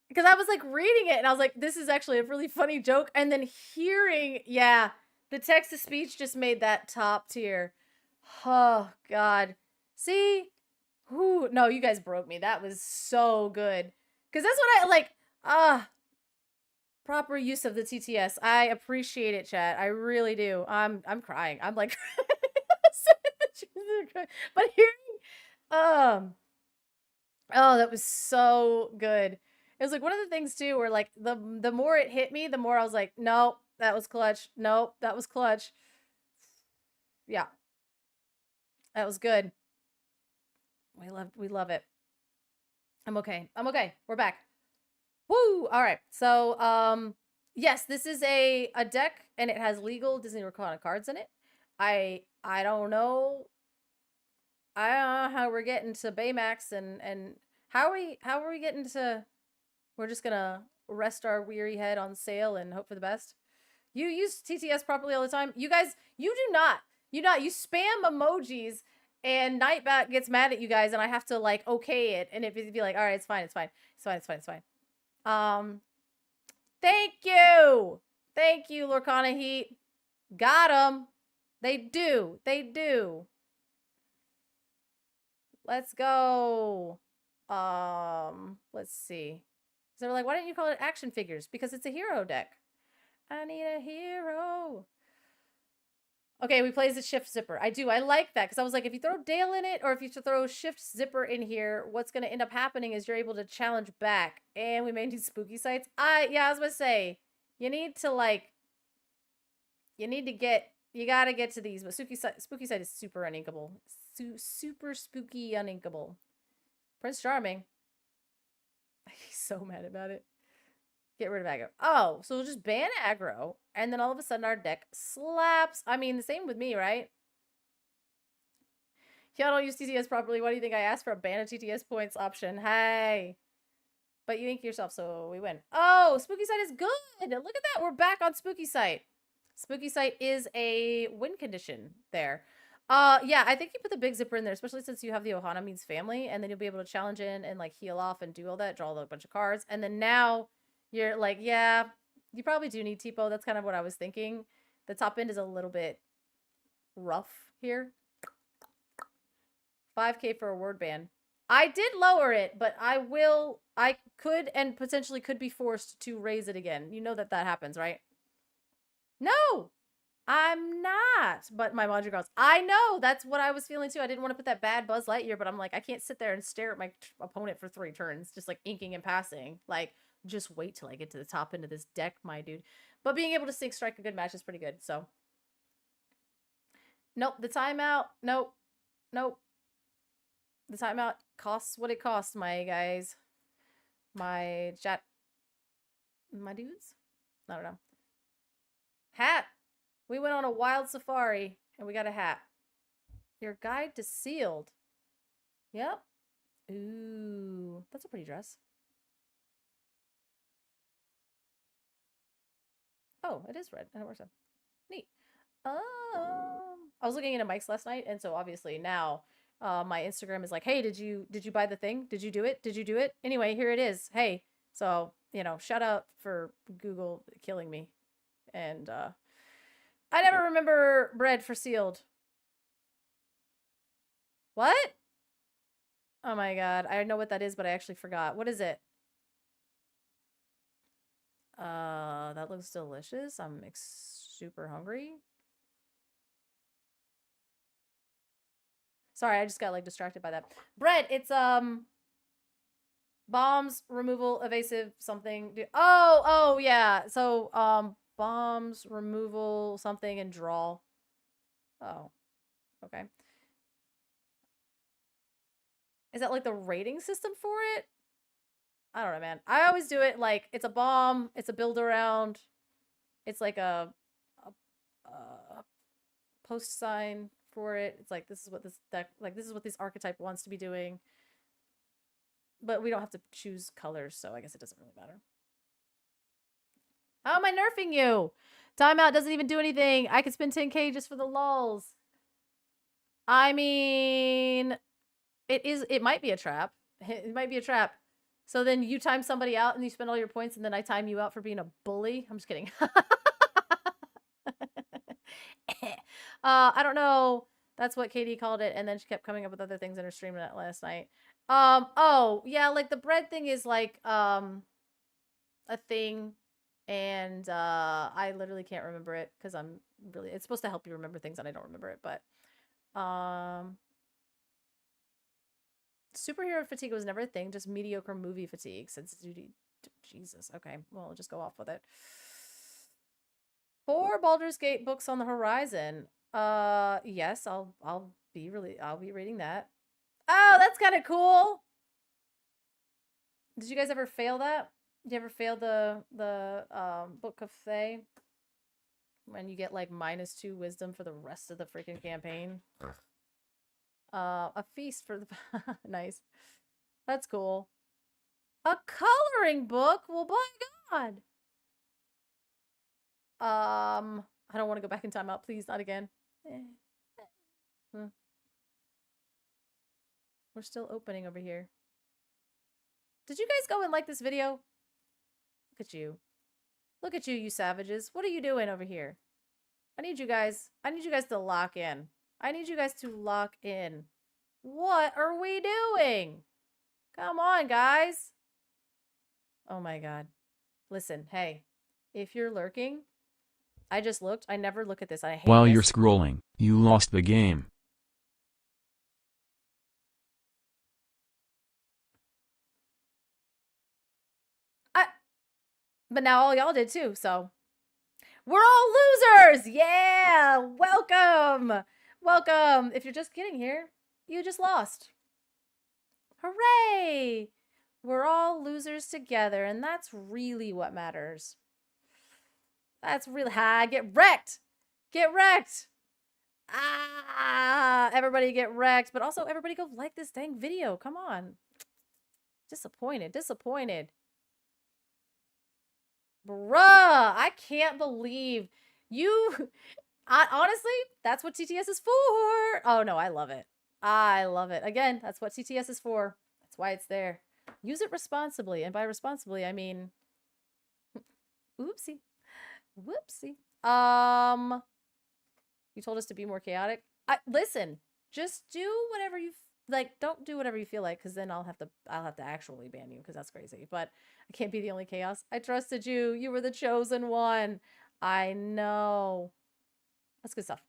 Because I was like reading it and I was like, this is actually a really funny joke. And then hearing, yeah, the text-to-speech just made that top tier. Oh, God. See? Whew. No, you guys broke me. That was so good. Because that's what I, like, proper use of the TTS. I appreciate it, chat. I really do. I'm crying. I'm like, but hearing, oh, that was so good. It was like one of the things too where like the more it hit me, the more I was like, nope, that was clutch. Nope, that was clutch. Yeah. That was good. We love it. I'm okay. We're back. Woo! All right. So, yes, this is a deck and it has legal Disney Arcana cards in it. I don't know. I don't know how we're getting to Baymax and how are we getting to... We're just gonna rest our weary head on sail and hope for the best. You use TTS properly all the time. You guys, you do not. You spam emojis and Nightbat gets mad at you guys and I have to like okay it and it'd be like, all right, it's fine. Thank you. Thank you, Lorcana Heat. Got them. They do. Let's go. Let's see. So they're like, why didn't you call it action figures? Because it's a hero deck. I need a hero. Okay, we play as a shift zipper. I do. I like that because I was like, if you throw Dale in it or if you throw shift zipper in here, what's going to end up happening is you're able to challenge back. And we may need spooky sites. Yeah, I was going to say, you need to you got to get to these. But spooky site is super uninkable. Super spooky uninkable. Prince Charming. He's so mad about it. Get rid of aggro. Oh, so we'll just ban aggro, and then all of a sudden our deck slaps. I mean, the same with me, right? Y'all don't use TTS properly. Why do you think I asked for a ban of TTS points option? Hey. But you ink yourself, so we win. Oh, Spooky Site is good. Look at that. We're back on Spooky Site. Spooky Site is a win condition there. Yeah, I think you put the big zipper in there, especially since you have the Ohana means family, and then you'll be able to challenge in and like heal off and do all that, draw a bunch of cards, and then now you're like, yeah, you probably do need Tipo. That's kind of what I was thinking. The top end is a little bit rough here. 5K for a word ban. I did lower it, but I could and potentially could be forced to raise it again. You know that happens, right? No! I'm not. But my Madrigal's. I know. That's what I was feeling too. I didn't want to put that bad Buzz Lightyear, but I'm like, I can't sit there and stare at my opponent for 3 turns, just like inking and passing. Like, just wait till I get to the top end of this deck, my dude. But being able to sync strike a good match is pretty good, so. Nope, the timeout. Nope. The timeout costs what it costs, my guys. My chat. My dudes? I don't know. Hat. We went on a wild safari and we got a hat. Your guide to sealed. Yep. Ooh, that's a pretty dress. Oh, it is red, and it works out. Neat. I was looking into mics last night, and so obviously now my Instagram is like, hey, did you buy the thing? Did you do it? Did you do it? Anyway, here it is. Hey, so shout out for Google killing me. And I never remember bread for sealed. What? Oh my god, I know what that is, but I actually forgot. What is it? That looks delicious. I'm super hungry. Sorry, I just got like distracted by that. Bread, it's bombs, removal, evasive, something. Oh yeah. So bombs, removal, something, and draw. Oh. Okay. Is that like the rating system for it? I don't know, man. I always do it like it's a bomb, it's a build around, it's like a post sign for it. It's like this is what this deck, like this is what this archetype wants to be doing. But we don't have to choose colors, so I guess it doesn't really matter. How am I nerfing you? Timeout doesn't even do anything. I could spend 10k just for the lulls. I mean, it might be a trap. It might be a trap. So then you time somebody out and you spend all your points, and then I time you out for being a bully. I'm just kidding. I don't know. That's what Katie called it, and then she kept coming up with other things in her stream last night. Oh yeah, like the bread thing is like a thing, and I literally can't remember it because it's supposed to help you remember things, and I don't remember it. But superhero fatigue was never a thing, just mediocre movie fatigue. Sensitivity. Jesus. Okay, well, I'll just go off with it. 4 Baldur's Gate books on the horizon. Yes, I'll be reading that. Oh, that's kind of cool. Did you guys ever fail that? Did you ever fail the Book of Fae? When you get like -2 wisdom for the rest of the freaking campaign. A feast for the nice. That's cool. A coloring book? Well, by God. I don't want to go back in timeout, please, not again. We're still opening over here. Did you guys go and like this video? Look at you. Look at you, you savages. What are you doing over here? I need you guys to lock in. I need you guys to lock in. What are we doing? Come on, guys. Oh my God. Listen, hey, if you're lurking, I just looked. I never look at this. I hate While this. you're scrolling, you lost the game. But now all y'all did too, so. We're all losers! Yeah! Welcome! Welcome! If you're just getting here, you just lost. Hooray! We're all losers together, and that's really what matters. That's really get wrecked! Get wrecked! Everybody get wrecked, but also everybody go like this dang video. Come on. Disappointed. Bruh, I can't believe you. Honestly, that's what TTS is for. Oh no, I love it. I love it. Again, that's what TTS is for. That's why it's there. Use it responsibly, and by responsibly, I mean, oopsie, whoopsie. You told us to be more chaotic. Listen, just do whatever you like. Don't do whatever you feel like, because then I'll have to actually ban you, because that's crazy. But I can't be the only chaos. I trusted you. You were the chosen one. I know. That's good stuff.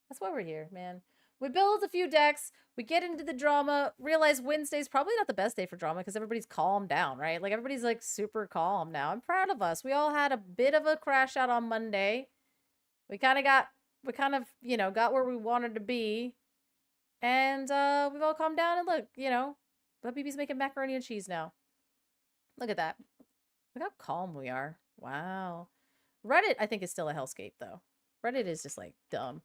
That's why we're here, man. We build a few decks. We get into the drama. Realize Wednesday's probably not the best day for drama because everybody's calmed down, right? Like everybody's like super calm now. I'm proud of us. We all had a bit of a crash out on Monday. We kind of, got where we wanted to be. And we've all calmed down, and look, BB's making macaroni and cheese now. Look at that. Look how calm we are. Wow. Reddit, I think, is still a hellscape, though. Reddit is just, like, dumb.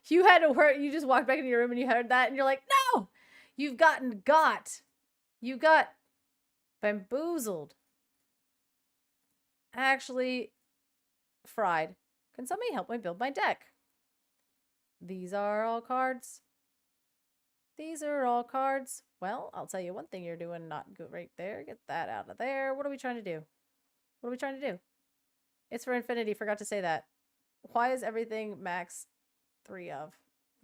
You had to work. You just walked back into your room and you heard that, and you're like, no! You've gotten got. You got bamboozled. Actually, fried. Can somebody help me build my deck? These are all cards. These are all cards. Well, I'll tell you one thing you're doing not good right there. Get that out of there. What are we trying to do? What are we trying to do? It's for infinity. Forgot to say that. Why is everything max 3 of?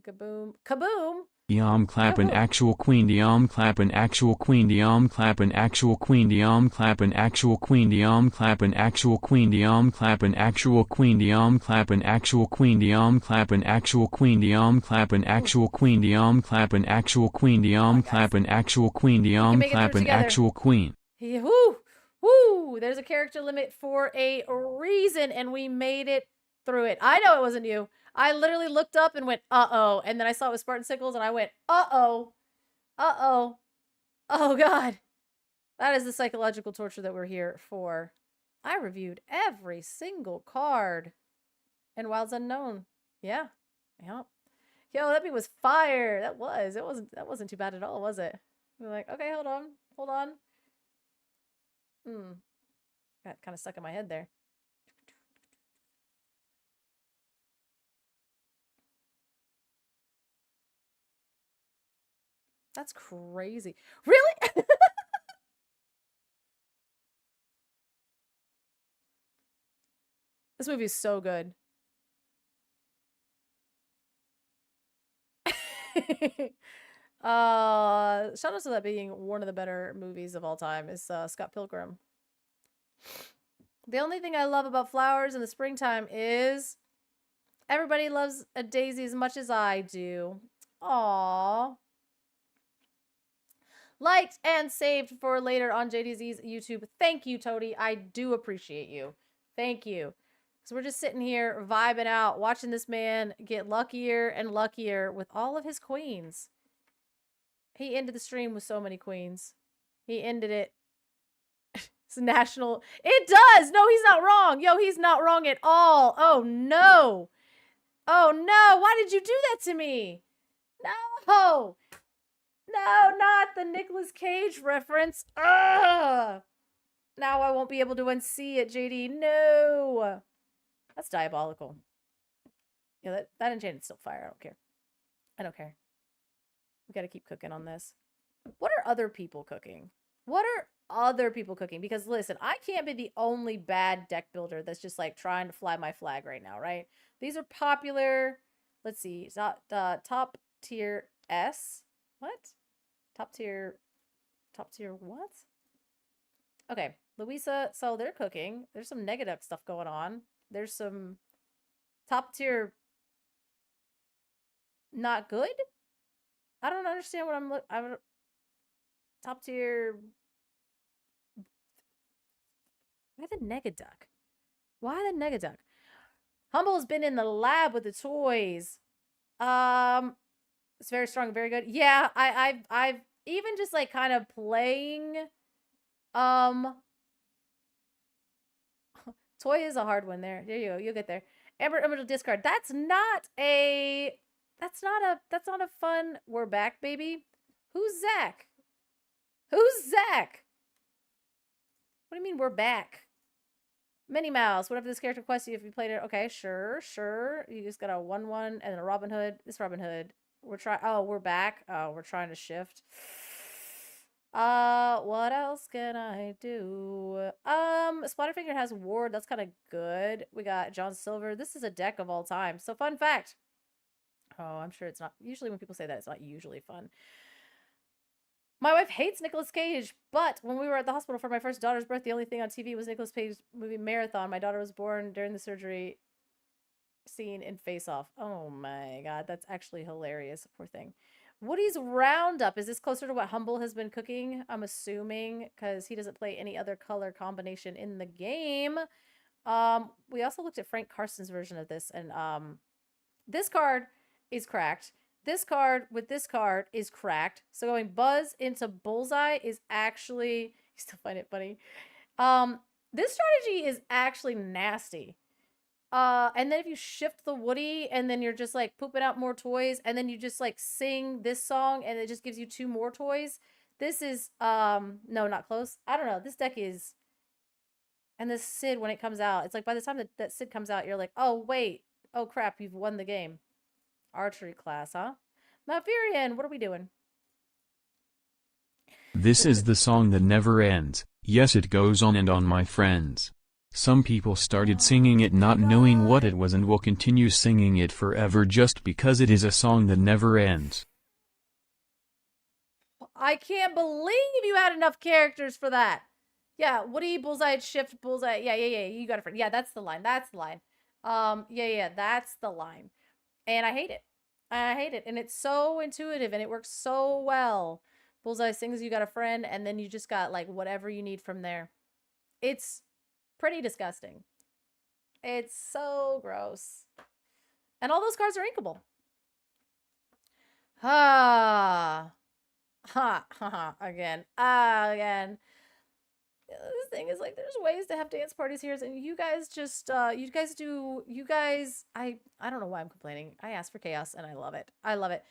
Kaboom. Kaboom! Yom clap an actual queen, yom clap an actual queen, yom clap an actual queen, yom clap an actual queen, yom clap an actual queen, yom clap an actual queen, yom clap an actual queen, yom clap an actual queen, yom clap an actual queen, yom clap an actual queen, yom clap an actual queen, yom clap an actual queen. Woo! Woo! There's a character limit for a reason, and we made it through it. I know it wasn't you. I literally looked up and went, uh-oh. And then I saw it was Spartan Sickles, and I went, uh-oh. Uh-oh. Oh, God. That is the psychological torture that we're here for. I reviewed every single card. And Wilds Unknown. Yeah. Yeah. Yo, that was fire. That wasn't too bad at all, was it? We're like, okay, hold on. Hold on. Got kind of stuck in my head there. That's crazy. Really? This movie is so good. Shout out to that being one of the better movies of all time is Scott Pilgrim. The only thing I love about flowers in the springtime is everybody loves a daisy as much as I do. Aww. Liked and saved for later on JDZ's YouTube. Thank you, Toady. I do appreciate you. Thank you. So we're just sitting here vibing out, watching this man get luckier and luckier with all of his queens. He ended the stream with so many queens. He ended it. It's national. It does. No, he's not wrong. Yo, he's not wrong at all. Oh, no. Oh, no. Why did you do that to me? No. No, not the Nicolas Cage reference. Ugh. Now I won't be able to unsee it, JD. No. That's diabolical. Yeah, that enchanted's still fire. I don't care. I don't care. We gotta keep cooking on this. What are other people cooking? What are other people cooking? Because listen, I can't be the only bad deck builder that's just like trying to fly my flag right now, right? These are popular. Let's see. Top tier S. What? Top tier what? Okay, Louisa, so they're cooking. There's some Negaduck stuff going on. There's some top tier not good? I don't understand what I'm top tier. Why the Negaduck? Why the Negaduck? Humble's been in the lab with the toys. It's very strong, very good. Yeah, I've even just like kind of playing. Toy is a hard one there. There you go. You'll get there. Emerald discard. That's not a fun. We're back, baby. Who's Zach? Who's Zach? What do you mean we're back? Minnie Mouse. Whatever this character requests you if you played it. Okay, sure. You just got a 1/1 and then a Robin Hood. This Robin Hood. We're back. Oh, we're trying to shift. What else can I do? Splatterfinger has Ward. That's kind of good. We got John Silver. This is a deck of all time. So fun fact. Oh, I'm sure it's not. Usually when people say that, it's not usually fun. My wife hates Nicolas Cage, but when we were at the hospital for my first daughter's birth, the only thing on TV was Nicolas Cage's movie Marathon. My daughter was born during the surgery scene in Face Off. Oh my god, that's actually hilarious. Poor thing. Woody's Roundup. Is this closer to what Humble has been cooking? I'm assuming, because he doesn't play any other color combination in the game. We also looked at Frank Carson's version of this, and this card is cracked. This card with this card is cracked. So going Buzz into Bullseye is actually, you still find it funny. This strategy is actually nasty. And then if you shift the Woody and then you're just like pooping out more toys and then you just like sing this song and it just gives you 2 more toys. This is no, not close. I don't know. This deck is, and this Sid when it comes out, it's like by the time that Sid comes out, you're like, oh wait, oh crap, you've won the game. Archery class, huh? Malfurion, what are we doing? This is the song that never ends. Yes, it goes on and on, my friends. Some people started singing it not knowing what it was and will continue singing it forever just because it is a song that never ends. I can't believe you had enough characters for that. Yeah, Woody, Bullseye, Shift, Bullseye. Yeah, you got it. Yeah, that's the line. That's the line. Yeah, that's the line. And I hate it. I hate it. And it's so intuitive and it works so well. Bullseye sings You Got a Friend, and then you just got like whatever you need from there. It's pretty disgusting. It's so gross. And all those cards are inkable. Ha ha again. Again. This thing is like there's ways to have dance parties here, and you guys just I don't know why I'm complaining. I asked for chaos and I love it. I love it.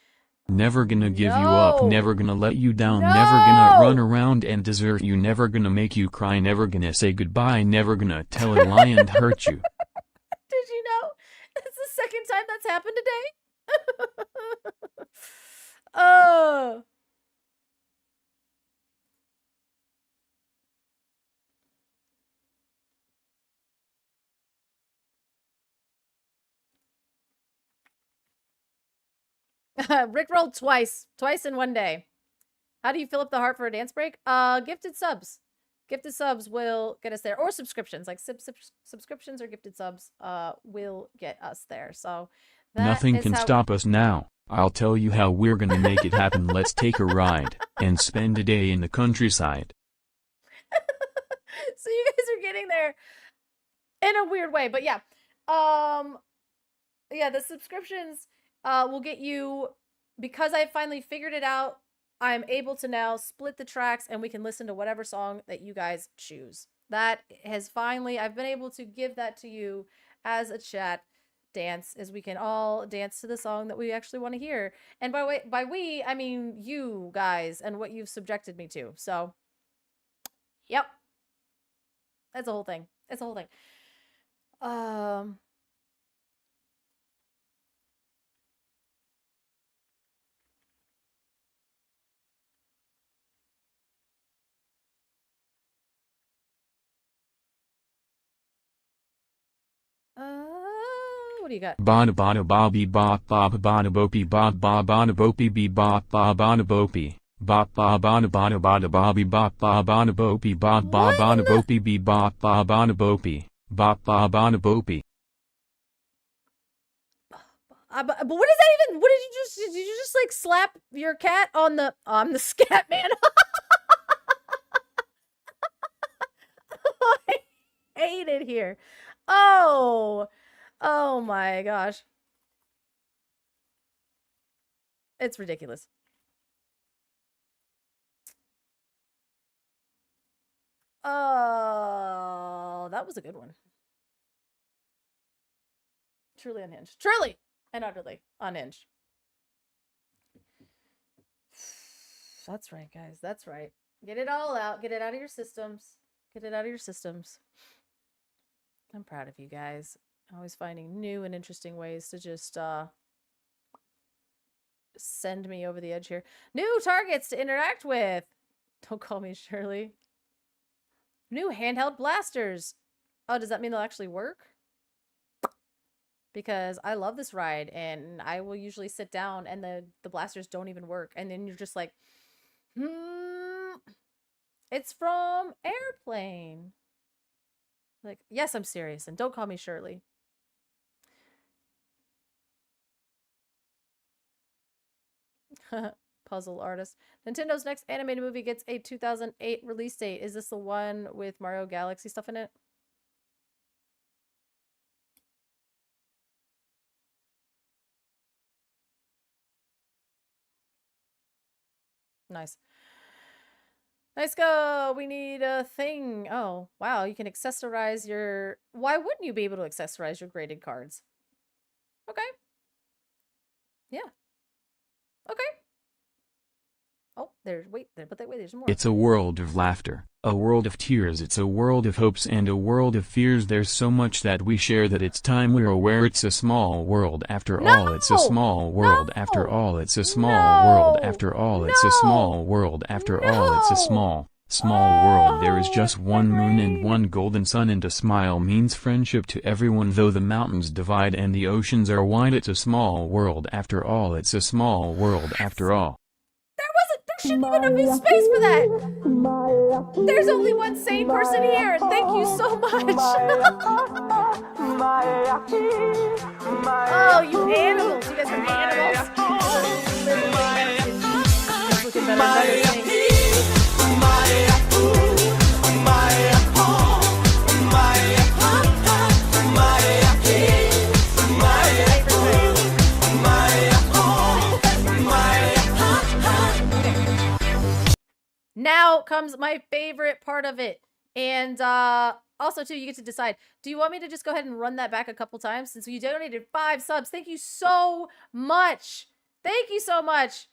Never gonna give you up, never gonna let you down, never gonna run around and desert you, never gonna make you cry, never gonna say goodbye, never gonna tell a lie and hurt you. Did you know? It's the second time that's happened today. Oh. Rick rolled twice in one day. How do you fill up the heart for a dance break? Gifted subs. Gifted subs will get us there, or subscriptions, like subscriptions or gifted subs will get us there. So nothing can stop us now. I'll tell you how we're gonna make it happen. Let's take a ride and spend a day in the countryside. So you guys are getting there in a weird way, but yeah. Yeah, the subscriptions will get you, because I finally figured it out. I'm able to now split the tracks and we can listen to whatever song that you guys choose. That has finally, I've been able to give that to you as a chat dance, as we can all dance to the song that we actually want to hear. And by we, I mean you guys and what you've subjected me to. So, yep. That's a whole thing. It's a whole thing. What do you got? Bada bada bobby bop bop bada bopey bop ba bada bopey be bop ba bada bopey bop ba bada bada bada bobby bop ba bada bopey bop ba bada bopey be bop ba bada bopey bop ba bada bopey. But what is that even? What did you just like slap your cat on the scat man? I hate it here. Oh my gosh. It's ridiculous. Oh, that was a good one. Truly unhinged. Truly and utterly unhinged. That's right, guys. That's right. Get it all out. Get it out of your systems. Get it out of your systems. I'm proud of you guys. Always finding new and interesting ways to just send me over the edge here. New targets to interact with. Don't call me Shirley. New handheld blasters. Oh, does that mean they'll actually work? Because I love this ride and I will usually sit down and the blasters don't even work. And then you're just like, it's from Airplane. Like, yes, I'm serious. And don't call me Shirley. Puzzle artist. Nintendo's next animated movie gets a 2008 release date. Is this the one with Mario Galaxy stuff in it? Nice. Nice go. We need a thing. Oh, wow. You can accessorize your... Why wouldn't you be able to accessorize your graded cards? Okay. Yeah. Okay. Oh, there's... Wait, there's more. It's a world of laughter, a world of tears, it's a world of hopes and a world of fears. There's so much that we share that it's time we're aware. It's a small world after all. It's a small world after all. It's a small world after all. It's a small world after all. It's a small world. There is just one moon and one golden sun, and a smile means friendship to everyone. Though the mountains divide and the oceans are wide, it's a small world after all. It's a small world after all. There shouldn't even be space for that. There's only one sane person here. Thank you so much. Oh, you animals. You guys are animals. It's looking better than anything. Now comes my favorite part of it. And also, too, you get to decide. Do you want me to just go ahead and run that back a couple times? Since you donated 5 subs. Thank you so much. Thank you so much.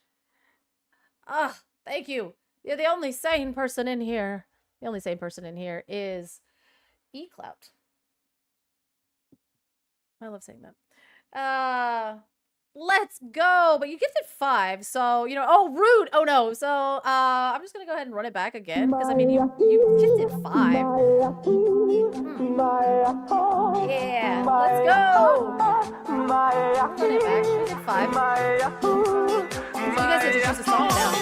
Thank you. You're the only sane person in here. The only sane person in here is eClout. I love saying that. Let's go. But you gifted 5, so you know. Oh, rude. Oh no. So I'm just gonna go ahead and run it back again because I mean you gifted 5. Yeah. Let's go. Run it back. We did 5. So you guys get to choose a song now.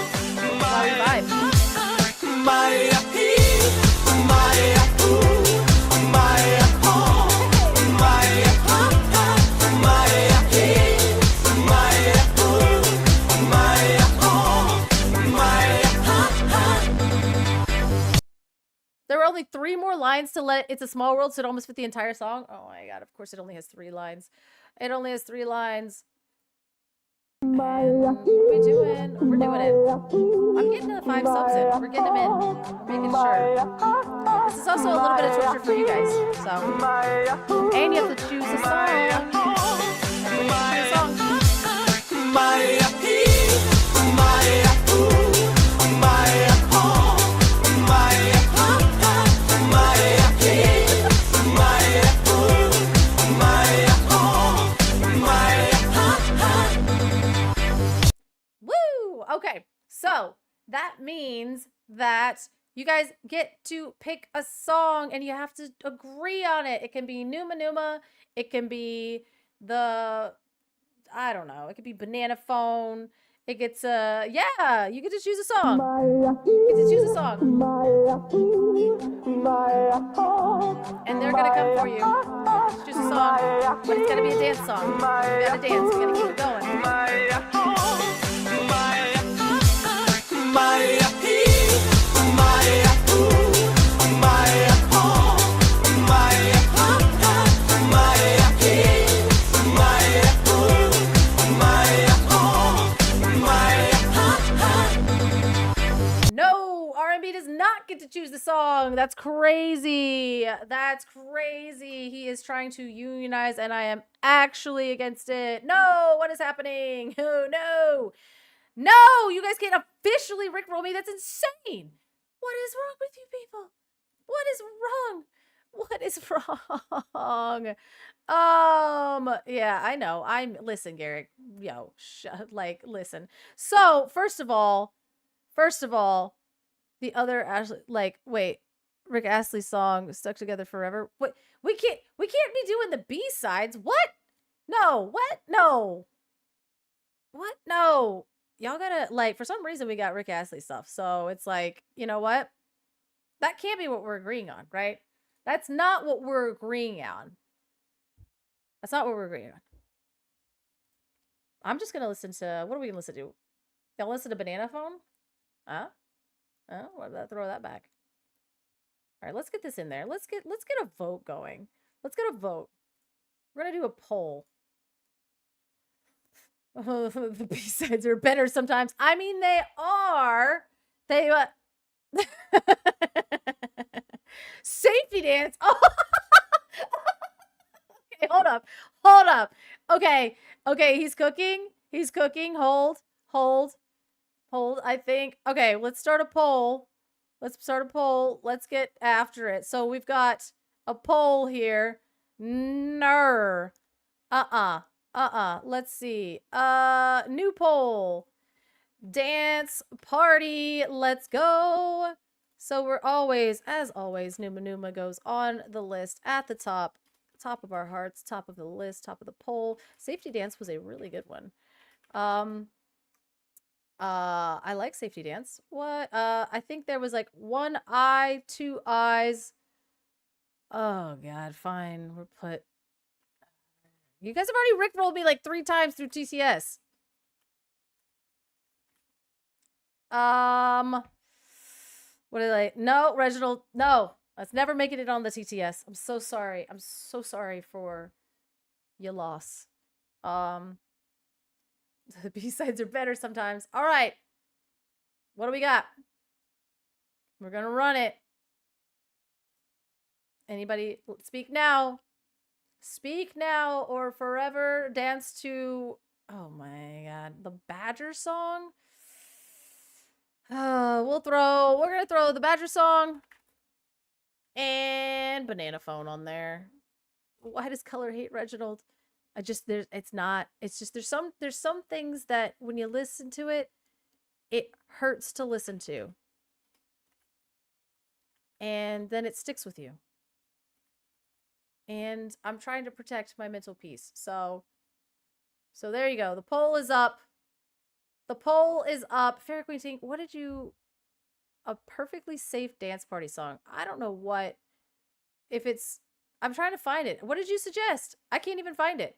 While we vibe. There were only 3 more lines to let It's a Small World, so it almost fit the entire song. Oh my god, of course it only has 3 lines. It only has 3 lines. And what are we doing? We're doing it. I'm getting the 5 subs in. We're getting them in. We're making sure. This is also a little bit of torture for you guys. So, and you have to choose a song. Everybody choose a song. Okay, so that means that you guys get to pick a song and you have to agree on it. It can be Numa Numa. It can be I don't know. It could be Banana Phone. It gets yeah, you get to choose a song. You get to choose a song. And they're gonna come for you. Choose a song. But it's gotta be a dance song. You gotta dance. You gotta keep it going. No, R&B does not get to choose the song. That's crazy. That's crazy. He is trying to unionize and I am actually against it. No, what is happening? Oh, no. No, you guys can't officially rickroll me. That's insane. What is wrong with you people? What is wrong? What is wrong? Yeah, I know. Listen, Garrick. Yo, listen. So, first of all, the other Ashley, wait, Rick Astley's song "Stuck Together Forever." What? We can't be doing the B-sides. What? No. What? No. What? No. Y'all gotta, for some reason we got Rick Astley stuff. So it's like, you know what? That can't be what we're agreeing on, right? That's not what we're agreeing on. That's not what we're agreeing on. I'm just gonna listen to, what are we gonna listen to? Y'all listen to Banana Phone? Huh? Oh, what about throw that back? All right, let's get this in there. Let's get a vote going. Let's get a vote. We're gonna do a poll. Oh, the B-sides are better sometimes. I mean, they are. Safety dance. Oh. Okay, hold up. Hold up. Okay. Okay, he's cooking. He's cooking. Hold. Hold. Hold. I think. Okay, let's start a poll. Let's start a poll. Let's get after it. So we've got a poll here. Ner. Let's see. New poll. Dance party. Let's go. So we're always, as always, Numa Numa goes on the list at the top. Top of our hearts, top of the list, top of the poll. Safety dance was a really good one. I like safety dance. What? I think there was like 1 eye, 2 eyes. Oh god, fine. We're put. You guys have already rickrolled me like 3 times through TCS. What did I? No, Reginald. No, that's never making it on the TTS. I'm so sorry. I'm so sorry for your loss. The B-sides are better sometimes. All right. What do we got? We're gonna run it. Anybody speak now? Speak now or forever dance to. Oh my god, the Badger song. We're gonna throw the Badger song and Banana Phone on there. Why does color hate Reginald? It's just there's some things that when you listen to it, it hurts to listen to. And then it sticks with you. And I'm trying to protect my mental peace. So there you go. The poll is up. The poll is up. Fairy Queen Tink, what did you... A perfectly safe dance party song. I don't know what... If it's... I'm trying to find it. What did you suggest? I can't even find it.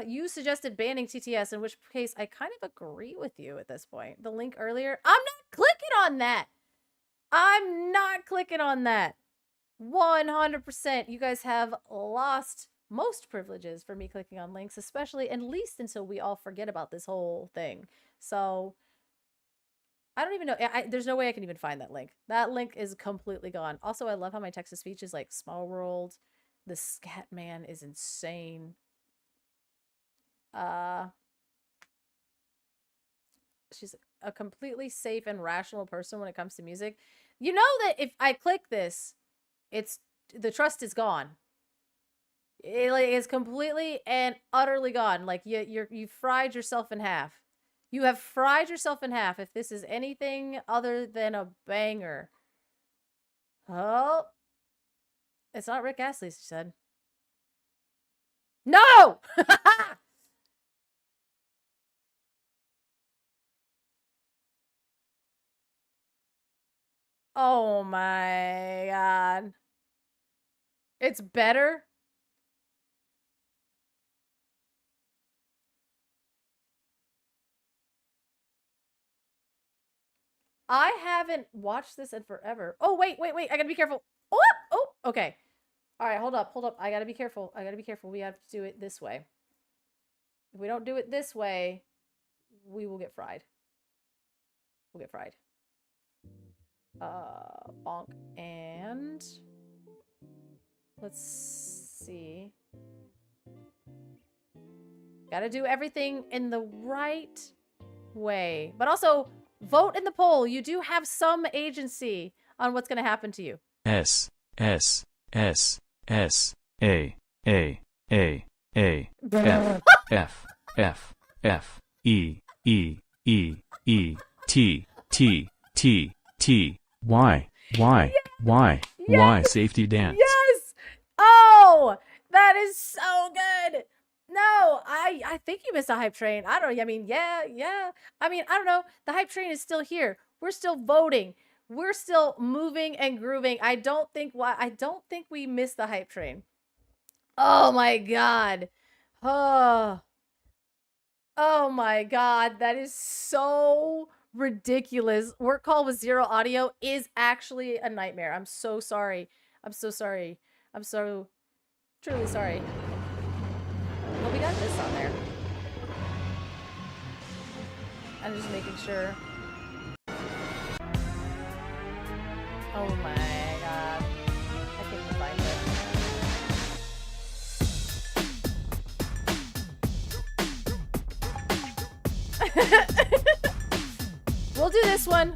You suggested banning TTS, in which case I kind of agree with you at this point. The link earlier... I'm not clicking on that! I'm not clicking on that. 100%. You guys have lost most privileges for me clicking on links, especially at least until we all forget about this whole thing. So I don't even know. There's no way I can even find that link. That link is completely gone. Also, I love how my text-to-speech is like Small World. The scat man is insane. She's a completely safe and rational person when it comes to music. You know that if I click this, the trust is gone. It is completely and utterly gone. Like you fried yourself in half. You have fried yourself in half if this is anything other than a banger. Oh, it's not Rick Astley, she said. No. Oh my god. It's better? I haven't watched this in forever. Oh, wait. I gotta be careful. Oh, okay. All right, hold up. I gotta be careful. We have to do it this way. If we don't do it this way, we will get fried. We'll get fried. Bonk. And let's see. Gotta do everything in the right way. But also, vote in the poll. You do have some agency on what's gonna happen to you. S S S S A F F F F E E E E T T T T Y safety dance. Yes. Oh, that is so good. No, I think you missed a hype train. I don't. I mean, yeah. I mean, I don't know. The hype train is still here. We're still voting. We're still moving and grooving. I don't think we missed the hype train. Oh my god. Oh my god. That is so ridiculous. Work call with 0 audio is actually a nightmare. I'm so sorry. I'm so truly sorry. Well, we got this on there. I'm just making sure. Oh my god. I can't even find it. We'll do this one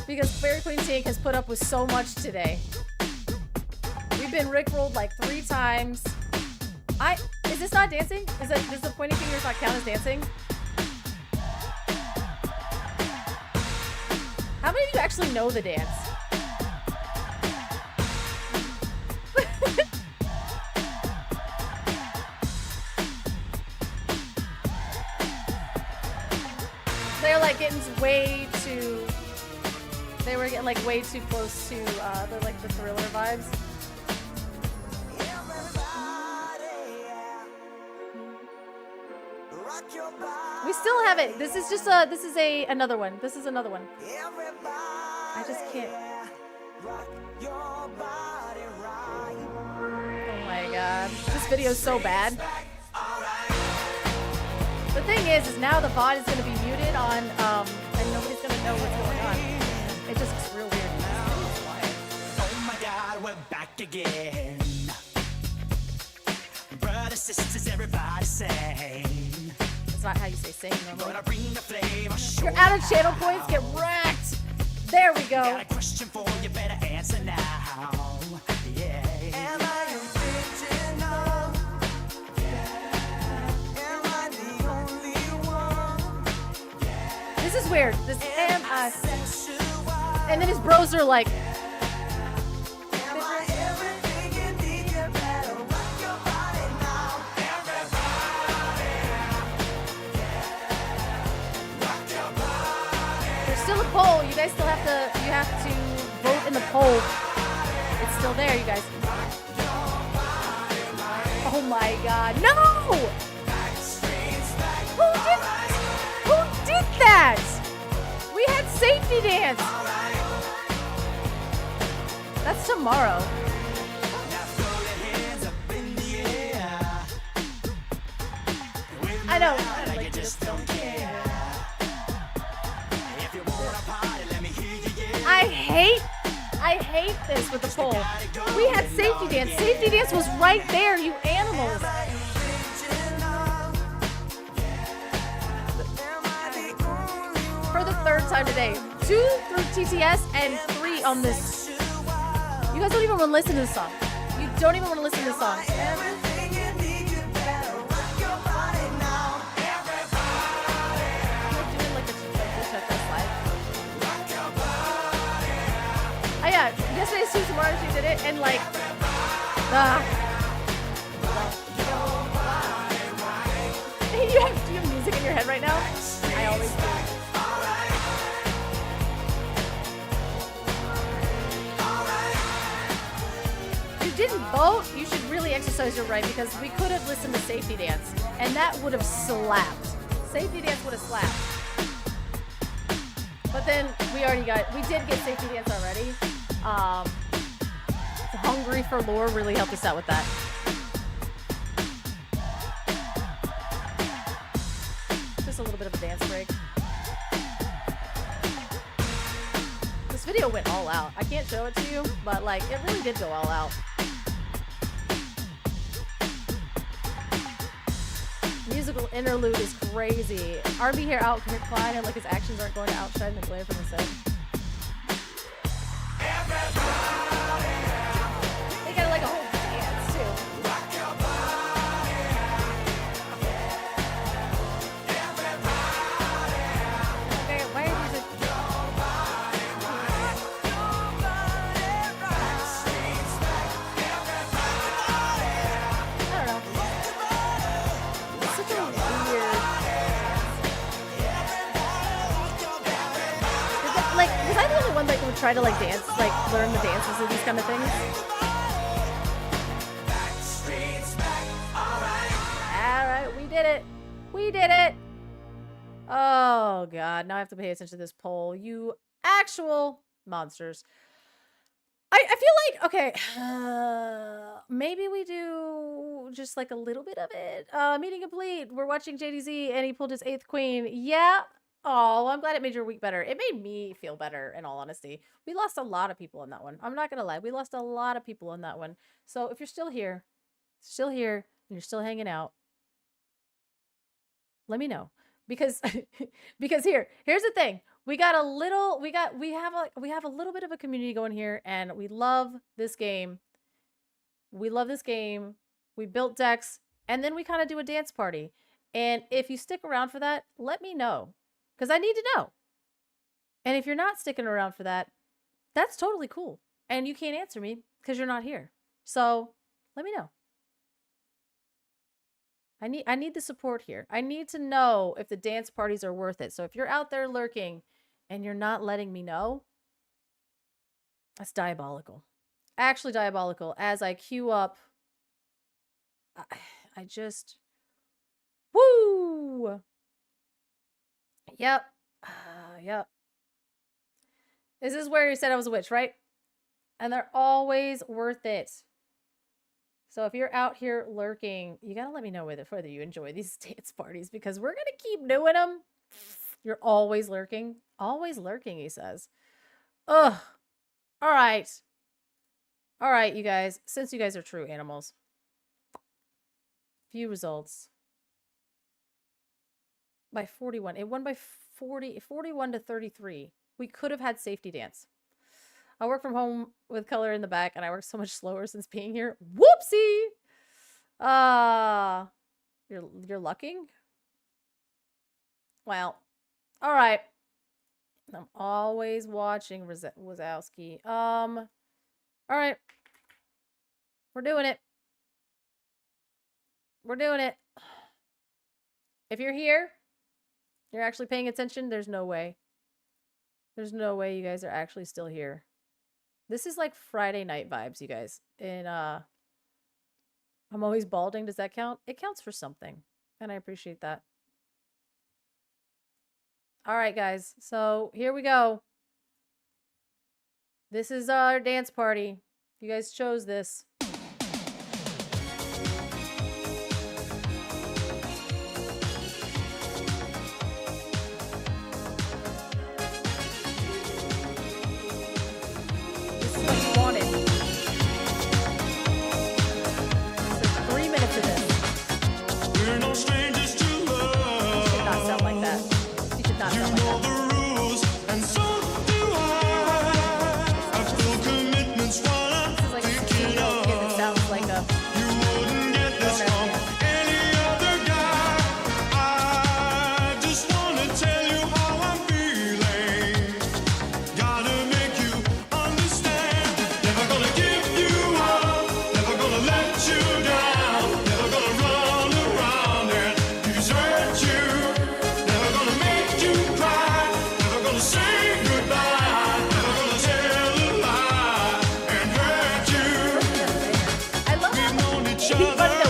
because Fairy Queen Tank has put up with so much today. We've been rickrolled like 3 times. Is this not dancing? Does the pointing fingers not count as dancing? How many of you actually know the dance? They're like getting way too. They were getting like way too close to the Thriller vibes. We still have it. This is just another one. This is another one. I just can't. Oh my god. This video is so bad. The thing is now the VOD is going to be muted on, and nobody's going to know what's going on. It just looks real weird. Oh my god, we're back again. Brothers, sisters, everybody sing. That's not how you say sing normally. Your out of channel points get wrecked. There we go. Got a question for you, better answer now. Yeah. Am I original? Am I the only one? This is weird. This am I. And then his bros are like. Still a poll. You guys still have to. You have to vote in the poll. It's still there, you guys. Oh my god, no! Who did that? We had safety dance. That's tomorrow. I know. I like just don't care. I hate this with the poll. We had safety dance. Safety dance was right there, you animals. For the 3rd time today. 2 through TTS and 3 on this. You guys don't even want to listen to this song. You don't even want to listen to this song. Oh yeah, yesterday's Team Tomorrow she did it, and like, do you have music in your head right now? I always do. You didn't vote? You should really exercise your right because we could have listened to Safety Dance, and that would have slapped. Safety Dance would have slapped. But then we did get Safety Dance already. Hungry for Lore really helped us out with that. Just a little bit of a dance break. This video went all out. I can't show it to you, but like it really did go all out. Musical interlude is crazy. RB here out reclining like his actions aren't going to outshine the glare from his head. They got like a whole dance too. Okay, why are these? I don't know. It's such a weird. Like, was I the only one that would try to like dance, like learn the dances of these kind of things? Alright, we did it. We did it. Oh god, now I have to pay attention to this poll. You actual monsters. I feel like, okay, maybe we do just like a little bit of it. Meeting complete. We're watching JDZ and he pulled his 8th queen. Yeah, Oh, I'm glad it made your week better. It made me feel better, in all honesty. We lost a lot of people in that one. I'm not going to lie. We lost a lot of people in that one. So if you're still here, and you're still hanging out, let me know. Because because here's the thing. We have a little bit of a community going here, and we love this game. We love this game. We built decks, and then we kind of do a dance party. And if you stick around for that, let me know. Because I need to know. And if you're not sticking around for that, that's totally cool. And you can't answer me because you're not here. So let me know. I need the support here. I need to know if the dance parties are worth it. So if you're out there lurking and you're not letting me know, that's diabolical. Actually diabolical. As I queue up, I just... Woo! Yep. Yep. This is where you said I was a witch, right? And they're always worth it. So if you're out here lurking, you gotta let me know whether you enjoy these dance parties, because we're gonna keep doing them. You're always lurking. Always lurking, he says. Ugh. All right. All right, you guys. Since you guys are true animals. Few results. By 41. It won by 41 to 33. We could have had safety dance. I work from home with color in the back, and I work so much slower since being here. Whoopsie! You're lucking? Well, all right. I'm always watching Wazowski. All right. We're doing it. We're doing it. If you're here, you're actually paying attention, there's no way. There's no way you guys are actually still here. This is like Friday night vibes, you guys. And I'm always balding. Does that count? It counts for something. And I appreciate that. All right, guys. So here we go. This is our dance party. You guys chose this.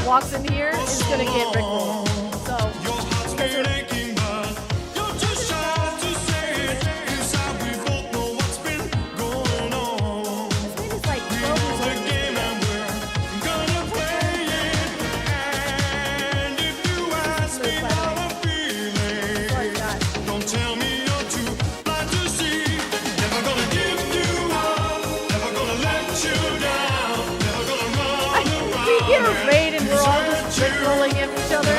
Walks in here is gonna get rickrolled. So this man is like 12 years old. We get a raid and we're all just rickrolling at each other.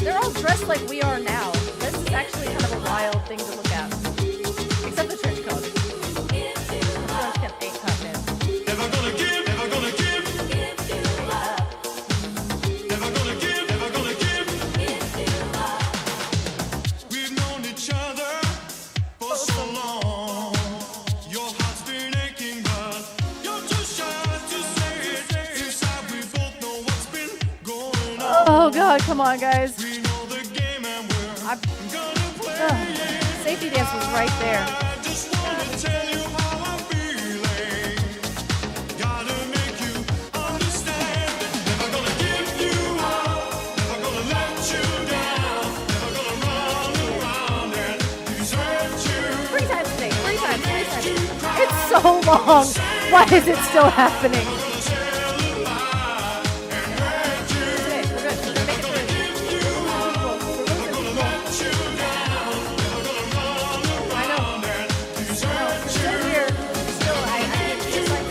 They're all dressed like we are now. This is actually kind of a wild thing to look at. Except the trench coat. Never gonna give, never gonna give, never gonna give, never gonna give. We've known each other for so long. Your heart's been aching, but you're too shy to say it. Inside we both know what's been going on. Oh god, come on guys. We know the game and we're gonna play it. Safety dance was right there. I just wanna tell you how I'm feeling. so long. Why is it still happening? Okay, we're good. We're gonna make it through. We're losing people. I know. We're still here. Still, I just like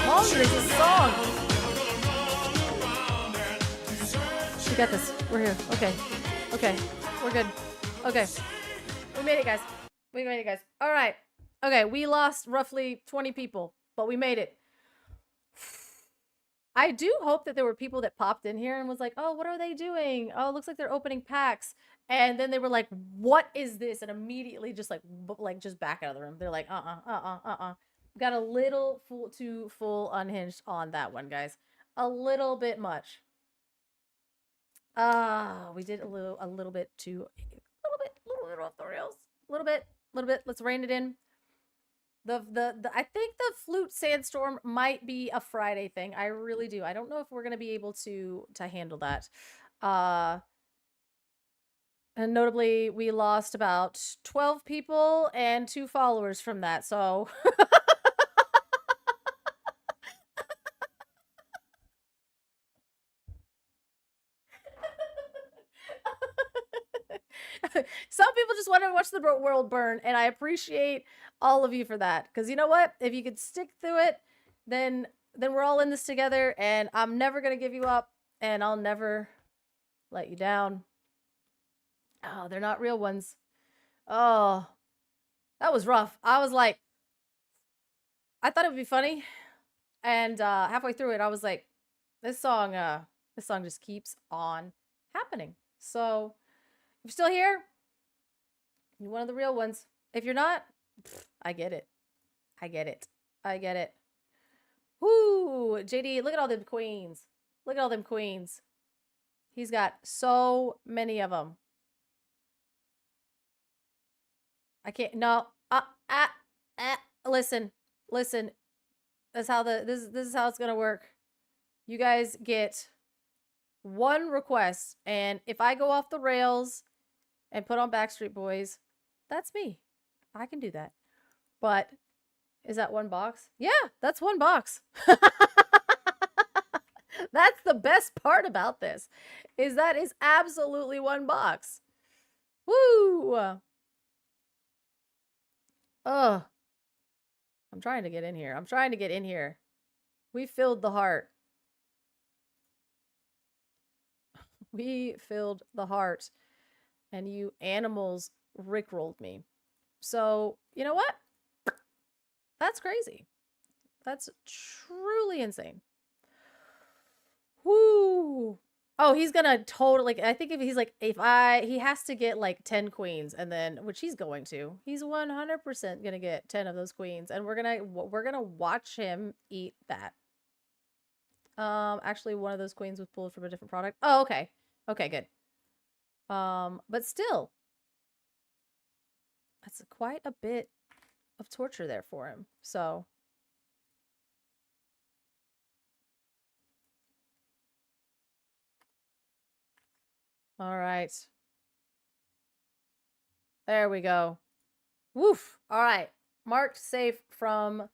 longer is this song? We got this. We're here. Okay. Okay. We're good. Okay. We made it, guys. We made it, guys. All right. Okay. We lost roughly 20 people, but we made it. I do hope that there were people that popped in here and was like, oh, what are they doing? Oh, it looks like they're opening packs. And then they were like, what is this? And immediately just like just back out of the room. They're like, Got a little too full unhinged on that one, guys. A little bit much. We did a little bit off the rails. A little bit. Let's rein it in. I think the flute sandstorm might be a Friday thing. I really do. I don't know if we're gonna be able to handle that. And notably, we lost about 12 people and 2 followers from that. So some people just want to watch the world burn, and I appreciate all of you for that. Because you know what? If you could stick through it, then we're all in this together, and I'm never gonna give you up, and I'll never let you down. Oh, they're not real ones. Oh, that was rough. I was like, I thought it would be funny, and halfway through it, I was like, this song just keeps on happening. So if you're still here, you're one of the real ones. If you're not, I get it. I get it. I get it. Whoo, JD, look at all them queens. Look at all them queens. He's got so many of them. I can't. No. Listen. That's how this is how it's gonna work. You guys get one request, and if I go off the rails and put on Backstreet Boys, that's me. I can do that. But is that one box? Yeah, that's one box. That's the best part about this, is that is absolutely one box. Woo! Ugh. I'm trying to get in here. We filled the heart. We filled the heart. And you animals rickrolled me. So, you know what? That's crazy. That's truly insane. Whoo! Oh, he's gonna totally, I think if he's like, he has to get like 10 queens, and then, which he's going to, he's 100% gonna get 10 of those queens, and we're gonna watch him eat that. Actually, one of those queens was pulled from a different product. Oh, okay. Okay, good. But still, that's quite a bit of torture there for him. So, all right. There we go. Woof. All right. Marked safe from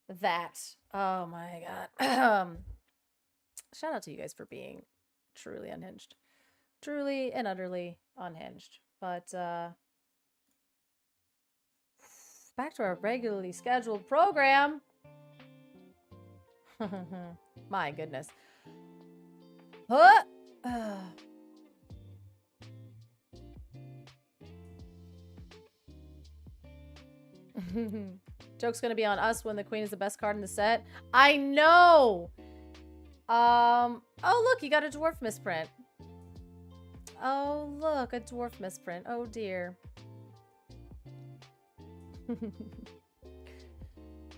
that. Oh my God. Shout out to you guys for being truly unhinged. Truly and utterly unhinged. But back to our regularly scheduled program. My goodness. Huh? Joke's gonna be on us when the queen is the best card in the set. I know. Oh look, you got a dwarf misprint. Oh look, a dwarf misprint. Oh dear.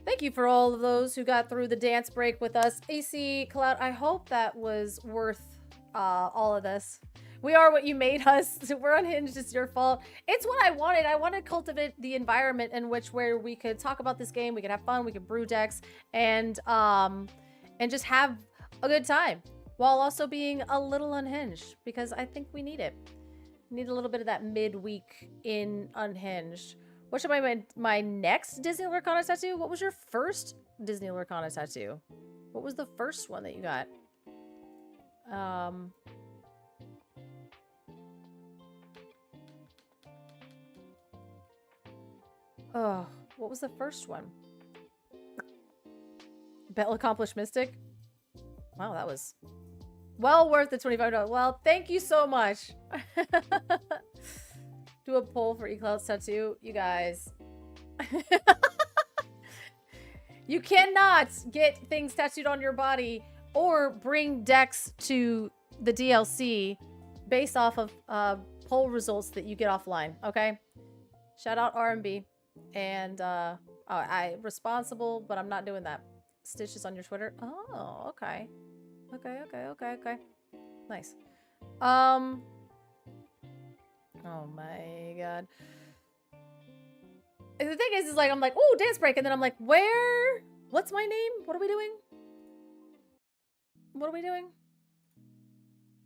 Thank you for all of those who got through the dance break with us. AC Cloud, I hope that was worth all of this. We are what you made us. We're unhinged. It's your fault. It's what I wanted. I wanted to cultivate the environment in where we could talk about this game. We could have fun. We could brew decks and just have a good time. while also being a little unhinged, because I think we need it. We need a little bit of that midweek in unhinged. What should my next Disney Lorcana tattoo? What was your first Disney Lorcana tattoo? What was the first one that you got? Oh, what was the first one? Battle Accomplished Mystic? Wow, that was well worth the $25. Well, thank you so much. Do a poll for eCloud's tattoo. You guys. You cannot get things tattooed on your body or bring decks to the DLC based off of poll results that you get offline, okay? Shout out R&B. And I responsible, but I'm not doing that. Stitches on your Twitter. Oh, okay. Okay. Nice. Oh my god. And the thing is like, I'm like, oh, dance break. And then I'm like, where? What's my name? What are we doing? What are we doing?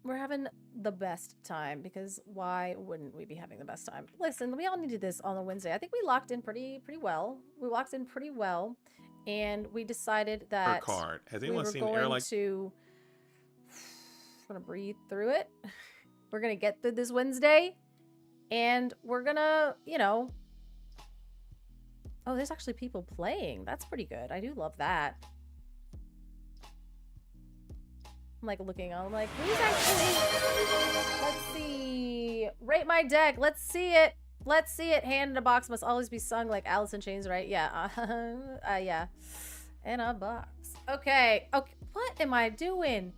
We're having the best time, because why wouldn't we be having the best time? Listen, we all needed this on a Wednesday. I think we locked in pretty well. We locked in pretty well, and we decided that card. Has we anyone were seen going Air like to. We're gonna breathe through it. We're gonna get through this Wednesday, and we're gonna, you know. Oh, there's actually people playing. That's pretty good. I do love that. I'm like looking on, I'm like, who's actually, let's see, rate my deck, let's see it, hand in a box must always be sung like Alice in Chains, right? Yeah, yeah, in a box. Okay, what am I doing?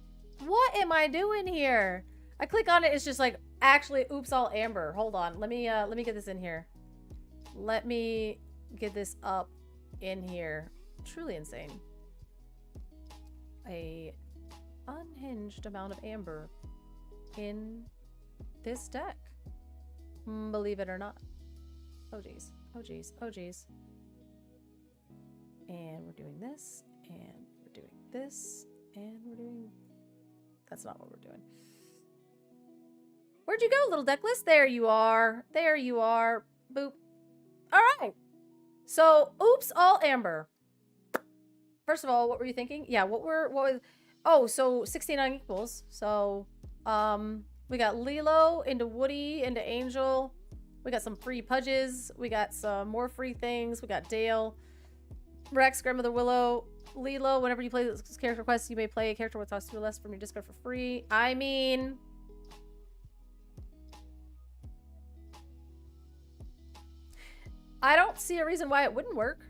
What am I doing here? I click on it, it's just like, actually, oops, all amber. Hold on, let me get this in here. Let me get this up in here. Truly insane. A unhinged amount of amber in this deck. Believe it or not. Oh geez. And we're doing this, and we're doing this, and we're doing... That's not what we're doing. Where'd you go, little deck list? There you are. Boop. Alright. So, oops, all amber. First of all, what were you thinking? Yeah, what was... Oh, so 69 equals. So, we got Lilo into Woody into Angel. We got some free Pudges. We got some more free things. We got Dale, Rex, Grandmother Willow, Lilo. Whenever you play this character quest, you may play a character with cost 2 or less from your Discord for free. I mean, I don't see a reason why it wouldn't work.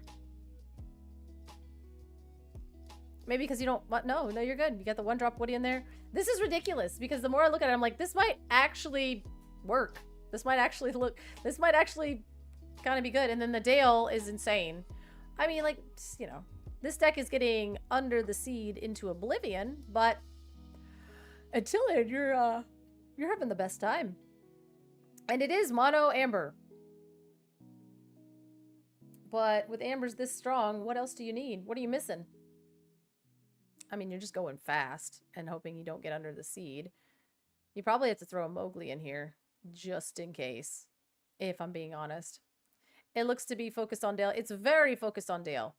Maybe because you don't want... No, you're good. You got the 1-drop Woody in there. This is ridiculous, because the more I look at it, I'm like, this might actually work. This might actually kind of be good. And then the Dale is insane. I mean, like, you know, this deck is getting Under the Seed into oblivion, but until then, you're having the best time. And it is mono amber. But with ambers this strong, what else do you need? What are you missing? I mean, you're just going fast and hoping you don't get under the seed. You probably have to throw a Mowgli in here just in case, if I'm being honest. It looks to be focused on Dale. It's very focused on Dale,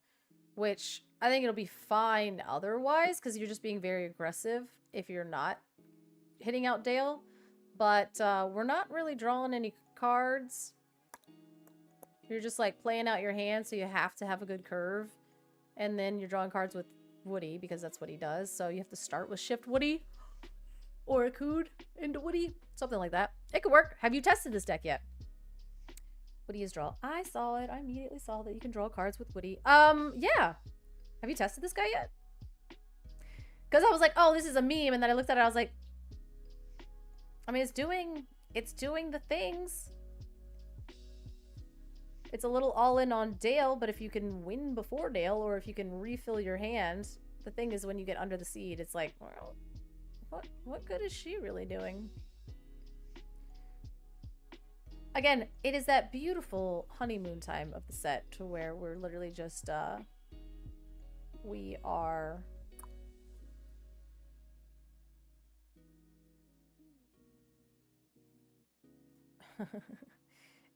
which I think it'll be fine otherwise, because you're just being very aggressive if you're not hitting out Dale. But we're not really drawing any cards. You're just like playing out your hand, so you have to have a good curve. And then you're drawing cards with Woody, because that's what he does. So you have to start with Shift Woody or a Cood into Woody, something like that. It could work. Have you tested this deck yet? Woody is draw. I saw it. I immediately saw that you can draw cards with Woody. Yeah. Have you tested this guy yet? Because I was like, oh, this is a meme, and then I looked at it, I was like, I mean, it's doing the things. It's a little all-in on Dale, but if you can win before Dale, or if you can refill your hand, the thing is, when you get under the seed, it's like, well, what good is she really doing? Again, it is that beautiful honeymoon time of the set, to where we're literally just, we are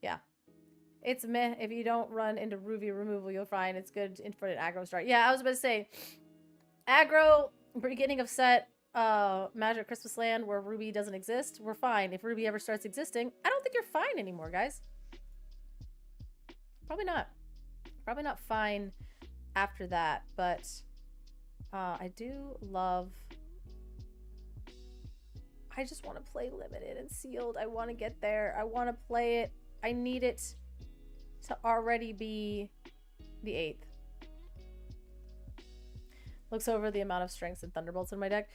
Yeah. It's meh. If you don't run into Ruby removal, you'll find it's good for an aggro start. Yeah, I was about to say, aggro, beginning of set, Magic Christmas Land where Ruby doesn't exist, we're fine. If Ruby ever starts existing, I don't think you're fine anymore, guys. Probably not. Probably not fine after that, but I do love... I just want to play limited and sealed. I want to get there. I want to play it. I need it to already be the 8th. Looks over the amount of strengths and thunderbolts in my deck.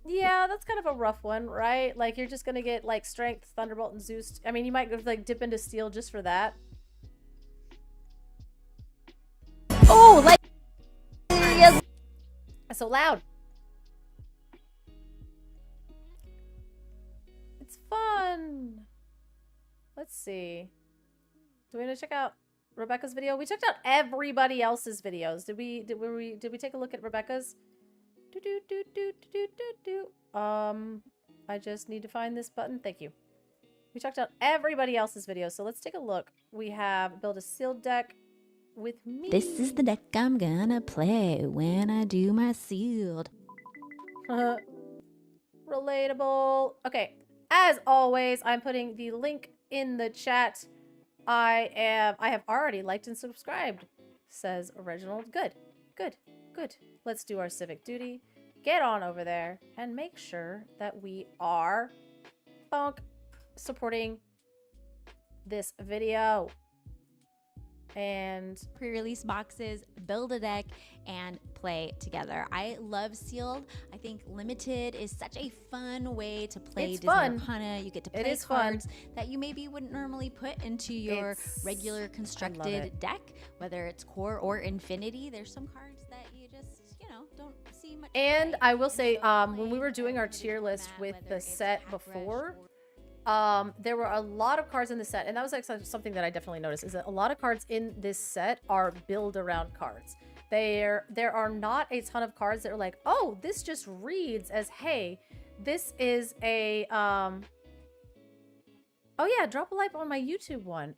Yeah, that's kind of a rough one, right? Like, you're just gonna get like strength, thunderbolt, and Zeus. I mean, you might like dip into steel just for that. Oh, like, it's so loud. It's fun. Let's see. Do we want to check out Rebecca's video? We checked out everybody else's videos. Did we take a look at Rebecca's? I just need to find this button. Thank you. We checked out everybody else's videos, so let's take a look. We have build a sealed deck with me. This is the deck I'm gonna play when I do my sealed. Relatable. Okay. As always, I'm putting the link in the chat. I have already liked and subscribed, says Reginald. Good. Let's do our civic duty. Get on over there and make sure that we are supporting this video. And Pre-release boxes, build a deck, and play together. I love sealed. I think limited is such a fun way to play It's Disney fun. Arcana. You get to It play is fun. cards that you maybe wouldn't normally put into your regular constructed deck, whether it's core or infinity. There's some cards that you just, don't see much. And play. I will say, so when we were doing our tier list with the set before, there were a lot of cards in the set, and that was like something that I definitely noticed, is that a lot of cards in this set are build around cards. There are not a ton of cards that are like, oh, this just reads as, hey, this is a oh yeah, drop a like on my YouTube one.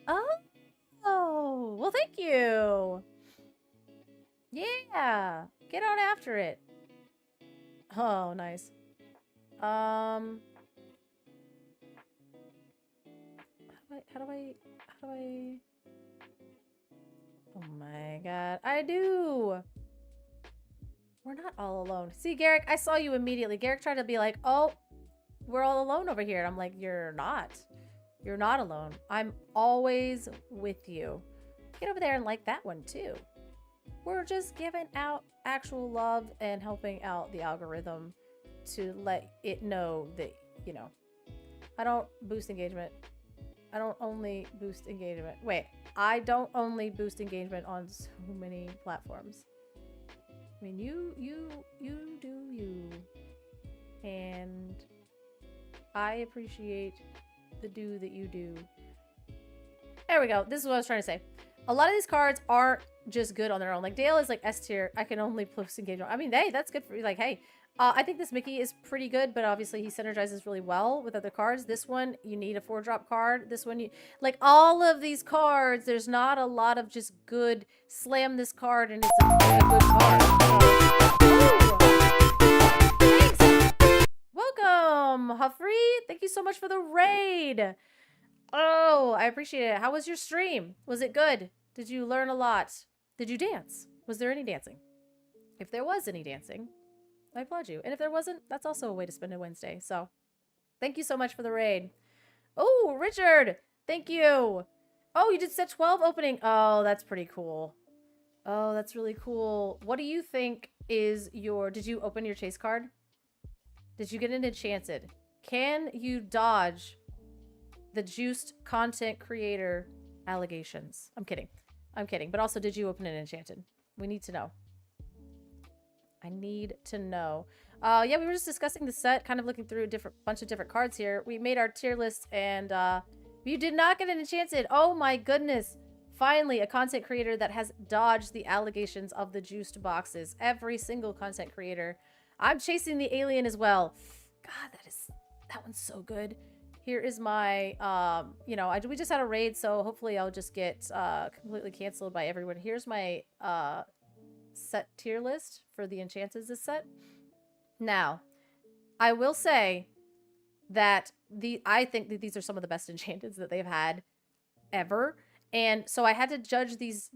Oh, well, thank you. Yeah, get on after it. Oh, nice. How do I oh my god, I do. We're not all alone. See, Garrick, I saw you immediately. Garrick tried to be like, oh, we're all alone over here. And I'm like, you're not. You're not alone. I'm always with you. Get over there and like that one too. We're just giving out actual love and helping out the algorithm to let it know that, I don't boost engagement. I don't only boost engagement. Wait, I don't only boost engagement on so many platforms. I mean, you do you. And I appreciate the do that you do. There we go. This is what I was trying to say. A lot of these cards aren't just good on their own. Like, Dale is like S tier. I can only boost engagement. I mean, hey, that's good for you. Like, hey, I think this Mickey is pretty good, but obviously he synergizes really well with other cards. This one, you need a 4-drop card. This one, like, all of these cards, there's not a lot of just good, slam this card and it's a good card. Ooh. Thanks. Welcome, Huffrey. Thank you so much for the raid. Oh, I appreciate it. How was your stream? Was it good? Did you learn a lot? Did you dance? Was there any dancing? If there was any dancing, I applaud you. And if there wasn't, that's also a way to spend a Wednesday. So thank you so much for the raid. Oh, Richard, thank you. Oh, you did set 12 opening. Oh, that's pretty cool. Oh, that's really cool. What do you think is your... Did you open your chase card? Did you get an enchanted? Can you dodge the juiced content creator allegations? I'm kidding. I'm kidding. But also, did you open an enchanted? We need to know. I need to know. Yeah, we were just discussing the set, kind of looking through a bunch of different cards here. We made our tier list, and you did not get an enchanted. Oh my goodness. Finally, a content creator that has dodged the allegations of the juiced boxes. Every single content creator. I'm chasing the alien as well. God, that one's so good. Here is my, you know, we just had a raid, so hopefully I'll just get completely canceled by everyone. Here's my set tier list for the enchanteds this set. Now, I will say that I think that these are some of the best enchanteds that they've had ever. And so I had to judge these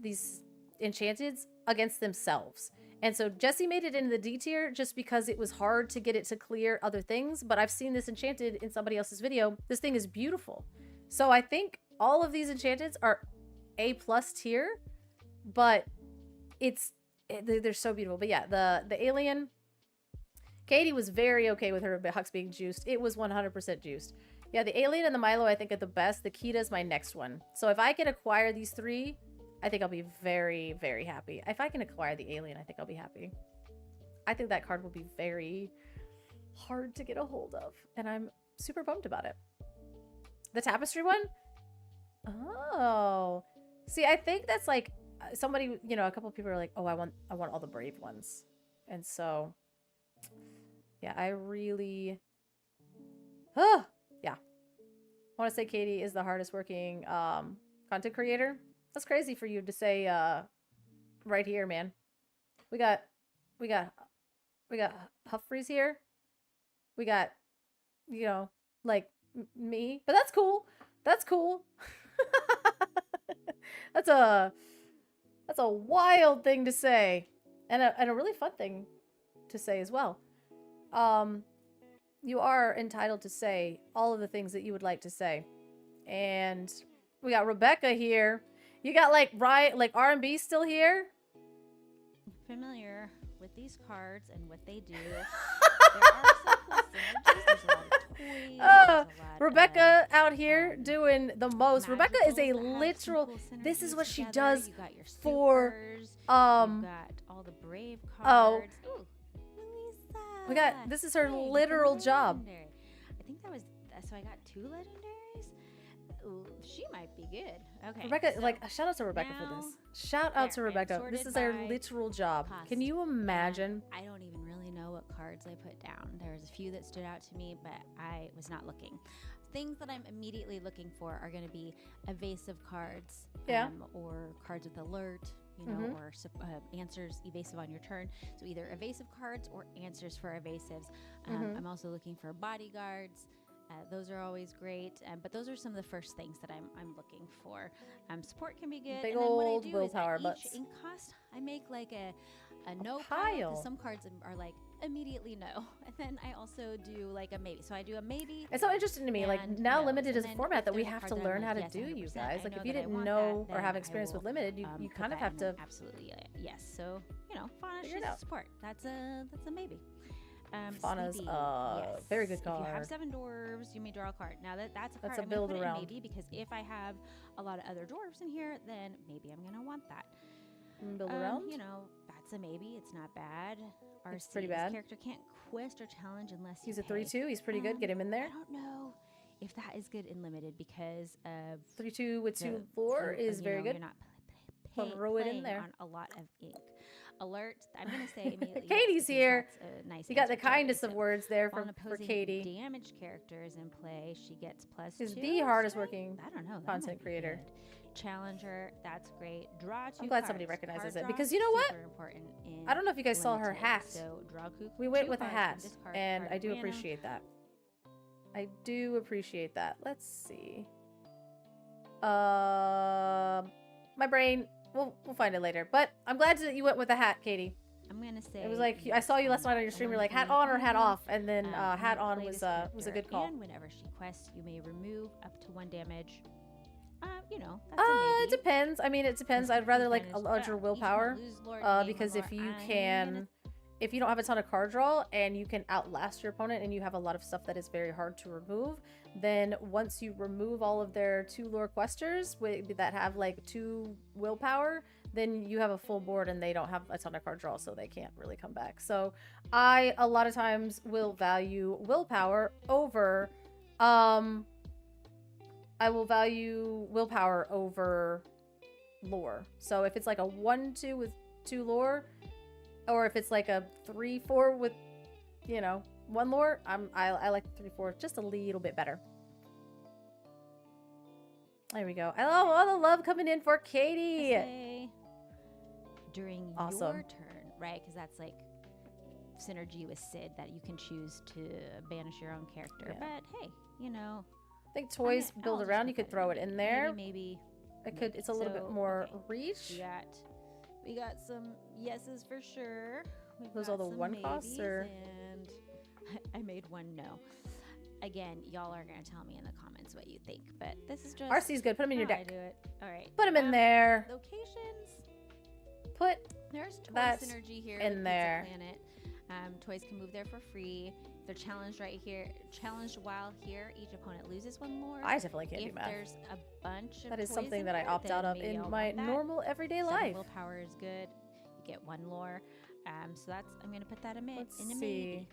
enchanteds against themselves. And so Jesse made it into the D tier just because it was hard to get it to clear other things. But I've seen this enchanted in somebody else's video. This thing is beautiful. So I think all of these enchanteds are A+ tier, but they're so beautiful. But yeah, the alien, Katie was very okay with her Hux being juiced. It was 100% juiced. Yeah, the alien and the Milo I think are the best. The Kita is my next one. So if I can acquire these 3, I think I'll be very, very happy. If I can acquire the alien, I think I'll be happy. I think that card will be very hard to get a hold of, and I'm super bummed about it. The tapestry one? Oh. See, I think that's like somebody, you know, a couple of people are like, "Oh, I want all the brave ones." And so yeah, I really yeah. I want to say Katie is the hardest working content creator. That's crazy for you to say right here, man. We got Huffreys here. We got, you know, like me. But that's cool. That's cool. That's a wild thing to say. And a really fun thing to say as well. You are entitled to say all of the things that you would like to say. And we got Rebecca here. You got like R&B still here? Familiar with these cards and what they do. There are some cool synergies. There's a lot of toys. There's a lot Rebecca of, out here doing the most. Rebecca is a literal. This is what she does you got your for. supers, you got all the brave cards. Ooh, Melissa. This is her Hey, literal another job. legendary. I think that was so. I got 2 legendaries. Ooh, she might be good. Okay. Rebecca, so like, shout out to Rebecca for now this. Shout out to there, I am Rebecca. This sorted is her by literal job. cost. Can you imagine? I don't even really know what cards I put down. There was a few that stood out to me, but I was not looking. Things that I'm immediately looking for are going to be evasive cards, or cards with alert, you know, or answers evasive on your turn. So either evasive cards or answers for evasives. I'm also looking for bodyguards. Those are always great, but those are some of the first things that I'm looking for. Support can be good. Big and then what I old do willpower is butts. each ink cost, I make like a no pile. 'Cause some cards are like immediately no, and then I also do like a maybe. So I do a maybe. It's so interesting to me. Like now, no's. limited And is a then format if that we there's a have card to that I'm learn like, how to yes, do, you 100%, guys. I Like know if you that I didn't want know that, or then have I experience with will, limited, you put kind of that have in to. and absolutely yes. So you know, Fauna Figure it she's a out. support. That's a maybe. Fauna's Sleepy, a very good If you have card. 7 dwarves, you may draw a card. Now that's a card That's a I'm build gonna put around. in maybe because if I have a lot of other dwarves in here, then maybe I'm gonna want that. Build around? You know, that's a maybe. It's not bad. It's RC, pretty this bad. character can't quest or challenge unless He's a you pay. 3/2. He's pretty good. Get him in there. I don't know if that is good in limited because of 3/2 with the 2 lore is you very know, good. You're not Throw it in playing there. on a lot of ink. Alert. I'm gonna say immediately. Katie's yes, because here. that's a nice You got the answer to kindest of evasive. words there While for opposing Katie. damage characters in play, she gets plus She's 2. the hardest strength? working I don't know. That content might be creator. good. Challenger, that's great. Draw 2 I'm glad somebody cards. recognizes Card it draw, because you know what? super important in I don't know if you guys saw her limited. hat. So draw We went 2 with a cards hat, from discard and card I do random. appreciate that. I do appreciate that. Let's see. My brain. We'll find it later. But I'm glad that you went with a hat, Katie. I'm gonna say It was like I saw you last night on your stream. You're like hat on or hat off, and then hat on was a good call. And whenever she quests, you may remove up to 1 damage. You know, that's a It maybe. depends. I mean, it depends. I'd rather like a larger Each one willpower, lose lord, gain because one if more. you I'm can, if you don't have a ton of card draw and you can outlast your opponent and you have a lot of stuff that is very hard to remove, then once you remove all of their 2 lore questers that have like 2 willpower, then you have a full board and they don't have a ton of card draw, so they can't really come back. So I a lot of times will value willpower over I will value willpower over lore. So if it's like a 1/2 with 2 lore, or if it's like a 3/4 with, you know, 1 lore, I like 3/4 just a little bit better. There we go. I love all the love coming in for Katie. Say during Awesome. your turn, right? Because that's like synergy with Sid that you can choose to banish your own character. Yeah. But hey, you know, I think toys I'll build just around. put You could that throw it in maybe, there. Maybe. It could. It's a little bit So, more okay. reach. We got some yeses for sure. We've Those got all the some one costs, maybes, or- and I made one no. Again, y'all are gonna tell me in the comments what you think, but this is just RC's good. Put them in your how I deck. do it. All right. Put them in there. Locations. Put There's toy that synergy here in with there. Pizza Planet. Toys can move there for free. They're challenged right here. Challenged while here, each opponent loses one more. I definitely can't do If math. there's a bunch of That is toys something in that I here, opt out then of maybe in I'll my want that. normal everyday Some life. willpower is good. You get one lore. So that's I'm gonna put that in a Let's maybe. see.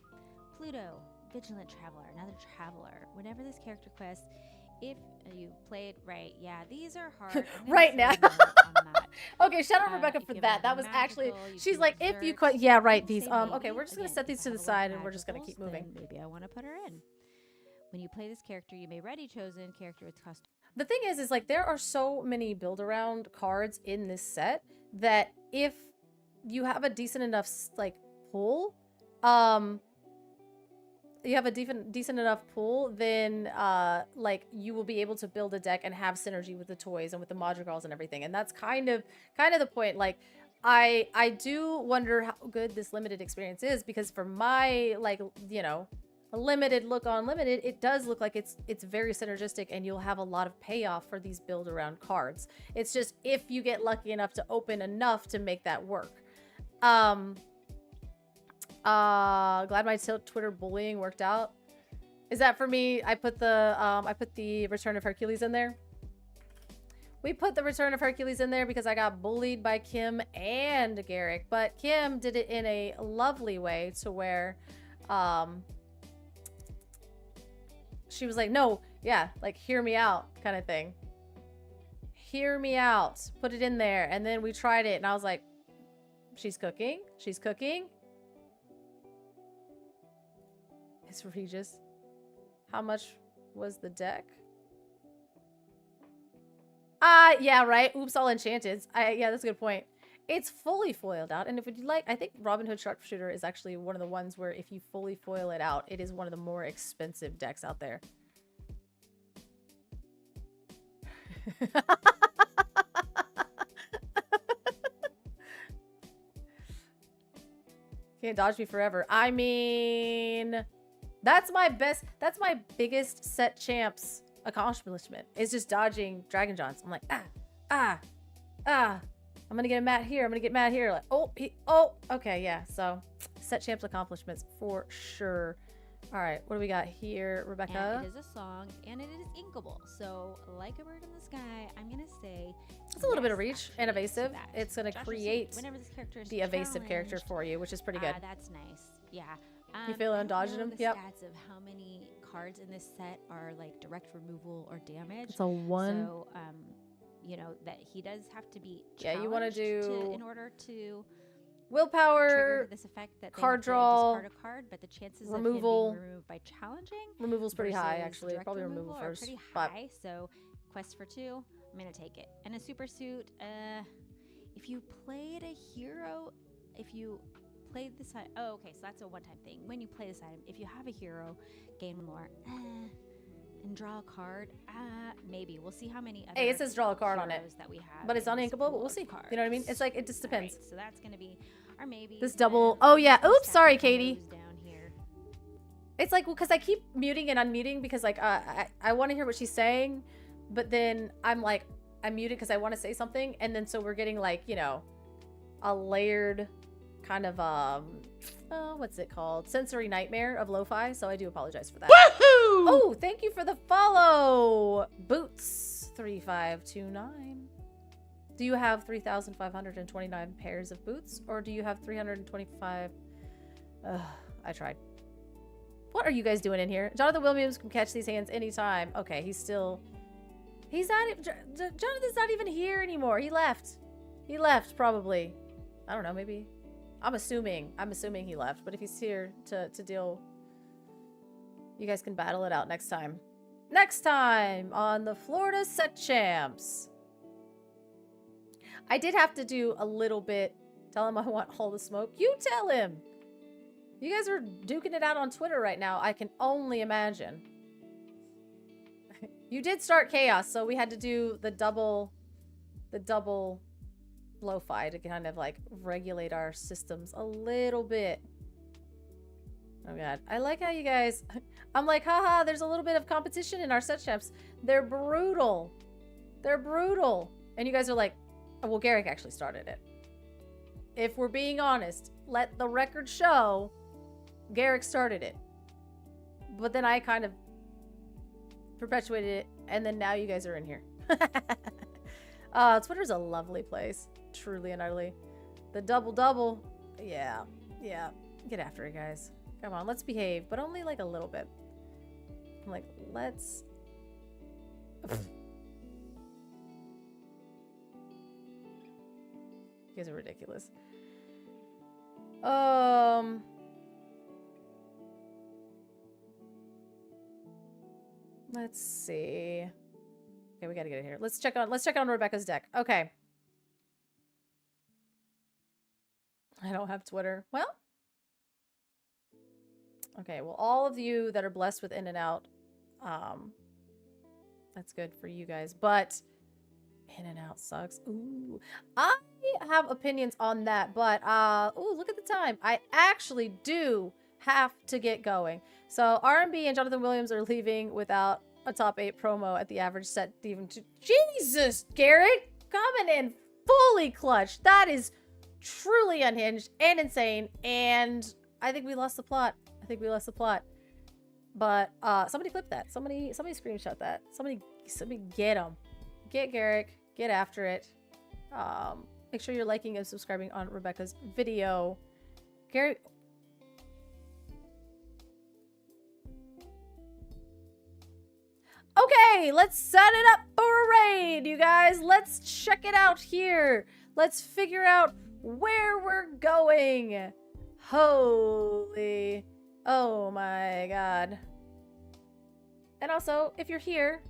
Pluto, Vigilant Traveler, another traveler. Whenever this character quest, if you played right, yeah, these are hard. I'm gonna Right say now. no on that. Okay, shout out Rebecca If for you that. have That was actually. magical, you She's can like, if you exert, could, yeah, right. I These. say Okay, maybe. we're just gonna Again, set these if to I the have a lot side, of and we're just gonna keep magicals, moving. then maybe I want to put her in. When you play this character, you may ready chosen character with cost. The thing is like there are so many build around cards in this set that if you have a decent enough like pool, you have a decent enough pool, then like you will be able to build a deck and have synergy with the toys and with the madrigals and everything. And that's kind of the point. Like I do wonder how good this limited experience is, because for my like, you know, a limited look on limited, it does look like it's very synergistic, and you'll have a lot of payoff for these build around cards. It's just if you get lucky enough to open enough to make that work. Glad my Twitter bullying worked out. Is that for me? I put the Return of Hercules in there. We put the Return of Hercules in there because I got bullied by Kim and Garrick, but Kim did it in a lovely way to where she was like, no, yeah, like hear me out kind of thing. Hear me out. Put it in there. And then we tried it and I was like, she's cooking. She's cooking. It's Regis. How much was the deck? Yeah, right. Oops, all enchanted. Yeah, that's a good point. It's fully foiled out. And if you'd like, I think Robin Hood Sharpshooter is actually one of the ones where if you fully foil it out, it is one of the more expensive decks out there. Can't dodge me forever. I mean, that's my biggest set champs accomplishment. Is just dodging Dragon Johns. I'm like, I'm gonna get mad here. I'm gonna get mad here. Like, okay, yeah. So, set champs accomplishments for sure. All right, what do we got here, Rebecca? And it is a song, and it is inkable. So, like a bird in the sky, I'm gonna say it's a little bit of yes, reach and actually, evasive. to that. It's gonna Joshua, create whenever this character is the evasive character challenged, for you, which is pretty good. That's nice. Yeah. You feel I on don't dodging know him? the Yep. stats of how many cards in this set are like direct removal or damage. It's a one. So, you know that he does have to be. Yeah, you want to do in order to willpower, trigger this effect that they card have to draw, discard a card, but the chances removal. of him being removed by challenging Removal's pretty high, versus actually. direct Probably removal are first. pretty But high. So, quest for 2, I'm gonna take it. And a super suit. If you played a hero, if you played this item, oh, okay, so that's a one-time thing. When you play this item, if you have a hero, gain one more, and draw a card, maybe. We'll see how many other hey, it says draw a card on it. heroes that we have But it's in this uninkable, pool but we'll of see. You know what I mean? It's like, it just depends. Alright, so that's gonna be our maybe. This double, oh yeah, oops, sorry, Katie. It's like, well, because I keep muting and unmuting because like, I want to hear what she's saying, but then I'm like, I'm muted because I want to say something. And then so we're getting like, you know, a layered kind of, what's it called? Sensory nightmare of lo-fi. So I do apologize for that. Woohoo! Oh, thank you for the follow. Boots 3529. Do you have 3,529 pairs of boots, or do you have 325? I tried. What are you guys doing in here? Jonathan Williams can catch these hands anytime. Okay, he's not, Jonathan's not even here anymore. He left. He left, probably. I don't know, maybe. I'm assuming he left, but if he's here to deal, you guys can battle it out next time. Next time on the Florida Set Champs. I did have to do a little bit. Tell him I want all the smoke. You tell him. You guys are duking it out on Twitter right now. I can only imagine. You did start chaos, so we had to do the double lo-fi to kind of like regulate our systems a little bit. Oh god, I like how you guys, I'm like, haha, there's a little bit of competition in our set champs. They're brutal. They're brutal. And you guys are like, oh, well, Garrick actually started it. If we're being honest, let the record show Garrick started it. But then I kind of perpetuated it, and then now you guys are in here. Twitter's a lovely place. Truly and utterly. The double-double. Yeah. Yeah. Get after it, guys. Come on, let's behave, but only like a little bit. I'm like, let's... You guys are ridiculous. Let's see. Okay, we gotta get it here. Let's check on Rebecca's deck. Okay. I don't have Twitter. Well. Okay, well, all of you that are blessed with in and out, that's good for you guys, but in and out sucks. Ooh, I have opinions on that, but, ooh, look at the time. I actually do have to get going. So R&B and Jonathan Williams are leaving without a top 8 promo at the average set. Even to Jesus, Garrett, coming in fully clutch. That is truly unhinged and insane, and I think we lost the plot. But somebody clip that. Somebody screenshot that. Somebody get him. Get Garrick. Get after it. Make sure you're liking and subscribing on Rebecca's video. Garrick. Okay, let's set it up for a raid, you guys. Let's check it out here. Let's figure out where we're going. Holy... Oh my god. And also, if you're here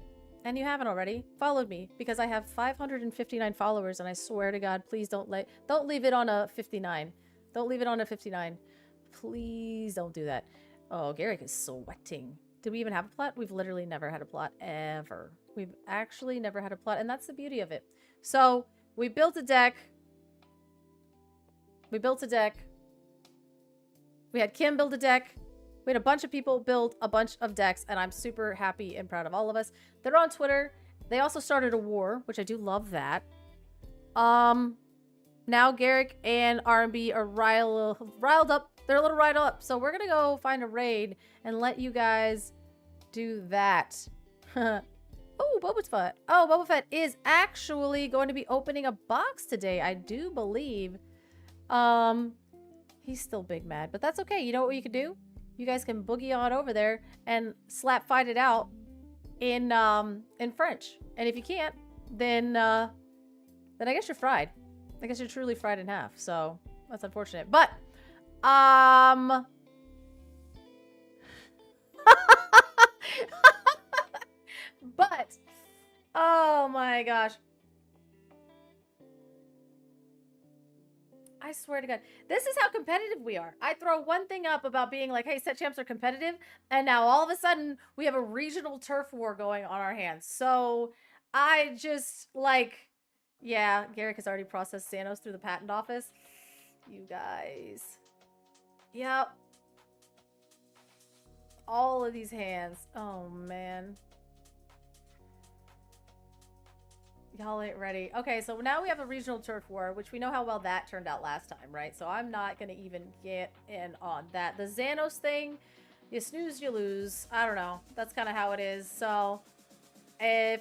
and you haven't already, follow me because I have 559 followers and I swear to god, please don't leave it on a 59. Don't leave it on a 59. Please don't do that. Oh, Garrick is sweating. Did we even have a plot? We've literally never had a plot ever. We've actually never had a plot, and that's the beauty of it. So, we built a deck. We had Kim build a deck. We had a bunch of people build a bunch of decks, and I'm super happy and proud of all of us. They're on Twitter. They also started a war, which I do love that. Now Garrick and R&B are riled up. They're a little riled up. So we're going to go find a raid and let you guys do that. Oh, Boba Fett. Oh, Boba Fett is actually going to be opening a box today, I do believe. He's still big mad, but that's okay. You know what you can do? You guys can boogie on over there and slap fight it out in French. And if you can't, then I guess you're fried. I guess you're truly fried in half. So that's unfortunate. But but oh my gosh. I swear to God, this is how competitive we are. I throw one thing up about being like, hey, set champs are competitive, and now all of a sudden we have a regional turf war going on our hands. So I just like, yeah, Garrick has already processed Xanos through the patent office. You guys. Yep. All of these hands. Oh, man. Y'all ain't ready. Okay, so now we have a regional turf war, which we know how well that turned out last time, right? So I'm not going to even get in on that. The Xanos thing, you snooze, you lose. I don't know. That's kind of how it is. So if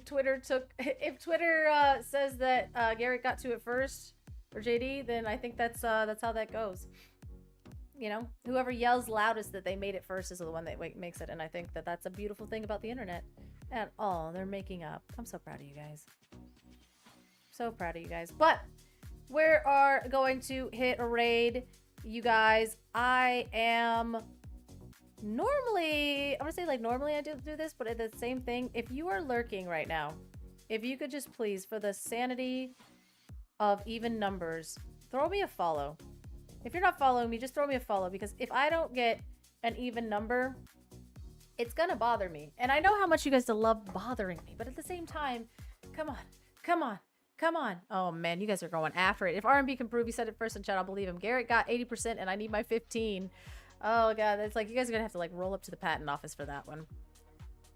Twitter says that Garrett got to it first, or JD, then I think that's how that goes. You know, whoever yells loudest that they made it first is the one that makes it, and I think that that's a beautiful thing about the internet. And oh, they're making up. I'm so proud of you guys. So proud of you guys. But we are going to hit a raid, you guys. I am Normally, I'm gonna say like normally I do this, but it's the same thing. If you are lurking right now, if you could just please, for the sanity of even numbers, throw me a follow. If you're not following me, just throw me a follow, because if I don't get an even number, it's gonna bother me. And I know how much you guys love bothering me, but at the same time, come on, come on, come on. Oh man, you guys are going after it. If R&B can prove he said it first in chat, I'll believe him. Garrett got 80% and I need my 15. Oh god, it's like you guys are gonna have to like roll up to the patent office for that one.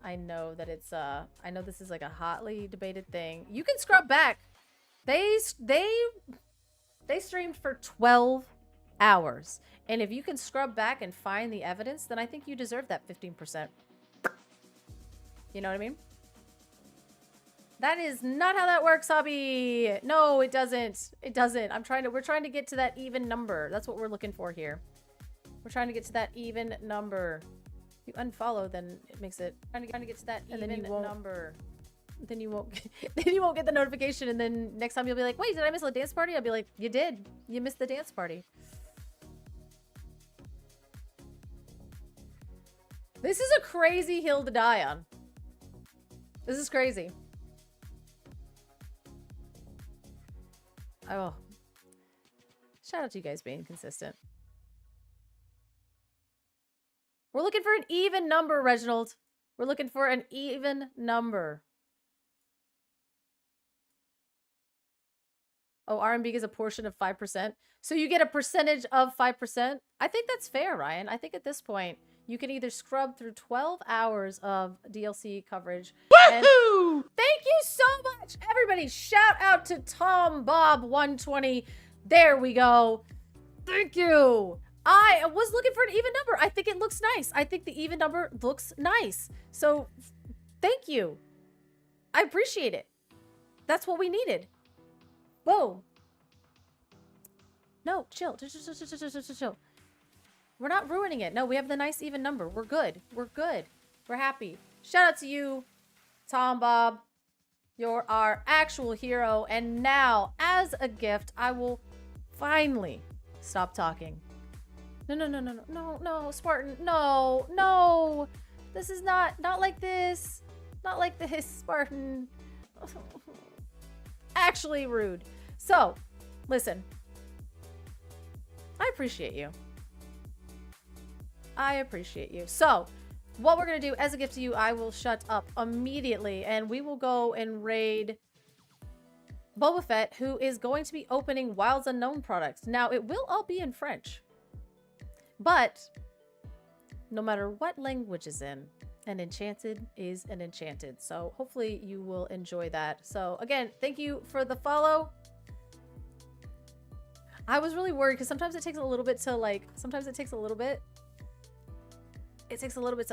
I know that it's I know this is like a hotly debated thing. You can scrub back. They streamed for 12 hours. And if you can scrub back and find the evidence, then I think you deserve that 15%. You know what I mean? That is not how that works, Hobby. No, it doesn't. It doesn't. We're trying to get to that even number. That's what we're looking for here. We're trying to get to that even number. If you unfollow, then it makes it trying to get to that even number. Then you won't get the notification, and then next time you'll be like, wait, did I miss a dance party? I'll be like, you did. You missed the dance party. This is a crazy hill to die on. This is crazy. Oh. Shout out to you guys being consistent. We're looking for an even number, Reginald. We're looking for an even number. Oh, R&B is a portion of 5%. So you get a percentage of 5%. I think that's fair, Ryan. I think at this point, you can either scrub through 12 hours of DLC coverage. Woohoo! Thank you so much, everybody. Shout out to Tom Bob 120. There we go. Thank you. I was looking for an even number. I think it looks nice. I think the even number looks nice. So thank you. I appreciate it. That's what we needed. Whoa. No, chill. Chill. We're not ruining it. No, we have the nice even number. We're good. We're good. We're happy. Shout out to you, Tom Bob. You're our actual hero. And now, as a gift, I will finally stop talking. No, Spartan. No. This is not like this. Not like this, Spartan. Actually rude. So, listen. I appreciate you. I appreciate you. So, what we're going to do as a gift to you, I will shut up immediately and we will go and raid Boba Fett, who is going to be opening Wilds Unknown products. Now, it will all be in French, but no matter what language is in, an enchanted is an enchanted. So hopefully you will enjoy that. So again, thank you for the follow. I was really worried because sometimes it takes a little bit to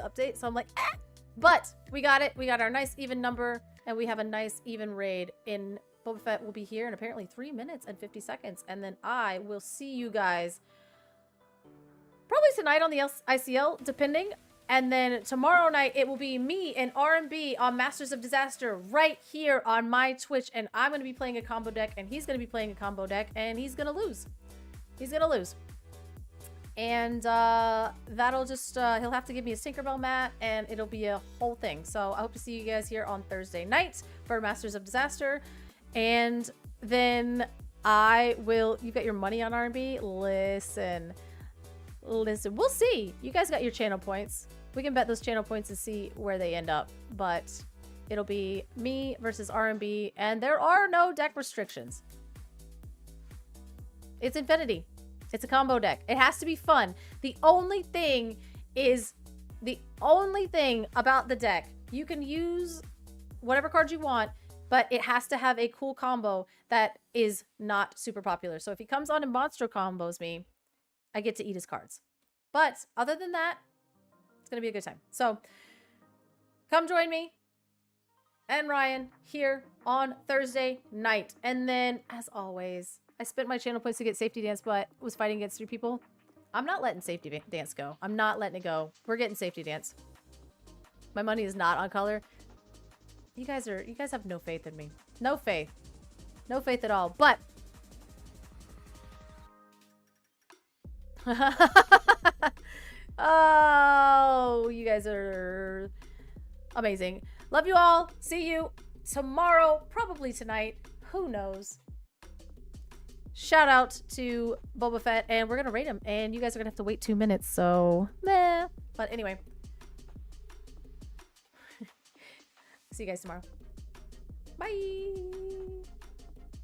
update. So I'm like, ah! But we got it. We got our nice even number and we have a nice even raid in Boba Fett will be here in apparently 3 minutes and 50 seconds. And then I will see you guys probably tonight on the ICL, depending. And then tomorrow night, it will be me and R&B on Masters of Disaster right here on my Twitch. And I'm going to be playing a combo deck and he's going to be playing a combo deck and he's going to lose. He's going to lose. And that'll just, he'll have to give me a Tinkerbell mat and it'll be a whole thing. So I hope to see you guys here on Thursday night for Masters of Disaster. And then I will, you got your money on R&B? Listen, we'll see. You guys got your channel points. We can bet those channel points and see where they end up. But it'll be me versus R&B, and there are no deck restrictions. It's Infinity. It's a combo deck. It has to be fun. The only thing about the deck, you can use whatever cards you want, but it has to have a cool combo that is not super popular. So if he comes on and monster combos me, I get to eat his cards. But other than that, it's going to be a good time. So come join me and Ryan here on Thursday night. And then, as always, I spent my channel points to get Safety Dance, but was fighting against 3 people. I'm not letting Safety Dance go. I'm not letting it go. We're getting Safety Dance. My money is not on color. You guys have no faith in me. No faith. No faith at all. But Oh, you guys are amazing. Love you all. See you tomorrow, probably tonight. Who knows? Shout out to Boba Fett, and we're gonna rate him, and you guys are gonna have to wait 2 minutes, so meh. But anyway, see you guys tomorrow. Bye.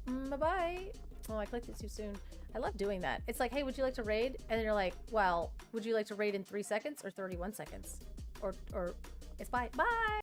Bye-bye. Oh, I clicked it too soon. I love doing that. It's like, hey, would you like to raid? And then you're like, well, would you like to raid in 3 seconds or 31 seconds? Or it's bye. Bye.